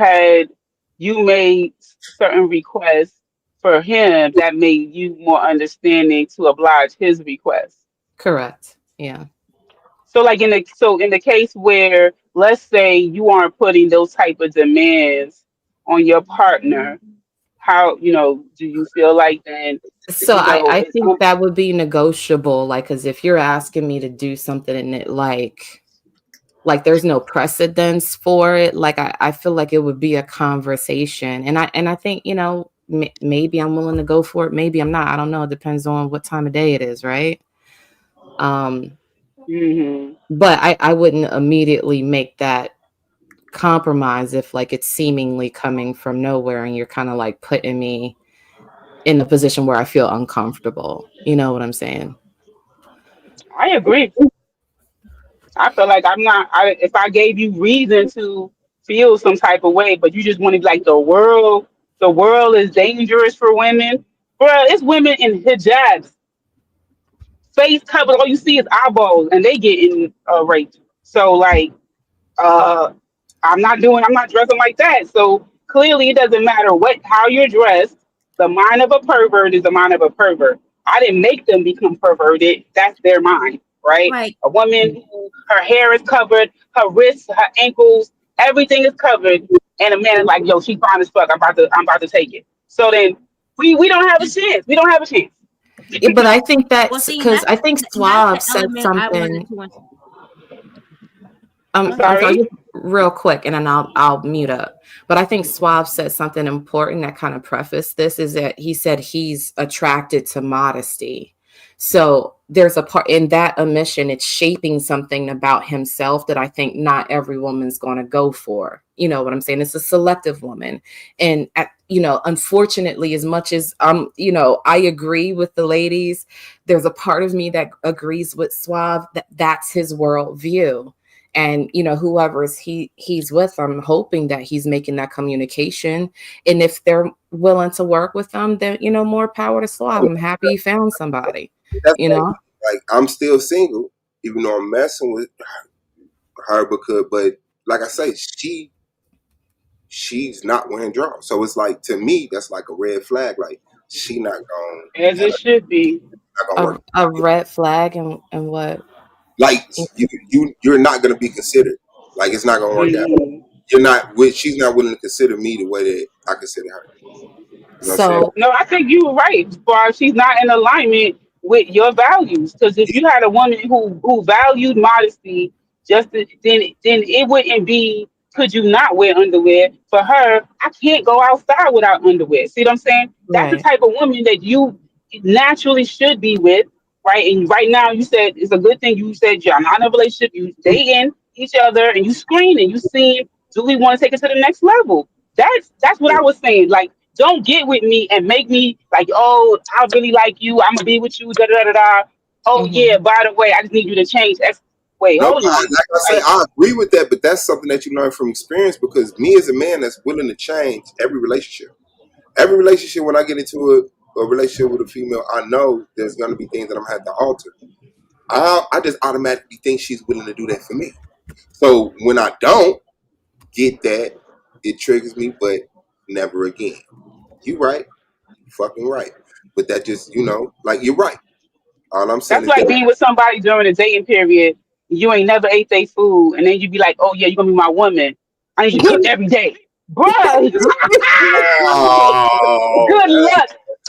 made certain requests for him that made you more understanding to oblige his requests? Correct. Yeah. So like in the case where let's say you aren't putting those type of demands on your partner, how do you feel like then So I it's think that would be negotiable, like, because if you're asking me to do something and it like like there's no precedence for it. Like I feel like it would be a conversation, and I think, you know, maybe I'm willing to go for it, maybe I'm not. I don't know. It depends on what time of day it is, right? Mm-hmm. But I wouldn't immediately make that compromise if like it's seemingly coming from nowhere and you're kind of like putting me in a position where I feel uncomfortable. You know what I'm saying? I agree. I feel like I'm not. If I gave you reason to feel some type of way, but you just wanted like the world is dangerous for women. Bruh, it's women in hijabs, face covered. All you see is eyeballs, and they getting raped. So like, uh, I'm not dressing like that. So clearly it doesn't matter how you're dressed. The mind of a pervert is the mind of a pervert. I didn't make them become perverted. That's their mind, right? Right. A woman who her hair is covered, her wrists, her ankles, everything is covered, and a man is like, yo, she fine as fuck. I'm about to take it. So then we don't have a chance. We don't have a chance. Yeah, but I think Well, that's see, because I think that's Suave the said element I wanted something. to. I'm sorry, Sorry. just real quick, and then I'll mute up. But I think Suave said something important that kind of prefaced this, is that he said he's attracted to modesty. So there's a part in that omission, it's shaping something about himself that I think not every woman's going to go for. You know what I'm saying? It's a selective woman. And, you know, unfortunately, as much as, you know, I agree with the ladies, there's a part of me that agrees with Suave that that's his worldview. And, you know, whoever's he's with, I'm hoping that he's making that communication. And if they're willing to work with them, then, you know, more power to Suave. I'm happy he found somebody, That's you know? like I'm still single, even though I'm messing with her but like I say, she's not wearing drawers. So it's like, to me, that's like a red flag. Like, she not As it should be. gonna work. A red flag and what? Like, you're not gonna be considered. Like, it's not gonna work out. Mhm. She's not willing to consider me the way that I consider her. You know what I'm saying? So, No, I think you were right. As far as she's not in alignment with your values, because if you had a woman who valued modesty, then it wouldn't be. Could you not wear underwear? For her, I can't go outside without underwear. See what I'm saying? That's the right. type of woman that you naturally should be with, right? And right now, you said it's a good thing. You said you're not in a relationship. You dating each other, and you screening. You seeing, do we want to take it to the next level? That's what I was saying. Like, don't get with me and make me like, oh, I really like you. I'm gonna be with you. Da da da da. Oh yeah. Mm-hmm. By the way, I just need you to change. Wait, No, hold on. like I say, Right? I agree with that, but that's something that you learn from experience, because me as a man that's willing to change every relationship. Every relationship, when I get into a relationship with a female, I know there's going to be things that I'm going to have to alter. I just automatically think she's willing to do that for me. So when I don't get that, it triggers me, but never again. You right. You fucking right. But that just, like, you're right. All I'm saying That's is like that, being with somebody during the dating period. You ain't never ate their food, and then you be like, oh yeah, you're gonna be my woman. I need you to cook every day, bruh. oh, Good luck.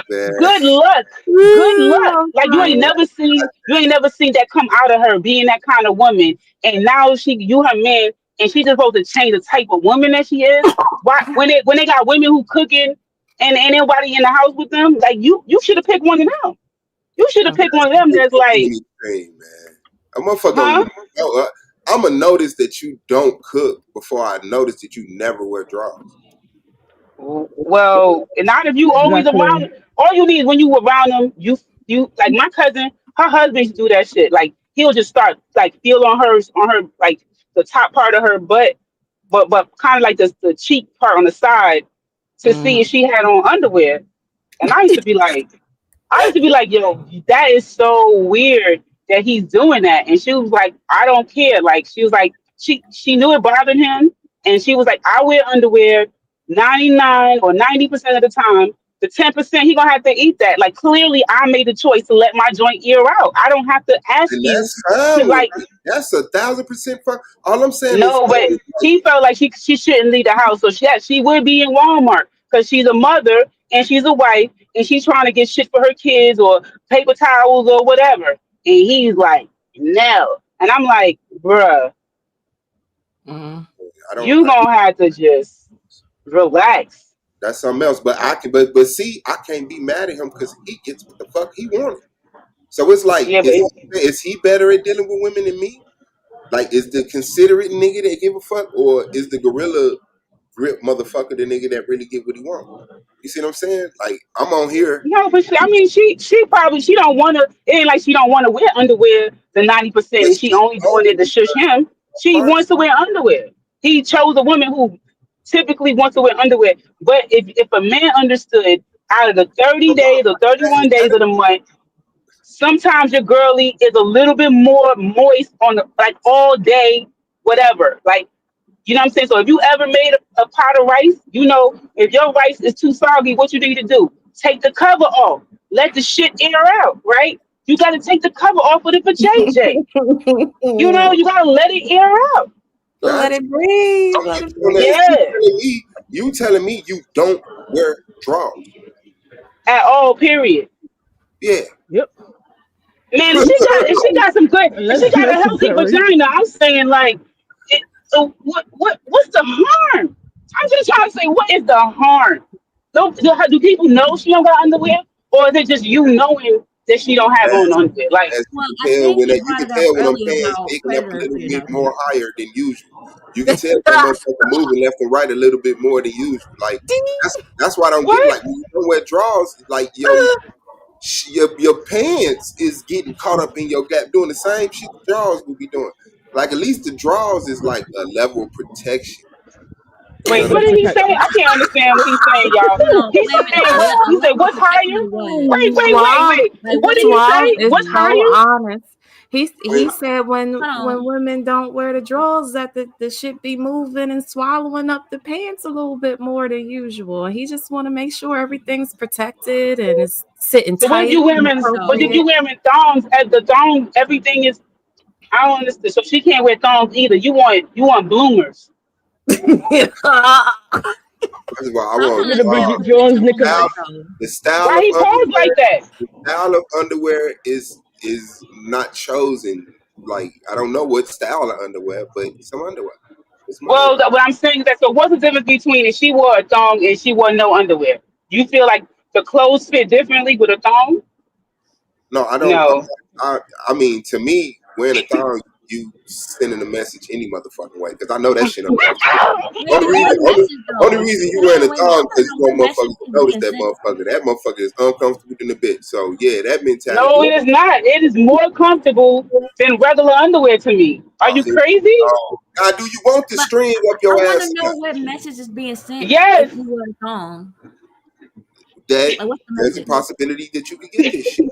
man. Good luck. Good luck. I'm Like crying. you ain't never seen that come out of her being that kind of woman. And now you her man, and she just supposed to change the type of woman that she is. Why when they got women who cooking and ain't nobody in the house with them, like you should have picked one of them. You should have picked one of them that's like, Anything, man. A motherfucker, huh? I'm gonna notice that you don't cook before I notice that you never wear drawers. Well, and not if you always Exactly. around. All you need when you around them, you like my cousin. Her husband used to do that shit. Like he'll just start like feel on her like the top part of her butt, but kind of like the cheek part on the side to see if Mm-hmm. she had on underwear. And I used to be like, yo, that is so weird that he's doing that. And she was like, I don't care. Like she was like, she knew it bothered him, and she was like, I wear underwear 99 or 90% of the time. The 10% he gonna have to eat that. Like clearly, I made the choice to let my joint ear out. I don't have to ask And you that's to fine with like. me. That's 1,000% fine. All I'm saying is, No, but she felt like she shouldn't leave the house. So she would be in Walmart because she's a mother and she's a wife and she's trying to get shit for her kids or paper towels or whatever. And he's like, no. And I'm like, bruh, Mm. I don't. You gonna have to just relax. That's something else. But I can. But see, I can't be mad at him because he gets what the fuck he wanted. So it's like, Yeah, but is he better at dealing with women than me? Like, is the considerate nigga that give a fuck, or is the gorilla grip motherfucker the nigga that really get what he want? You see what I'm saying? Like, I'm on here. no, but I mean, she probably she don't want to. It ain't like she don't want to wear underwear the 90%, But and she only doing it to shush him. She fine. wants to wear underwear. He chose a woman who typically wants to wear underwear. But if a man understood out of the 30 days or 31 days of the month, sometimes your girly is a little bit more moist on the like all day, whatever. Like, you know what I'm saying? So if you ever made a pot of rice, you know, if your rice is too soggy, what you need to do? Take the cover off. Let the shit air out, right? You got to take the cover off of it for JJ. You know, you got to let it air out. Let it breathe. I'm Let with it you on that. Yeah, You telling me you don't wear drawers? at all, period. Yeah. Yep. Man, if she got some good, if she got a healthy Necessary. vagina, I'm saying like, what's the harm? I'm just trying to say, what is the harm? Do people know she don't got underwear, or is it just you knowing that she don't have on underwear? Like, As Well, you I can tell think when you you brought can it up tell when them earlier pants about picking up a predators little being bit out more here. higher than usual. You can tell that motherfucker moving left and right a little bit more than usual. Like that's why I don't get it. what? Like when you don't wear drawers, like your pants is getting caught up in your gap doing the same shit the drawers will be doing. Like at least the drawers is like a level of protection. You know Wait, what what I'm did he say? Protection. I can't understand what he's saying, y'all. No, He wait a minute. said what? A He said level of what's protection higher? of what? Suave, Like, What what did did he he Suave say? say? is What's so higher? honest. He saying? said when Hold on. women don't wear the drawers that the shit be moving and swallowing up the pants a little bit more than usual. He just want to make sure everything's protected and it's sitting So what if tight you and wearing? But if you appropriate. wearing thongs, at the thong, everything is. I don't understand. So she can't wear thongs either. You want bloomers. First of all, I want Sometimes Little men Bridget will drawers. fit Jones your Nicholas. bloomers though. The style Why of he paused like underwear, that? the style of underwear is not chosen. Like I don't know what style of underwear, but some underwear. It's some Well, underwear. what I'm saying is that so what's the difference between if she wore a thong and she wore no underwear? You feel like the clothes fit differently with a thong? No, I don't. No. I mean, to me, wearing a thong, you sending a message any motherfucking way because I know that shit uncomfortable. Wait a Only minute, what reason, only, message only though? reason you Hold wearing on, a wait a minute. I thong want to because know you what want message motherfuckers to is notice being that sent. motherfucker. That motherfucker is uncomfortable than a bitch. So yeah, that No, mentality. it is not. It is more comfortable than regular underwear to me. Are you crazy? Now, do you want the But string up I your want ass to or know not? what message is being sent Yes. if you wear a thong. That Like, what's the there's a message? possibility that you could get this shit.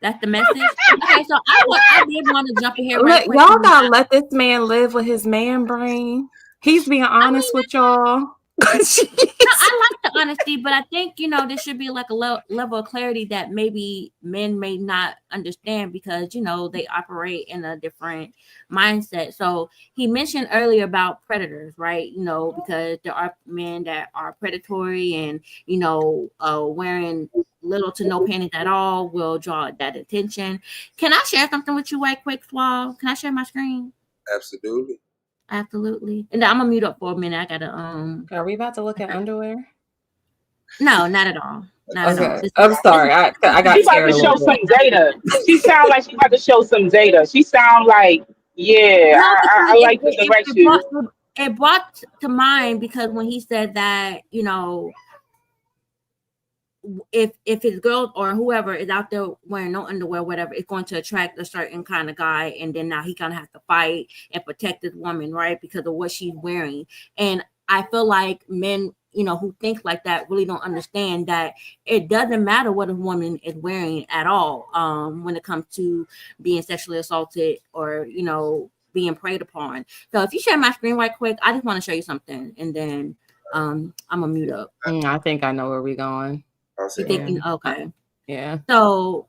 That's the message. Okay, so I did want to jump in here right Look, quick. y'all gotta let this man live with his man brain. He's being I mean, honest with y'all. no, I like the honesty, but I think there should be like a level of clarity that maybe men may not understand because they operate in a different mindset. So he mentioned earlier about predators, right? Because there are men that are predatory and wearing little to no panties at all will draw that attention. Can I share something with you right quick, Swall? Can I share my screen? Absolutely. Absolutely. And I'm gonna mute up for a minute. I gotta Are we about to look at underwear? No, not at all. Not at all. Okay, I'm sorry. I got She about scared to a show little some bit. data. She sound like she about to show some data. She sound like, yeah, No, because I like the direction. it brought to mind because when he said that, if his girl or whoever is out there wearing no underwear, whatever, it's going to attract a certain kind of guy, and then now he gonna have to fight and protect this woman, right? Because of what she's wearing. And I feel like men, who think like that really don't understand that it doesn't matter what a woman is wearing at all, when it comes to being sexually assaulted or, being preyed upon. So if you share my screen right quick, I just want to show you something, and then I'm gonna mute up. I think I know where we're going. You thinking, okay. Yeah. So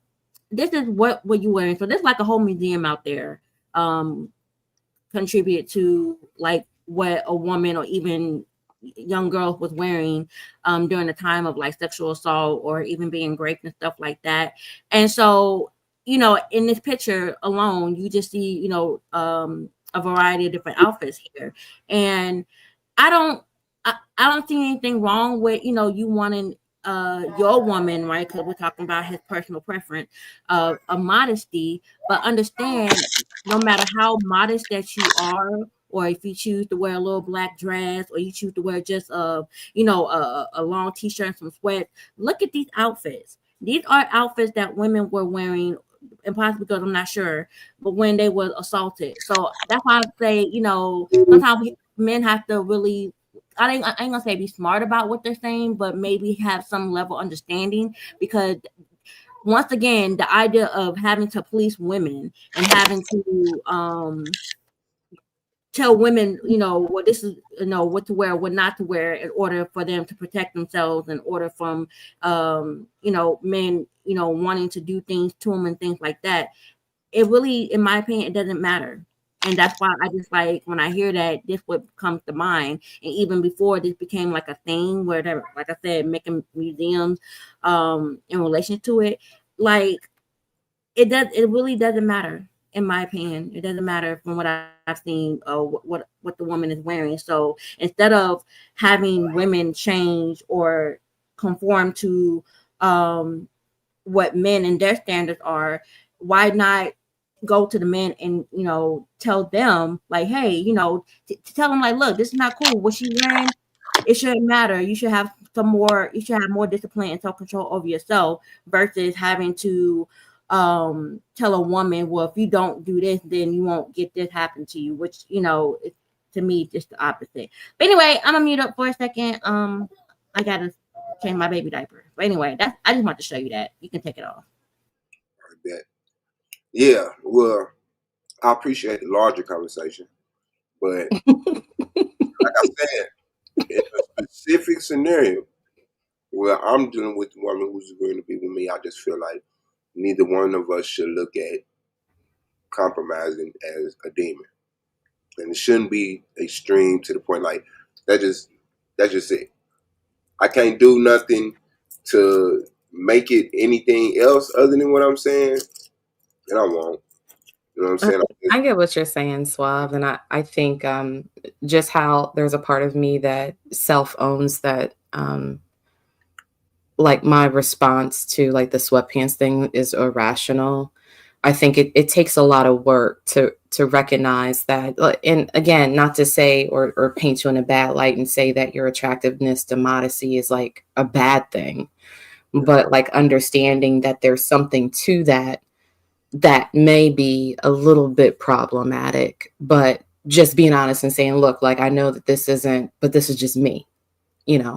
this is what you're wearing. So there's like a whole museum out there contribute to like what a woman or even young girl was wearing during the time of like sexual assault or even being raped and stuff like that. And so, in this picture alone, you just see, a a variety of different outfits here, and I don't I don't see anything wrong with you wanting your woman, right? Because we're talking about his personal preference of modesty, but understand no matter how modest that you are, or if you choose to wear a little black dress, or you choose to wear just a long t-shirt and some sweats, look at these outfits. These are outfits that women were wearing, and possibly because I'm not sure, but when they were assaulted. So that's why I say, sometimes men have to really, I ain't gonna say be smart about what they're saying, but maybe have some level of understanding, because once again, the idea of having to police women and having to tell women, what this is, what to wear, what not to wear, in order for them to protect themselves, in order from, men, wanting to do things to them and things like that. It really, in my opinion, it doesn't matter. And that's why I just like when I hear that, this what comes to mind. And even before this became like a thing where they're, like I said, making museums in relation to it, like it really doesn't matter. In my opinion, it doesn't matter from what I've seen, what the woman is wearing. So instead of having women change or conform to what men and their standards are, why not go to the men and tell them like, hey, to tell them like, look, this is not cool. What she's wearing, it shouldn't matter. You should have more discipline and self-control over yourself, versus having to tell a woman, well, if you don't do this, then you won't get this happen to you, which it's, to me, just the opposite. But anyway, I'm gonna mute up for a second. I gotta change my baby diaper. But anyway, I just want to show you that. You can take it off. I bet. Yeah, well, I appreciate the larger conversation, but like I said, in a specific scenario where I'm dealing with the woman who's going to be with me, I just feel like neither one of us should look at compromising as a demon, and it shouldn't be extreme to the point like that's just it. I can't do nothing to make it anything else other than what I'm saying, and I won't. You know what I'm saying? I get what you're saying, Suave, and I think just how there's a part of me that self-owns that like my response to like the sweatpants thing is irrational. I think it takes a lot of work to recognize that, and again, not to say or paint you in a bad light and say that your attractiveness to modesty is like a bad thing, but like understanding that there's something to that may be a little bit problematic, but just being honest and saying, look, like I know that this isn't, but this is just me, Yeah.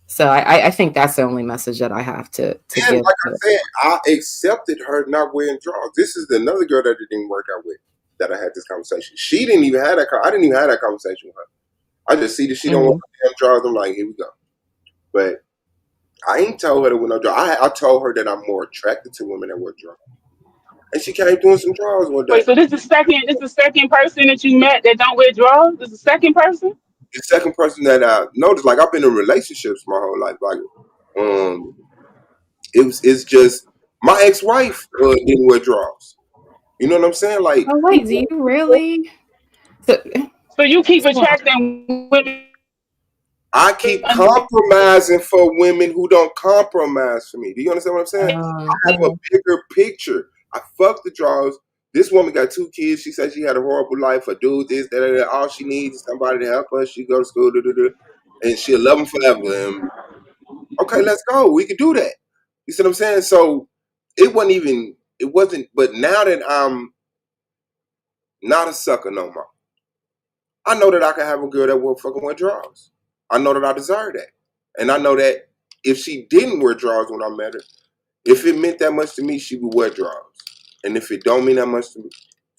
So I think that's the only message that I have to give. Like I said, I accepted her not wearing drawers. This is another girl that it didn't work out with that I had this conversation. She didn't even have that. I didn't even have that conversation with her. I just see that she don't want damn drawers. I'm like, here we go. But I ain't told her to wear no drawers. I told her that I'm more attracted to women that wear drawers. And she came doing some drawers one day. Wait, so this is the second person that you met that don't wear drawers? This is the second person? The second person that I noticed, like I've been in relationships my whole life. Like, it's just my ex-wife didn't wear drawers. You know what I'm saying? Like, oh wait, do you really? So you keep attracting women. I keep compromising for women who don't compromise for me. Do you understand what I'm saying? I have a bigger picture. I fucked the drawers. This woman got 2 kids. She said she had a horrible life. A dude, this, that. All she needs is somebody to help her. She go to school, and she'll love him forever. And okay, let's go. We can do that. You see what I'm saying? So it wasn't. But now that I'm not a sucker no more, I know that I can have a girl that will fucking wear drawers. I know that I deserve that. And I know that if she didn't wear drawers when I met her, if it meant that much to me, she would wear drawers. And if it don't mean that much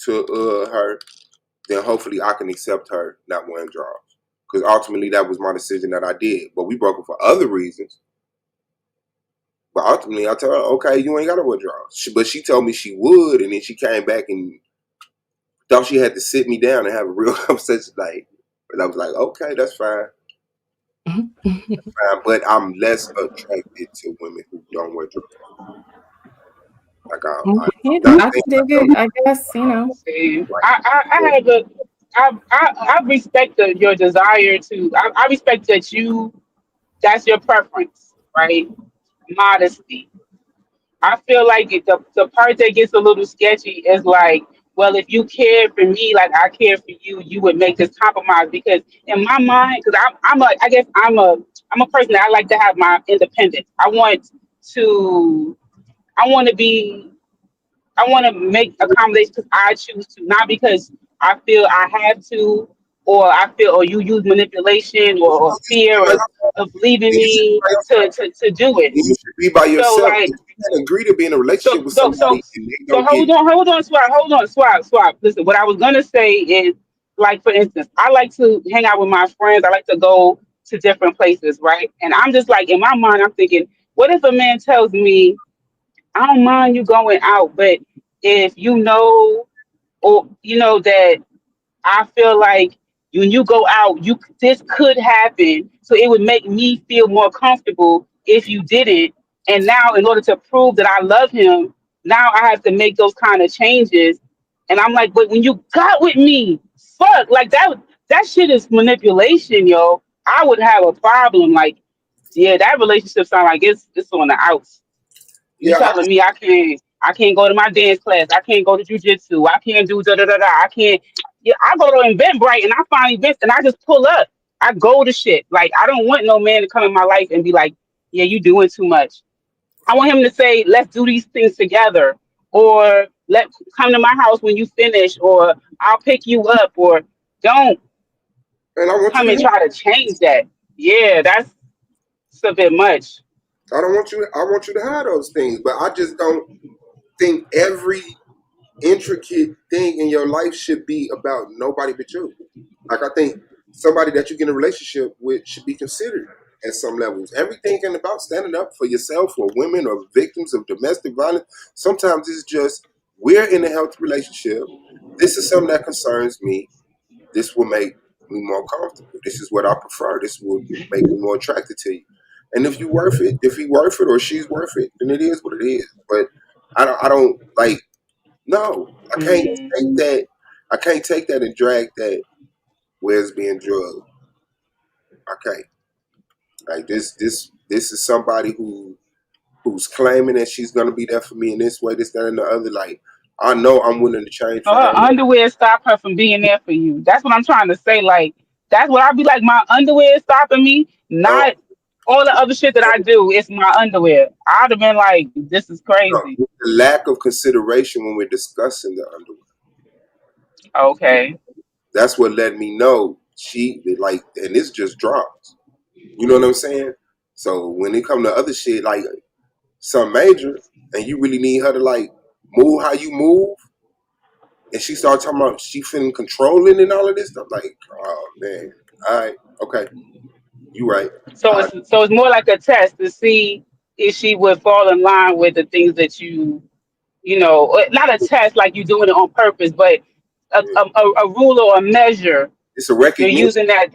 to her, then hopefully I can accept her not wearing drawers. Because ultimately that was my decision that I did. But we broke up for other reasons. But ultimately I told her, okay, you ain't got to wear drawers. But she told me she would, and then she came back and thought she had to sit me down and have a real conversation. Like, and I was like, okay, that's fine. But I'm less attracted to women who don't wear drawers. Like Like Yeah, I'm not I saying can dig it. I guess, you know. See, like, I have a, I respect your desire to, I respect that that's your preference, right? Modesty. I feel like the part that gets a little sketchy is like, well, if you cared for me like I care for you, you would make this compromise. Because in my mind, because I guess I'm a person that I like to have my independence. To, I want to be, I want to make accommodations because I choose to, not because I feel I have to, or I feel, or you use manipulation or fear of leaving you should be me by yourself. to do it. You should be by So yourself. like, If you can't agree to be in a relationship so with so so somebody and they so don't get hold on, swap. Listen, what I was gonna say is, like, for instance, I like to hang out with my friends. I like to go to different places, right? And I'm just like, in my mind, I'm thinking, what if a man tells me, I don't mind you going out, but if you know, or you know that I feel like when you go out, this could happen. So it would make me feel more comfortable if you didn't. And now, in order to prove that I love him, now I have to make those kind of changes. And I'm like, but when you got with me, fuck, like that shit is manipulation, yo. I would have a problem. Like, yeah, that relationship sound like it's on the outs. You yeah, telling me I can't go to my dance class, I can't go to jujitsu, I can't do da da da da, I can't. Yeah, I go to Eventbrite and I find events and I just pull up. I go to shit. Like, I don't want no man to come in my life and be like, yeah, you doing too much. I want him to say, let's do these things together, or let come to my house when you finish, or I'll pick you up, or don't and I want you come to and have. try to change that. Yeah, that's a bit much. I don't want you. I want you to have those things, but I just don't think every intricate thing in your life should be about nobody but you. Like I think somebody that you get in a relationship with should be considered at some levels. Everything ain't about standing up for yourself or women or victims of domestic violence. Sometimes it's just we're in a healthy relationship. This is something that concerns me. This will make me more comfortable. This is what I prefer. This will make me more attracted to you. And if you worth it, if he worth it or she's worth it, then it is what it is. But I don't like. No, I can't Mm. take that. I can't take that and drag that where it's being drugged. I can't. Like this is somebody who's claiming that she's gonna be there for me in this way, this, that, and the other. Like I know I'm willing to change So for her. her underwear stop her from being there for you. That's what I'm trying to say. Like, that's what I'd be like. My underwear is stopping me, No, not all the other shit that I do. It's my underwear. I'd have been like, this is no, crazy. the lack of consideration when we're discussing the underwear. Okay. That's what let me know she like, and it's just drops. You know what I'm saying? So when it come to other shit like some major, and you really need her to like move how you move, and she started talking about she feeling controlling and all of this stuff. Like, oh man, all right, okay, you right. So All right. it's more like a test to see if she would fall in line with the things that you know, not a test like you doing it on purpose, but Yeah. a rule or a measure. It's a You're recognition. using that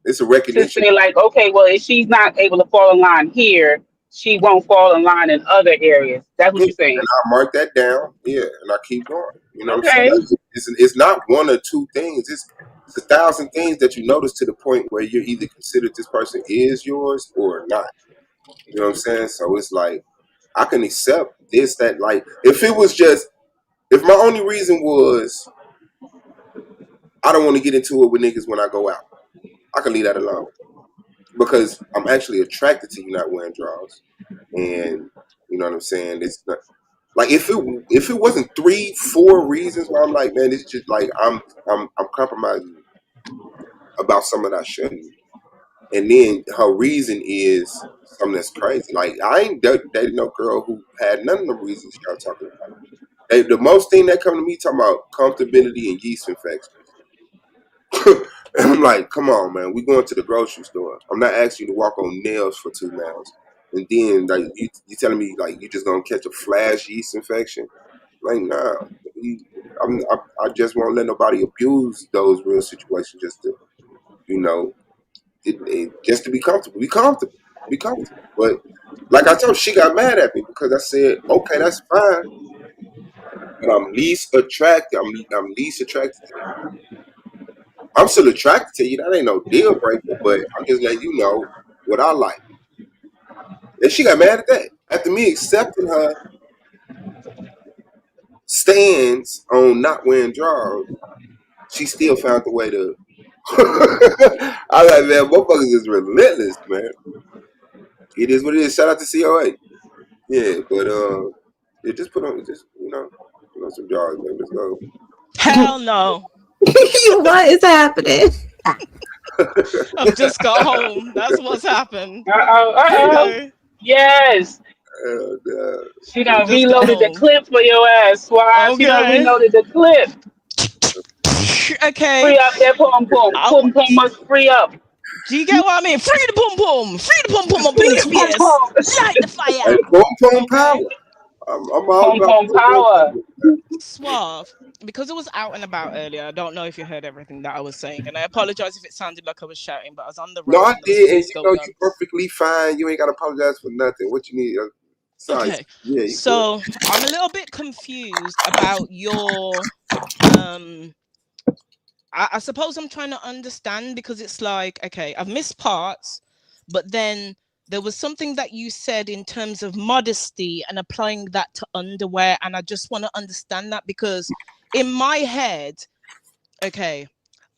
It's a to recognition. say, like, okay, well, if she's not able to fall in line here, she won't fall in line in other areas. That's what Yeah, you're saying. and I mark that down. Yeah, and I keep going. You know what I'm saying? Okay. It's not one or two things. It's a thousand things that you notice to the point where you're either considered this person is yours or not. You know what I'm saying? So it's like I can accept this, that, like if it was just if my only reason was I don't want to get into it with niggas when I go out, I can leave that alone because I'm actually attracted to you not wearing drawers, and you know what I'm saying. It's not like if it wasn't 3, 4 reasons why I'm like, man, it's just like I'm compromising about something I shouldn't, and then her reason is something that's crazy. Like I ain't dated no girl who had none of the reasons y'all talking about. The most thing that come to me talking about comfortability and yeast infections. And I'm like, come on, man. We going to the grocery store. I'm not asking you to walk on nails for 2 miles. And then like you telling me like you just gonna catch a flash yeast infection? Like, nah. You- I just won't let nobody abuse those real situations just to, you know, just to be comfortable. Be comfortable. Be comfortable. But Like I told her, she got mad at me because I said, okay, that's fine, but I'm least attracted. I'm least attracted to that. I'm still attracted to you. That ain't no deal breaker, but I'm just letting you know what I like. And she got mad at that. After me accepting her stands on not wearing drawers, she still found the way to. I like, man, motherfuckers is relentless, man. It is what it is. Shout out to COA. Yeah, but yeah, just put on some drawers, man. Let's go. Hell no. What is happening? I've just got home. That's what's happened. Okay. Yes. She done Just got reloaded the home. clip for your ass. Why? She done Okay. reloaded the clip. Okay. Free up that pom pom. Pom pom must free up. Do you get what I mean? Free the pom pom. Free the pom pom up in Free this the pom place. pom. Light the fire. Hey, pom Okay. power. I'm all Pom about pom power. Suave. Because it was out and about earlier, I don't know if you heard everything that I was saying, and I apologize if it sounded like I was shouting, but I was on the road. No, I and there was did, and things you going know on. you perfectly fine. You ain't gotta apologize for nothing. What you need? Sorry. Okay. Yeah, you So I'm a little bit confused about your I suppose I'm trying to understand, because it's like, okay, I've missed parts, but then there was something that you said in terms of modesty and applying that to underwear, and I just want to understand that, because in my head, okay,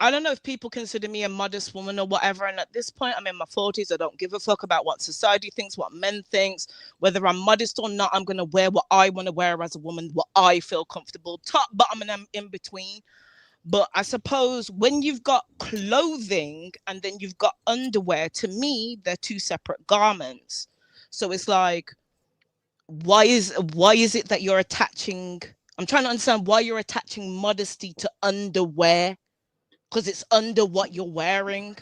I don't know if people consider me a modest woman or whatever, and at this point I'm in my 40s. I don't give a fuck about what society thinks, what men thinks, whether I'm modest or not. I'm going to wear what I want to wear as a woman, what I feel comfortable, top, bottom, and I'm in between. But I suppose when you've got clothing and then you've got underwear, to me, they're two separate garments. So it's like, why is it that you're attaching? I'm trying to understand why you're attaching modesty to underwear, because it's under what you're wearing.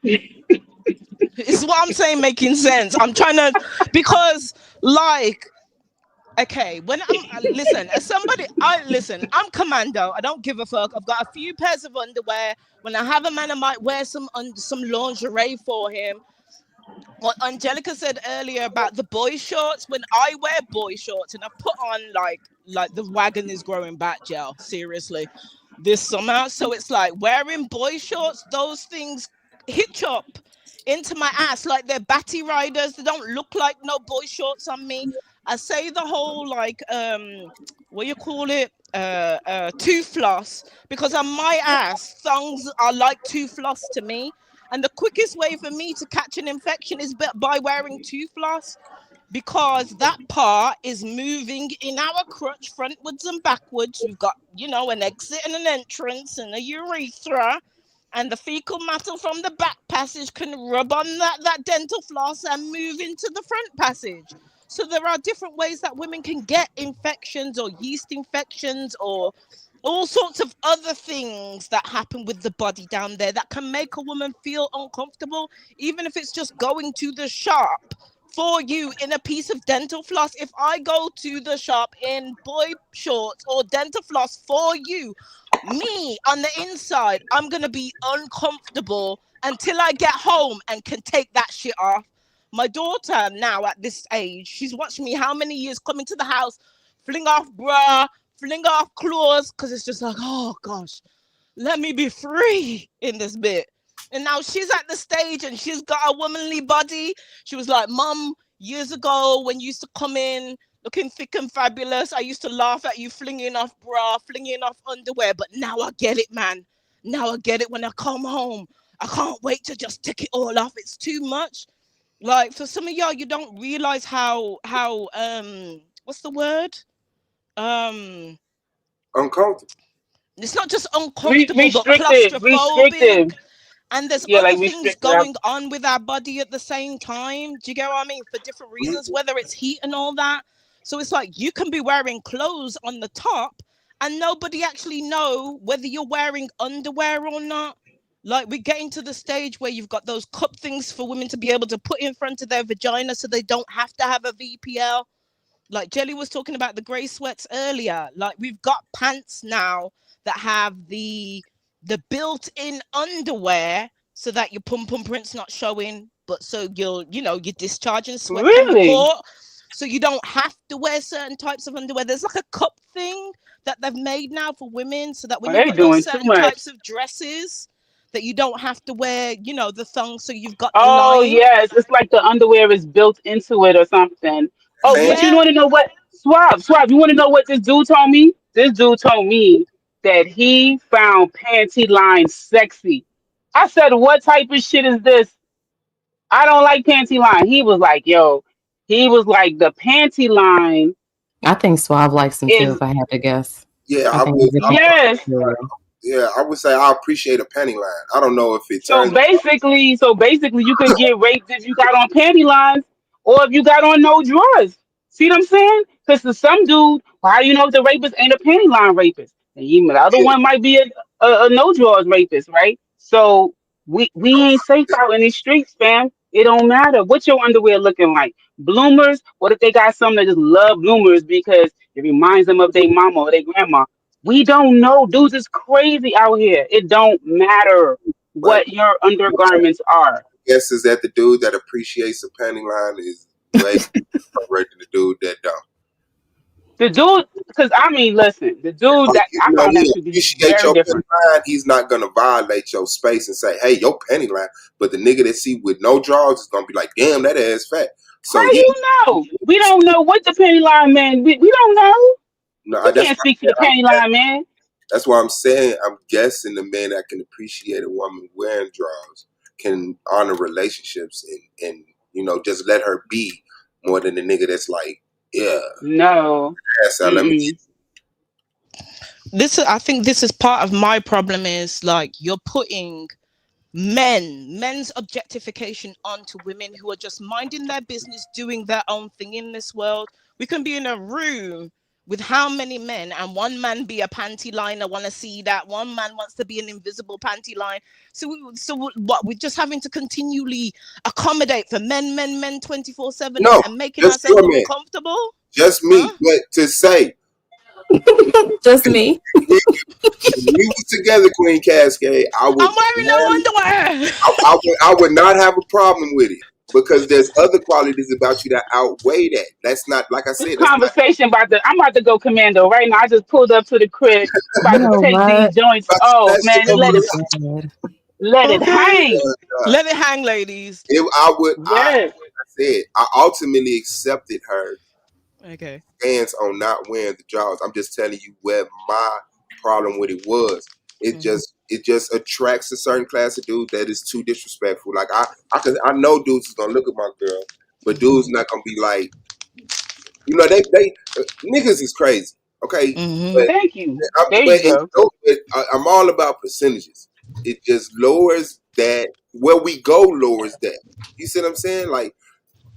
Is what I'm saying making sense? I'm trying to, because like, okay, when listen, as somebody, I'm commando. I don't give a fuck. I've got a few pairs of underwear. When I have a man, I might wear some lingerie for him. What Angelica said earlier about the boy shorts, when I wear boy shorts and I put on like the wagon is growing back gel, seriously, this summer. So it's like wearing boy shorts, those things hitch up into my ass like they're batty riders. They don't look like no boy shorts on me. I say the whole like what you call it, tooth floss, because on my ass thongs are like tooth floss to me, and the quickest way for me to catch an infection is by wearing tooth floss, because that part is moving in our crotch frontwards and backwards. We've got, an exit and an entrance and a urethra, and the fecal matter from the back passage can rub on that dental floss and move into the front passage. So there are different ways that women can get infections or yeast infections or all sorts of other things that happen with the body down there that can make a woman feel uncomfortable, even if it's just going to the shop for you in a piece of dental floss. If I go to the shop in boy shorts or dental floss for you, me on the inside, I'm going to be uncomfortable until I get home and can take that shit off. My daughter now at this age, she's watched me how many years coming to the house, fling off bra, fling off clothes, because it's just like, oh gosh, let me be free in this bit. And now she's at the stage and she's got a womanly body. She was like, Mum, years ago when you used to come in looking thick and fabulous, I used to laugh at you flinging off bra, flinging off underwear, but now I get it, man. Now I get it. When I come home, I can't wait to just take it all off. It's too much. Like, for some of y'all, you don't realize how what's the word? uncomfortable. It's not just uncomfortable, but Restrictive. claustrophobic. And there's Yeah, other like things restrictive. going on with our body at the same time. Do you get what I mean? For different reasons, whether it's heat and all that. So it's like you can be wearing clothes on the top and nobody actually know whether you're wearing underwear or not. Like, we're getting to the stage where you've got those cup things for women to be able to put in front of their vagina so they don't have to have a VPL. Like Jelly was talking about the grey sweats earlier. Like, we've got pants now that have the built-in underwear so that your pum print's not showing. but so you're discharging sweat Really? chemical, so you don't have to wear certain types of underwear. There's like a cup thing that they've made now for women, so that when Oh, you they put those doing too certain much. types of dresses, that you don't have to wear, the thong, so you've got the Oh line. yes, it's like the underwear is built into it or something. Oh, And but you Yeah. want to know what? Swab. You want to know what this dude told me? This dude told me that he found panty line sexy. I said, "What type of shit is this? I don't like panty line." He was like, "Yo," he was like, "The panty line I think Suave likes them too, is if I had to guess. yeah, I I think would. he's a big yes." material. Yeah, I would say I appreciate a penny line. I don't know if it So turns. basically, you could get raped if you got on panty lines or if you got on no drawers. See what I'm saying? Because to some dude, well, how do you know if the rapist ain't a panty line rapist? And even the other Yeah, one might be a no drawers rapist, right? So we ain't safe out in these streets, fam. It don't matter what your underwear looking like. Bloomers. What if they got some that just love bloomers because it reminds them of their mama or their grandma? We don't know. Dudes is crazy out here. It don't matter but what your undergarments are. guess is that the dude that appreciates a penny line is way right than the dude that don't. The dude, because I mean, listen, the dude Like, that I found that he to be appreciate very your penny different. line. He's not gonna violate your space and say, "Hey, your penny line." But the nigga that see with no drawers is gonna be like, "Damn, that ass fat." How So yeah, you know? We don't know what the penny line man. We don't know. no, We that's can't speak for the penny line man. that's why I'm saying I'm guessing the man that can appreciate a woman wearing drawers can honor relationships and just let her be more than the nigga that's like, yeah, No. ass out. Let me. Mm-mm. I think this is part of my problem, is like you're putting men's objectification onto women who are just minding their business, doing their own thing in this world. We can be in a room with how many men, and one man be a panty liner, want to see that. One man wants to be an invisible panty line. So what? We're just having to continually accommodate for men 24/7 No, and making just ourselves your man, uncomfortable. just me. Huh? But to say Just me. when we was together, Queen Cascade, I'm wearing no underwear. I would not have a problem with it because there's other qualities about you that outweigh that. That's not, like I This said, that's not. conversation I'm about to go commando right now. I just pulled up to the crib. I'm You about to know take these what? joints About to off, smash man, and the let Oh it my numbers. God. let it Okay, hang. let it hang, ladies. Yes. I ultimately accepted her Okay. stance on not wearing the drawers. I'm just telling you where my problem with it was. It just attracts a certain class of dude that is too disrespectful. Like I know dudes is gonna look at my girl, but dudes not gonna be like, they niggas is crazy. Okay, Mm-hmm. but Thank you. There you go. I'm all about percentages. It just lowers that, where we go lowers that. You see what I'm saying? Like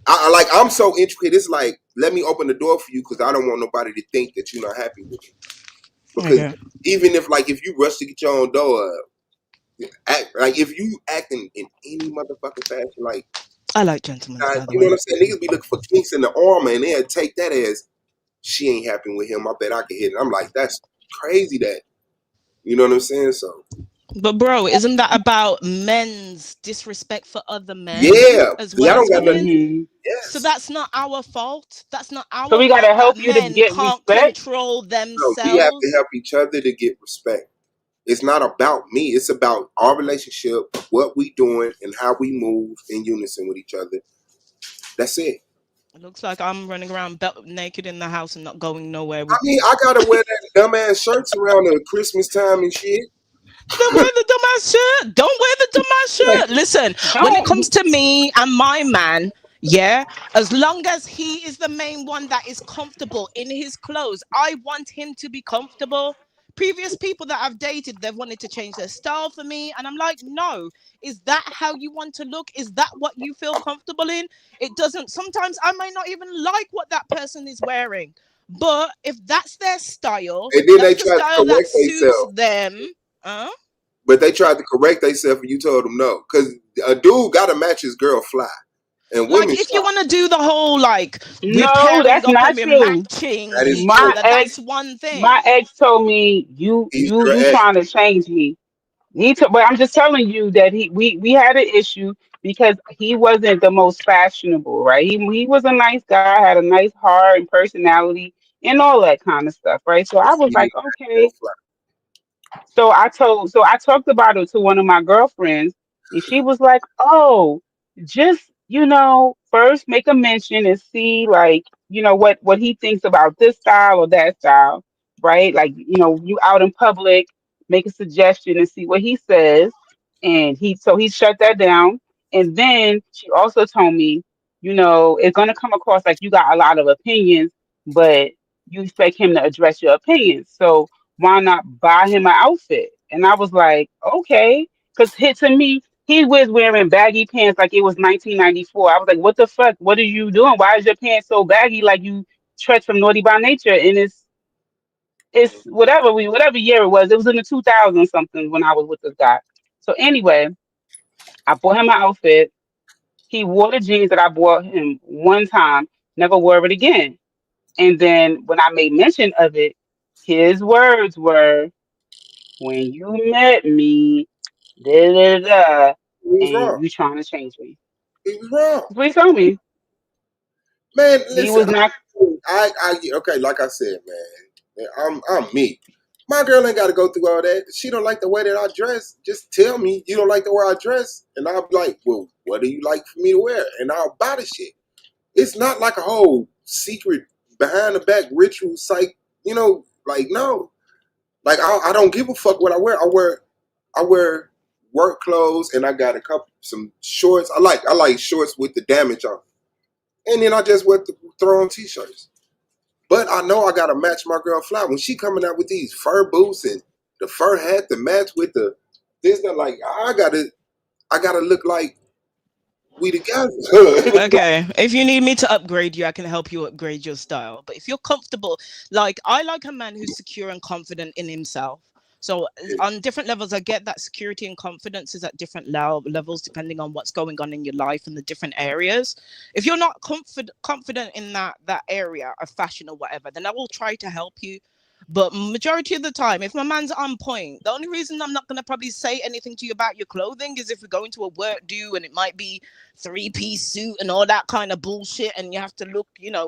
I'm so intricate. It's like, let me open the door for you because I don't want nobody to think that you're not happy with me. Because Okay. even if you rush to get your own door, act like if you acting in any motherfucking fashion, like I like gentlemen, by the you know what way. I'm saying? Niggas be looking for kinks in the armor and they'll take that as she ain't happy with him. I bet I can hit it. I'm like, that's crazy. That you know what I'm saying? So But bro, isn't that about men's disrespect for other men yeah, as I well don't as got nothing. women? Hmm. So Yes, that's not our fault. That's not So our we gotta fault that help you to men get can't respect. control no, we have to themselves. help each other to get respect. It's not about me. It's about our relationship, what we doing, and how we move in unison with each other. That's it. It looks like I'm running around naked in the house and not going nowhere I with mean, I gotta wear that dumbass shirts around the Christmas time and shit. Don't wear the dumbass shirt. Don't wear the dumbass Like, shirt. Listen, when it comes Don't. to me and my man, yeah, as long as he is the main one that is comfortable in his clothes, I want him to be comfortable. Previous people that I've dated, they've wanted to change their style for me. And I'm like, no, is that how you want to look? Is that what you feel comfortable in? It doesn't. Sometimes I might not even like what that person is wearing. But if that's their style, and then they that's the tried to style that correct suits themselves. them. Huh? But they tried to correct themselves and you told them no. Because a dude got to match his girl fly. And Like, women if you fly. want to do the whole like we're No, pairing that's up and not we're true. matching That is each true. My other, that's ex, one my thing. ex told me you He's you your you ex. trying to change me. But I'm just telling you that we had an issue because he wasn't the most fashionable, right? He was a nice guy, had a nice heart and personality and all that kind of stuff, right? So I was Yeah, like, okay. So I talked about it to one of my girlfriends, and she was like, "Oh, just first make a mention and see, like, what he thinks about this style or that style, right? Like, you out in public, make a suggestion and see what he says." And he shut that down. And then she also told me, it's gonna come across like you got a lot of opinions, but you expect him to address your opinions. So why not buy him an outfit? And I was like, okay, because to me, he was wearing baggy pants like it was 1994. I was like, what the fuck? What are you doing? Why is your pants so baggy? Like you stretch from Naughty by Nature, and it's whatever year it was. It was in the 2000s something when I was with this guy. So anyway, I bought him an outfit. He wore the jeans that I bought him one time, never wore it again. And then when I made mention of it, his words were, when you met me, da da da, he was and wrong. you trying to change me. He was wrong. That's what he told me. Man, He listen, was not. okay, like I said, man, I'm me. My girl ain't got to go through all that. She don't like the way that I dress. Just tell me you don't like the way I dress, and I'll be like, well, what do you like for me to wear? And I'll buy the shit. It's not like a whole secret behind the back ritual psych. Like no, like I don't give a fuck what I wear. I wear work clothes, and I got some shorts. I like shorts with the damage on. And then I just throw on t-shirts. But I know I gotta match my girl fly. When she coming out with these fur boots and the fur hat to match with this, that, like I gotta look like we together. Okay, if you need me to upgrade you, I can help you upgrade your style. But if you're comfortable, like I like a man who's secure and confident in himself. So on different levels, I get that security and confidence is at different levels depending on what's going on in your life and the different areas. If you're not confident in that area of fashion or whatever, then I will try to help you. But majority of the time, if my man's on point, the only reason I'm not going to probably say anything to you about your clothing is if we're going to a work do and it might be 3-piece suit and all that kind of bullshit and you have to look,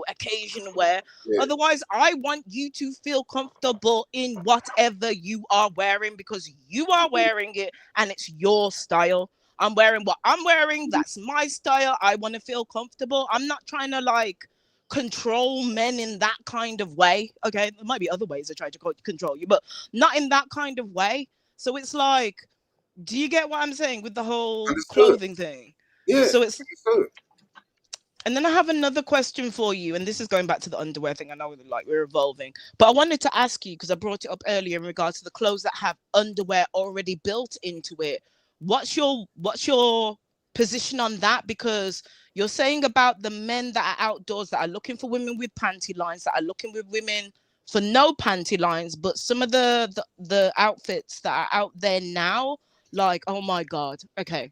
occasion wear. Yeah. Otherwise, I want you to feel comfortable in whatever you are wearing because you are wearing it and it's your style. I'm wearing what I'm wearing. That's my style. I want to feel comfortable. I'm not trying to control men in that kind of way. Okay, there might be other ways I try to control you, but not in that kind of way. So it's like, do you get what I'm saying with the whole clothing thing? Yeah. So it's and then I have another question for you, and this is going back to the underwear thing. I know we're evolving, but I wanted to ask you because I brought it up earlier in regards to the clothes that have underwear already built into it. What's your position on that? Because you're saying about the men that are outdoors that are looking for women with panty lines, that are looking with women for no panty lines, but some of the outfits that are out there now, like, oh my God, okay.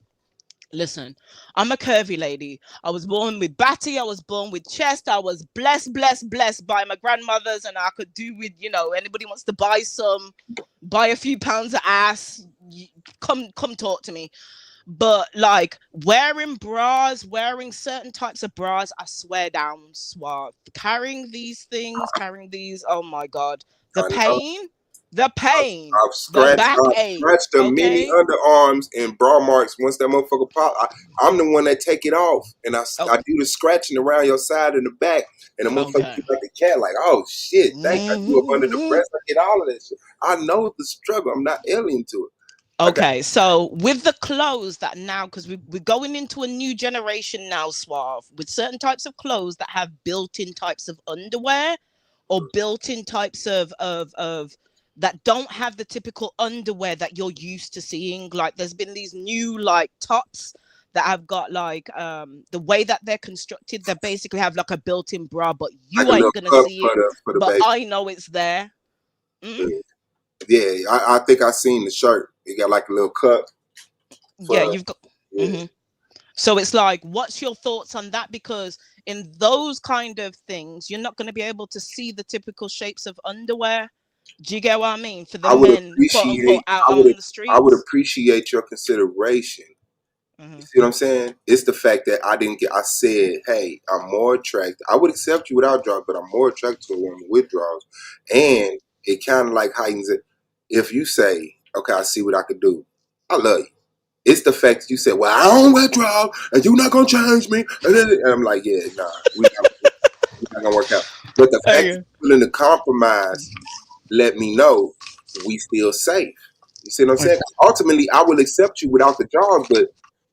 Listen, I'm a curvy lady. I was born with batty. I was born with chest. I was blessed by my grandmothers, and I could do with, anybody wants to buy a few pounds of ass, come talk to me. But wearing bras, wearing certain types of bras, I swear down, suave. Carrying these, oh my God, the pain. I've scratched the many underarms and bra marks. Once that motherfucker pop, I'm the one that take it off, and I do the scratching around your side and the back, and the motherfucker keep like a cat, like, oh shit, thank I do up under the breast, I get all of that shit. I know the struggle. I'm not alien to it. Okay, so with the clothes that now, because we're going into a new generation now, Suave, with certain types of clothes that have built-in types of underwear or built-in types of that don't have the typical underwear that you're used to seeing. Like there's been these new tops that have got the way that they're constructed, they basically have a built-in bra, but you ain't gonna see it. But baby. I know it's there. Mm-hmm. Yeah, I think I seen the shirt. It got a little cup. Yeah, you've got. Yeah. Mm-hmm. So it's what's your thoughts on that? Because in those kind of things, you're not going to be able to see the typical shapes of underwear. Do you get what I mean? For the men, quote unquote, out on the streets. I would appreciate your consideration You see what I'm saying? It's the fact that I said, hey, I'm more attracted. I would accept you without draws, but I'm more attracted to a woman with draws. And it kind of like heightens it. If you say, okay, I see what I could do. I love you. It's the fact that you said, well, I don't wear draws, and you're not going to change me. And I'm like, yeah, nah, we're not going to work out. But the fact that you're willing to compromise, let me know we still safe. You see what I'm saying? Ultimately, I will accept you without the draws, but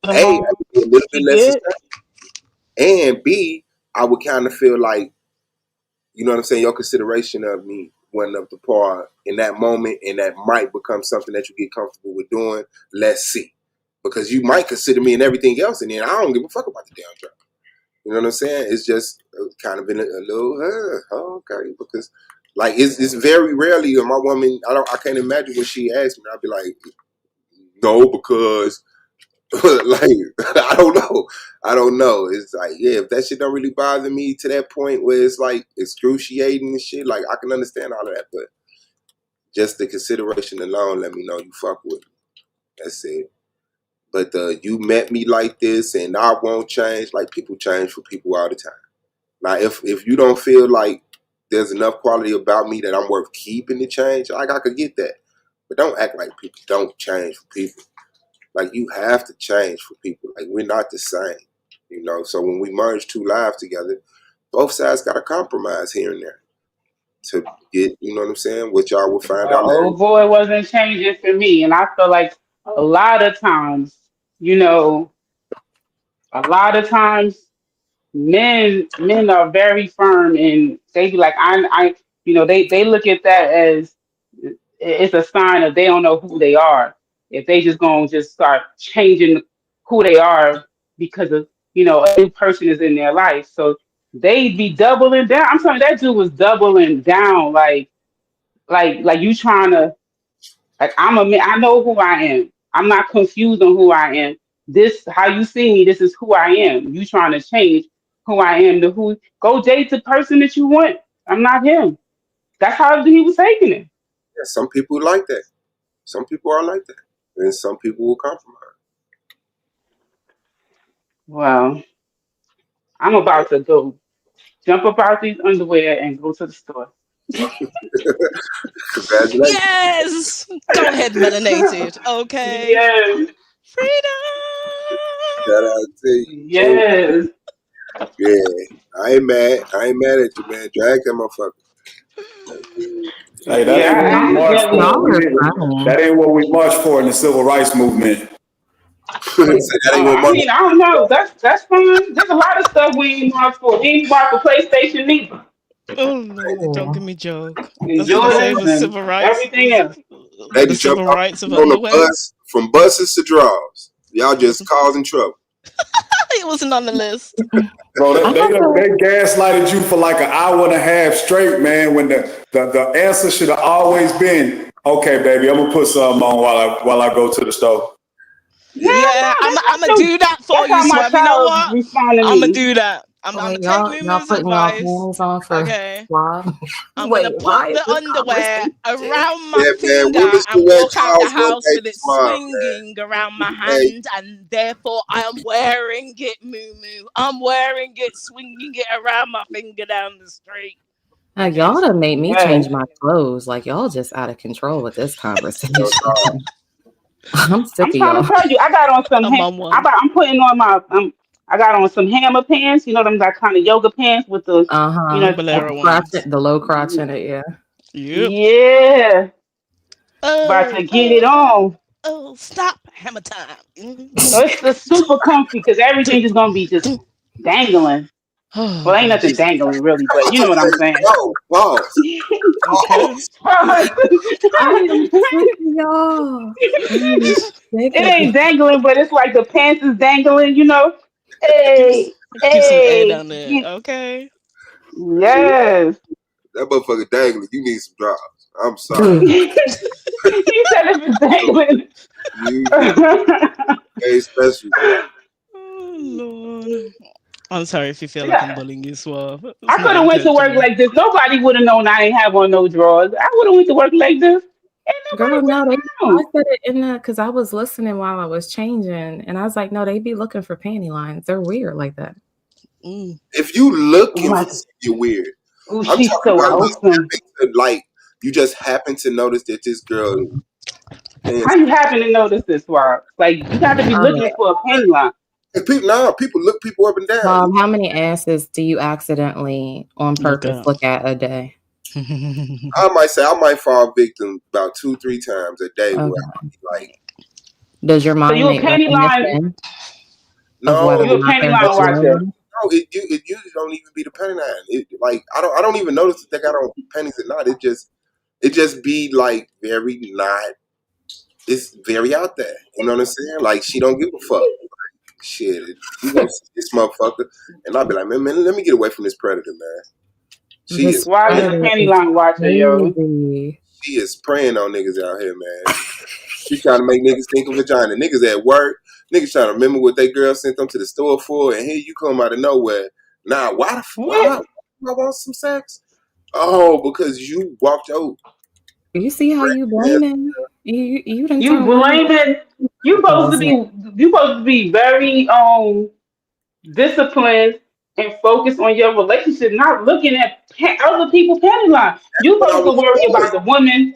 A, I would be a little bit less suspect. And B, I would kind of feel like, you know what I'm saying, your consideration of me wasn't up to par in that moment, and that might become something that you get comfortable with doing. Let's see. Because you might consider me and everything else, and then I don't give a fuck about the damn draw. You know what I'm saying? It's just kind of been a little, okay, because like it's very rarely my woman, I can't imagine what she asked me. I'd be like, no, because like I don't know. It's like, yeah, if that shit don't really bother me to that point where it's like excruciating and shit, like I can understand all of that, but just the consideration alone, let me know you fuck with me. That's it. But you met me like this and I won't change. Like people change for people all the time. Now if you don't feel like there's enough quality about me that I'm worth keeping to change, like I could get that. But don't act like people don't change for people. Like you have to change for people. Like we're not the same, you know. So when we merge two lives together, both sides got to compromise here and there to get, you know what I'm saying, what y'all will find out later. Oh boy, wasn't changing for me, and I feel like a lot of times, you know, men are very firm, and they be like, I, you know, they look at that as it's a sign of they don't know who they are. If they just gonna just start changing who they are because of, you know, a new person is in their life, so they be doubling down. I'm telling you, that dude was doubling down, like you trying to, like I'm a man. I know who I am. I'm not confused on who I am. This how you see me. This is who I am. You trying to change who I am to who? Go date the person that you want. I'm not him. That's how he was taking it. Yeah, some people like that. Some people are like that, and some people will compromise. Well, I'm about to go jump up out these underwear and go to the store. Congratulations. Yes. Go ahead, melanated. Okay. Yes. Freedom. Shout out to you. Yes. Yeah, I ain't mad at you, man. Drag that motherfucker. Hey, that ain't what we march for. Y'all are funny. That ain't what we march for in the civil rights movement. So that ain't what I mean, I don't know. That's fine. There's a lot of stuff we ain't marked for. We ain't marked for PlayStation neither. Oh Lord, don't give me joke. And That's gonna say Jordans was and civil rights. everything else. They The just jump civil off rights of on the underwear. bus, from buses to draws. Y'all just causing trouble. It wasn't on the list. Bro, they gaslighted you for like an hour and a half straight, man, when the answer should have always been, okay, baby, I'm gonna put something on while I go to the store. Yeah, I'm gonna do that for That's you, how my Swab. You know child what? respond to I'm gonna me. do that. I'm Wait, gonna take y'all Lulu's putting y'all advice. panties on for Okay. Swab? I'm Wait, gonna why put is the this underwear conversation? around my Yeah, man, finger women should and wear walk out the draws one house day with it tomorrow, man. swinging around my Hey, hand, and therefore I am wearing it, moo. I'm wearing it, swinging it around my finger down the street. Y'all done made me Yes. change my clothes. Like y'all just out of control with this conversation. I'm sick I'm of trying y'all. to tell you, I got on some. I'm on one. I'm putting on my. I got on some hammer pants. You know them that kind of yoga pants with the. You know. Bolero Crotch, ones. the low crotch in it, yeah. Yep. Yeah. About to get it on. Oh, stop hammer time. So it's the super comfy because everything is gonna be just dangling. Well, ain't nothing dangling really, but you know what I'm saying. Whoa, pause. Okay. I am sick of y'all. It ain't dangling, but it's like the pants is dangling, you know. Give some air down there. Okay. Yes. That motherfucker dangling. You need some draws. I'm sorry. You said it was dangling. You hey, special. Oh Lord. I'm sorry if you feel like I'm bullying you, Suave. It's I not could have went to work intentional. like this. Nobody would have known I ain't have on no drawers. I would have went to work like this. Ain't Girl, no, I down. said it in the because I was listening while I was changing, and I was like, no, they be looking for panty lines. They're weird like that. If you looking What? for you're weird. Oh, I'm she's talking so about wholesome. you just happen to notice that this girl How you happen to notice this, Rob? Like, you got to be looking for a panty line. people look people up and down. Mom, how many asses do you accidentally on purpose look at a day? I might fall victim about 2-3 times a day. Okay. Where I be like, does your mind you a make panty line? recognition no, of whether You or a not panty they're line watcher? genuine? no, it usually don't even be the penny line. I don't even notice if they got on pennies or not. It just be like very not. It's very out there. You know what I'm saying? Like she don't give a fuck. Like, shit, you gonna see this motherfucker, and I'll be like, man, let me get away from this predator, man. She This is Why is a predator panty is line watcher, yo? crazy. she is preying on niggas out here, man. She trying to make niggas think of vagina. Niggas at work. Niggas trying to remember what they girl sent them to the store for, and here you come out of nowhere. Nah, why I want some sex? Oh, because you walked out. You see how you blaming? You done You turned women blaming? You supposed to be very disciplined and focused on your relationship, not looking at other people's panty line. You What I supposed to was worry doing. about the woman.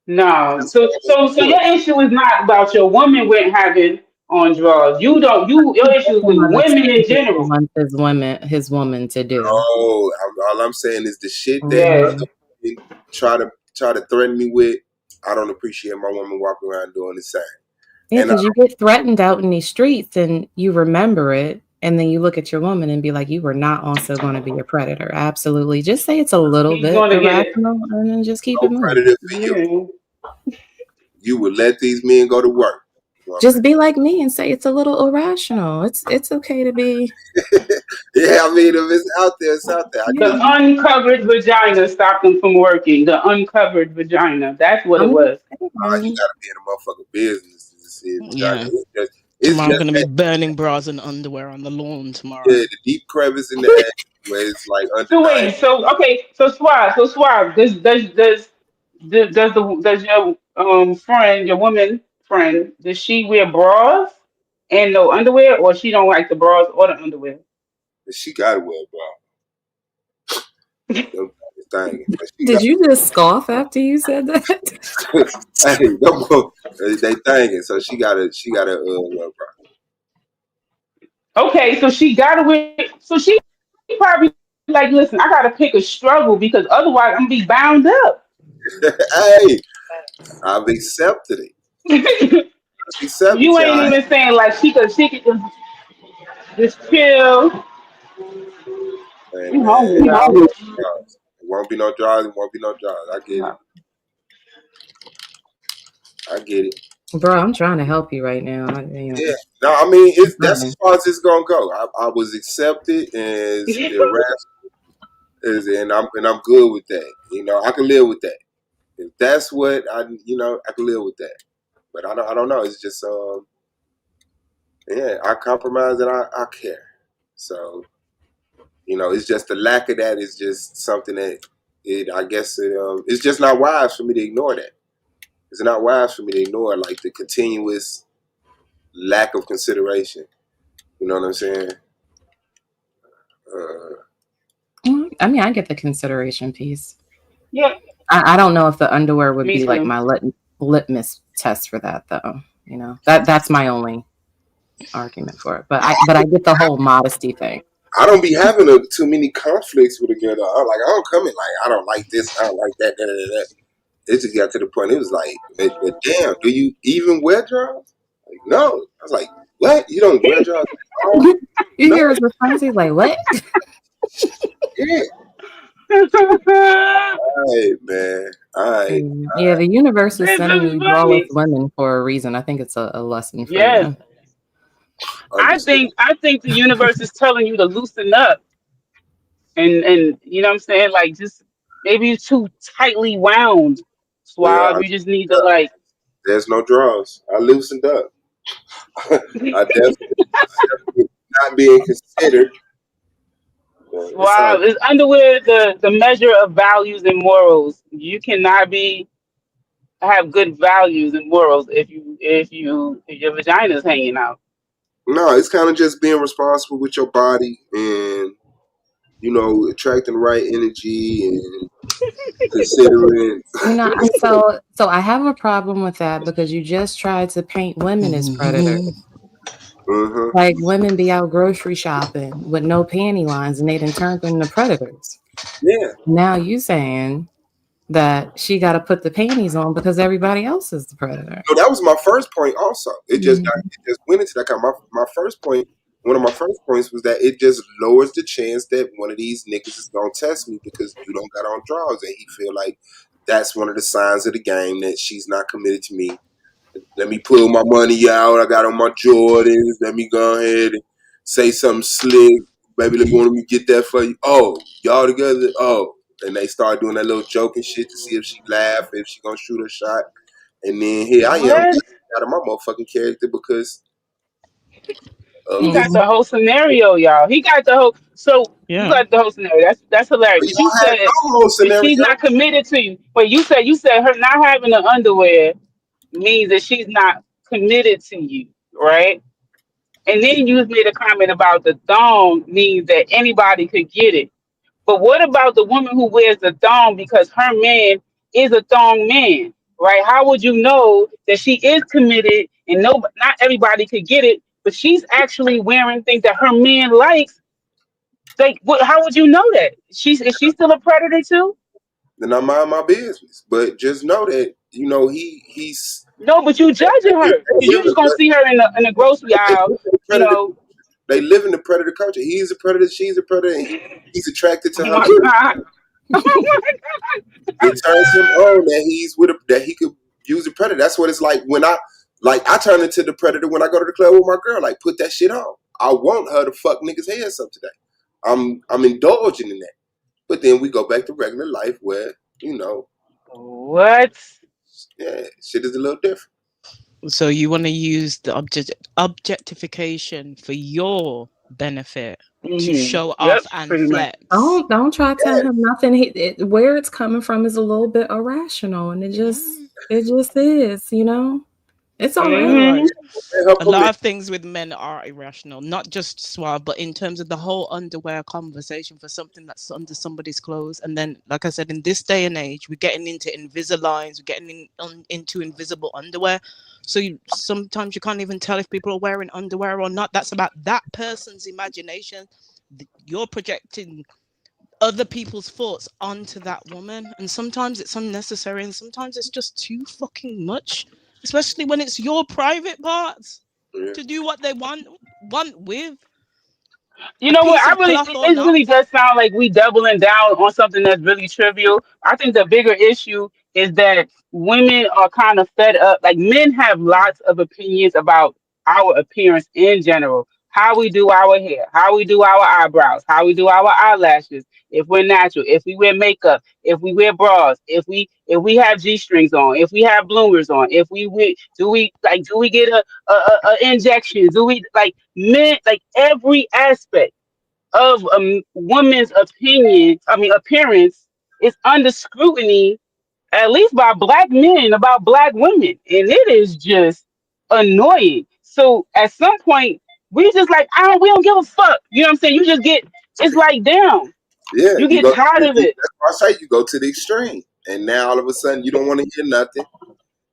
No, That's so what I was doing. your issue is not about your woman with having on drugs. Your issue is with what women in he general. wants his woman to do. No, all I'm saying is the shit that Yes. other women try to threaten me with. I don't appreciate my woman walking around doing the same. Yeah, And because you get threatened out in these streets and you remember it, and then you look at your woman and be like, you were not also going to be a predator. Absolutely. Just say it's a little He's bit going to get it. irrational and then just keep no it moving. predator for you. Yeah. You would let these men go to work. Just be like me and say it's a little irrational. It's okay to be. Yeah, I mean, if it's out there, it's out there. The uncovered vagina stopped them from working. The uncovered vagina. That's what it was. You gotta be in a motherfucking business to see it. Yeah. It's Tomorrow I'm just going to be that, burning bras and underwear on the lawn tomorrow. yeah, the deep crevice in the ass where it's like under. So wait, so Suave, does your friend, your woman friend, does she wear bras and no underwear, or she don't like the bras or the underwear? She gotta wear a bra. Did you just scoff after you said that? Hey, they thinking, so she gotta wear a bra. Okay, so she gotta wear. So she probably like, listen, I gotta pick a struggle because otherwise I'm gonna be bound up. Hey, I've accepted it. You ain't even saying like she could just chill. Hey, You man, hungry, it dog. won't be no draws. It won't be no draws. I get it. Bro, I'm trying to help you right now. Yeah. No, I mean that's as far as it's gonna go. I was accepted as irrational, and I'm good with that. You know, I can live with that. If that's what I can live with that. But I don't know. It's just I compromise and I care. So, it's just the lack of that is just something that it's just not wise for me to ignore that. It's not wise for me to ignore like the continuous lack of consideration. You know what I'm saying? I mean, I get the consideration piece. Yeah. I don't know if the underwear would Me be too. like my litmus test for that, though. That's my only argument for it. But I get the whole modesty thing. I don't be having too many conflicts with a girl. I don't come in like I don't like this, I don't like that. It just got to the point. It was like, but damn, do you even wear drawers? Like, no. I was like, what? You don't wear drawers? You hear his response? He's like, what? Yeah. All right, man. All right. Yeah, the universe is sending you funny. flawless women for a reason. I think it's a lesson for Yes. you. I think the universe is telling you to loosen up, and you know what I'm saying, like just maybe you're too tightly wound, Suave. Yeah, You just need to like. there's no draws. I loosened up. I definitely not being considered. Wow, is underwear the measure of values and morals? You cannot be have good values and morals if your vagina's hanging out. No, it's kind of just being responsible with your body and attracting the right energy and considering. So I have a problem with that because you just tried to paint women as predators. Uh-huh. Like women be out grocery shopping with no panty lines and they done turned them into predators. Yeah. Now you saying that she got to put the panties on because everybody else is the predator. So that was my first point. Also, it just went into that kind. My first point. One of my first points was that it just lowers the chance that one of these niggas is gonna test me because you don't got on drawers, and he feel like that's one of the signs of the game that she's not committed to me. Let me pull my money out. I got on my Jordans. Let me go ahead and say something slick. Baby, let me get that for you. Oh, y'all together? Oh. And they start doing that little joking shit to see if she laugh, if she gonna shoot a shot. And then here I am What? out of my motherfucking character because He of got this. the whole scenario, y'all. He got the whole. So you Yeah. got the whole scenario. That's hilarious. But But you y'all had said no whole that scenario. she's not committed to you. But you said her not having the underwear means that she's not committed to you, right? And then you made a comment about the thong means that anybody could get it. But what about the woman who wears the thong because her man is a thong man, right? How would you know that she is committed and not everybody could get it, but she's actually wearing things that her man likes? Like, how would you know that? Is she still a predator too? Then I mind my business. But just know that he's No, but you judging they her because you live just gonna see her in the grocery aisle, the you predator. know. They live in the predator culture. He's a predator. She's a predator. And he's attracted to Oh her. my god! Oh my god! It turns him on that that he could use a predator. That's what it's like when I turn into the predator when I go to the club with my girl. Like, put that shit on. I want her to fuck niggas' heads up today. I'm indulging in that. But then we go back to regular life where, What? yeah, shit is a little different. So you want to use the objectification for your benefit to show Yep, off and pretty much. flex. Don't try to tell him nothing. Where it's coming from is a little bit irrational, and it just is. It's all right. You're right. Her A lot permission. of things with men are irrational, not just suave, but in terms of the whole underwear conversation for something that's under somebody's clothes. And then, like I said, in this day and age, we're getting into Invisaligns, we're getting into invisible underwear. So sometimes you can't even tell if people are wearing underwear or not. That's about that person's imagination. You're projecting other people's thoughts onto that woman, and sometimes it's unnecessary, and sometimes it's just too fucking much, especially when it's your private parts to do what they want with. You know what? Cloth or It not. really does sound like we doubling down on something that's really trivial. I think the bigger issue is that women are kind of fed up. Like men have lots of opinions about our appearance in general. How we do our hair, how we do our eyebrows, how we do our eyelashes, if we're natural, if we wear makeup, if we wear bras, if we have G strings on, if we have bloomers on, if do we get a injection? Do we like men like every aspect of a woman's appearance is under scrutiny, at least by black men about black women, and it is just annoying. So at some point, we just like we don't give a fuck. You know what I'm saying? You just get it's like damn, Yeah, you get tired of it. That's why I say you go to the extreme, and now all of a sudden you don't want to hear nothing.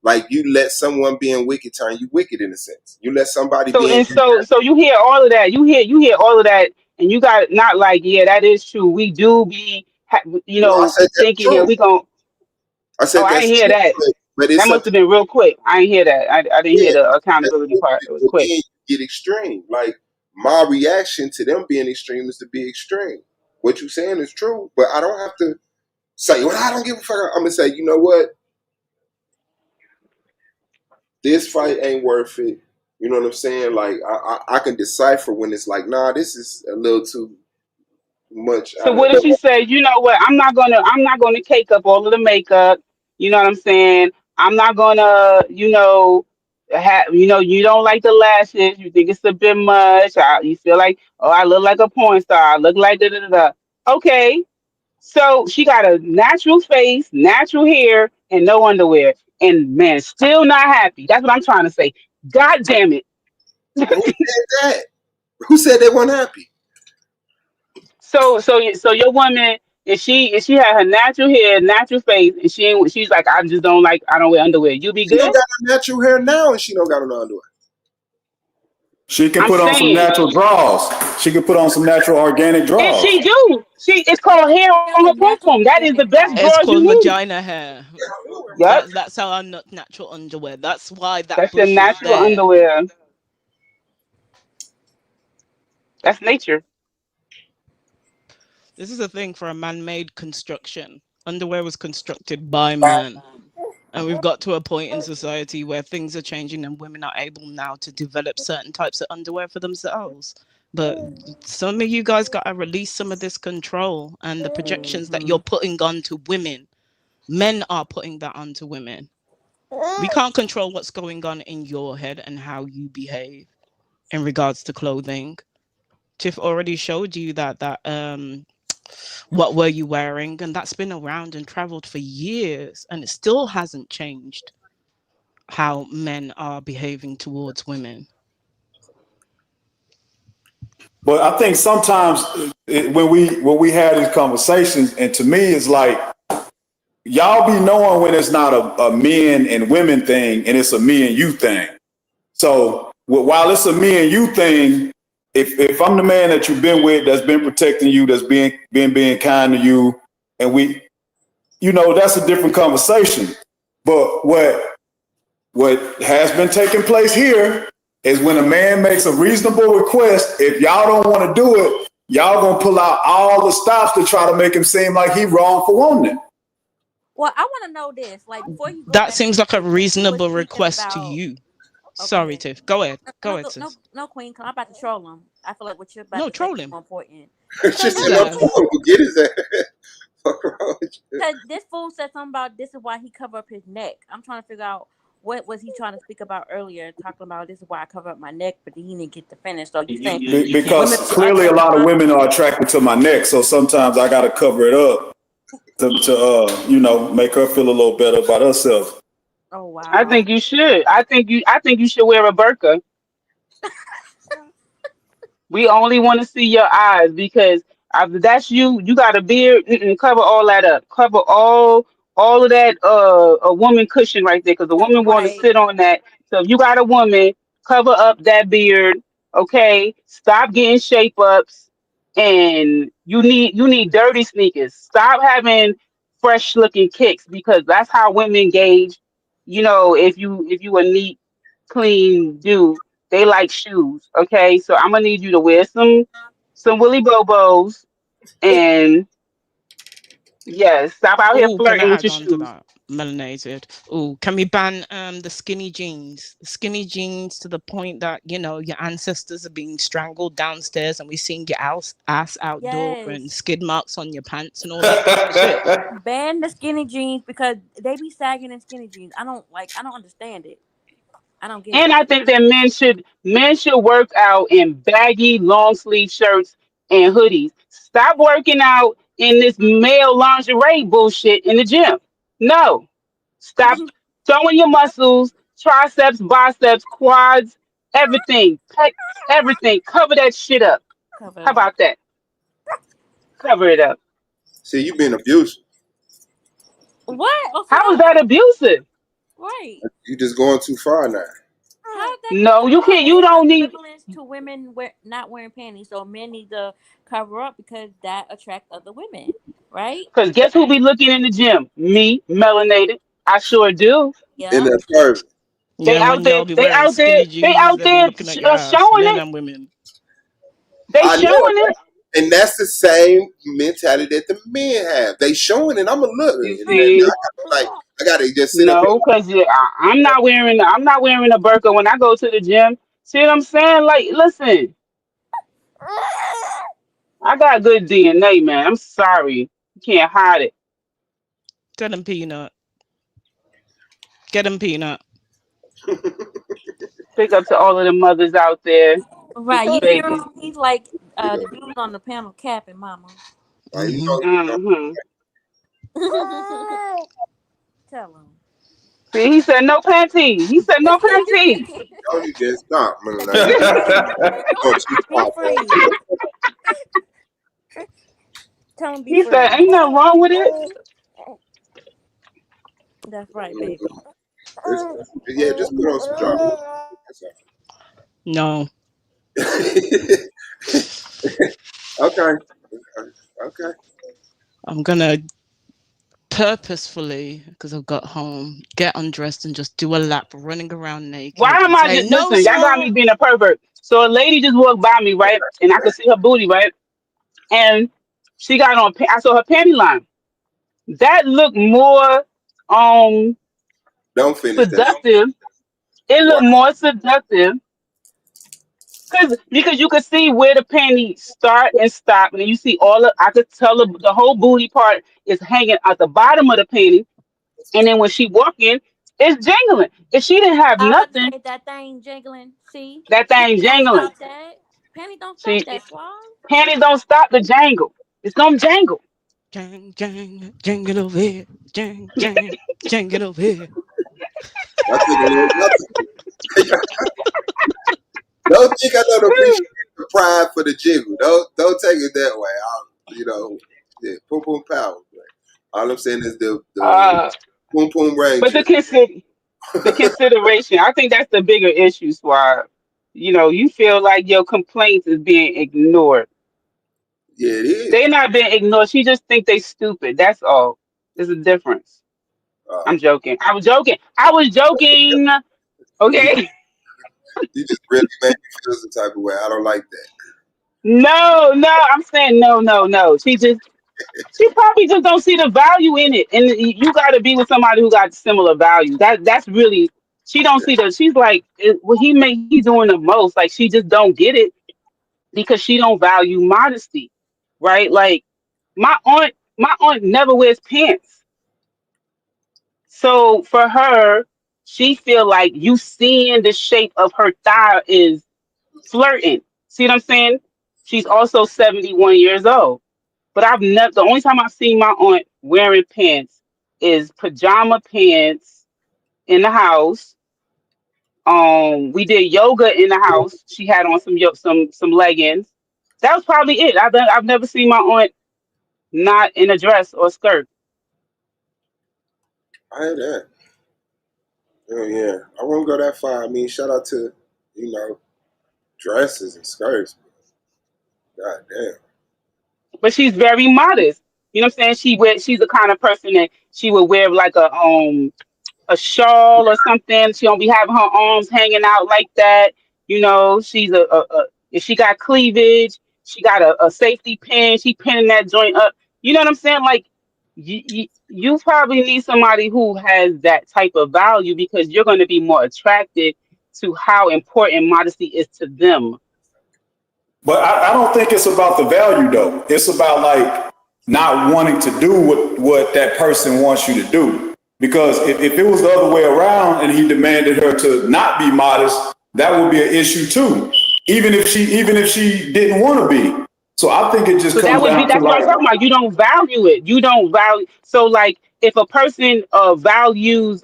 Like you let someone being wicked turn you wicked in a sense. You let somebody So you hear all of that. You hear all of that, and you got not like that is true. We do be No, I said that's thinking that true. we gon' I said I that's didn't hear true, that. but it's That must something. have been real quick. I didn't hear that. I didn't hear Yeah, the that's accountability true. part. It was But quick. then you get extreme. Like my reaction to them being extreme is to be extreme. What you saying is true, but I don't have to say, well, I don't give a fuck. I'm gonna say, you know what? This fight ain't worth it. You know what I'm saying? Like I can decipher when it's like, nah, this is a little too much So out of what if she said, you know what, I'm not gonna cake up all of the makeup. You know what I'm saying? I'm not gonna, you don't like the lashes. You think it's a bit much. You feel like, oh, I look like a porn star. I look like da da da da. Okay, so she got a natural face, natural hair, and no underwear. and man, still not happy. That's what I'm trying to say. God damn it. Who said that? Who said they weren't happy? So your woman, if she had her natural hair, natural face, and she's like, I don't wear underwear. You be She don't good? got her natural hair now, and she don't got her underwear. She can I'm put on some saying, natural draws. She can put on some natural organic and draws. she do. It's called hair on her pom. That is the best It's drawers you called need. vagina hair. Yep, That's our natural underwear. That's why that that's your bush is natural there. underwear. That's nature. This is a thing for a man-made construction. Underwear was constructed by man. And we've got to a point in society where things are changing and women are able now to develop certain types of underwear for themselves. But some of you guys got to release some of this control and the projections that you're putting onto women. Men are putting that onto women. We can't control what's going on in your head and how you behave in regards to clothing. Tiff already showed you that what were you wearing, and that's been around and traveled for years, and it still hasn't changed how men are behaving towards women. But I think sometimes when we have these conversations, and to me, it's like y'all be knowing when it's not a men and women thing, and it's a me and you thing. So while it's a me and you thing, if I'm the man that you've been with, that's been protecting you, that's being kind to you, and that's a different conversation. But what has been taking place here is when a man makes a reasonable request, if y'all don't want to do it, y'all gonna pull out all the stops to try to make him seem like he wrong for wanting it. Well, I want to know this. Like, before you go That back seems to like a what you were reasonable speaking request to about. you. Okay, Sorry, then. Tiff. Go ahead. Go No, ahead, no, sis. no, Queen. 'Cause I'm about to troll him. I feel like what you're about No, to say troll is him. more important. She Because said, Do "No, that. go get his ass." Fuck wrong with you? Because this fool said something about this is why he covered up his neck. I'm trying to figure out what was he trying to speak about earlier, talking about this is why I cover up my neck, but he didn't get to finish. So you saying Because women be clearly a ugly? lot of women are attracted to my neck, so sometimes I gotta cover it up to make her feel a little better about herself. Oh wow. I think you should. I think you should wear a burqa. We only want to see your eyes because after that's you. You got a beard. Cover all that up. Cover all of that. A woman cushion right there because the woman want to Right. sit on that. So if you got a woman, cover up that beard. Okay. Stop getting shape ups, and you need dirty sneakers. Stop having fresh looking kicks because that's how women gauge. If you a neat, clean dude, they like shoes. Okay, so I'm gonna need you to wear some Willy Bobos and yes, stop out here Oh, can flirting I with add your on to shoes. that? Melanated. Oh, can we ban the skinny jeans? The skinny jeans to the point that, your ancestors are being strangled downstairs and we're seeing your ass outdoor and Yes. skid marks on your pants and all that kind of shit. Ban the skinny jeans because they be sagging in skinny jeans. I don't understand it. I don't get And it. I think that men should work out in baggy long sleeve shirts and hoodies. Stop working out in this male lingerie bullshit in the gym. No, stop showing your muscles, triceps, biceps, quads, everything, pecs, everything. Cover that shit up. Cover How it up. about that? Cover it up. See, you been abusive. What? Oh, for How is what? that abusive? Right. You just going too far now. How is that No, good? you can't. You It's don't need. equivalent to women not wearing panties. So men need to cover up because that attracts other women, right? Because guess who be looking in the gym? Me, melanated. I sure do. In Yeah. that service. They Yeah, out when there. y'all be They wearing out there. skinny They jeans, out they be there looking at your ass, showing men it. and women. They I know, showing it. and that's the same mentality that the men have. They showing it. I'm a look, You and then see, I gotta just sit up no, because I'm not wearing. I'm not wearing a burqa when I go to the gym. See what I'm saying? Like, listen, I got good DNA, man. I'm sorry. You can't hide it. Get them peanut. Get them peanut. Big up to all of the mothers out there with Right. the You hear babies. him? He's like the dude on the panel capping mama. like, Hmm Hmm. Tell him. See, he said no panties. He said no panties. Oh, you just stop, man. Like, Be free. Tell him be He free. said, ain't nothing wrong with it. That's right, baby. Yeah, just put on some drama. That's No. all. Okay. I'm gonna purposefully, because I've got home, get undressed and just do a lap running around naked. Why am I just no, listen? Y'all got me being a pervert. So a lady just walked by me, right? And I could see her booty, right? And she got on. I saw her panty line. That looked more Don't finish that. seductive. It looked more seductive because you could see where the panty start and stop, and then you see all of. I could tell the whole booty part is hanging at the bottom of the panty, and then when she walk in, it's jingling. If she didn't have nothing, that thing jingling. See, that thing jingling. Stop that. Penny don't See, stop that, Suave. panties don't stop the jangle. It's gonna jangle. Jang, jang, jangling over here. Jang, jang, jangling over here. Don't think I don't appreciate the pride for the jiggle. Don't take it that way. Yeah, boom boom power. All I'm saying is the boom boom range. But the consideration, I think that's the bigger issue, Suave. You feel like your complaints is being ignored. Yeah, it is. They're not being ignored. She just think they stupid. That's all. There's a difference. I'm joking. I was joking. Okay. You just really make me feel some type of way. I don't like that. No. I'm saying no. She probably just don't see the value in it, and you got to be with somebody who got similar value. That's really she don't see that. She's like, well, he's doing the most. Like she just don't get it because she don't value modesty, right? Like my aunt never wears pants, so for her, she feel like you seeing the shape of her thigh is flirting. See what I'm saying? She's also 71 years old. But the only time I've seen my aunt wearing pants is pajama pants in the house. We did yoga in the house. She had on some leggings. That was probably it. I've never seen my aunt not in a dress or skirt. I heard that. Oh yeah, I won't go that far. I mean, shout out to dresses and skirts. God damn. But she's very modest. You know what I'm saying? She's the kind of person that she would wear like a shawl or something. She don't be having her arms hanging out like that. She's if she got cleavage, she got a safety pin. She pinning that joint up. You know what I'm saying? Like you probably need somebody who has that type of value because you're going to be more attracted to how important modesty is to them. But I don't think it's about the value though. It's about like not wanting to do what that person wants you to do. Because if it was the other way around and he demanded her to not be modest, that would be an issue too. Even if she didn't want to be. So I think it just comes down to that's what I'm talking about. You don't value it. You don't value. So like if a person values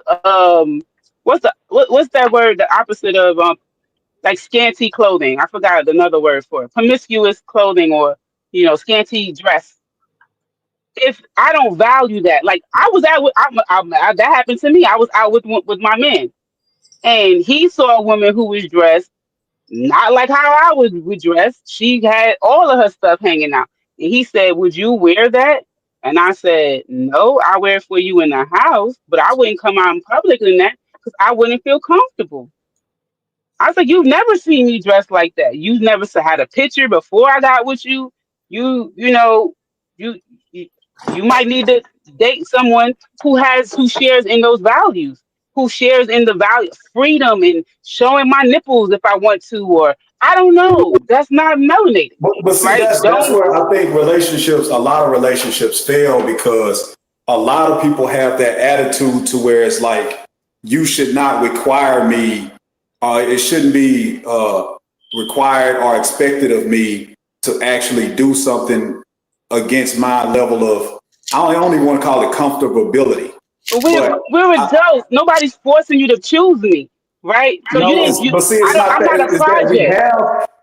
what's that word? The opposite of like scanty clothing. I forgot another word for it. Promiscuous clothing or scanty dress. If I don't value that, like I was out with that happened to me. I was out with my man, and he saw a woman who was dressed not like how I was dressed. She had all of her stuff hanging out, and he said, "Would you wear that?" And I said, "No, I wear it for you in the house, but I wouldn't come out in public in that because I wouldn't feel comfortable." I was like, "You've never seen me dressed like that. You've never had a picture before I got with you. You might need to date someone who shares in those values, who shares in the value of freedom and showing my nipples if I want to, or I don't know. That's not melanated." But see, right? that's where I think a lot of relationships fail because a lot of people have that attitude to where it's like, you should not require me. It shouldn't be required or expected of me to actually do something against my level of, I don't even want to call it comfortability. We're But we're adults. Nobody's forcing you to choose me, right? So you no, didn't. You, but see, I it's don't. not I'm not that. a It's that project.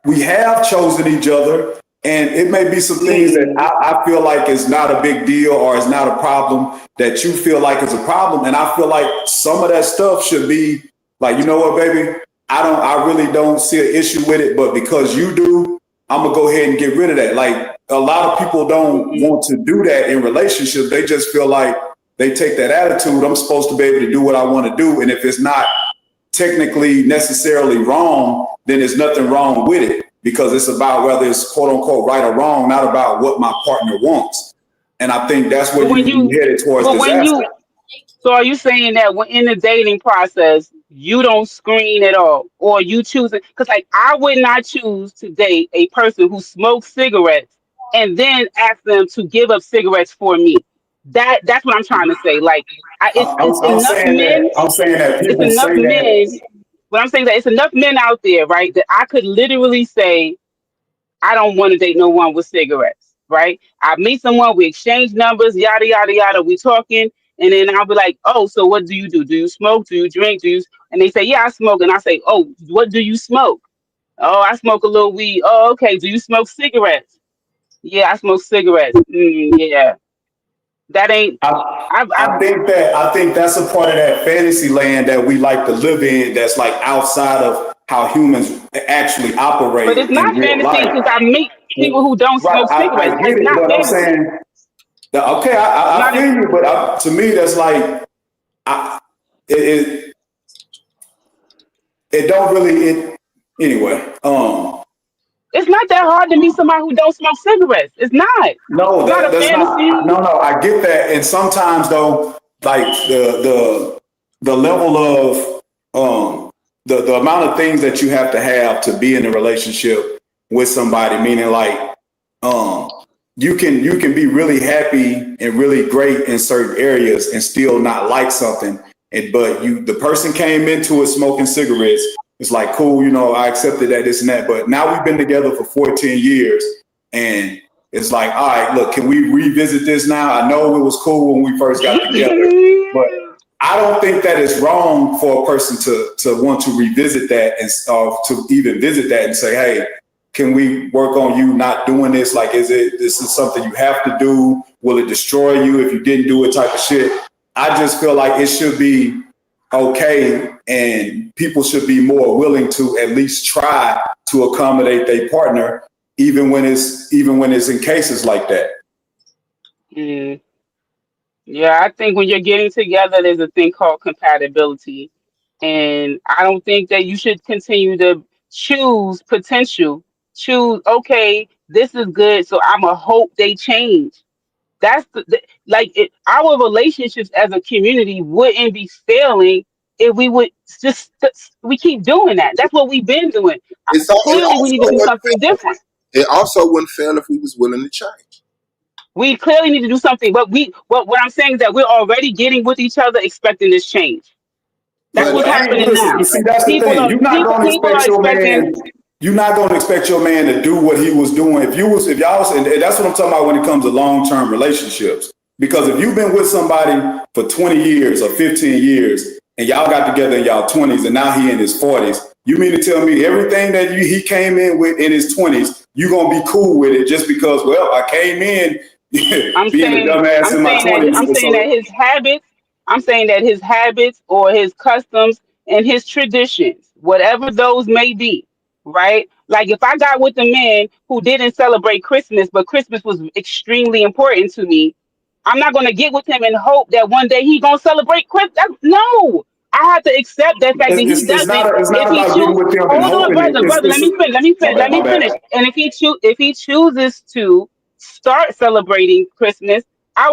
we have chosen each other, and it may be some things that I feel like is not a big deal or is not a problem that you feel like is a problem, and I feel like some of that stuff should be like, you know what, baby, I really don't see an issue with it, but because you do, I'm gonna go ahead and get rid of that. Like a lot of people don't want to do that in relationships. They just feel like they take that attitude. I'm supposed to be able to do what I want to do, and if it's not technically necessarily wrong, then there's nothing wrong with it because it's about whether it's quote unquote right or wrong, not about what my partner wants. And I think that's where But when you you, headed towards but when disaster. you, so are you saying that when in the dating process you don't screen at all, or you choose it? Because like I would not choose to date a person who smokes cigarettes and then ask them to give up cigarettes for me. That's what I'm trying to say. Like it's I'm enough saying men. that It's people enough say that. men. But I'm saying that it's enough men out there, right? That I could literally say I don't want to date no one with cigarettes, right? I meet someone, we exchange numbers, yada yada yada. We talking, and then I'll be like, "Oh, so what do you do? Do you smoke? Do you drink? Do you?" And they say, "Yeah, I smoke." And I say, "Oh, what do you smoke?" "Oh, I smoke a little weed." "Oh, okay. Do you smoke cigarettes?" "Yeah, I smoke cigarettes." Yeah, that ain't. I I think that's a part of that fantasy land that we like to live in. That's like outside of how humans actually But it's operate in not real fantasy life. because I meet people who don't Right, smoke cigarettes. I It's get it, not but I'm fantasy. saying that okay, It's I not. feel you, but to me that's like I, it it don't really it anyway. It's not that hard to meet somebody who don't smoke cigarettes. It's not. No, It's not a that's not. fantasy. No, I get that, and sometimes though, like the level of the amount of things that you have to be in a relationship with somebody, meaning like um you can be really happy and really great in certain areas and still not like something, and but the person came into it smoking cigarettes. It's like cool, you know, I accepted that, this and that, but now we've been together for 14 years and it's like, all right, look, can we revisit this now? I know it was cool when we first got together, but I don't think that it's wrong for a person to want to revisit that and to even visit that and say, hey, can we work on you not doing this? Like, this is something you have to do? Will it destroy you if you didn't do it type of shit? I just feel like it should be okay and people should be more willing to at least try to accommodate their partner even when it's in cases like that. Mm, yeah, I think when you're getting together, there's a thing called compatibility. And I don't think that you should continue to choose potential. Choose, okay, this is good, so I'm going to hope they change. That's like our relationships as a community wouldn't be failing if we would just we keep doing that. That's what we've been doing. It's Clearly, we need to do something different. it also wouldn't fail if we was willing to change. We clearly need to do something. But what I'm saying is that we're already getting with each other, expecting this change. That's But what's happening Listen, now. see, that's the People thing. are people are expecting. You're not going to expect your man to do what he was doing. If y'all, and that's what I'm talking about when it comes to long-term relationships. Because if you've been with somebody for 20 years or 15 years and y'all got together in y'all 20s and now he in his 40s, you mean to tell me everything that he came in with in his 20s, you going to be cool with it just because, well, I came in being a dumbass in my 20s. I'm saying that his habits, I'm saying that his habits or his customs and his traditions, whatever those may be, right? Like if I got with a man who didn't celebrate Christmas, but Christmas was extremely important to me, I'm not gonna get with him and hope that one day he gonna celebrate Christmas. No, I have to accept that fact that he doesn't. It's not If he about getting choose, with them and hold on, hoping brother, brother, let me finish, let me my finish. bad. And if he chooses to start celebrating Christmas,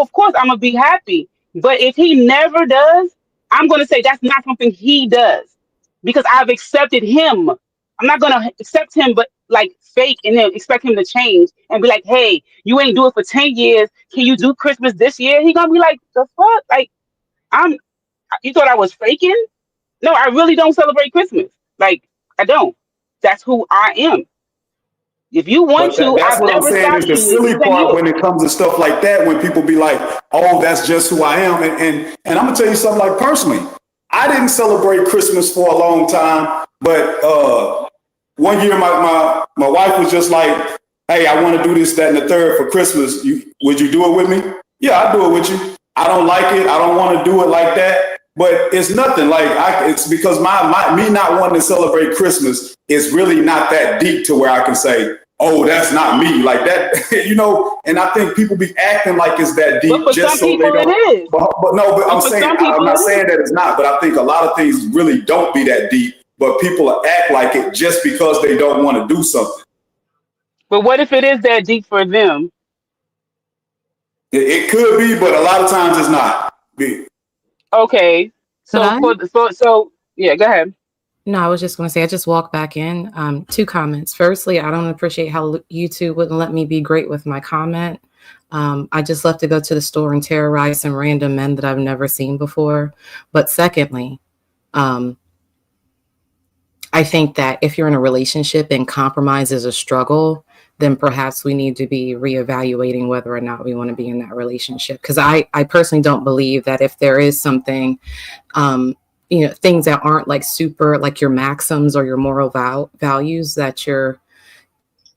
of course I'm gonna be happy. But if he never does, I'm gonna say that's not something he does because I've accepted him. I'm not gonna accept him, but like fake and then expect him to change and be like, "Hey, you ain't do it for 10 years. Can you do Christmas this year?" He gonna be like, "The fuck? Like, I'm. You thought I was faking? No, I really don't celebrate Christmas. Like, I don't. That's who I am." If you want But to, that's I've what I'm never saying is stopped the you. silly You say part you. when it comes to stuff like that, when people be like, oh, that's just who I am. And I'm gonna tell you something, like personally, I didn't celebrate Christmas for a long time, but one year my wife was just like, hey, I want to do this, that, and the third for Christmas. Would you do it with me? Yeah, I'll do it with you. I don't like it. I don't want to do it like that. But it's nothing like it's because me not wanting to celebrate Christmas is really not that deep to where I can say, oh, that's not me like that, And I think people be acting like it's that deep But for just some so they people, don't. it is. But I'm For saying some I'm people, not it is. saying that it's not. But I think a lot of things really don't be that deep. But people act like it just because they don't want to do something. But what if it is that deep for them? It could be, but a lot of times it's not. Okay. Could So I? so yeah, go ahead. No, I was just going to say, I just walked back in. 2 comments. Firstly, I don't appreciate how you two wouldn't let me be great with my comment. I just left to go to the store and terrorize some random men that I've never seen before. But secondly, I think that if you're in a relationship and compromise is a struggle, then perhaps we need to be reevaluating whether or not we want to be in that relationship. Because I personally don't believe that if there is something, things that aren't like super like your maxims or your moral values that you're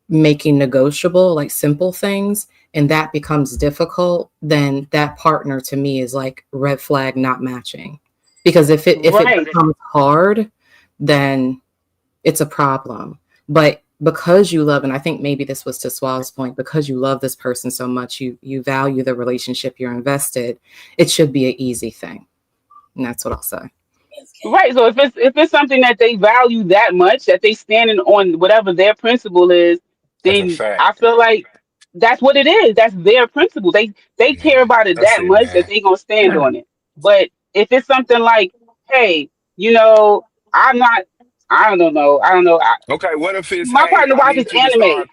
making negotiable, like simple things, and that becomes difficult, then that partner to me is like red flag not matching. Because if it Right. becomes hard, then it's a problem. But because you love, and I think maybe this was to Swal's point, because you love this person so much, you value the relationship, you're invested, it should be an easy thing. And that's what I'll say. Right. So if it's something that they value that much, that they standing on whatever their principle is, That's a then I fact. feel like that's what it is. That's their principle. They Yeah, care about it that's that it, much that man. they gonna stand on it. But if it's something like, hey, I'm not, I don't know. Okay, what if it's, My hey, partner I watches need you to anime. start,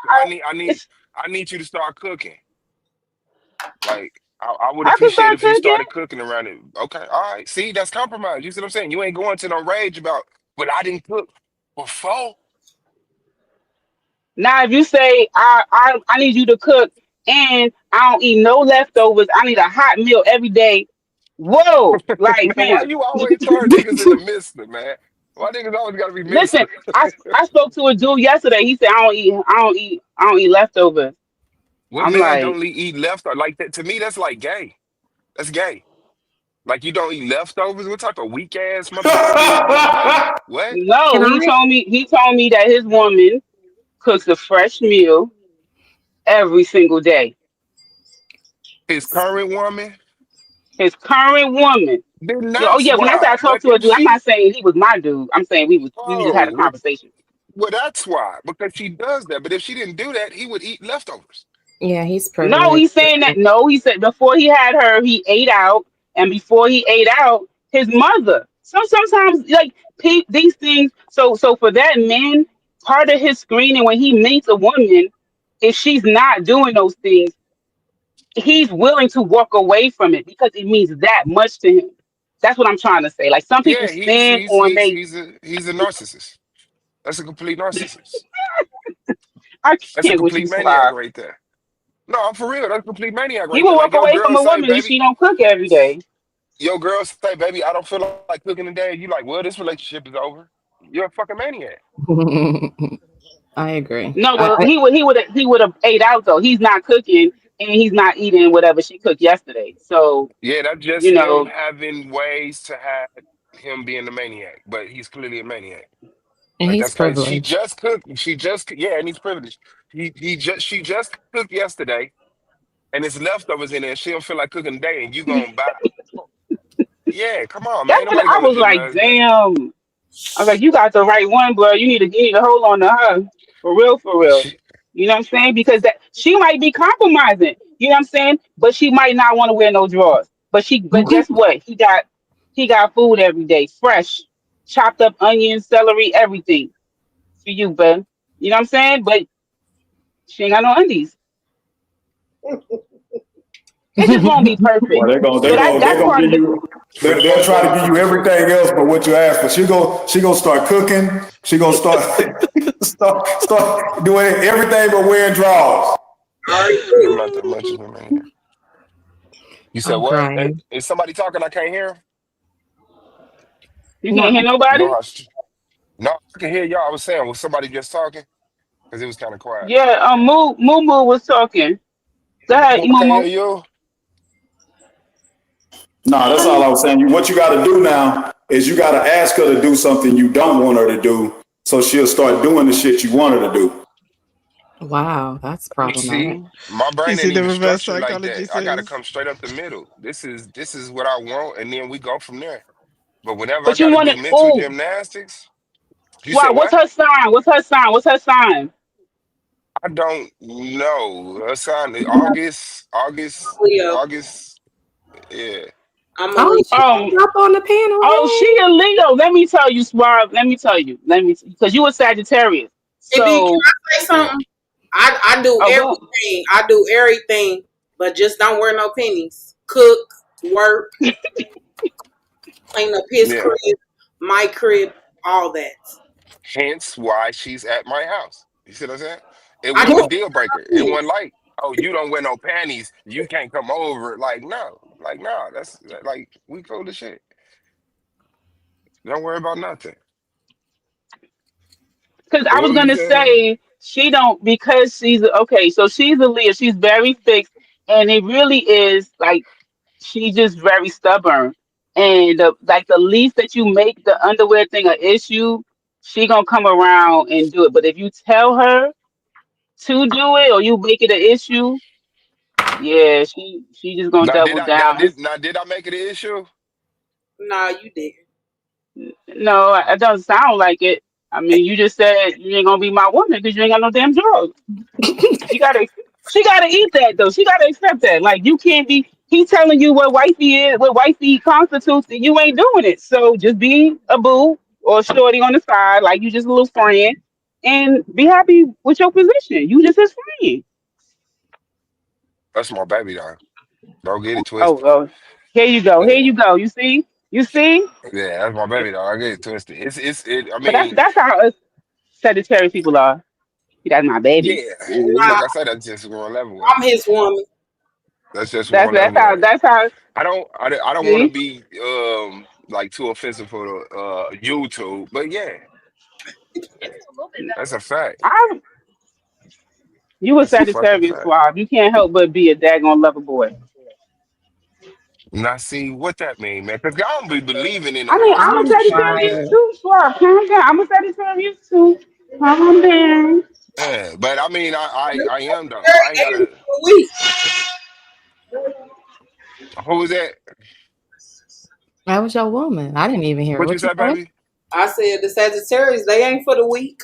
It's, I need you to start cooking. Like, I would I can appreciate start if you cooking. started cooking around it. Okay, all right. See, that's compromise. You see what I'm saying? You ain't going to no rage about, but I didn't cook before. Now, if you say I need you to cook and I don't eat no leftovers, I need a hot meal every day. Whoa, like Man, why fam. you always throwing niggas in the mister, man? Why niggas always gotta be Listen, mister? I spoke to a dude yesterday. He said I don't eat leftovers. What I'm man like, don't eat leftovers? Like that to me, that's like gay. That's gay. Like you don't eat leftovers? What type of weak ass motherfucker do that? Like, what? no. Can I? He told me that his woman cooks a fresh meal every single day. His current woman? His current woman. Then Yeah, oh that's yeah. When I say I why. talked But to a if dude, I'm she, not saying he was my dude. I'm saying we just had a oh, well, conversation. well, that's why. Because she does that. But if she didn't do that, he would eat leftovers. Yeah, he's No, privileged. he's saying that. No, he said before he had her, he ate out, and before he ate out, his mother. Sometimes like these things. So for that man, part of his screening when he meets a woman, if she's not doing those things, he's willing to walk away from it because it means that much to him. That's what I'm trying to say. Like some people Yeah, he's stand he's on he's they. he's a he's a narcissist. That's a complete narcissist. I That's a can't with you, complete maniac Suave. right there. No, I'm for real. That's a complete maniac He right there. will Like walk away from a woman if she don't cook every day. your girl say, baby, I don't feel like cooking today. You like, well, this relationship is over. You're a fucking maniac. I agree. No, well, he would have ate out though. He's not cooking and he's not eating whatever she cooked yesterday. So Yeah, that's just you him know, having ways to have him being a maniac, but he's clearly a maniac. And Like he's that's crazy. She privileged. just cooked. Yeah, and he's privileged. She just cooked yesterday, and it's leftovers in there. She don't feel like cooking today, and you gonna buy? Yeah, come on, man. that's Ain't what nobody I gonna was let you like. know that. Damn. I was like, you got the right one, bro. You need to hold on to her for real, for real. She, You know what I'm saying? Because that she might be compromising. You know what I'm saying? But she might not want to wear no drawers. But guess what? He got food every day, fresh, chopped up onions, celery, everything for you, bud. You know what I'm saying? But she ain't got no undies. It just won't be Well, perfect. they're gonna But they're gonna they're that's gonna part give of the. you. They'll try to give you everything else but what you asked for. She gonna start cooking. She gonna start Start doing everything but wearing drawers. I'm not that much of a man. You said I'm what? crying. Is somebody talking? I can't hear. You No, can't hear You nobody? know how? No, I can hear y'all. I was saying, was somebody just talking? Because it was kind of quiet. Yeah, Moo was talking. Go ahead, I can hear Moo. you. No, that's all I was saying. What you got to do now is you got to ask her to do something you don't want her to do, so she'll start doing the shit you want her to do. wow, that's problematic. See, my You brain see ain't the even reverse structured like psychology, that. I got to sis? come straight up the middle. This is what I want, and then we go from there. But whenever I But got you to want do it. mental Oh, gymnastics, you said wow. What's what? her sign? What's her sign? I don't know. Her sign is August. Leo. August. Yeah. I'm a Oh, Leo. she came up on the panel. Oh, she a Leo. Let me tell you, Suave. Let me because you a Sagittarius. And then can So, I say Yeah. something? I do oh, go. everything. I do everything, but just don't wear no pennies. Cook, work, clean up his Yeah. crib, my crib, all that. Hence why she's at my house. You see what I'm saying? It I wasn't a do deal breaker. It wasn't like, oh, you don't wear no panties, you can't come over. Like, no. Like, no. That's like we cool as shit. Don't worry about nothing. Because I What was was you gonna saying? say she don't because she's okay. So she's a Leo. She's very fixed, and it really is like she's just very stubborn. And like the least that you make the underwear thing an issue, she gonna come around and do it. But if you tell her to do it or you make it an issue, yeah, she just gonna Now did double I now down. did now did I make it an issue? Nah, you didn't. No, it doesn't sound like it. I mean, you just said you ain't gonna be my woman because you ain't got no damn drugs. She gotta eat that though. She gotta accept that. Like you can't be. He telling you what wifey is, what wifey constitutes, and you ain't doing it. So just be a boo or shorty on the side, like you just a little friend, and be happy with your position. You just his friend. That's my baby dog. Don't get it Oh, twisted. well, here you go. Here Yeah. you go. You see? You see? Yeah, that's my baby dog. I get it twisted. I But that's mean, that's how us Sagittarius people are. That's my baby. yeah. Mhm. Nah, Like I said, that's just one level with I'm me. his woman. That's just That's one that's level how with me. that's how. I don't want to See? be like too offensive for the YouTube, but yeah, that's a fact. I You a That's a fucking Sagittarius fact. suave. You can't help but be a daggone lover boy. Now see what that mean, man? Because I don't be believing in I all mean, this I'm a other shit, Sagittarius man. Right. too, suave. Calm down. I'm a Sagittarius too. Calm down. Yeah, but I mean, I am though. I ain't Very gotta. for a week. Who was that? That was your woman. I didn't even hear it. What you What you said, say? baby? I said the Sagittarius, they ain't for the weak.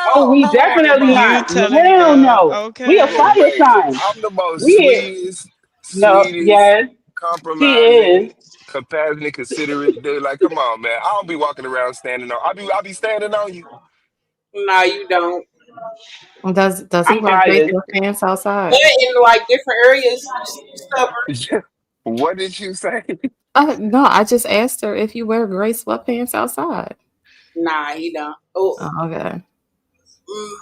Oh, How? we How I get definitely my? You not. telling Hell her, no. We a okay. fire Wait, sign. I'm the most We no, sweetest, yes, he is. compromising, compassionate, considerate dude. Like, come on, man. I don't be walking around standing on. I be standing on you. No, you don't. Does he I'm wear gray biased. sweatpants outside? But in like different areas, you stubborn. What did you say? No, I just asked her if you wear gray sweatpants outside. Nah, he don't. Oh, Oh, okay. mm,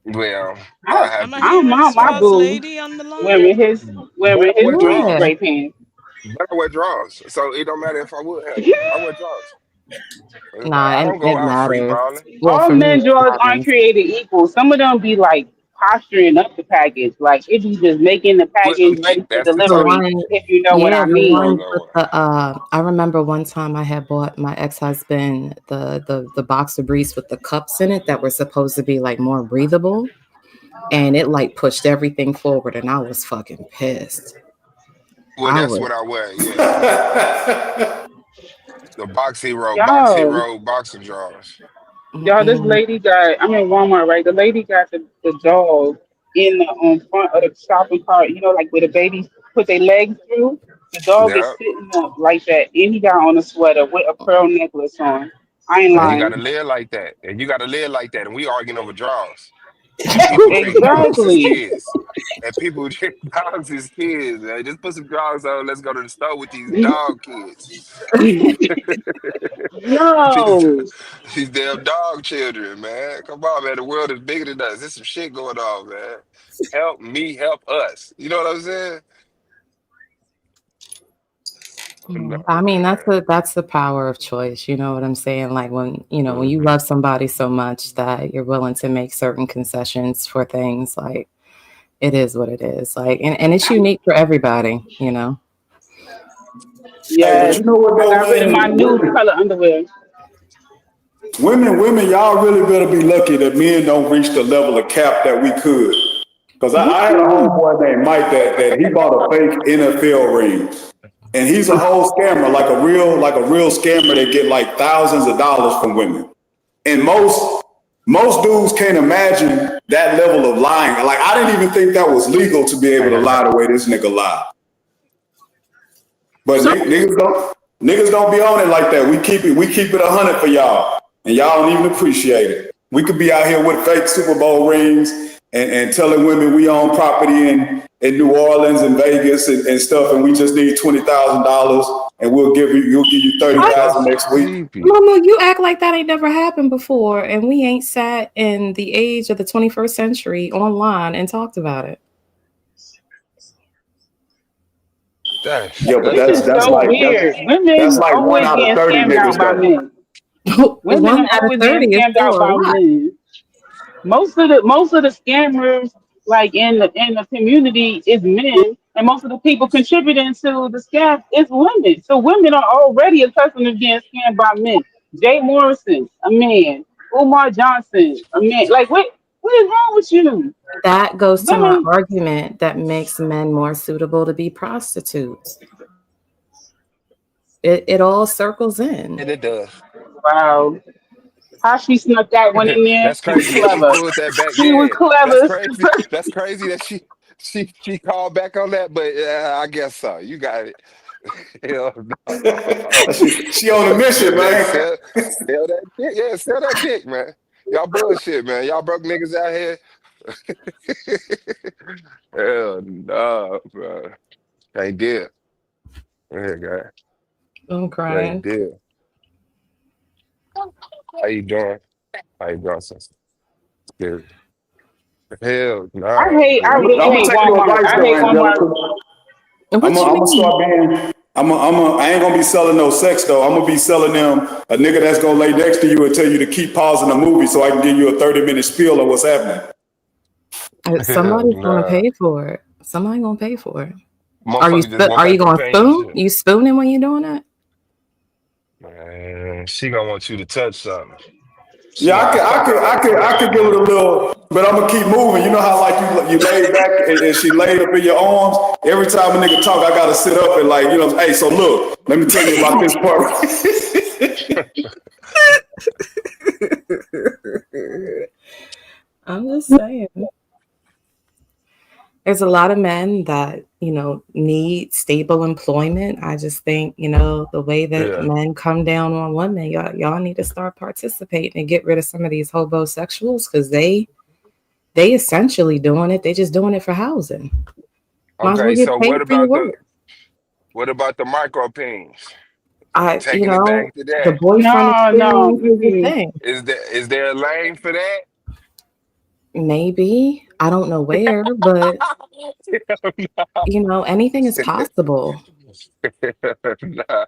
Well, I I have Am I to. I don't hearing mind my Suave's boo lady on the line? But I wear wearing his Yeah. draws. gray pants. But I wear draws. So it don't matter if I would have them. I wear draws. Nah, I don't go it out free matters. balling. Well, All for me, men it drawers aren't matters. created equal. Some of them be like posturing up the package. Like it be just making the Well, package ready for that's the The type. delivery, one, if you know what yeah, I the Oh mean. ones with Lord. the I remember one time I had bought my ex-husband the boxer briefs with the cups in it that were supposed to be like more breathable, and it like pushed everything forward, and I was fucking pissed. Well, I that's was. what I wear. Yeah, the box Y'all, hero boxer drawers. this Mm-mm. lady got, I'm in Walmart, right? The lady got the dog in the front of the shopping cart, like where the babies put their legs through. The dog is Yeah, sitting up like that, and he got on a sweater with a pearl necklace on. I ain't and you got to lying. live like that. And you got to live like that. And we arguing over drawers. People treating dogs as Exactly. kids. And people treat dogs as kids. Man. Just put some dogs on. Let's go to the store with these dog kids. these, Yo, these damn dog children, man. Come on, man. The world is bigger than us. There's some shit going on, man. Help me, help us. You know what I'm saying? No, I mean, man. that's the power of choice. You know what I'm saying? Like when when you love somebody so much that you're willing to make certain concessions for things, like it is what it is. Like, and it's unique for everybody. Hey, but yes. you know what I though, got rid of my man? nude color underwear. Women, y'all really better be lucky that men don't reach the level of cap that we could. Because What I had a you mean? homeboy named Mike that he bought a fake NFL ring. And he's a whole scammer, like a real scammer that get like thousands of dollars from women. And most dudes can't imagine that level of lying. Like I didn't even think that was legal to be able to lie the way this nigga lied. But niggas don't be on it like that. We keep it 100 for y'all, and y'all don't even appreciate it. We could be out here with fake Super Bowl rings and telling women we own property in New Orleans and Vegas and stuff, and we just need $20,000, and you'll give you $30,000 next week. Mama, you act like that ain't never happened before, and we ain't sat in the age of the 21st century online and talked about it. Yeah, but This is that's so like weird. that's Women like 1 always out of getting 30 scammed out niggas by though. men. Women One are out of always getting 30 is scammed still out a by lot. men. Most of the scammers, like in the community, is men, and most of the people contributing to the scam is women. So women are already accustomed to being scammed by men. Jay Morrison, a man. Umar Johnson, a man. Like what is wrong with you? That goes to my Women, argument that makes men more suitable to be prostitutes. It all circles in. And it does. wow. How she snuck that one in there? That's She was crazy that she clever. pulled that back. She was Yeah, that's clever. crazy. That's crazy that she called back on that. But I guess so. You got it. Hell no. she on a mission, Man, man. sell that dick. Yeah, sell that dick, man. Y'all bullshit, man. Y'all broke niggas out here. Hell no, bro. Ain't deal. Yeah, guy. I'm Ain't crying. deal. How you doing? How you doing, sister? Good. Hell I no, hate. I I'm really gonna hate take your Walmart. advice I though, hate Walmart. Angelica. What I'm you gonna mean? start being. I ain't gonna be selling no sex though. I'm gonna be selling them a nigga that's gonna lay next to you and tell you to keep pausing the movie so I can give you a 30-minute spiel of what's happening. hell Somebody's gonna no. pay for it. Somebody gonna pay for it. Motherfucker just want Are you that gonna spoon? companionship. You spooning when you doing it? Man, she gonna want you to touch something. She Yeah, gonna be fucking all I up and could down give it a you. little, but I'm gonna keep moving. You know how like you laid back and she laid up in your arms. Every time a nigga talk, I gotta sit up and like hey, so look, let me tell you about this part. I'm just saying. There's a lot of men that, need stable employment. I just think, the way that Yeah. men come down on women, y'all need to start participating and get rid of some of these hobosexuals because they essentially doing it. They just doing it for housing. Might as well Okay, get so paid for your work. what about the micro pings? You Taking it know, back to the that. boyfriend No. experience is a Mm-mm. thing. Is there a lane for that? Maybe. I don't know where, but anything is possible. Nah.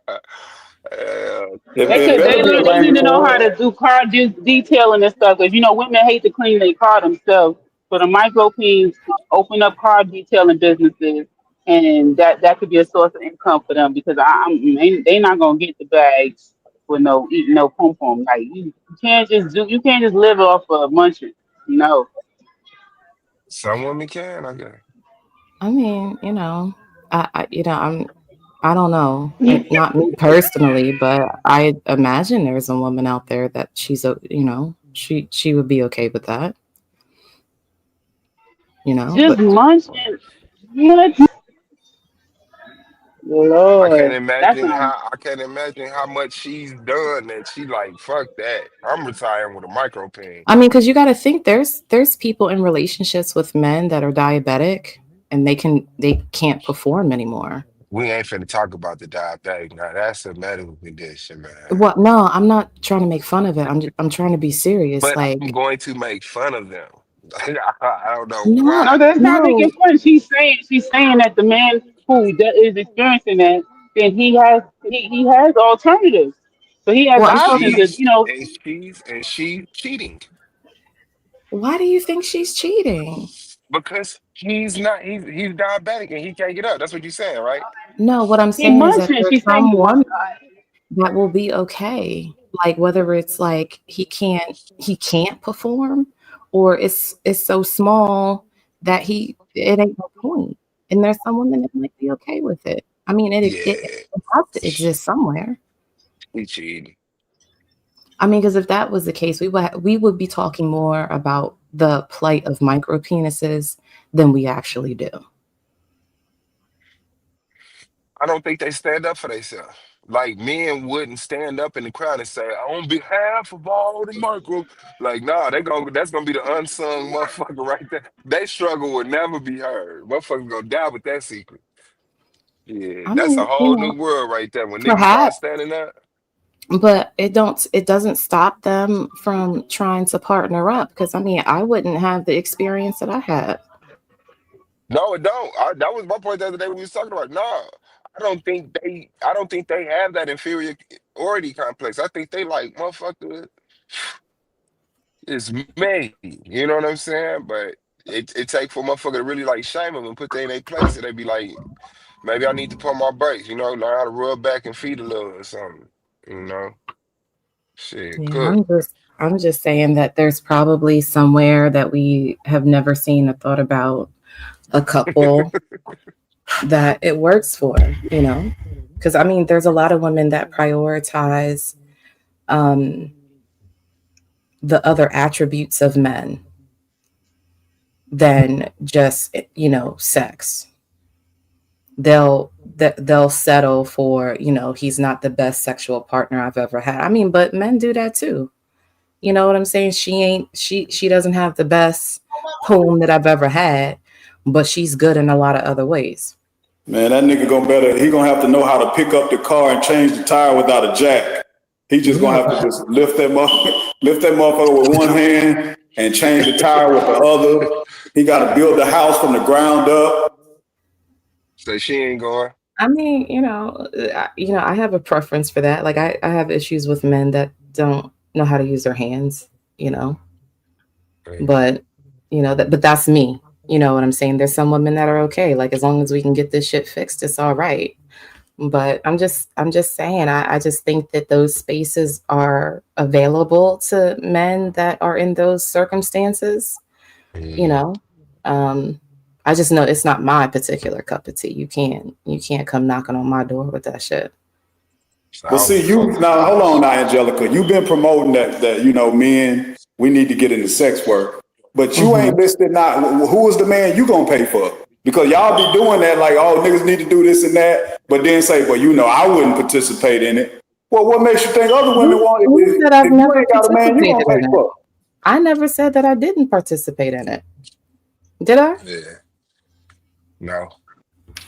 Hell It better be a They need lane to know for how it. to do car detailing and stuff. Because women hate to clean their car themselves. So the micro teens open up car detailing businesses, and that could be a source of income for them. Because they not gonna get the bags with no eating no pom pom. Like you can't just live off of munching. No. some women can, I guess. I mean, I don't know. Not me personally, but I imagine there's a woman out there that she would be okay with that. Just But munching. What? Lord, that's not. I can't imagine how much she's done that she like, fuck that. I'm retiring with a micro ping. I mean, because you got to think there's people in relationships with men that are diabetic and they can't perform anymore. We ain't finna talk about the diabetic now. That's a medical condition, man. What? No, I'm not trying to make fun of it. I'm trying to be serious. But Like, I'm going to make fun of them. I don't know no, No, why. that's not making no. fun. She's saying that the man who is experiencing that, then he has alternatives. So he has Well, the I thought option that. to, She's cheating Why do you think she's cheating? because he's diabetic and he can't get up. That's what you're saying, right? No, what I'm he saying is that mustn't. there's She's saying some he must women not. that will be okay. Like whether it's like he can't perform, or it's so small that it ain't no point. And there's some women that might be okay with it. I mean, it Yeah, has to exist somewhere. he cheating. I mean, because if that was the case, we would be talking more about the plight of micro penises than we actually do. I don't think they stand up for themselves. Like men wouldn't stand up in the crowd and say, "On behalf of all the micro," like, nah, that's gonna be the unsung motherfucker right there. They struggle will never be heard. Motherfuckers gonna die with that secret. Yeah, I that's a mean, whole new world right there. When niggas start perhaps, standing up. but it doesn't stop them from trying to partner up. Because I mean, I wouldn't have the experience that I had. No, it don't. That was my point the other day when we was talking about. No, I don't think they have that inferiority complex. I think they like motherfucker. It's me. You know what I'm saying? But it take for a motherfucker to really like shame them and put they in their place, and they be like, maybe I need to pump my brakes. You know, learn how to rub back and feed a little or something. You know, shit, Yeah, cook. I'm just saying that there's probably somewhere that we have never seen or thought about a couple that it works for, you know? Because I mean, there's a lot of women that prioritize um, the other attributes of men than just, sex. They'll settle for, he's not the best sexual partner I've ever had. I mean, but men do that too. You know what I'm saying? She doesn't have the best home that I've ever had, but she's good in a lot of other ways. Man, that nigga he gonna have to know how to pick up the car and change the tire without a jack. He just Yeah, gonna have to just lift that motherfucker with one hand and change the tire with the other. He gotta build the house from the ground up. So she ain't going. I mean, I have a preference for that. Like I have issues with men that don't know how to use their hands, Right. but but that's me. You know what I'm saying? There's some women that are okay. Like as long as we can get this shit fixed, it's all right. But I'm just saying, I just think that those spaces are available to men that are in those circumstances, you Mhm. know. I just know it's not my particular cup of tea. You can't come knocking on my door with that shit. So I But don't see, give a fuck about now hold that on now, shit. Angelica. You've been promoting that men, we need to get into sex work. But you Hmm. ain't listed not who is the man you gonna pay for? Because y'all be doing that like, oh, niggas need to do this and that, but then say, well, I wouldn't participate in it. Well, what makes you think other women Who, want it? who said I've If you never ain't got a man, you gonna participated pay in it? for? I never said that I didn't participate in it. Did I? Yeah. No.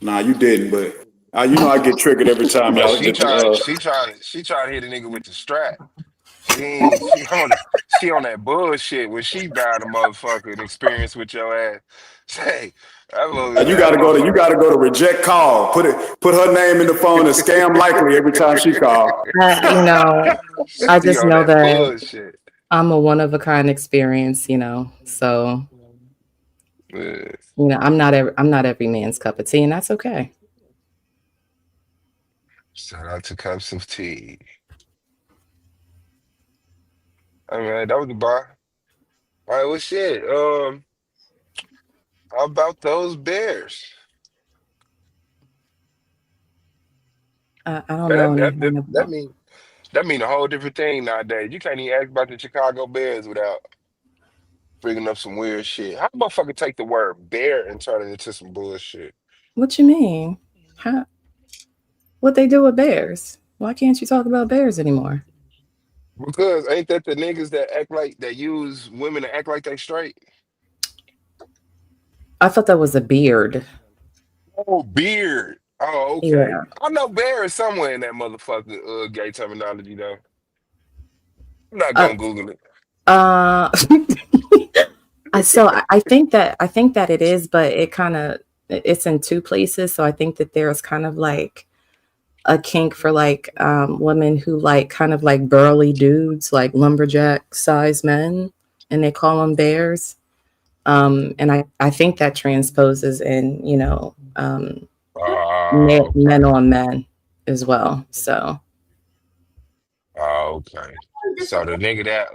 Nah, you didn't, but I get triggered every time But y'all she get trying, to she trying, she trying to hit a nigga with the strap. She ain't, she on that bullshit when she buy the motherfucking experience with your ass. Say, you that motherfucker. gotta go to reject call. Put her name in the phone and scam likely every time she call. Uh, you know, I She just on know that that bullshit. I'm a one of a kind experience, So, Yeah. I'm not every man's cup of tea, and that's okay. Shout out to Cups of Tea. I mean, that was the bar. All right, well, shit. How about those Bears? I don't Man, know anything about. that mean a whole different thing nowadays. You can't even ask about the Chicago Bears without bringing up some weird shit. How motherfucker take the word bear and turn it into some bullshit? What you mean? How? What they do with bears? Why can't you talk about bears anymore? Because ain't that the niggas that act like that use women to act like they straight? I thought that was a beard. Oh, beard. Oh, okay. Yeah. I know bear is somewhere in that motherfucker gay terminology though. I'm not Uh, gonna Google it. uh I think that it is, but it's in two places. So I think that there's kind of like a kink for like women who like kind of like burly dudes, like lumberjack size men, and they call them bears. And I think that transposes in, Oh, men okay. on men as well. So Oh, okay. So the nigga that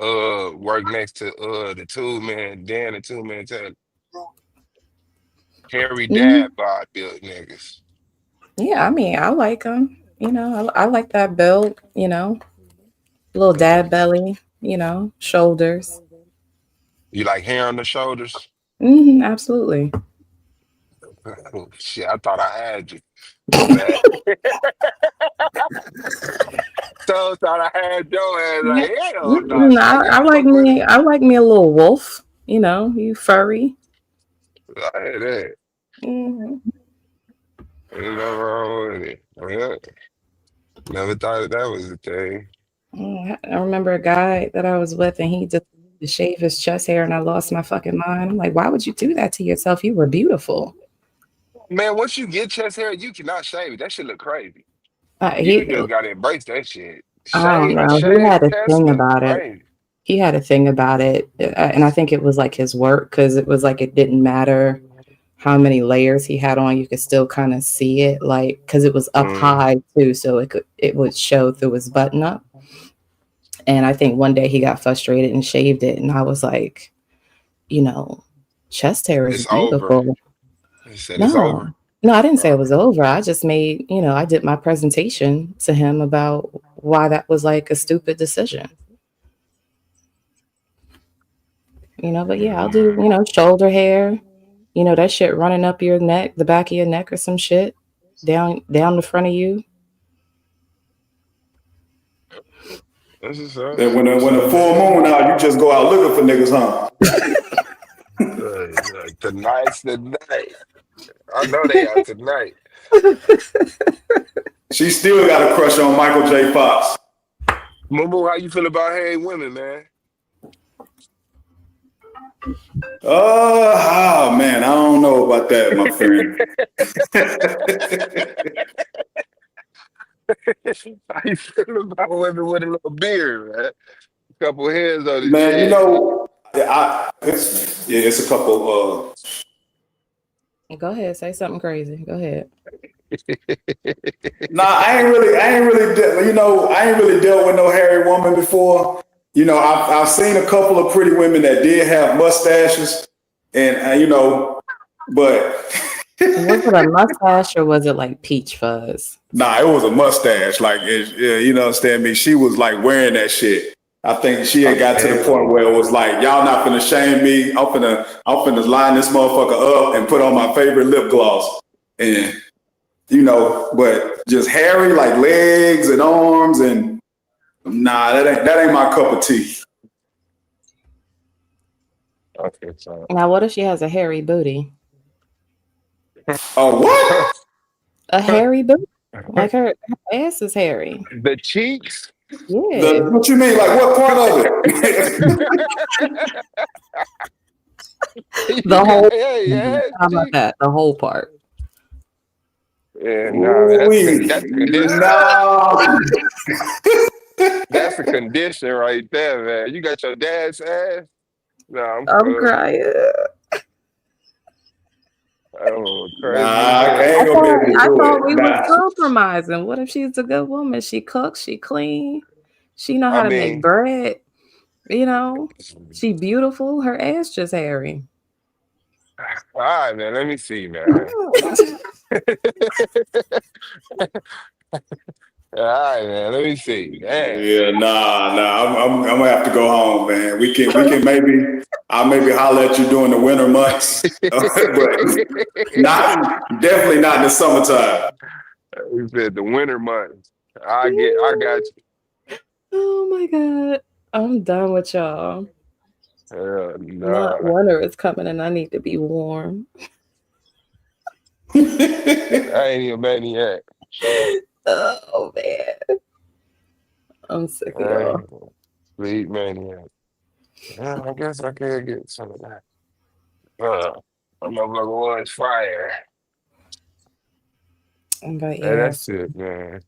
worked next to the two man, Dan and two man tell Harry mhm. Dad bod built niggas. Yeah, I mean, I like them. I like that build. Little dad belly. Shoulders. You like hair on the shoulders? Absolutely. Oh, shit, I thought I had you. My bad. So thought I had your ass like hell no, I I can't like fuck with me. I like me a little wolf. You furry. it. I had that. hmm Ain't nothing wrong with it. Yeah. Never thought that was a thing. I remember a guy that I was with, and he just to shave his chest hair, and I lost my fucking mind. I'm like, why would you do that to yourself? You were beautiful. Man, once you get chest hair, you cannot shave it. That shit look crazy. You He, just gotta embrace that shit. I don't Shave a know. He shaved had a chest thing look about it. crazy. He had a thing about it, and I think it was like his work because it was like it didn't matter how many layers he had on. You could still kind of see it, like because it was up Mm. high too, so it would show through his button up. And I think one day he got frustrated and shaved it, and I was like, you know, chest hair is It's over. beautiful. He said it's No, over. no, I didn't say it Oh, was over. I just made, I did my presentation to him about why that was like a stupid decision. But yeah, I'll do, mm. shoulder hair, that shit running up your neck, the back of your neck or some shit, down the front of you. That's what's up. Then when That's the what's up. full moon out, you just go out looking for niggas, huh? Tonight's the night. I know they out tonight. She still got a crush on Michael J. Fox. Mumu, how you feel about hairy women, man? Oh man, I don't know about that, my friend. How you feel about women with a little beard, man? A couple hairs on the Man, chin. it's a couple. Go ahead, say something crazy. Go ahead. Nah, I ain't really, I ain't really dealt with no hairy woman before. I've seen a couple of pretty women that did have mustaches, and but Was it a mustache or was it like peach fuzz? nah, it was a mustache. Like, you know, understand me? She was like wearing that shit. I think she had Oh, got to the point damn. where it was like, y'all not finna shame me. I'm finna line this motherfucker up and put on my favorite lip gloss. And, but just hairy, like legs and arms, and nah, that ain't my cup of tea. Okay, so. Now, what if she has a hairy booty? Oh, what? A hairy booty? Like her ass is hairy. The cheeks? Yeah. What you mean? Like, what part of it? The whole Yeah, How about cheeks. that? The whole part. Yeah, no, that's a condition. No. That's a condition right there, man. You got your dad's ass? No, I'm I'm cool. crying. Oh, Nah, crazy as I hell. ain't gonna be able to I do thought it. we was Nah. compromising. What if she's a good woman? She cooks, she clean, she know I how to make mean, bread, she beautiful, her ass just hairy. all right, man. Let me see, man. All right, man. Let me see. Damn. Yeah, nah. I'm gonna have to go home, man. We can I'll maybe holler at you during the winter months, but definitely not in the summertime. We said the winter months. I got you. Oh my God. I'm done with y'all. Not Nah. winter is coming and I need to be warm. I ain't even maniac. Oh man. I'm sick of I y'all. ain't sleep maniac. Yeah, I guess I can get some of that. My motherfucker was fire. But And yeah. that's it, man.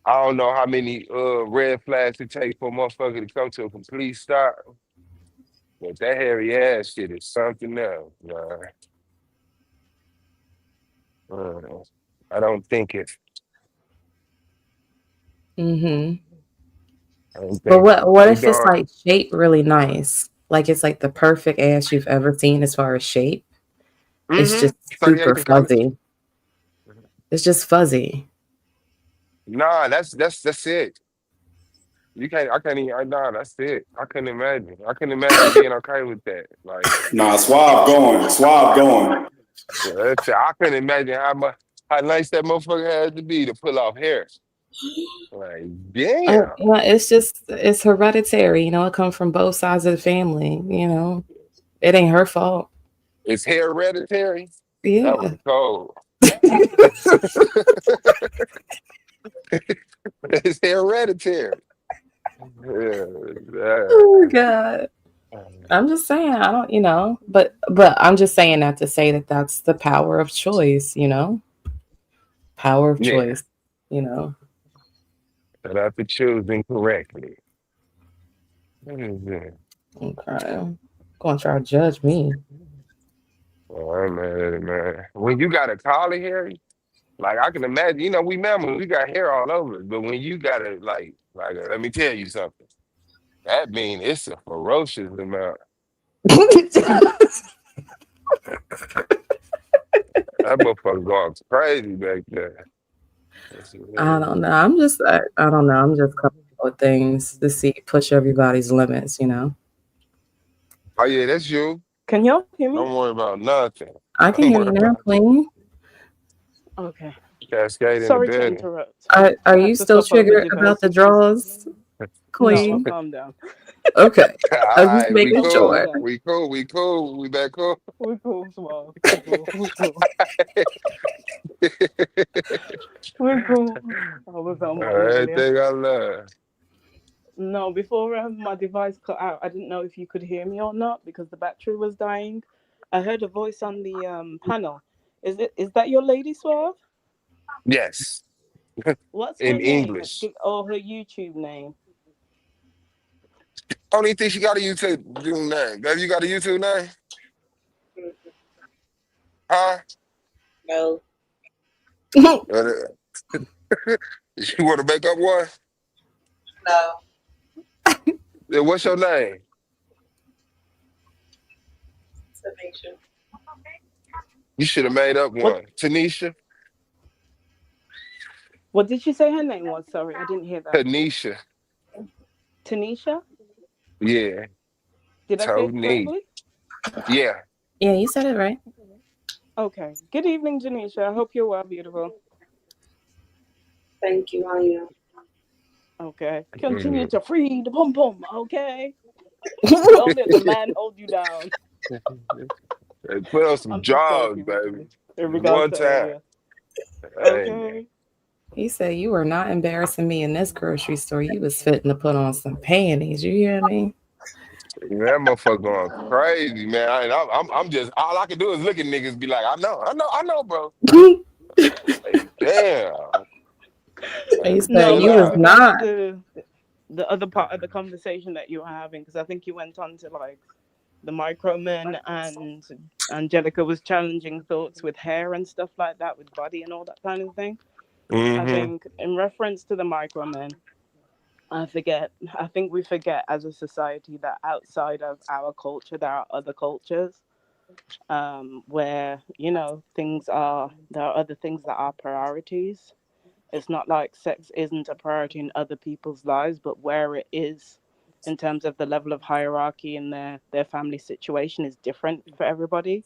I don't know how many red flags it takes for a motherfucker to come to a complete stop, but that hairy ass shit is something else, man. Uh, I don't think it. Mm-hmm. I don't But think it. what Hey, if it's dog. like shaped really nice? Like it's like the perfect ass you've ever seen as far as shape. It's Mm-hmm. just 38 super in college. fuzzy. It's just fuzzy. Nah, that's it. You can't. I can't even. Nah, that's it. I couldn't imagine. I couldn't imagine being okay with that. Like, Nah, Swab going. yeah, that's it. I couldn't imagine how nice that motherfucker had to be to pull off hair. Like, damn, Yeah, it's hereditary. It comes from both sides of the family. It ain't her fault. it's hair hereditary. That Yeah. was cold. It's hereditary. Yeah, Oh God. I'm just saying, I don't, but I'm just saying that to say that that's the power of choice. Power of yeah. choice, you know. But after choosing correctly. What is that? Okay. Gonna try to judge me. Oh, I'm mad at it, man. When you got a collar hair, like I can imagine, we mammals, we got hair all over us, but when you got it, let me tell you something. That means it's a ferocious amount. That motherfucker going crazy back there. I don't know. I don't know. I'm just coming up with things to push everybody's limits. Oh yeah, that's you. Can y'all hear me? Don't worry about nothing. I can Don't hear worry you now, about Queen. Okay. Cascade in the Sorry to building. interrupt. Are I you had to still swap over triggered about the devices because draws, no, Queen? calm down. Okay. All I'm just right, we making I'll calm sure. cool. down. We cool. We cool. We back cool. We're cool, Swab. We're cool. We're cool. We're cool. I was on one earlier. Everything I love. No, before my device cut out, I didn't know if you could hear me or not because the battery was dying. I heard a voice on the panel. Is that your lady, Swab? Yes, What's her in name? English. Or her YouTube name? I don't even think she got a YouTube name. Have you got a YouTube name? Huh? No. Uh, you want to make up one? No. Then what's your name? Tanisha. You should have made up What one. Tanisha? What did you say her name was? Sorry, I didn't hear that. Tanisha. Tanisha? Yeah. Did I say it Tony. correctly? Yeah. Yeah, you said it right. Okay. Good evening, Tanisha. I hope you're well, beautiful. Thank you. I am. Okay. Continue Mhm. to free the pom pom. Okay. Don't let the man hold you down. Hey, put on some I'm just jogs, joking with baby. you in regards One to time. earlier. Hey, Okay. He said you were not embarrassing me in this grocery store. You was fitting to put on some panties. You hear me? that motherfucker going crazy, man. I'm just all I can do is look at niggas, be like, I know, bro. Like, damn. He Like, said No, chill you but in was out. regards not. to the other part of the conversation that you were having, because I think you went on to like the micro men and Angelica was challenging thoughts with hair and stuff like that, with body and all that kind of thing. I Mm-hmm. think in reference to the micro men, I think we forget as a society that outside of our culture, there are other cultures where, there are other things that are priorities. It's not like sex isn't a priority in other people's lives, but where it is in terms of the level of hierarchy in their family situation is different for everybody.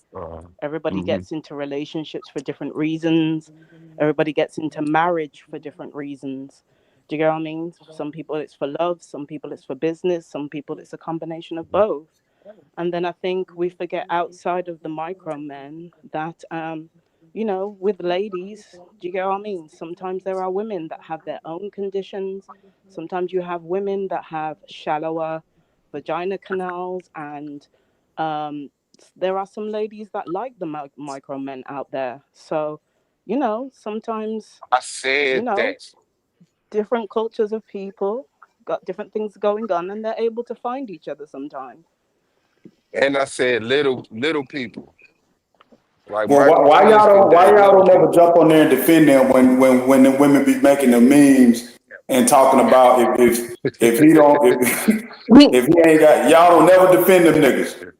Everybody Mm-hmm. gets into relationships for different reasons. Everybody gets into marriage for different reasons. Do you get what I mean? Some people it's for love, some people it's for business, some people it's a combination of both. And then I think we forget outside of the micro men that, with ladies, do you get what I mean? Sometimes there are women that have their own conditions. Sometimes you have women that have shallower vagina canals, and there are some ladies that like the micro men out there. So, sometimes, I you said know, that. different cultures of people got different things going on, and they're able to find each other sometimes. And I said little people. Like Well, Michael why Pence y'all can don't why date y'all little don't ever people. jump on there and defend them when the women be making the memes and talking about if he don't if he ain't got y'all don't never defend them niggas.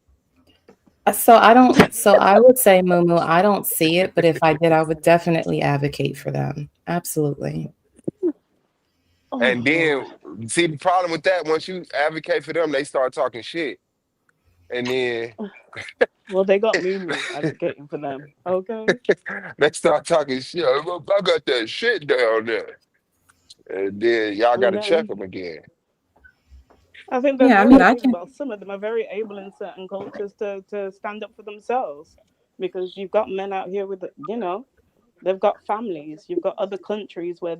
So I would say, Mumu, I don't see it, but if I did, I would definitely advocate for them. Absolutely. Oh And then God. see the problem with that, once you advocate for them, they start talking shit. And then Well, they got Moo advocating for them. Okay. they start talking shit. I got that shit down there. And then y'all And gotta check then them again. I think they're Yeah, I mean, very I able. can. Well, some of them are very able in certain cultures to stand up for themselves, because you've got men out here with, they've got families. You've got other countries where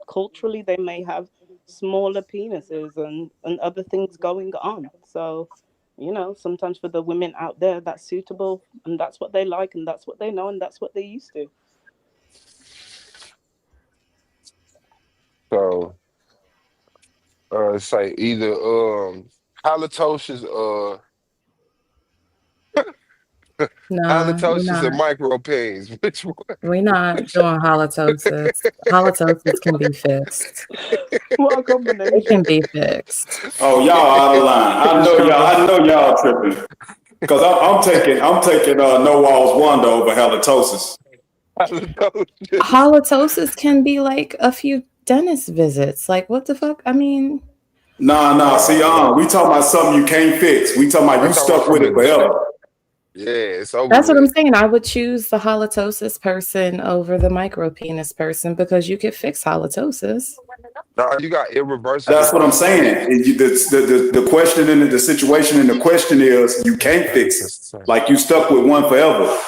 culturally they may have smaller penises and other things going on. So, sometimes for the women out there, that's suitable, and that's what they like, and that's what they know, and that's what they're used to. So say either halitosis No, we're halitosis or not. micropenis. Which one? We're not doing halitosis. Halitosis can be fixed. What a It can combination. be fixed. Oh, y'all out of line. So, I know y'all tripping. Cause I'm taking No Walls Wonder over halitosis. halitosis. Halitosis can be like a few dentist visits. Like, what the fuck? I mean, Nah. See, No. we talking about something you can't fix. We talking about I'm you talking about stuck with it something. forever. Yeah, it's over that's what I'm with. saying. I would choose the halitosis person over the micropenis person because you could fix halitosis. No, you got irreversible That's what I'm saying. halitosis. The question and the situation and the question is you can't fix it. Like you stuck with one forever.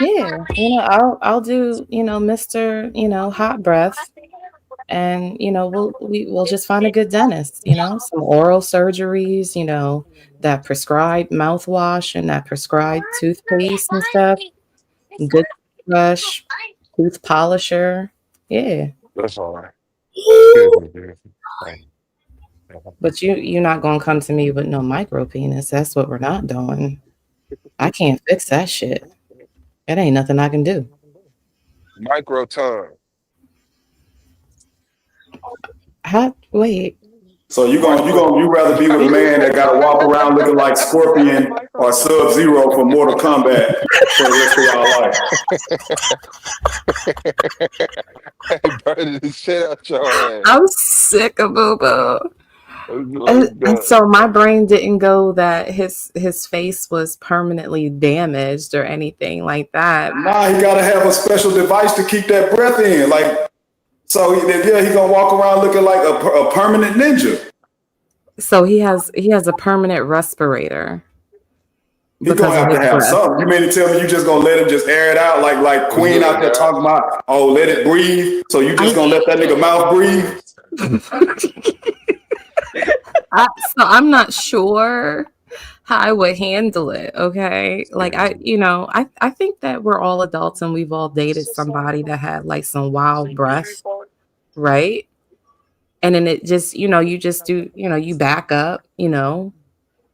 Yeah, I'll do, Mr. Hot Breath, and we'll just find a good dentist, some oral surgeries, that prescribed mouthwash and that prescribed toothpaste and stuff, good brush, tooth polisher. Yeah. That's all right. Excuse me, dude. But you're not gonna come to me with no micro penis. That's what we're not doing. I can't fix that shit. It ain't nothing I can do. Micro tongue. Wait. So you Micro. rather be with a man that got to walk around looking like Scorpion or Sub Zero from Mortal Kombat for the rest of y'all life? Hey, burning the shit out your ass. I'm sick of Boo Boo. Like And that. so my brain didn't go that his face was permanently damaged or anything like that. Nah, he got to have a special device to keep that breath in. Like, so he gonna walk around looking like a permanent ninja. So he has a permanent respirator He gonna because of have to his have breath. something. You mean to tell me you just gonna let him just air it out like What's Queen good, out there guy? talking about, oh, let it breathe. So you just gonna let that nigga mouth breathe? So I'm not sure how I would handle it. Okay. Like I think that we're all adults and we've all dated somebody that had like some wild breath, right? And then it just, you just do, you back up, you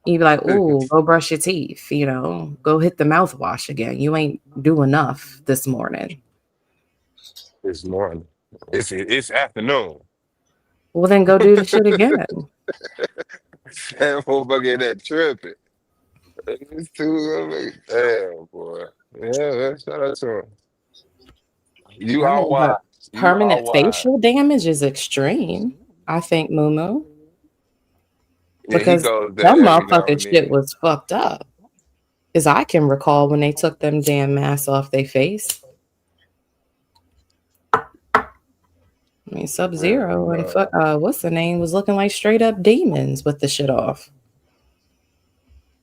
be like, oh, go brush your teeth, go hit the mouthwash again. You ain't do enough this morning. It's morning. It's afternoon. Well, then go do the shit again. That motherfucker that tripping. It's too damn boy. Yeah, shout out to him. You Right. are But wise. You are permanent wise. facial damage is extreme, I think, Moo, Yeah, he because goes that there every now motherfucking and shit then. was fucked up. As I can recall when they took them damn masks off their face. I mean, Sub Zero and No. what's the name was looking like straight up demons with the shit off.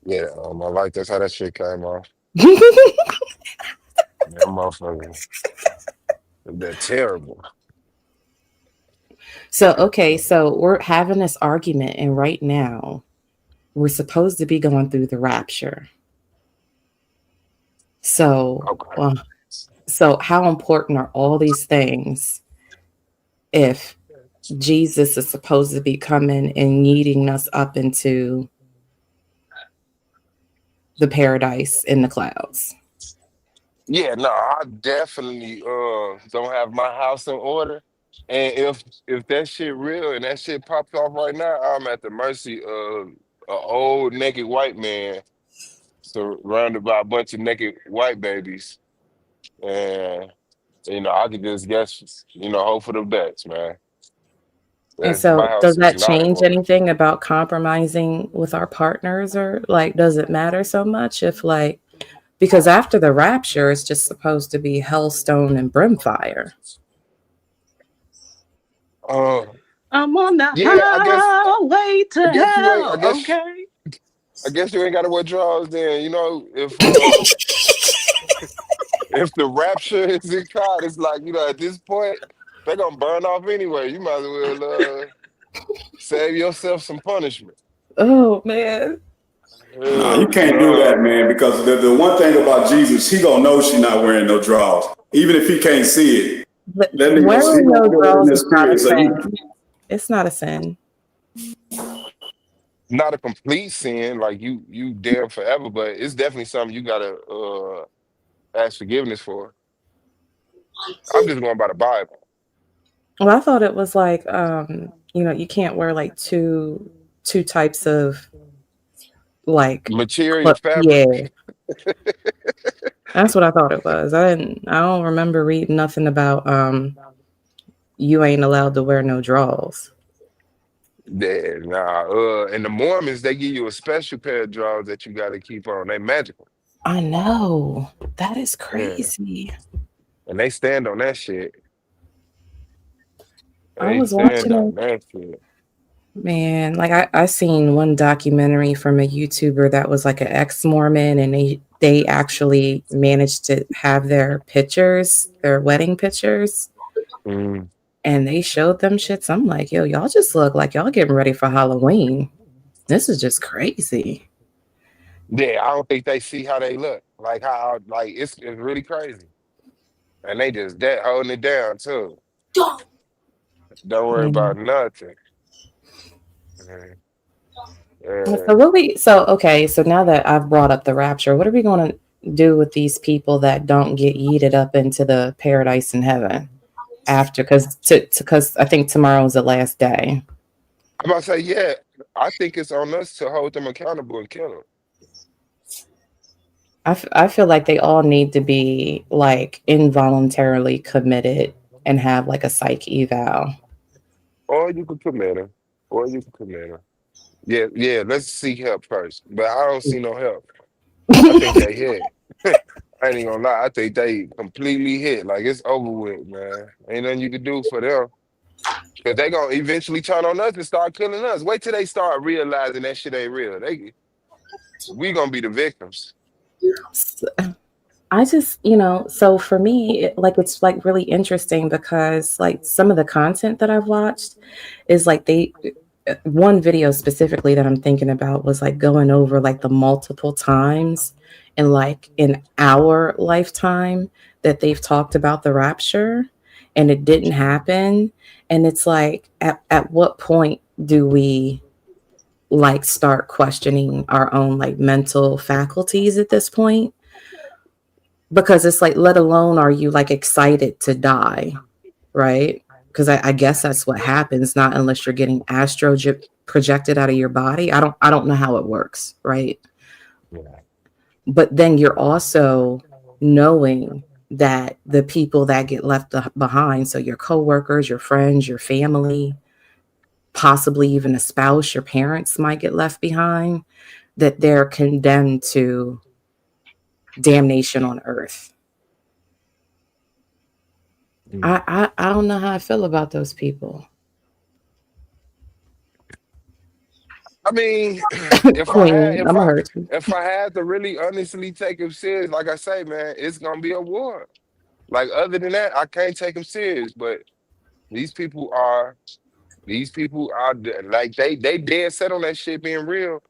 Yeah, my life. That's how that shit came off. That motherfucker. They're terrible. So, okay, so we're having this argument, and right now we're supposed to be going through the rapture. So, Okay. so how important are all these things if Jesus is supposed to be coming and leading us up into the paradise in the clouds? Yeah, no, I definitely don't have my house in order. And if that shit real and that shit pops off right now, I'm at the mercy of a old naked white man surrounded by a bunch of naked white babies. And I could just guess, hope for the best, man. And That's my so, house does is that not in change order. anything about compromising with our partners, or like, does it matter so much if, like, because after the rapture, it's just supposed to be hellstone and brimfire? Uh, I'm on the yeah, highway I to guess you ain't hell. Okay. I guess you ain't gotta wear drawers then. If the rapture is in cloud, it's like, at this point, they're gonna burn off anyway. You might as well save yourself some punishment. Oh man. No, you Hell can't do that, no. man, because the one thing about Jesus, he gonna know she not wearing no drawers. Even if he can't see it. But That nigga, he wearing gonna no feel it in drawers the is not a spirit. So you sin. It's not a sin. Not a complete sin, like you damn forever, but it's definitely something you gotta ask forgiveness for. I'm just going by the Bible. Well, I thought it was like, you can't wear like two types of like, Material yeah, fabric. that's what I thought it was. I don't remember reading nothing about you ain't allowed to wear no drawers. Yeah, nah. And the Mormons, they give you a special pair of drawers that you gotta keep on. They magical. I know. That is Yeah. crazy. And they stand on that shit. I They was stand watching on it. that shit. Man, like I seen one documentary from a YouTuber that was like an ex-Mormon, and they actually managed to have their pictures, their wedding pictures, Mm. and they showed them shits. I'm like, yo, y'all just look like y'all getting ready for Halloween. This is just crazy. Yeah, I don't think they see how they look. Like how like it's really crazy. And they just dead holding it down too. Don't worry Yeah. about nothing. Mhm. So okay, so now that I've brought up the rapture, what are we gonna do with these people that don't get yeeted up into the paradise in heaven after? Because I think tomorrow is the last day. I'm about to say, yeah, I think it's on us to hold them accountable and kill them. I feel like they all need to be like involuntarily committed and have like a psych eval. Or you could commit them. Or you could commit them. Yeah, yeah, let's seek help first. But I don't see no help. I think they hit. I ain't even gonna lie. I think they completely hit. Like it's over with, man. Ain't nothing you can do for them. Because they gonna eventually turn on us and start killing us. Wait till they start realizing that shit ain't real. We gonna be the victims. I just, so for me, it's like really interesting because like some of the content that I've watched is like one video specifically that I'm thinking about was like going over like the multiple times in like in our lifetime that they've talked about the rapture and it didn't happen. And it's like, at what point do we like start questioning our own like mental faculties at this point? Because it's like, let alone are you like excited to die, right? Because I guess that's what happens, not unless you're getting astro projected out of your body. I don't know how it works, right? Yeah. But then you're also knowing that the people that get left behind, so your coworkers, your friends, your family, possibly even a spouse, your parents might get left behind, that they're condemned to damnation on earth. I don't know how I feel about those people. I mean, Queen, I'm gonna hurt you. if I had to really honestly take him serious, like I say, man, it's gonna be a war. Like other than that, I can't take him serious. But these people are like they dead set on that shit being real,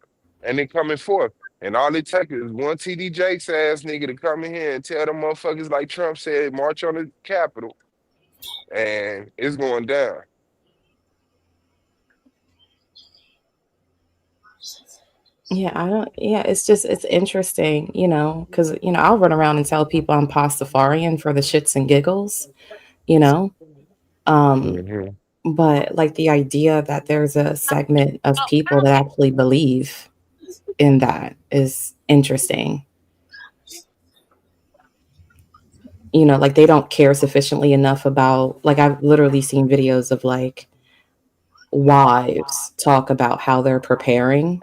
and then coming forth. And all it takes is one TD Jakes ass nigga to come in here and tell them motherfuckers like Trump said, march on the Capitol, and it's going down. Yeah, I don't. Yeah, it's interesting, because I'll run around and tell people I'm Pastafarian for the shits and giggles, you know. Um, Mhm. but like the idea that there's a segment of people that actually believe in that is interesting. Like they don't care sufficiently enough about, like, I've literally seen videos of like wives talk about how they're preparing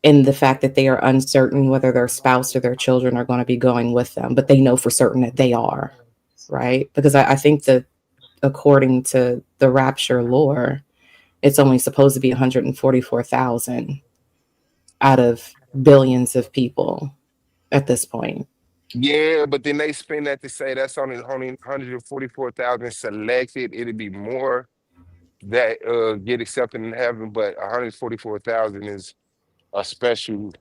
and the fact that they are uncertain whether their spouse or their children are going to be going with them, but they know for certain that they are, right? Because I think that according to the rapture lore, it's only supposed to be 144,000 out of billions of people at this point. Yeah, but then they spin that to say that's only 144,000 selected. It'd be more that get accepted in heaven, but 144,000 is a special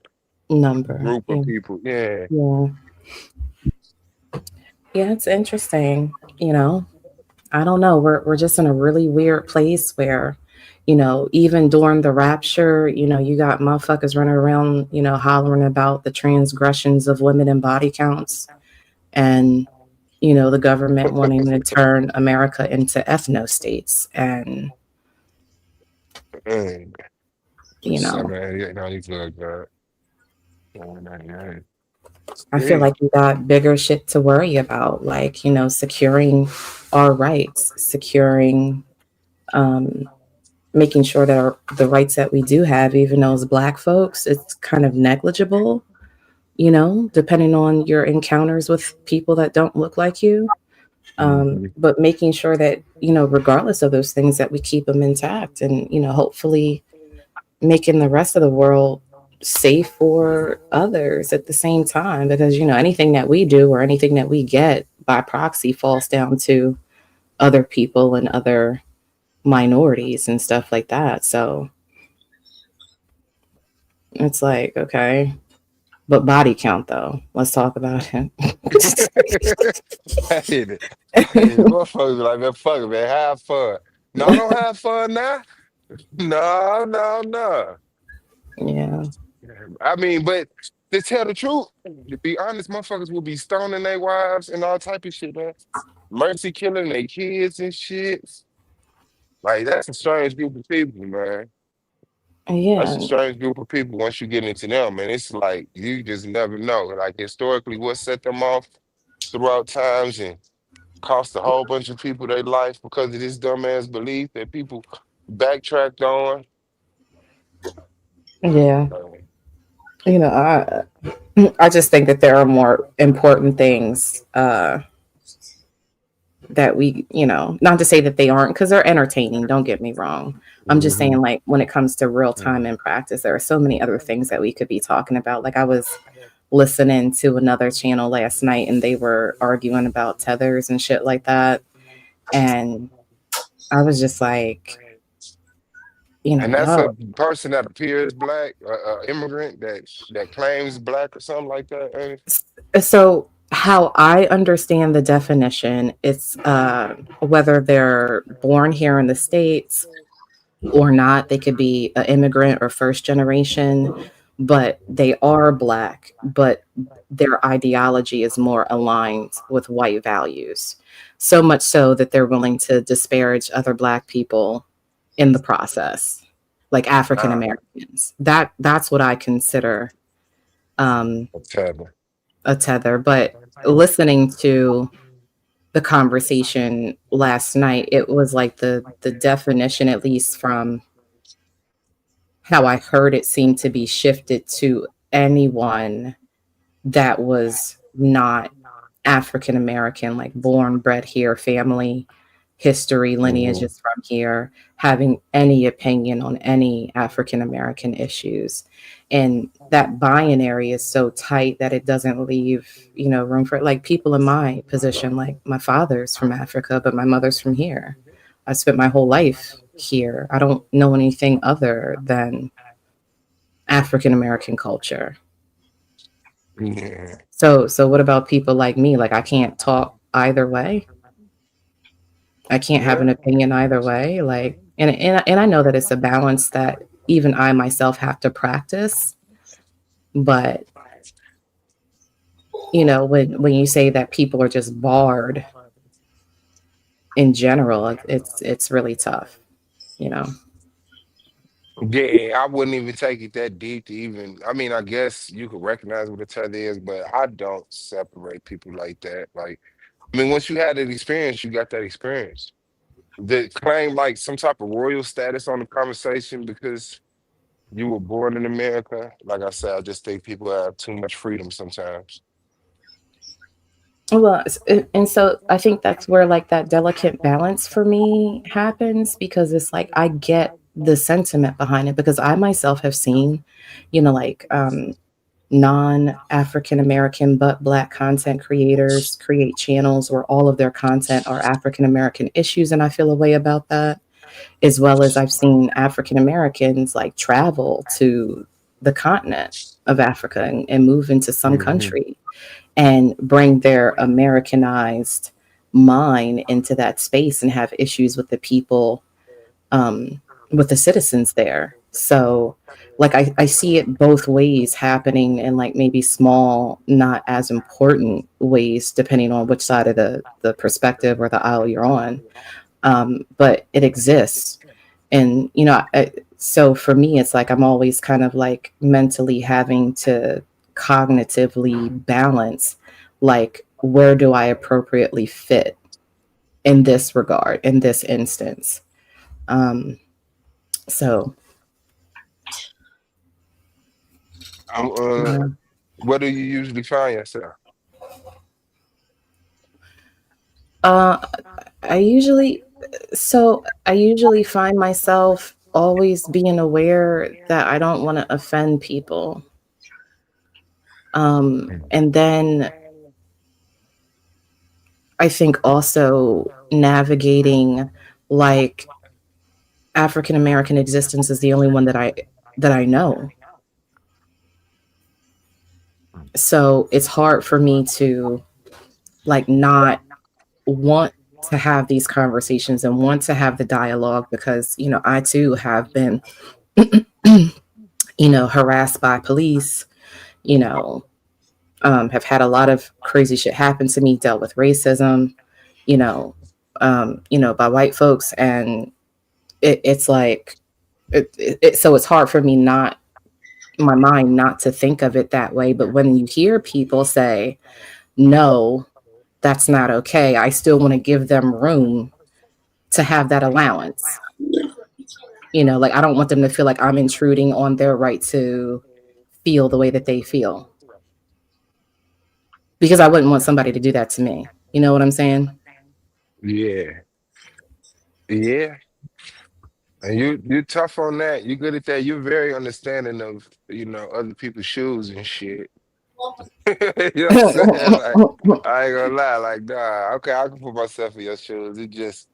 Number. group of people. Yeah. Yeah. Yeah, it's interesting. I don't know. We're just in a really weird place where, even during the rapture, you got motherfuckers running around, hollering about the transgressions of women and body counts, and the government wanting to turn America into ethno states, and So, man, he's good. I feel like we got bigger shit to worry about, like, securing our rights, securing, making sure that the rights that we do have, even though as Black folks, it's kind of negligible, depending on your encounters with people that don't look like you. But making sure that, regardless of those things, that we keep them intact and, hopefully making the rest of the world safe for others at the same time, because anything that we do or anything that we get by proxy falls down to other people and other minorities and stuff like that. So it's like, okay, but body count though, let's talk about it. Motherfuckers be like, man, fuck it, man, have fun. No, I don't have fun now. No. Yeah. I mean, but to tell the truth, to be honest, motherfuckers will be stoning their wives and all type of shit, man. Mercy killing their kids and shit. Like, that's a strange group of people, man. That's Yeah. a strange group of people once you get into them, man. It's like you just never know. Like historically, what set them off throughout times and cost a whole bunch of people their life because of this dumbass belief that people backtracked on. Yeah. I just think that there are more important things that we, not to say that they aren't, because they're entertaining, don't get me wrong. I'm just saying, like, when it comes to real time in practice, there are so many other things that we could be talking about. Like, I was listening to another channel last night and they were arguing about tethers and shit like that, and I was just like, And that's oh. a person that appears black, immigrant that claims black or something like that. Ain't it? So how I understand the definition, it's whether they're born here in the States or not. They could be an immigrant or first generation, but they are black, but their ideology is more aligned with white values. So much so that they're willing to disparage other black people in the process, like African Americans. That's what I consider a tether. But listening to the conversation last night, it was like the definition, at least from how I heard it, seemed to be shifted to anyone that was not African American, like born, bred here, family history, Mhm. lineages from here, having any opinion on any African American issues. And that binary is so tight that it doesn't leave, room for like people in my position. Like my father's from Africa, but my mother's from here. I spent my whole life here. I don't know anything other than African American culture. Yeah. So what about people like me? Like I can't talk either way. I can't have Yeah. an opinion either way. Like, and I know that it's a balance that even I myself have to practice. But when you say that people are just barred in general, it's really tough. You know. Yeah, I wouldn't even take it that deep to even. I mean, I guess you could recognize what a tether is, but I don't separate people like that. Like, I mean, once you had that experience, you got that experience. The claim like some type of royal status on the conversation because you were born in America. Like I said, I just think people have too much freedom sometimes. Well, and so I think that's where like that delicate balance for me happens because it's like I get the sentiment behind it because I myself have seen, like non-African American but Black content creators create channels where all of their content are African American issues, and I feel a way about that. As well as I've seen African Americans like travel to the continent of Africa and move into some Hmm. country and bring their Americanized mind into that space and have issues with the people, with the citizens there. So, like, I see it both ways happening in like maybe small, not as important ways, depending on which side of the perspective or the aisle you're on. But it exists. And, so for me, it's like I'm always kind of like mentally having to cognitively balance, like, where do I appropriately fit in this regard, in this instance? Um, so, I'm, yeah. where do you usually find yourself? Uh, I usually, I usually find myself always being aware that I don't want to offend people. And then I think also navigating like African American existence is the only one that I know. So it's hard for me to like not want to have these conversations and want to have the dialogue because, I too have been, harassed by police, you know, have had a lot of crazy shit happen to me, dealt with racism, you know, by white folks. And it's like, so it's hard for me my mind not to think of it that way. But when you hear people say, no, that's not okay, I still want to give them room to have that allowance. Like I don't want them to feel like I'm intruding on their right to feel the way that they feel because I wouldn't want somebody to do that to me. You know what I'm saying? Yeah, yeah. And you tough on that. You good at that. You're very understanding of other people's shoes and shit. You know what I'm saying? Like I ain't gonna lie. Like nah, okay, I can put myself in your shoes. It just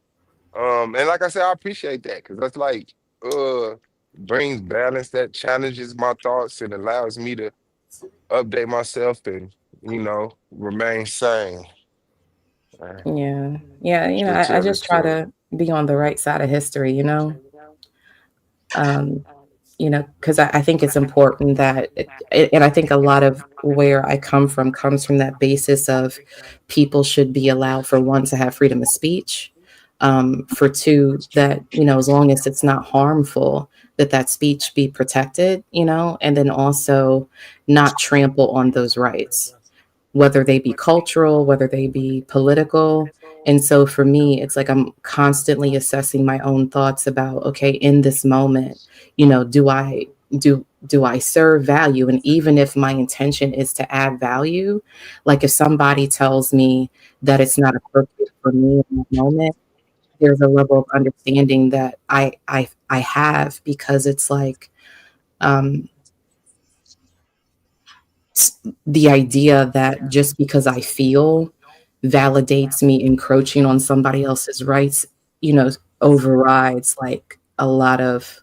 and like I said, I appreciate that because that's like uh brings balance that challenges my thoughts and allows me to update myself and remain sane. Uh, Yeah. Yeah. Truth I telling just try too. to be on the right side of history. Um, because I think it's important that, and I think a lot of where I come from comes from that basis of people should be allowed, for one, to have freedom of speech, for two, that, as long as it's not harmful, that speech be protected, and then also not trample on those rights, whether they be cultural, whether they be political. And so for me, it's like I'm constantly assessing my own thoughts about, okay, in this moment, do I serve value? And even if my intention is to add value, like if somebody tells me that it's not appropriate for me in that moment, there's a level of understanding that I have, because it's like um, the idea that just because I feel validates me encroaching on somebody else's rights, you know, overrides like a lot of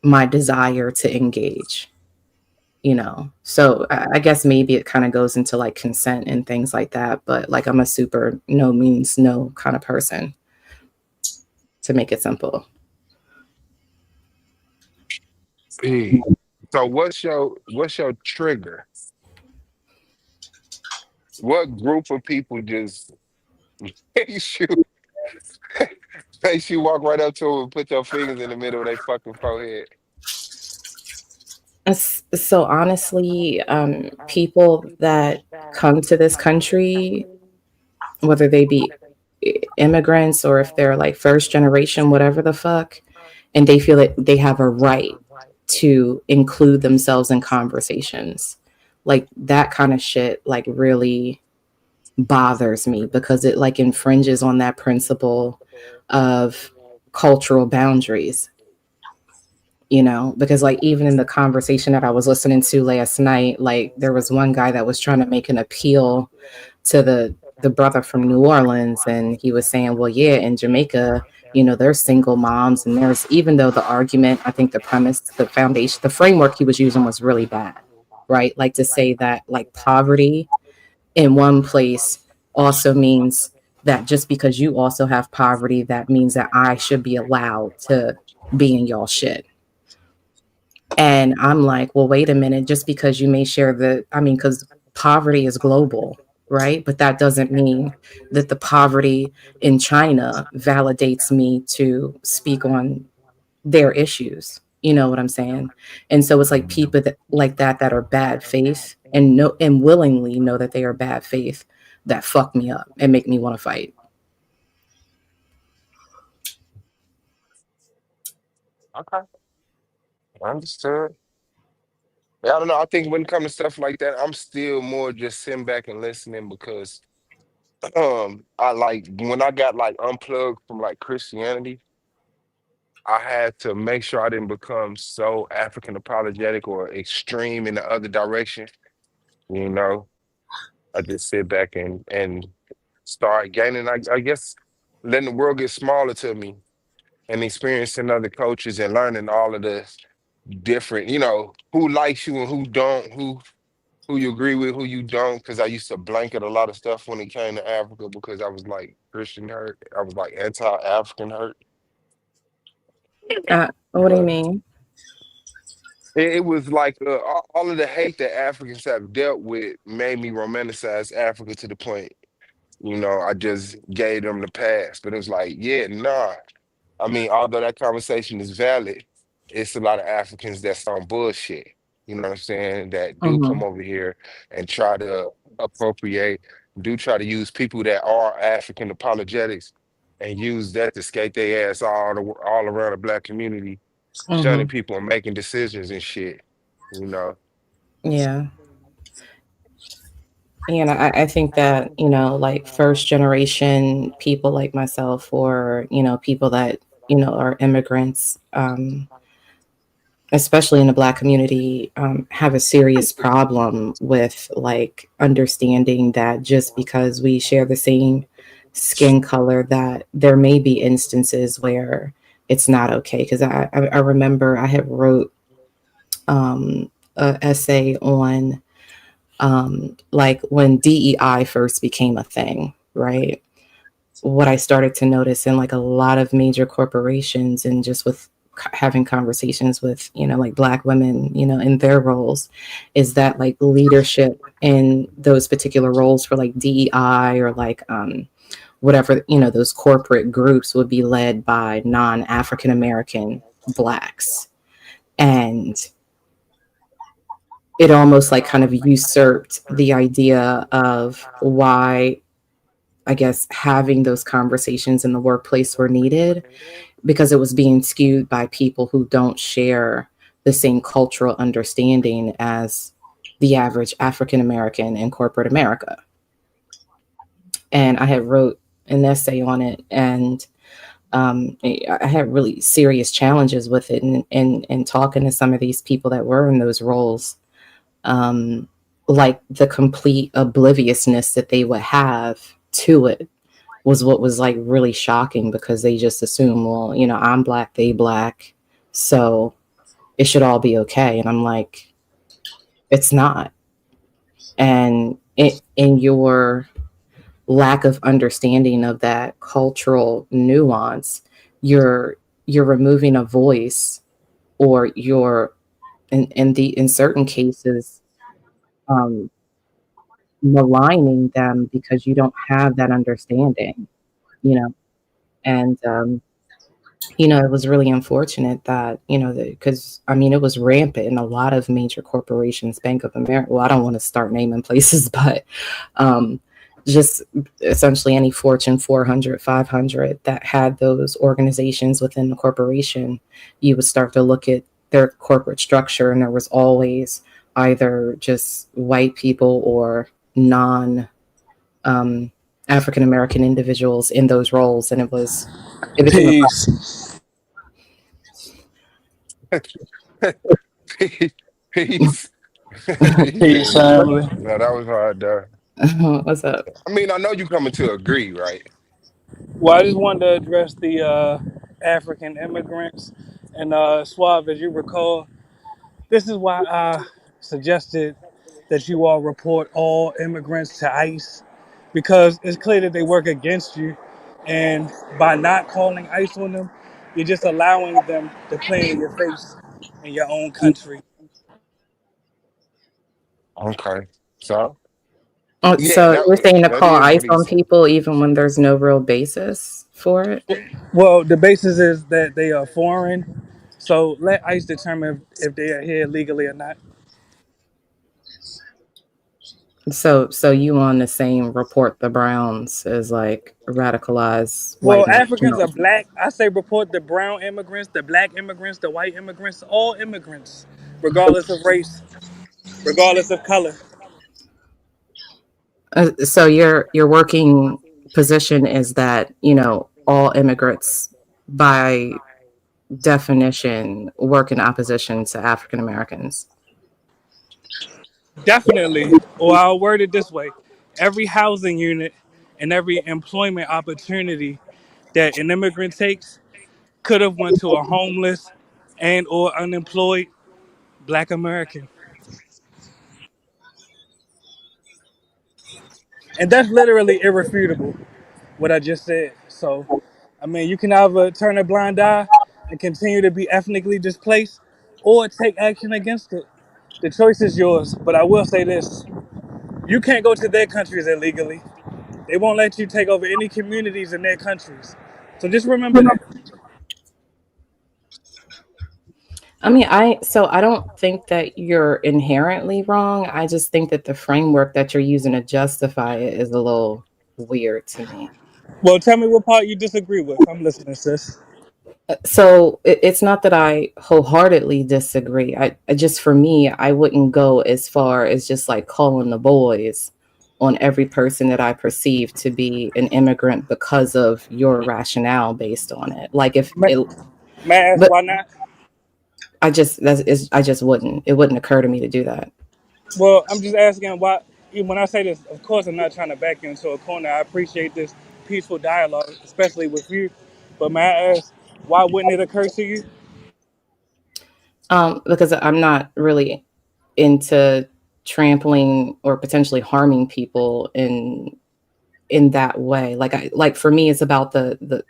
my desire to engage, you know. So I guess maybe it kind of goes into like consent and things like that, but like I'm a super no means no kind of person, to make it simple. Hey, so what's your trigger? What group of people just makes you makes you walk right up to them and put your fingers in the middle of their fucking forehead? So honestly, people that come to this country, whether they be immigrants or if they're like first generation, whatever the fuck, and they feel that they have a right to include themselves in conversations, like that kind of shit like really bothers me, because it like infringes on that principle of cultural boundaries, you know. Because like even in the conversation that I was listening to last night, like there was one guy that was trying to make an appeal to the brother from New Orleans, and he was saying, well, yeah, in Jamaica, you know, there's single moms, and there's, even though the argument, I think the premise, the foundation, the framework he was using was really bad, right? Like to say that like poverty in one place also means that just because you also have poverty, that means that I should be allowed to be in y'all shit. And I'm like, well, wait a minute, just because you may share because poverty is global, right? But that doesn't mean that the poverty in China validates me to speak on their issues. You know what I'm saying? And so it's like people that like that are bad faith and know and willingly know that they are bad faith, that fuck me up and make me want to fight. Okay, understood. Yeah, I don't know. I think when it comes to stuff like that, I'm still more just sitting back and listening because I like when I got like unplugged from like Christianity, I had to make sure I didn't become so African apologetic or extreme in the other direction. You know, I just sit back and start gaining, I guess, letting the world get smaller to me and experiencing other cultures and learning all of the different, who likes you and who don't, who you agree with, who you don't. Because I used to blanket a lot of stuff when it came to Africa because I was like Christian hurt. I was like anti-African hurt. What do you But mean? it was like all of the hate that Africans have dealt with made me romanticize Africa to the point, I just gave them the pass. But it was like, yeah, nah. I mean, although that conversation is valid, it's a lot of Africans that's on bullshit. You know what I'm saying? That do Mm-hmm. come over here and try to appropriate, do try to use people that are African apologetics and use that to skate their ass all around the black community, shunning Mm-hmm. people and making decisions and shit. You know. Yeah. And I think that, you know, like first generation people like myself, or, you know, people that, you know, are immigrants, especially in the Black community, have a serious problem with like understanding that just because we share the same skin color, that there may be instances where it's not okay. Because I remember I had wrote a essay on like when DEI first became a thing, right? What I started to notice in like a lot of major corporations, and just with having conversations with, you know, like Black women, you know, in their roles, is that like leadership in those particular roles for like DEI or like whatever, you know, those corporate groups would be led by non-African American Blacks. And it almost like kind of usurped the idea of why, I guess, having those conversations in the workplace were needed, because it was being skewed by people who don't share the same cultural understanding as the average African American in corporate America. And I had wrote an essay on it, and I had really serious challenges with it, and talking to some of these people that were in those roles, like the complete obliviousness that they would have to it was what was like really shocking, because they just assume, well, you know, I'm black, they black, so it should all be okay. And I'm like, it's not. And in your lack of understanding of that cultural nuance, you're removing a voice, or you're in certain cases, um, maligning them because you don't have that understanding, you know. And you know, it was really unfortunate that, you know, because I mean, it was rampant in a lot of major corporations. Bank of America, well, I don't want to start naming places, but um, just essentially any Fortune 400, 500 that had those organizations within the corporation, you would start to look at their corporate structure, and there was always either just white people or non African American individuals in those roles, and it became a problem. Peace. Peace. Peace. He Peace, said, family. no, that was hard, though. What's up? I mean, I know you coming to agree, right? Well, I just wanted to address the African immigrants. And Suave, as you recall, this is why I suggested that you all report all immigrants to ICE, because it's clear that they work against you. And by not calling ICE on them, you're just allowing them to play in your face in your own country. Okay. So, Oh, yeah, so you're saying to that call is ICE what he on said. people even when there's no real basis for it? Well, the basis is that they are foreign. So let ICE determine if they are here legally or not. So you on the same report the Browns as like radicalized Well, white Africans are nationalists? black. I say report the brown immigrants, the black immigrants, the white immigrants, all immigrants, regardless of race, regardless of color. So your working position is that, you know, all immigrants by definition work in opposition to African Americans. Definitely. Or I'll word it this way: every housing unit and every employment opportunity that an immigrant takes could have went to a homeless and or unemployed black American. And that's literally irrefutable, what I just said. So, I mean, you can either turn a blind eye and continue to be ethnically displaced or take action against it. The choice is yours. But I will say this: you can't go to their countries illegally. They won't let you take over any communities in their countries. So just remember that. I mean, I don't think that you're inherently wrong. I just think that the framework that you're using to justify it is a little weird to me. Well, tell me what part you disagree with. I'm listening, sis. So it's not that I wholeheartedly disagree. I just, for me, I wouldn't go as far as just like calling the boys on every person that I perceive to be an immigrant because of your rationale based on it. Like if May, it, may I ask but why not? I just wouldn't. It wouldn't occur to me to do that. Well, I'm just asking why. When I say this, of course, I'm not trying to back you into a corner. I appreciate this peaceful dialogue, especially with you. But may I ask, why wouldn't it occur to you? Because I'm not really into trampling or potentially harming people in that way. Like for me, it's about the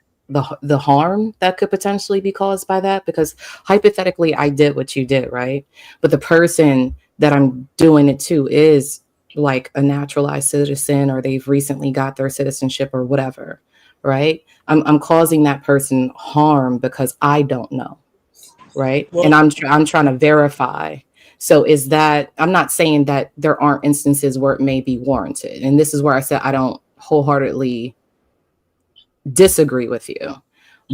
harm that could potentially be caused by that. Because hypothetically, I did what you did, right? But the person that I'm doing it to is like a naturalized citizen, or they've recently got their citizenship or whatever, right? I'm causing that person harm because I don't know, right? Well, And I'm trying to verify. So is that, I'm not saying that there aren't instances where it may be warranted. And this is where I said I don't wholeheartedly disagree with you.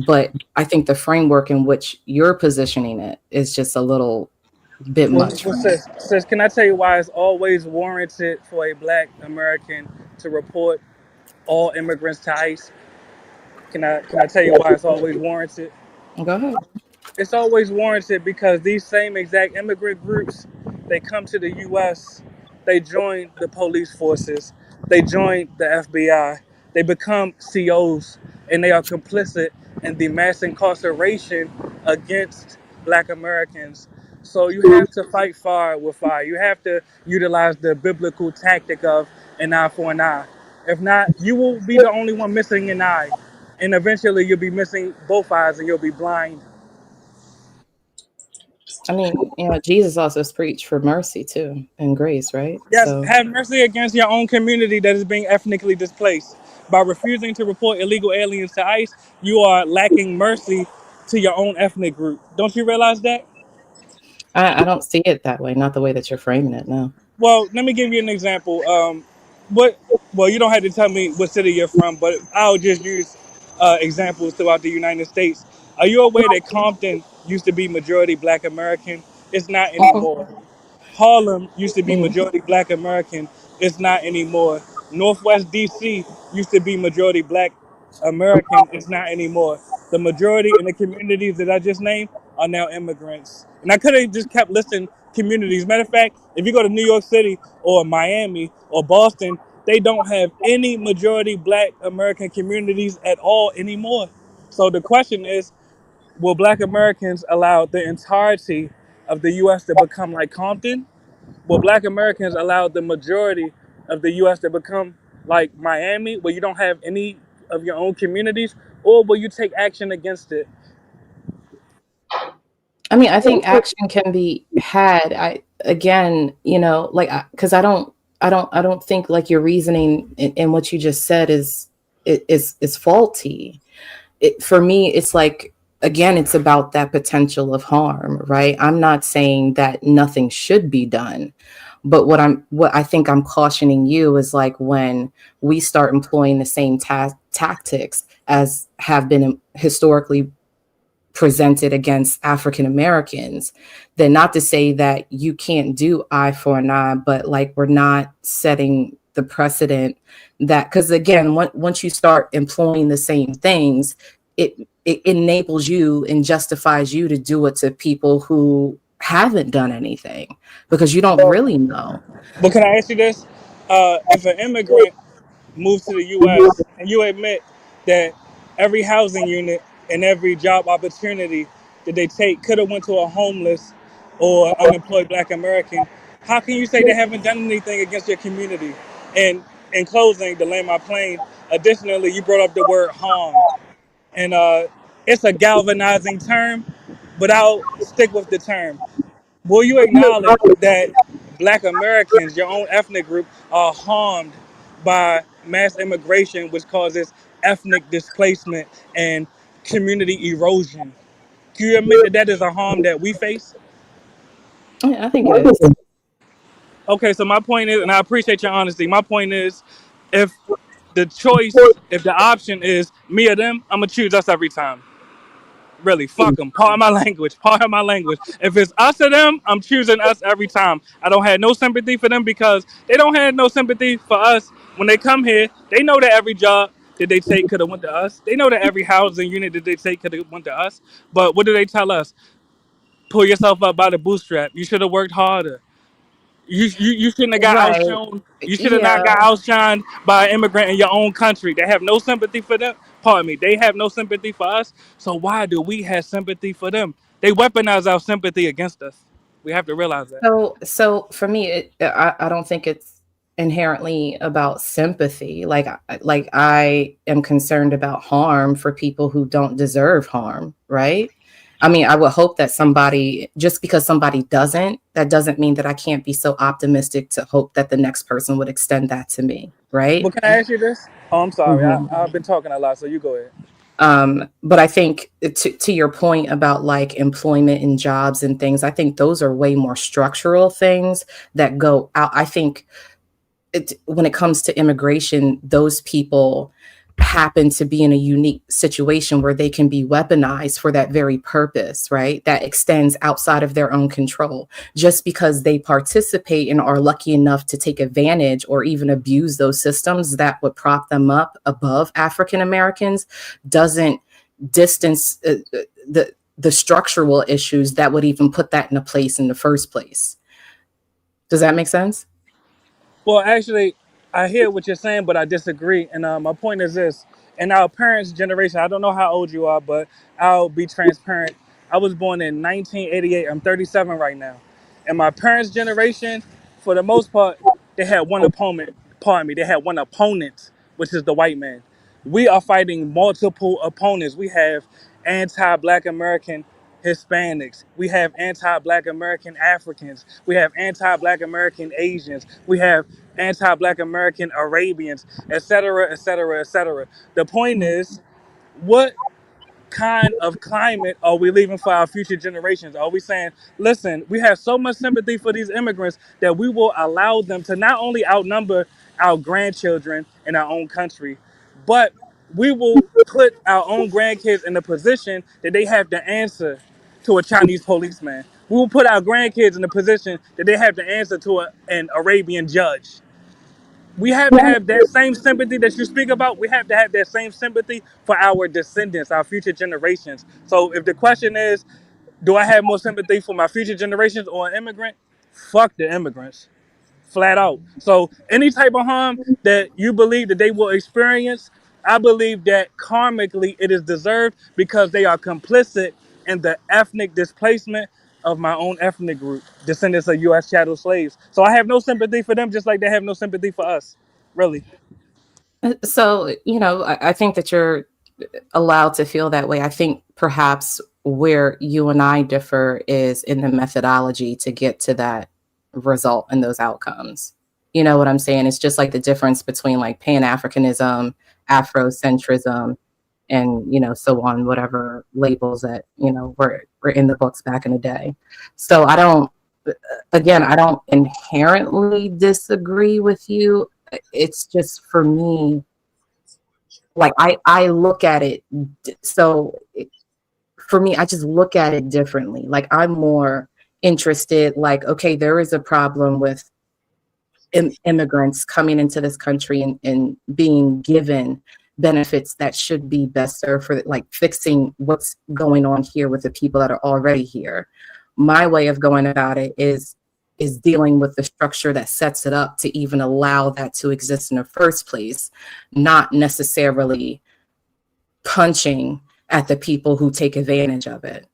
But I think the framework in which you're positioning it is just a little bit much for me. sis, can I tell you why it's always warranted for a black American to report all immigrants to ICE? Can I tell you why it's always warranted? Go ahead. It's always warranted because these same exact immigrant groups, they come to the U.S., they join the police forces, they join the FBI, they become COs, and they are complicit in the mass incarceration against Black Americans. So you have to fight fire with fire. You have to utilize the biblical tactic of an eye for an eye. If not, you will be the only one missing an eye, and eventually you'll be missing both eyes, and you'll be blind. I mean, Jesus also preached for mercy too and grace, right? Yes, So have mercy against your own community that is being ethnically displaced. By refusing to report illegal aliens to ICE, you are lacking mercy to your own ethnic group. Don't you realize that? I don't see it that way, not the way that you're framing it. No. Well, let me give you an example. What? Well, you don't have to tell me what city you're from, but I'll just use examples throughout the United States. Are you aware that Compton used to be majority Black American? It's not anymore. Harlem used to be Mhm. majority Black American. It's not anymore. Northwest DC used to be majority Black American. It's not anymore. The majority in the communities that I just named are now immigrants. And I could have just kept listing communities. Matter of fact, if you go to New York City or Miami or Boston, they don't have any majority Black American communities at all anymore. So the question is, will Black Americans allow the entirety of the U.S. to become like Compton? Will Black Americans allow the majority of the U.S. to become like Miami, where you don't have any of your own communities, or will you take action against it? I mean, I think action can be had. I again, like because I don't think like your reasoning in what you just said is faulty. For me, it's like again, it's about that potential of harm, right? I'm not saying that nothing should be done, but what I think I'm cautioning you is like when we start employing the same tactics as have been historically presented against African Americans, then not to say that you can't do eye for an eye, but like we're not setting the precedent that, because again, once you start employing the same things, it enables you and justifies you to do it to people who haven't done anything because you don't really know. But can I ask you this? If an immigrant moves to the U.S. and you admit that every housing unit and every job opportunity that they take could have went to a homeless or unemployed Black American, how can you say they haven't done anything against your community? And in closing, to land my plane, additionally, you brought up the word harm, and it's a galvanizing term, but I'll stick with the term. Will you acknowledge that Black Americans, your own ethnic group, are harmed by mass immigration, which causes ethnic displacement and community erosion? Can you admit that that is a harm that we face? I think it is. Okay, so my point is, and I appreciate your honesty, my point is, if the choice, if the option is me or them, I'm going to choose us every time. Really, fuck them. Part of my language. Part of my language. If it's us or them, I'm choosing us every time. I don't have no sympathy for them because they don't have no sympathy for us. When they come here, they know that every job that they take could have went to us. They know that every housing unit that they take could have went to us. But what do they tell us? Pull yourself up by the bootstrap. You should have worked harder. You shouldn't have got Right. outshone. You should have not Yeah. got outshined by an immigrant in your own country. They have no sympathy for them. Pardon me. They have no sympathy for us. So why do we have sympathy for them? They weaponize our sympathy against us. We have to realize that. So for me, I don't think it's inherently about sympathy. Like I am concerned about harm for people who don't deserve harm, right? I mean, I would hope that somebody, just because somebody doesn't, that doesn't mean that I can't be so optimistic to hope that the next person would extend that to me, right? But can I ask you this? Oh, I'm sorry. Mhm. I've been talking a lot, so you go ahead. But I think to your point about like employment and jobs and things, I think those are way more structural things that go out. I think when it comes to immigration, those people, happen to be in a unique situation where they can be weaponized for that very purpose, right? That extends outside of their own control. Just because they participate and are lucky enough to take advantage or even abuse those systems that would prop them up above African Americans doesn't distance the structural issues that would even put that in a place in the first place. Does that make sense? Well, actually, I hear what you're saying, but I disagree. And my point is this: in our parents' generation, I don't know how old you are, but I'll be transparent. I was born in 1988. I'm 37 right now. And my parents' generation, for the most part, they had one opponent. Pardon me, they had one opponent, which is the white man. We are fighting multiple opponents. We have anti-Black American Hispanics. We have anti-Black American Africans. We have anti-Black American Asians. We have anti-Black American Arabians, etc., etc., etc. The point is, what kind of climate are we leaving for our future generations? Are we saying, listen, we have so much sympathy for these immigrants that we will allow them to not only outnumber our grandchildren in our own country, but we will put our own grandkids in a position that they have to answer to a Chinese policeman. We will put our grandkids in a position that they have to answer to an Arabian judge. We have to have that same sympathy that you speak about. We have to have that same sympathy for our descendants, our future generations. So if the question is, do I have more sympathy for my future generations or an immigrant? Fuck the immigrants, flat out. So any type of harm that you believe that they will experience, I believe that karmically it is deserved because they are complicit in the ethnic displacement of my own ethnic group, descendants of U.S. chattel slaves. So I have no sympathy for them, just like they have no sympathy for us, really. So, I think that you're allowed to feel that way. I think perhaps where you and I differ is in the methodology to get to that result and those outcomes. You know what I'm saying? It's just like the difference between like Pan-Africanism, Afrocentrism, and so on, whatever labels that were in the books back in the day. So I don't inherently disagree with you. It's just for me, like I look at it. So for me, I just look at it differently. Like I'm more interested, like, okay, there is a problem with immigrants coming into this country and being given benefits that should be best served for like fixing what's going on here with the people that are already here. My way of going about it is dealing with the structure that sets it up to even allow that to exist in the first place, not necessarily punching at the people who take advantage of it.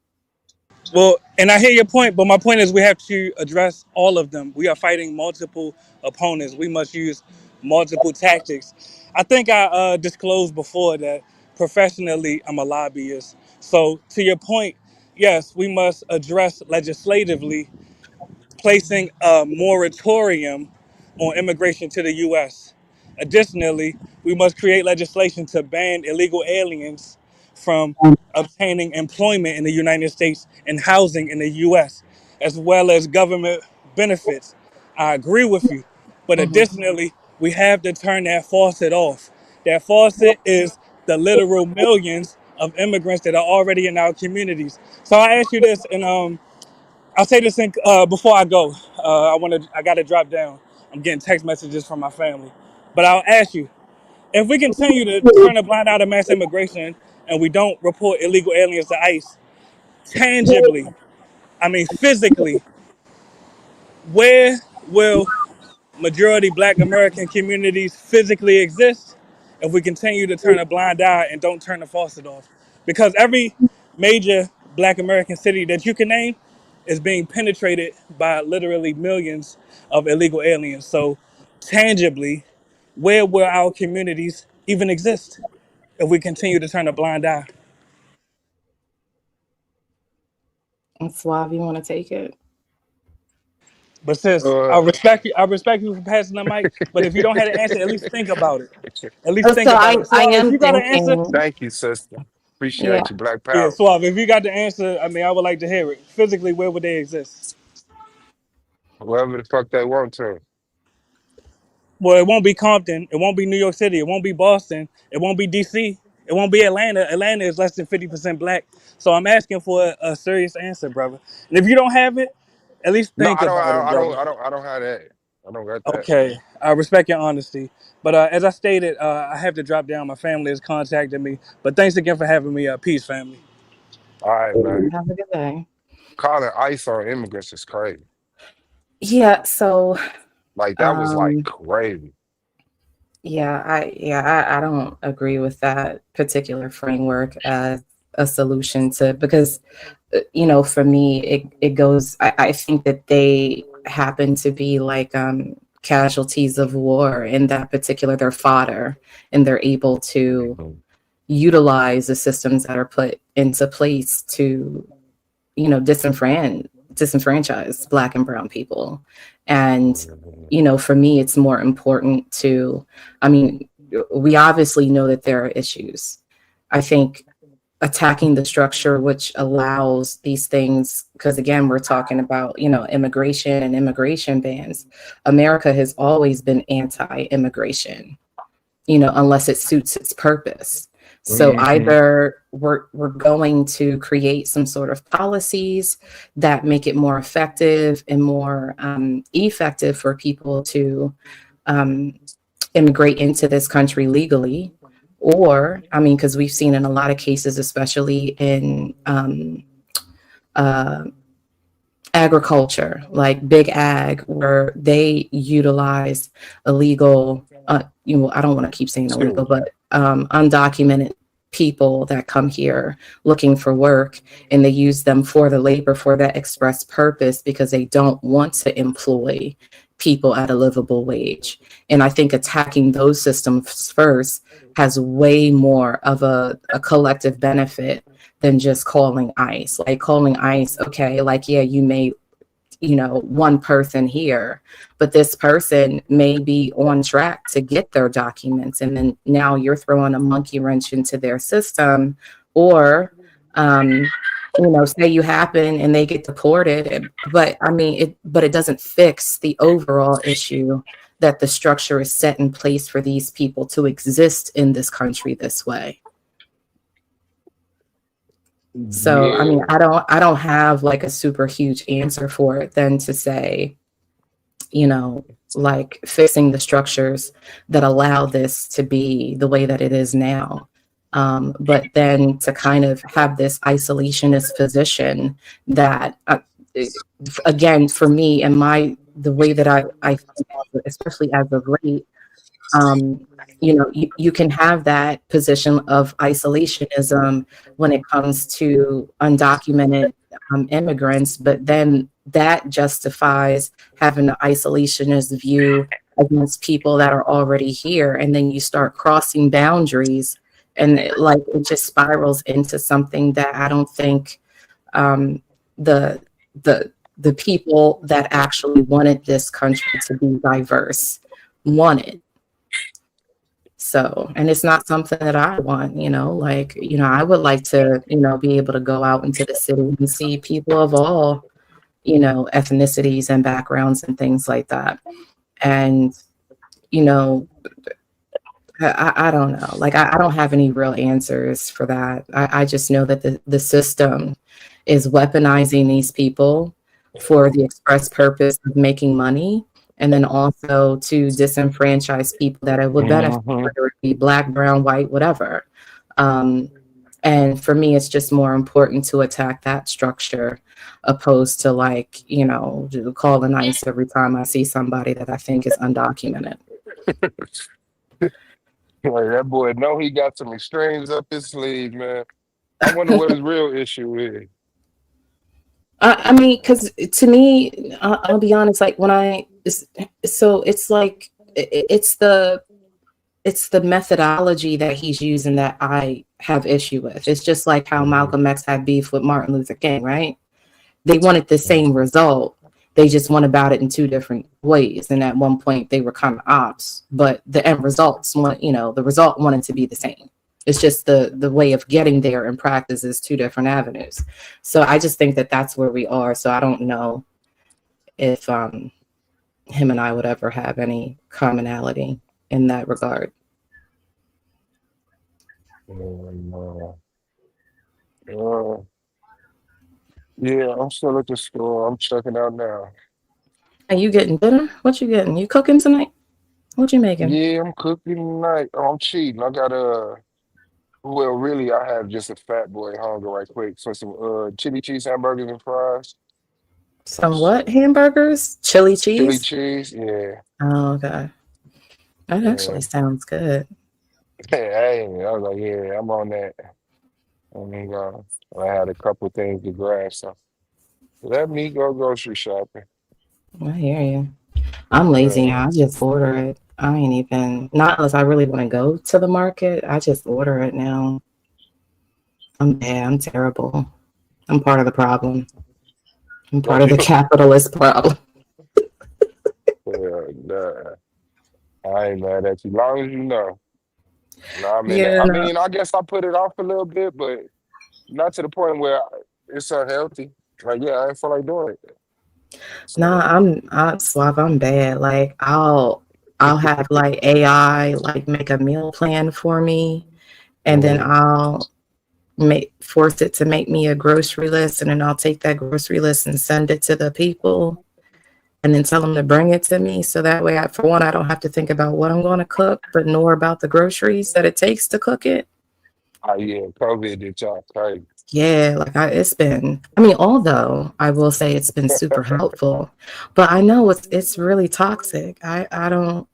Well, and I hear your point, but my point is we have to address all of them. We are fighting multiple opponents. We must use multiple tactics. I think I disclosed before that professionally I'm a lobbyist. So to your point, yes, we must address legislatively placing a moratorium on immigration to the U.S. Additionally, we must create legislation to ban illegal aliens from obtaining employment in the United States and housing in the U.S., as well as government benefits. I agree with you. But Mhm. additionally, we have to turn that faucet off. That faucet is the literal millions of immigrants that are already in our communities. So I ask you this, and I'll say this before I go. I got to drop down. I'm getting text messages from my family. But I'll ask you, if we continue to turn a blind eye to mass immigration and we don't report illegal aliens to ICE, tangibly, I mean physically, where will majority Black American communities physically exist if we continue to turn a blind eye and don't turn the faucet off? Because every major Black American city that you can name is being penetrated by literally millions of illegal aliens. So tangibly, where will our communities even exist if we continue to turn a blind eye? And Suave, you want to take it? But sis, Uh, I respect you for passing the mic. But if you don't have an answer, at least think about it. At least think So about it. I Suave, if am you got an answer, thinking, Thank you, sister. yeah. Appreciate you, Black yeah, Power. Suave, if you got the answer, I mean, I would like to hear it. Physically, where would they exist? Whoever the fuck they want to. Well, it won't be Compton. It won't be New York City. It won't be Boston. It won't be DC. It won't be Atlanta. Atlanta is less than 50% black. So I'm asking for a serious answer, brother. And if you don't have it, at least No, think about it, brother. I don't have that. I don't got that. Okay. I respect your honesty. But as I stated, I have to drop down. My family has contacted me. But thanks again for having me. Peace, family. All right, man. Have a good day. Calling ICE on immigrants is crazy. Yeah, so Like that was like um crazy. I don't agree with that particular framework as a solution to, because for me it goes, I think that they happen to be like casualties of war in that particular, they're fodder, and they're able to Mhm. utilize the systems that are put into place to disenfranchise black and brown people. And for me it's more important to, I mean, we obviously know that there are issues. I think attacking the structure which allows these things, because again we're talking about immigration and immigration bans. America has always been anti-immigration, unless it suits its purpose. So Mhm. either we're going to create some sort of policies that make it more effective and more effective for people to immigrate into this country legally, or because we've seen in a lot of cases, especially in agriculture, like big ag, where they utilize illegal, I don't want to keep saying illegal, but undocumented people that come here looking for work, and they use them for the labor for that express purpose because they don't want to employ people at a livable wage. And I think attacking those systems first has way more of a collective benefit than just calling ICE. Like calling ICE, okay, like, yeah, you may, one person here, but this person may be on track to get their documents. And then now you're throwing a monkey wrench into their system, or, say you happen and they get deported, but it doesn't fix the overall issue that the structure is set in place for these people to exist in this country this way. So, Yeah. I don't have like a super huge answer for it than to say, like fixing the structures that allow this to be the way that it is now. But then to kind of have this isolationist position that, again, for me and the way that I especially as of late, you can have that position of isolationism when it comes to undocumented immigrants, but then that justifies having an isolationist view against people that are already here, and then you start crossing boundaries, and it just spirals into something that I don't think the people that actually wanted this country to be diverse wanted. So, and it's not something that I want, I would like to, be able to go out into the city and see people of all, ethnicities and backgrounds and things like that. And, I don't know, I don't have any real answers for that. I just know that the system is weaponizing these people for the express purpose of making money, and then also to disenfranchise people that it would benefit, whether it be black, brown, white, whatever. And for me, it's just more important to attack that structure opposed to calling ICE every time I see somebody that I think is undocumented. Like that boy know he got some extremes up his sleeve, man. I wonder what his real issue is. Because to me, I'll be honest, it's like it's the methodology that he's using that I have issue with. It's just like how Malcolm X had beef with Martin Luther King, right? They wanted the same result. They just went about it in two different ways. And at one point they were kind of ops, but the end results, the result wanted to be the same. It's just the way of getting there in practice is two different avenues. So I just think that that's where we are. So I don't know if, him and I would ever have any commonality in that regard. Uh, yeah, I'm still at the store. I'm checking out now. Are you getting dinner? What you getting? You cooking tonight? What you making? Yeah, I'm cooking tonight. Oh, I'm cheating. I got well, really, I have just a fat boy hunger right quick. So some chili cheese hamburgers and fries. Some what So hamburgers? Chili chili cheese? cheese, yeah, Oh, okay. That yeah. actually sounds good. Hey, I was like, yeah, I'm on that. I mean, I had a couple things to grab, so let me go grocery shopping. I hear you. I'm lazy Yeah, now. I just order it. I ain't even, not unless I really want to go to the market. I just order it now. I'm bad. I'm terrible. I'm part of the problem. I'm part but of the capitalist problem. nah, I ain't mad at you. Long as you know. No, I'm in it. Yeah, I no, mean, I guess I put it off a little bit, but not to the point where it's unhealthy. Like, yeah, I ain't feel like doing it. nah, So, I'm Suave, I'm bad. Like I'll have like AI like make a meal plan for me, and then mhm. I'll make force it to make me a grocery list, and then I'll take that grocery list and send it to the people, and then tell them to bring it to me. So that way, for one, I don't have to think about what I'm going to cook, but nor about the groceries that it takes to cook it. Oh yeah, COVID did y'all crazy. Yeah, like it's been, I mean, although I will say it's been super helpful, but I know it's really toxic. I don't,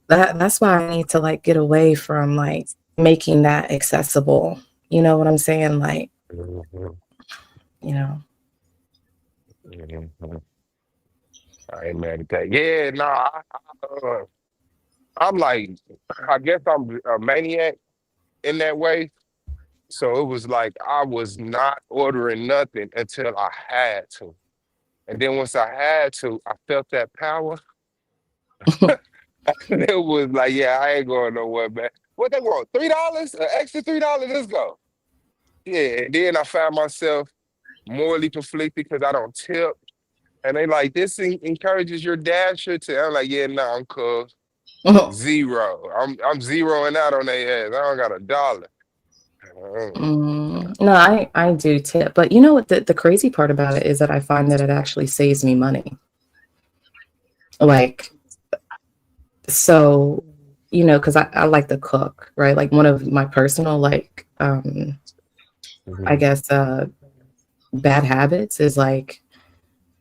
that's why I need to like get away from like making that accessible. You know what I'm saying? Like, Mhm, you know, mhm. I ain't mad at that. Yeah, no, I'm like, I guess I'm a maniac in that way. So it was like I was not ordering nothing until I had to. And then once I had to, I felt that power. It was like, yeah, I ain't going nowhere, man. What they want? $3? An extra $3? Let's go. Yeah. And then I found myself morally conflicted because I don't tip. And they like, this encourages your dasher to. I'm like, yeah, no, I'm cool. Zero. I'm zeroing out on their ass. I don't got a dollar. No, I do tip, but you know what the crazy part about it is that I find that it actually saves me money. Like, so, you know, because I like to cook, right? Like one of my personal like I Mhm. guess bad habits is like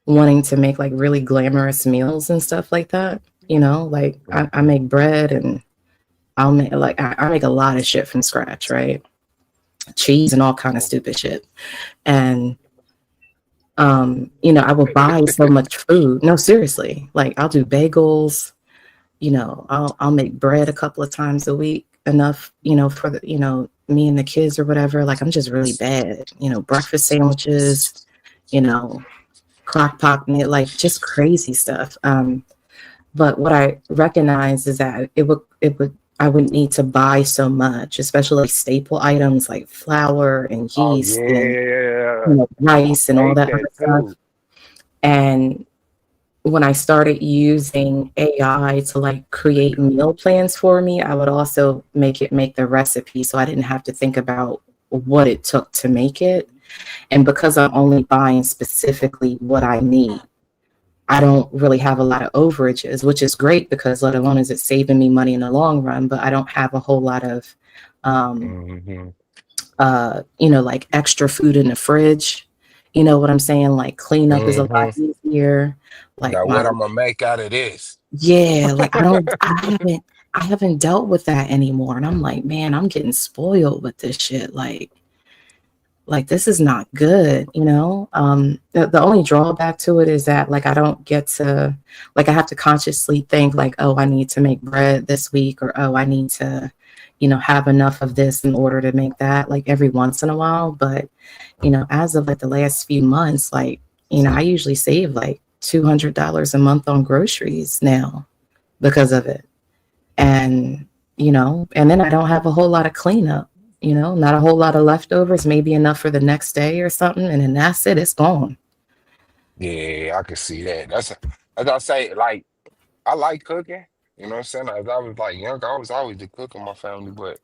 wanting to make like really glamorous meals and stuff like that. You know, like I make bread and I'll make like I make a lot of shit from scratch, right? Cheese and all kind of stupid shit. And you know, I will buy so much food. No, seriously. Like I'll do bagels, you know, I'll make bread a couple of times a week, enough, you know, for the, you know, me and the kids or whatever. Like I'm just really bad, you know, breakfast sandwiches, you know, crock pot meal, like just crazy stuff. But what I recognize is that I would need to buy so much, especially like staple items like flour and Oh yeast and, yeah. you know, rice and all Hate that that other stuff. too. And when I started using AI to like create meal plans for me, I would also make the recipe so I didn't have to think about what it took to make it. And because I'm only buying specifically what I need, I don't really have a lot of overages, which is great because let alone is it saving me money in the long run, but I don't have a whole lot of um Hmm. you know, like extra food in the fridge. You know what I'm saying? Like cleanup is a lot Hmm. easier. Like Now my what I'm gonna make out of this? yeah, like I haven't dealt with that anymore. And I'm like, man, I'm getting spoiled with this shit. Like this is not good, you know? The only drawback to it is that like I don't get to like I have to consciously think like, oh, I need to make bread this week, or oh, I need to, you know, have enough of this in order to make that, like every once in a while. But, you know, as of like the last few months, like, you know, I usually save like $200 a month on groceries now because of it. And, you know, and then I don't have a whole lot of cleanup, you know, not a whole lot of leftovers, maybe enough for the next day or something. And then that's it, it's gone. Yeah, I can see that. That's as I say, like I like cooking. You know what I'm saying? As I was like young, I was always the cook in my family, but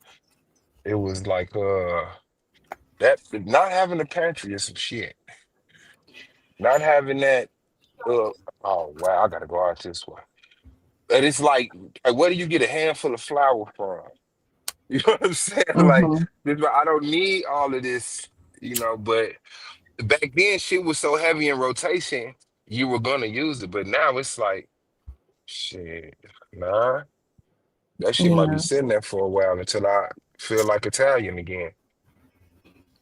it was like that not having a pantry is some shit. Not having that oh wow, I gotta go out this way. And it's like where do you get a handful of flour from? You know what I'm saying? Like Hmm. I don't need all of this, but back then shit was so heavy in rotation, you were gonna use it. But now it's like shit, nah. That shit might be Yeah. sitting there for a while until I feel like Italian again.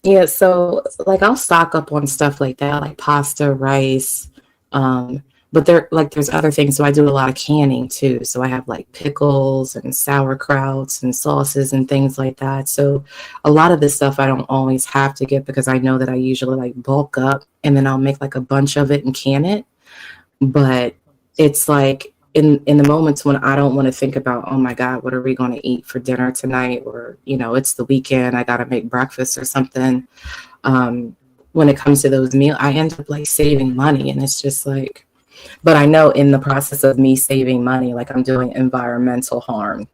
Yeah, so like I'll stock up on stuff like that, like pasta, rice. But there's other things. So I do a lot of canning too. So I have like pickles and sauerkrauts and sauces and things like that. So a lot of this stuff I don't always have to get because I know that I usually like bulk up and then I'll make like a bunch of it and can it. But it's like in the moments when I don't want to think about, oh my God, what are we going to eat for dinner tonight? Or, it's the weekend, I got to make breakfast or something. Um, when it comes to those meals, I end up like saving money. And it's just like, but I know in the process of me saving money, like I'm doing environmental harm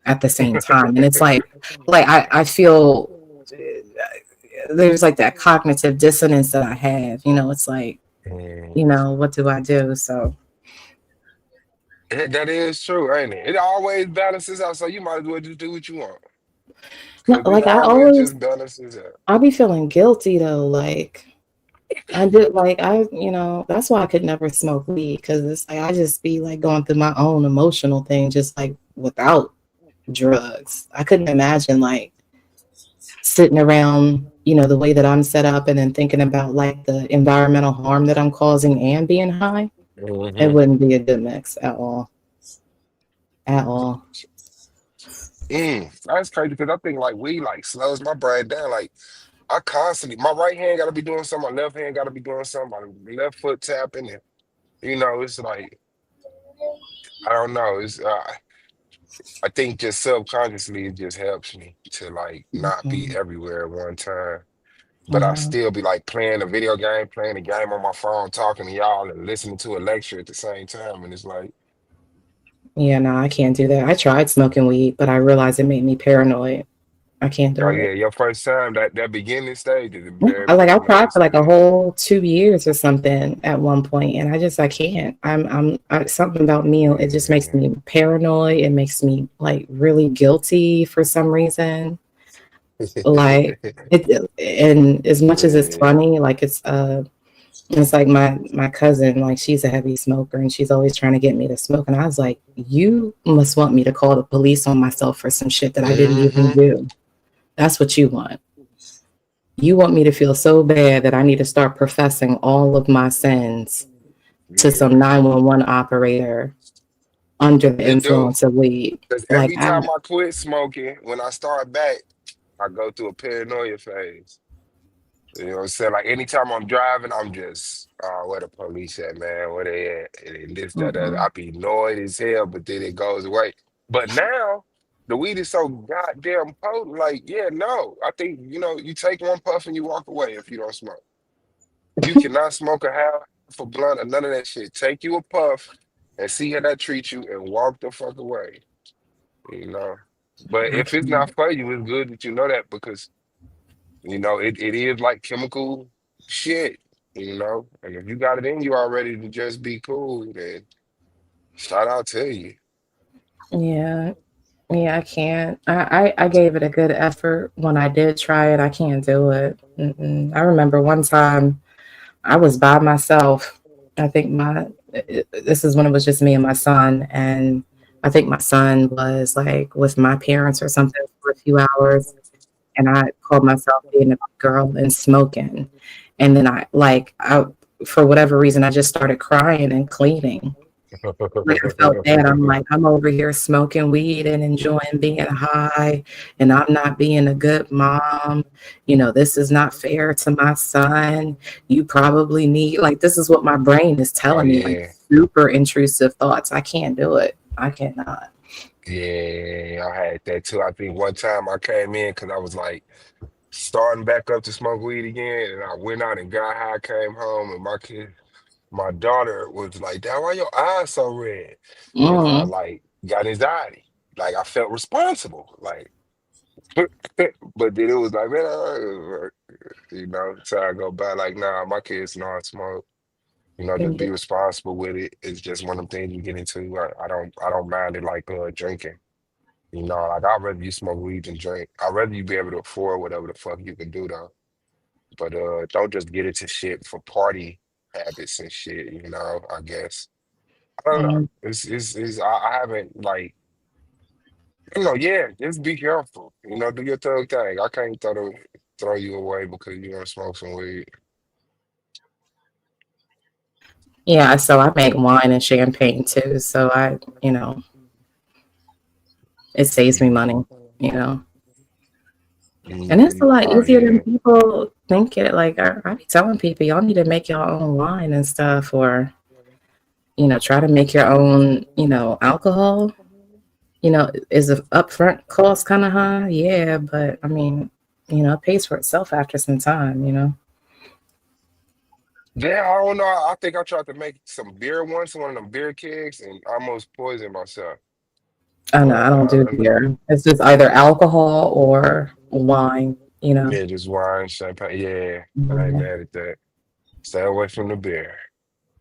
at the same time. And it's like I feel there's like that cognitive dissonance that I have, it's like, Mm. what do I do? So, That is true, ain't it? It always balances out, so you might as well just do what you want. no, Because it like always just balances out. I'll be feeling guilty though. Like I did, like that's why I could never smoke weed because it's like I just be like going through my own emotional thing, just like without drugs. I couldn't imagine like sitting around, the way that I'm set up and then thinking about like the environmental harm that I'm causing and being high. It Hmm. wouldn't be a good mix at all. At all. That's crazy because I think like weed like slows my brain down. Like I constantly, my right hand got to be doing something, my left hand got to be doing something, my left foot tapping, and it's like I don't know. I think just subconsciously it just helps me to like not be Mhm. everywhere at one time. But I Yeah. still be like playing a video game, playing a game on my phone, talking to y'all and listening to a lecture at the same time. And it's like, Yeah, no, I can't do that. I tried smoking weed, but I realized it made me paranoid. I can't oh do yeah, it. your first time, that beginning stage is a very I tried paranoid for like a stage. whole 2 years or something at one point, and I can't. Something about me. It just makes Yeah. me paranoid. It makes me like really guilty for some reason. Like and as much as it's Yeah. funny, like it's like my cousin, like she's a heavy smoker, and she's always trying to get me to smoke, and I was like, you must want me to call the police on myself for some shit that I didn't even Hmm. do. That's what you want. You want me to feel so bad that I need to start professing all of my sins to some Yeah. 911 operator under the You do. influence of weed. Because Like, every time I quit smoking, when I start back, I go through a paranoia phase. You know what I'm saying? Like anytime I'm driving, I'm just, where the police at, man? Where they at? And then this, that, that. mm-mm. I be annoyed as hell, but then it goes away. But now the weed is so goddamn potent. Like, yeah, no. I think, you take one puff and you walk away if you don't smoke. You cannot smoke a half a blunt or none of that shit. Take you a puff and see how that treats you and walk the fuck away. You know. But I if it's not can't. for you, it's good that you know that because it is like chemical shit, And if you got it in you already to just be cool, then shout out to you. Yeah. Yeah, I can't. I gave it a good effort when I did try it. I can't do it. Mm-mm. I remember one time I was by myself. I think this is when it was just me and my son, and I think my son was like with my parents or something for a few hours, and I called myself being a girl and smoking, and then I for whatever reason I just started crying and cleaning. Like I felt bad. I'm like, I'm over here smoking weed and enjoying being high, and I'm not being a good mom. This is not fair to my son. You probably need, like, this is what my brain is Oh telling me, like yeah. super intrusive thoughts. I can't do it. I cannot. Yeah, I had that too. I think one time I came in because I was like starting back up to smoke weed again, and I went out and got high, came home, and my kid. my daughter was like, "Dad, why your eyes so red?" And I Mm. like got anxiety. Like I felt responsible. Like, but then it was like, man, time go by. Like, nah, my kids know I smoke. Just be responsible with it. It's just one of them things you get into. I don't mind it like drinking. Like I'd rather you smoke weed than drink. I'd rather you be able to afford whatever the fuck you can do though. But don't just get into shit for party habits and shit, I guess. I don't know. Mm. I haven't like yeah, just be careful. Do your thug thing. I can't throw you away because you want to smoke some weed. Yeah, so I make wine and champagne too. So it saves me money, you know. And it's a lot Oh easier than yeah. people think it. Like I be telling people, y'all need to make your own wine and stuff, or try to make your own, alcohol. Is the upfront cost kind of high? Yeah, but I mean, it pays for itself after some time. Yeah, I don't know. I think I tried to make some beer once, one of them beer kegs, and almost poisoned myself. I know But I don't do beer. It's just either alcohol or wine. yeah, just wine, champagne. Yeah, I ain't Yeah, mad at that. Stay away from the beer.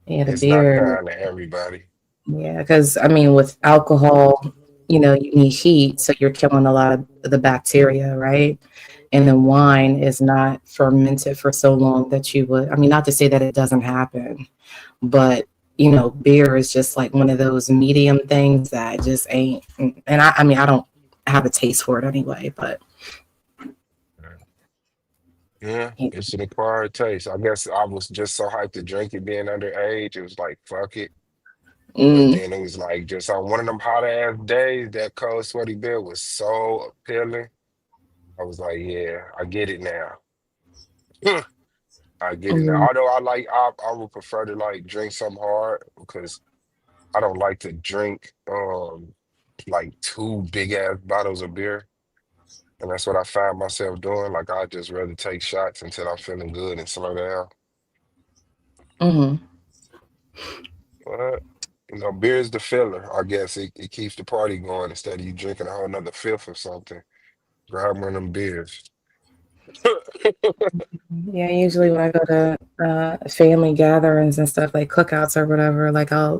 yeah, the It's not beer. kind to everybody. Yeah, because I mean, with alcohol, you need heat, so you're killing a lot of the bacteria, right? And then wine is not fermented for so long that you would, I mean, not to say that it doesn't happen, but beer is just like one of those medium things that just ain't, and I mean, I don't have a taste for it anyway, but Yeah, it's an acquired taste. I guess I was just so hyped to drink it being underage. It was like, fuck it. But mm, then it was like just on one of them hot ass days, that cold sweaty beer was so appealing. I was like, yeah, I get it now. I get it now. mm, Although I would prefer to like drink something hard because I don't like to drink like two big ass bottles of beer. And that's what I find myself doing. Like I just rather take shots until I'm feeling good and slow down. mm. But beer is the filler. I guess it keeps the party going instead of you drinking a whole nother fifth or something. Grab one of them beers. Yeah, usually when I go to family gatherings and stuff like cookouts or whatever, like I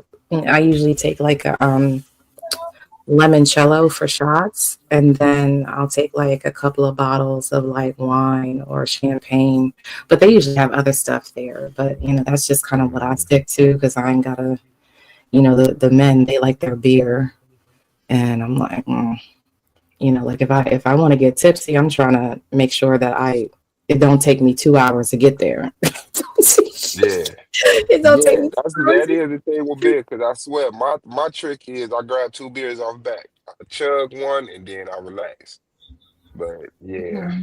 usually take like a limoncello for shots, and then I'll take like a couple of bottles of like wine or champagne. But they usually have other stuff there. But that's just kind of what I stick to because I ain't gotta. The men, they like their beer, and I'm like, like if I want to get tipsy, I'm trying to make sure that it don't take me 2 hours to get there. Yeah. It don't take Yeah, me two hours. that is the thing with beer, because I swear my trick is I grab two beers off back. I chug one and then I relax. But yeah,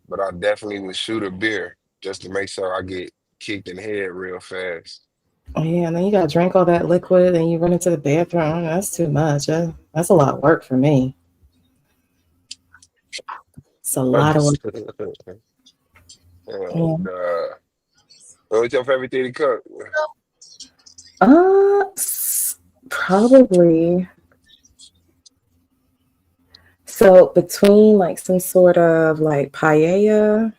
but I definitely would shoot a beer just to make sure I get kicked in the head real fast. Oh, yeah, and then you gotta drink all that liquid and you run into the bathroom. That's too much. That's a lot of work for me. It's a lot of work. Oh, Yeah. God. What's your favorite thing to cook? Probably. So between like some sort of like paella,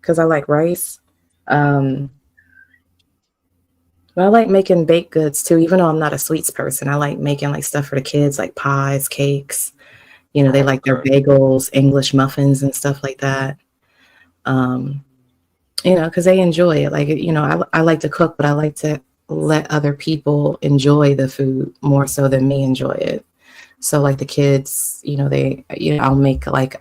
because I like rice. Um, but I like making baked goods too, even though I'm not a sweets person. I like making like stuff for the kids, like pies, cakes. They Oh, like their okay. bagels, English muffins, and stuff like that. Um, because they enjoy it. Like, I like to cook, but I like to let other people enjoy the food more so than me enjoy it. So like the kids, I'll make like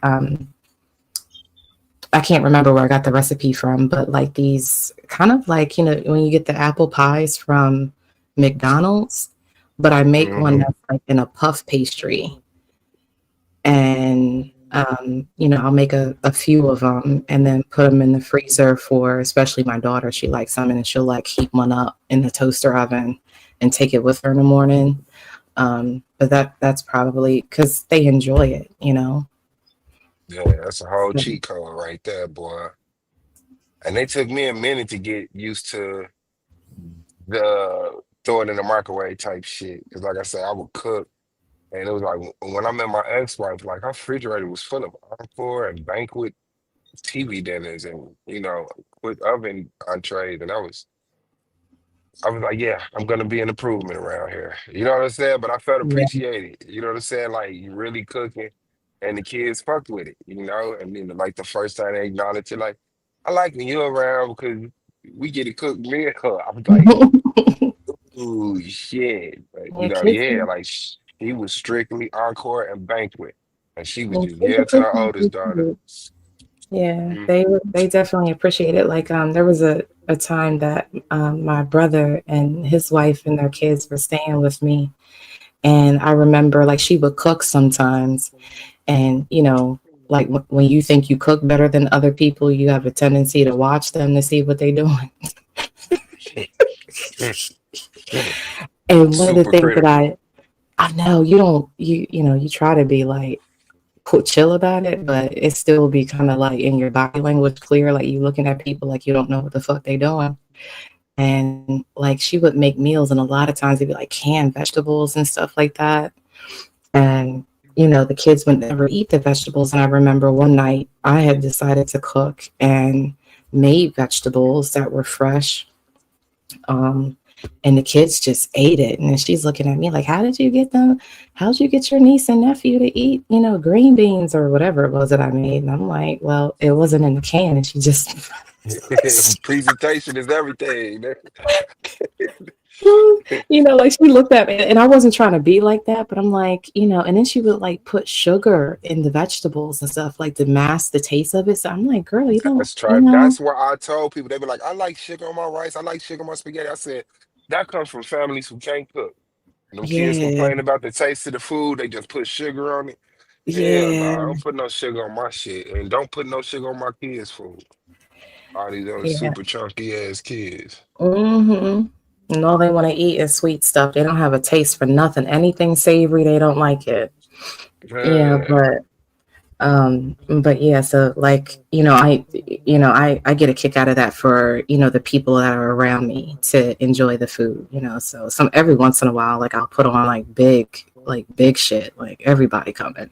I can't remember where I got the recipe from, but like these kind of like, when you get the apple pies from McDonald's, but I make one Mm-hmm. that's like in a puff pastry. And I'll make a few of them and then put them in the freezer for, especially my daughter. She likes them, and then she'll like heat one up in the toaster oven and take it with her in the morning. But that's probably because they enjoy it. Yeah, that's a whole So, cheat code right there, boy. And they took me a minute to get used to the throw it in the microwave type shit. Because like I said, I would cook. And it was like when I met my ex-wife, like her refrigerator was full of encore and banquet TV dinners and, quick oven entrees. And I was like, yeah, I'm gonna be an improvement around here. You know what I'm saying? But I felt Yeah. appreciated. You know what I'm saying? Like you really cooking and the kids fucked with it, and then like the first time they acknowledged it, like, I like when you're around because we get to cook meal. I was like, ooh, shit. But Yeah, kids, yeah, like she was strictly encore and banquet. And she was well, just, kids yeah, to her appreciate oldest daughter. it. Yeah, Mm. they definitely appreciate it. Like there was a time that my brother and his wife and their kids were staying with me, and I remember like she would cook sometimes, and like when you think you cook better than other people, you have a tendency to watch them to see what they're doing. And one of the Super things that critical. I know you don't you try to be like chill about it, but it still be kind of like in your body language clear, like you looking at people like you don't know what the fuck they doing. And like she would make meals, and a lot of times it'd be like canned vegetables and stuff like that. And the kids would never eat the vegetables. And I remember one night I had decided to cook and made vegetables that were fresh. And the kids just ate it. And then she's looking at me like, how did you get them? How'd you get your niece and nephew to eat, green beans or whatever it was that I made? And I'm like, well, it wasn't in the can. And she just Presentation is everything. like she looked at me, and I wasn't trying to be like that, but I'm like, and then she would like put sugar in the vegetables and stuff like to mask the taste of it. So I'm like, girl, you don't, That's try. That's where I told people, they be like, I like sugar on my rice. I like sugar on my spaghetti. I said, that comes from families who can't cook. And them kids yeah, complain about the taste of the food. They just put sugar on it. Hell no, yeah, don't put no sugar on my shit. And don't put no sugar on my kids' food. All these other yeah. super chunky ass kids. Mm-hmm. And all they want to eat is sweet stuff. They don't have a taste for nothing. Anything savory, they don't like it. Yeah, Man. but yeah, so like, I get a kick out of that for, the people that are around me to enjoy the food, so every once in a while, like I'll put on like big shit, like everybody coming.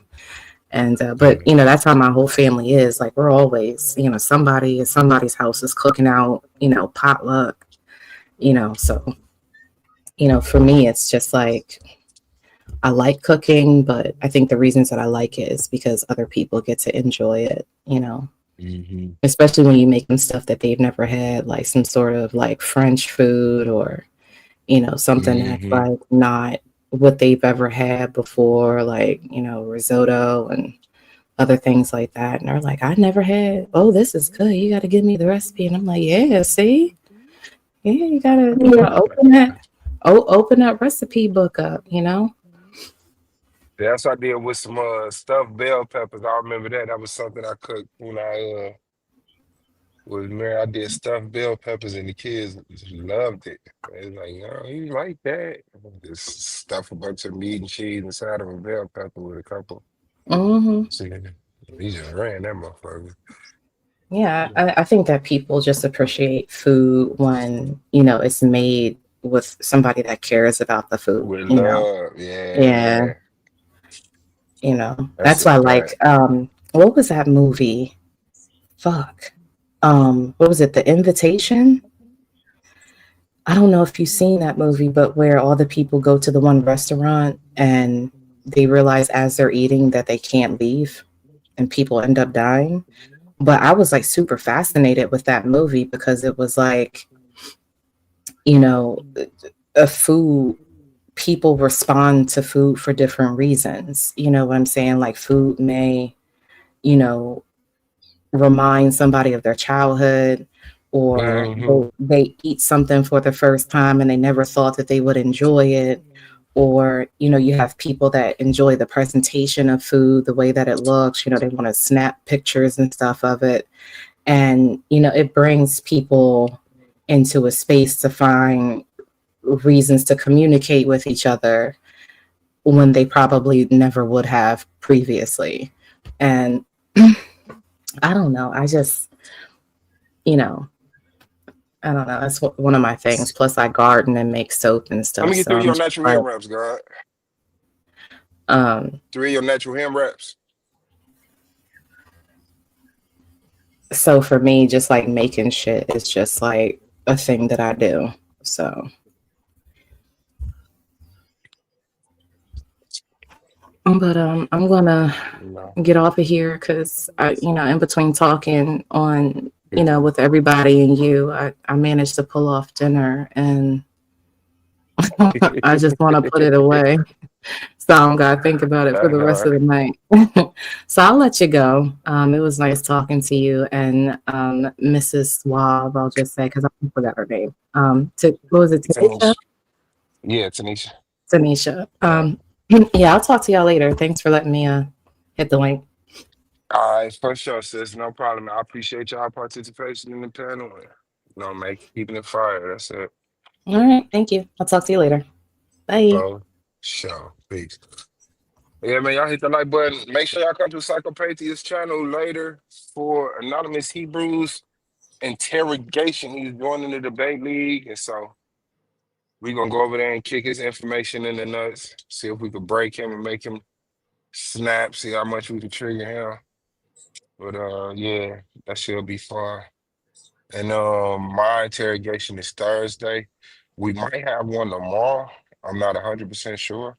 And, but that's how my whole family is. Like we're always, somebody at somebody's house is cooking out, potluck, so, for me, it's just like, I like cooking, but I think the reasons that I like it is because other people get to enjoy it, Mm-hmm. especially when you make them stuff that they've never had, like some sort of like French food or, something that's Mm-hmm. like not what they've ever had before, like, risotto and other things like that. And they're like, I never had, oh, this is good. You got to give me the recipe. And I'm like, yeah, see? Yeah, you got to, open that recipe book up, That's what I did with some stuffed bell peppers. I remember that. That was something I cooked when I was married. I did stuffed bell peppers and the kids loved it. They was like, oh, you like that? Just stuff a bunch of meat and cheese inside of a bell pepper with a couple. Mm-hmm. See, he just ran that motherfucker. Yeah, I think that people just appreciate food when, it's made with somebody that cares about the food, With love. Yeah, Yeah, man. That's that's a why like fact. what was that movie? Fuck. What was it? The Invitation? I don't know if you've seen that movie, but where all the people go to the one restaurant and they realize as they're eating that they can't leave and people end up dying. But I was like super fascinated with that movie because it was like, a food, people respond to food for different reasons. You know what I'm saying? Like food may, you know, remind somebody of their childhood, or Mm-hmm. they eat something for the first time and they never thought that they would enjoy it. Or, you have people that enjoy the presentation of food, the way that it looks, they want to snap pictures and stuff of it. And, it brings people into a space to find reasons to communicate with each other when they probably never would have previously. And I don't know. I just, I don't know. That's one of my things. Plus, I garden and make soap and Let stuff. me get So three of I'm your just natural like, hair wraps, God. um, 3 of your natural hair wraps. so for me, just like making shit is just like a thing that I do. So, but I'm gonna No. get off of here because in between talking on, with everybody and you, I managed to pull off dinner and I just want to put it away. So I don't gotta think about it for I the know, rest of right? the night. So I'll let you go. It was nice talking to you and Mrs. Swab. I'll just say because I forgot her name. What was it, Tanisha? Tanisha. Yeah, Tanisha. Tanisha. Yeah. Yeah, I'll talk to y'all later. Thanks for letting me hit the link. All right, for sure, sis. No problem. I appreciate y'all participation in the panel. Keeping it fire. That's it. All right, thank you. I'll talk to you later. Bye. For sure. Peace. Yeah, man, y'all hit the like button. Make sure y'all come to Psychopathia channel later for Anonymous Hebrews interrogation. He's joining the debate league. And so we're going to go over there and kick his information in the nuts. See if we could break him and make him snap. See how much we can trigger him. But yeah, that should be fun. And my interrogation is Thursday. We might have one tomorrow. I'm not 100% sure.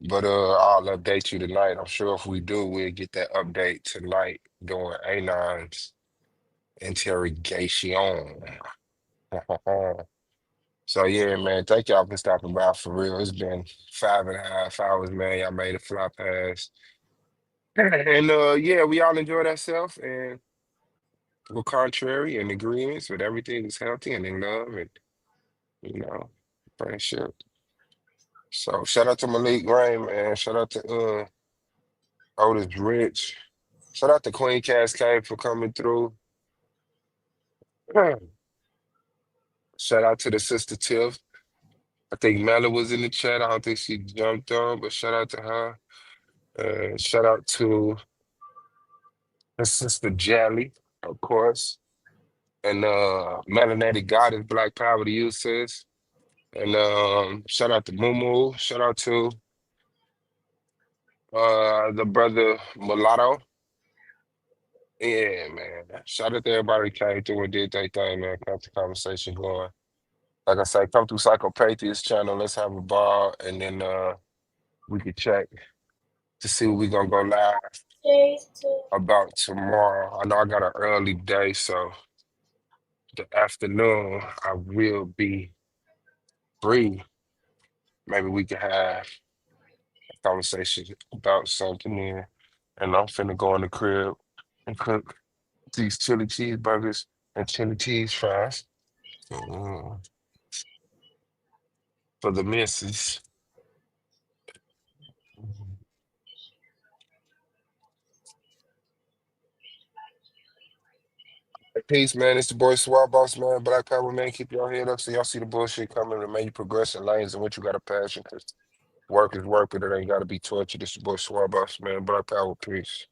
But I'll update you tonight. I'm sure if we do, we'll get that update tonight during A9's interrogation. So yeah, man, thank y'all for stopping by for real. It's been 5.5 hours, man. Y'all made it fly past. And yeah, we all enjoyed ourselves and we're contrary and agreements with everything that's healthy and in love and friendship. So shout out to Malik Graham, man. Shout out to Otis Rich. Shout out to Queen Cascade for coming through. Shout out to the sister Tiff. I think Mela was in the chat. I don't think she jumped on, but shout out to her. Shout out to her sister Jelly, of course. And Melanated Goddess Black Power to you, sis. And shout out to Mumu. Shout out to the brother Mulatto. Yeah, man. Shout out to everybody who came through and did their thing, man. Kept the conversation going. Like I say, come through Psychopathia channel. Let's have a ball, and then we can check to see what we're gonna go live about tomorrow. I know I got an early day, so the afternoon I will be free. Maybe we can have a conversation about something here. And I'm finna go in the crib and cook these chili cheeseburgers and chili cheese fries mm, for the missus. Peace, man. It's the boy Swab Boss, man. Black Power, man. Keep your head up so y'all see the bullshit coming and man, you progress in lanes and what you got a passion. Cause work is work, but it ain't got to be tortured. It's the boy Swab Boss, man. Black Power, peace.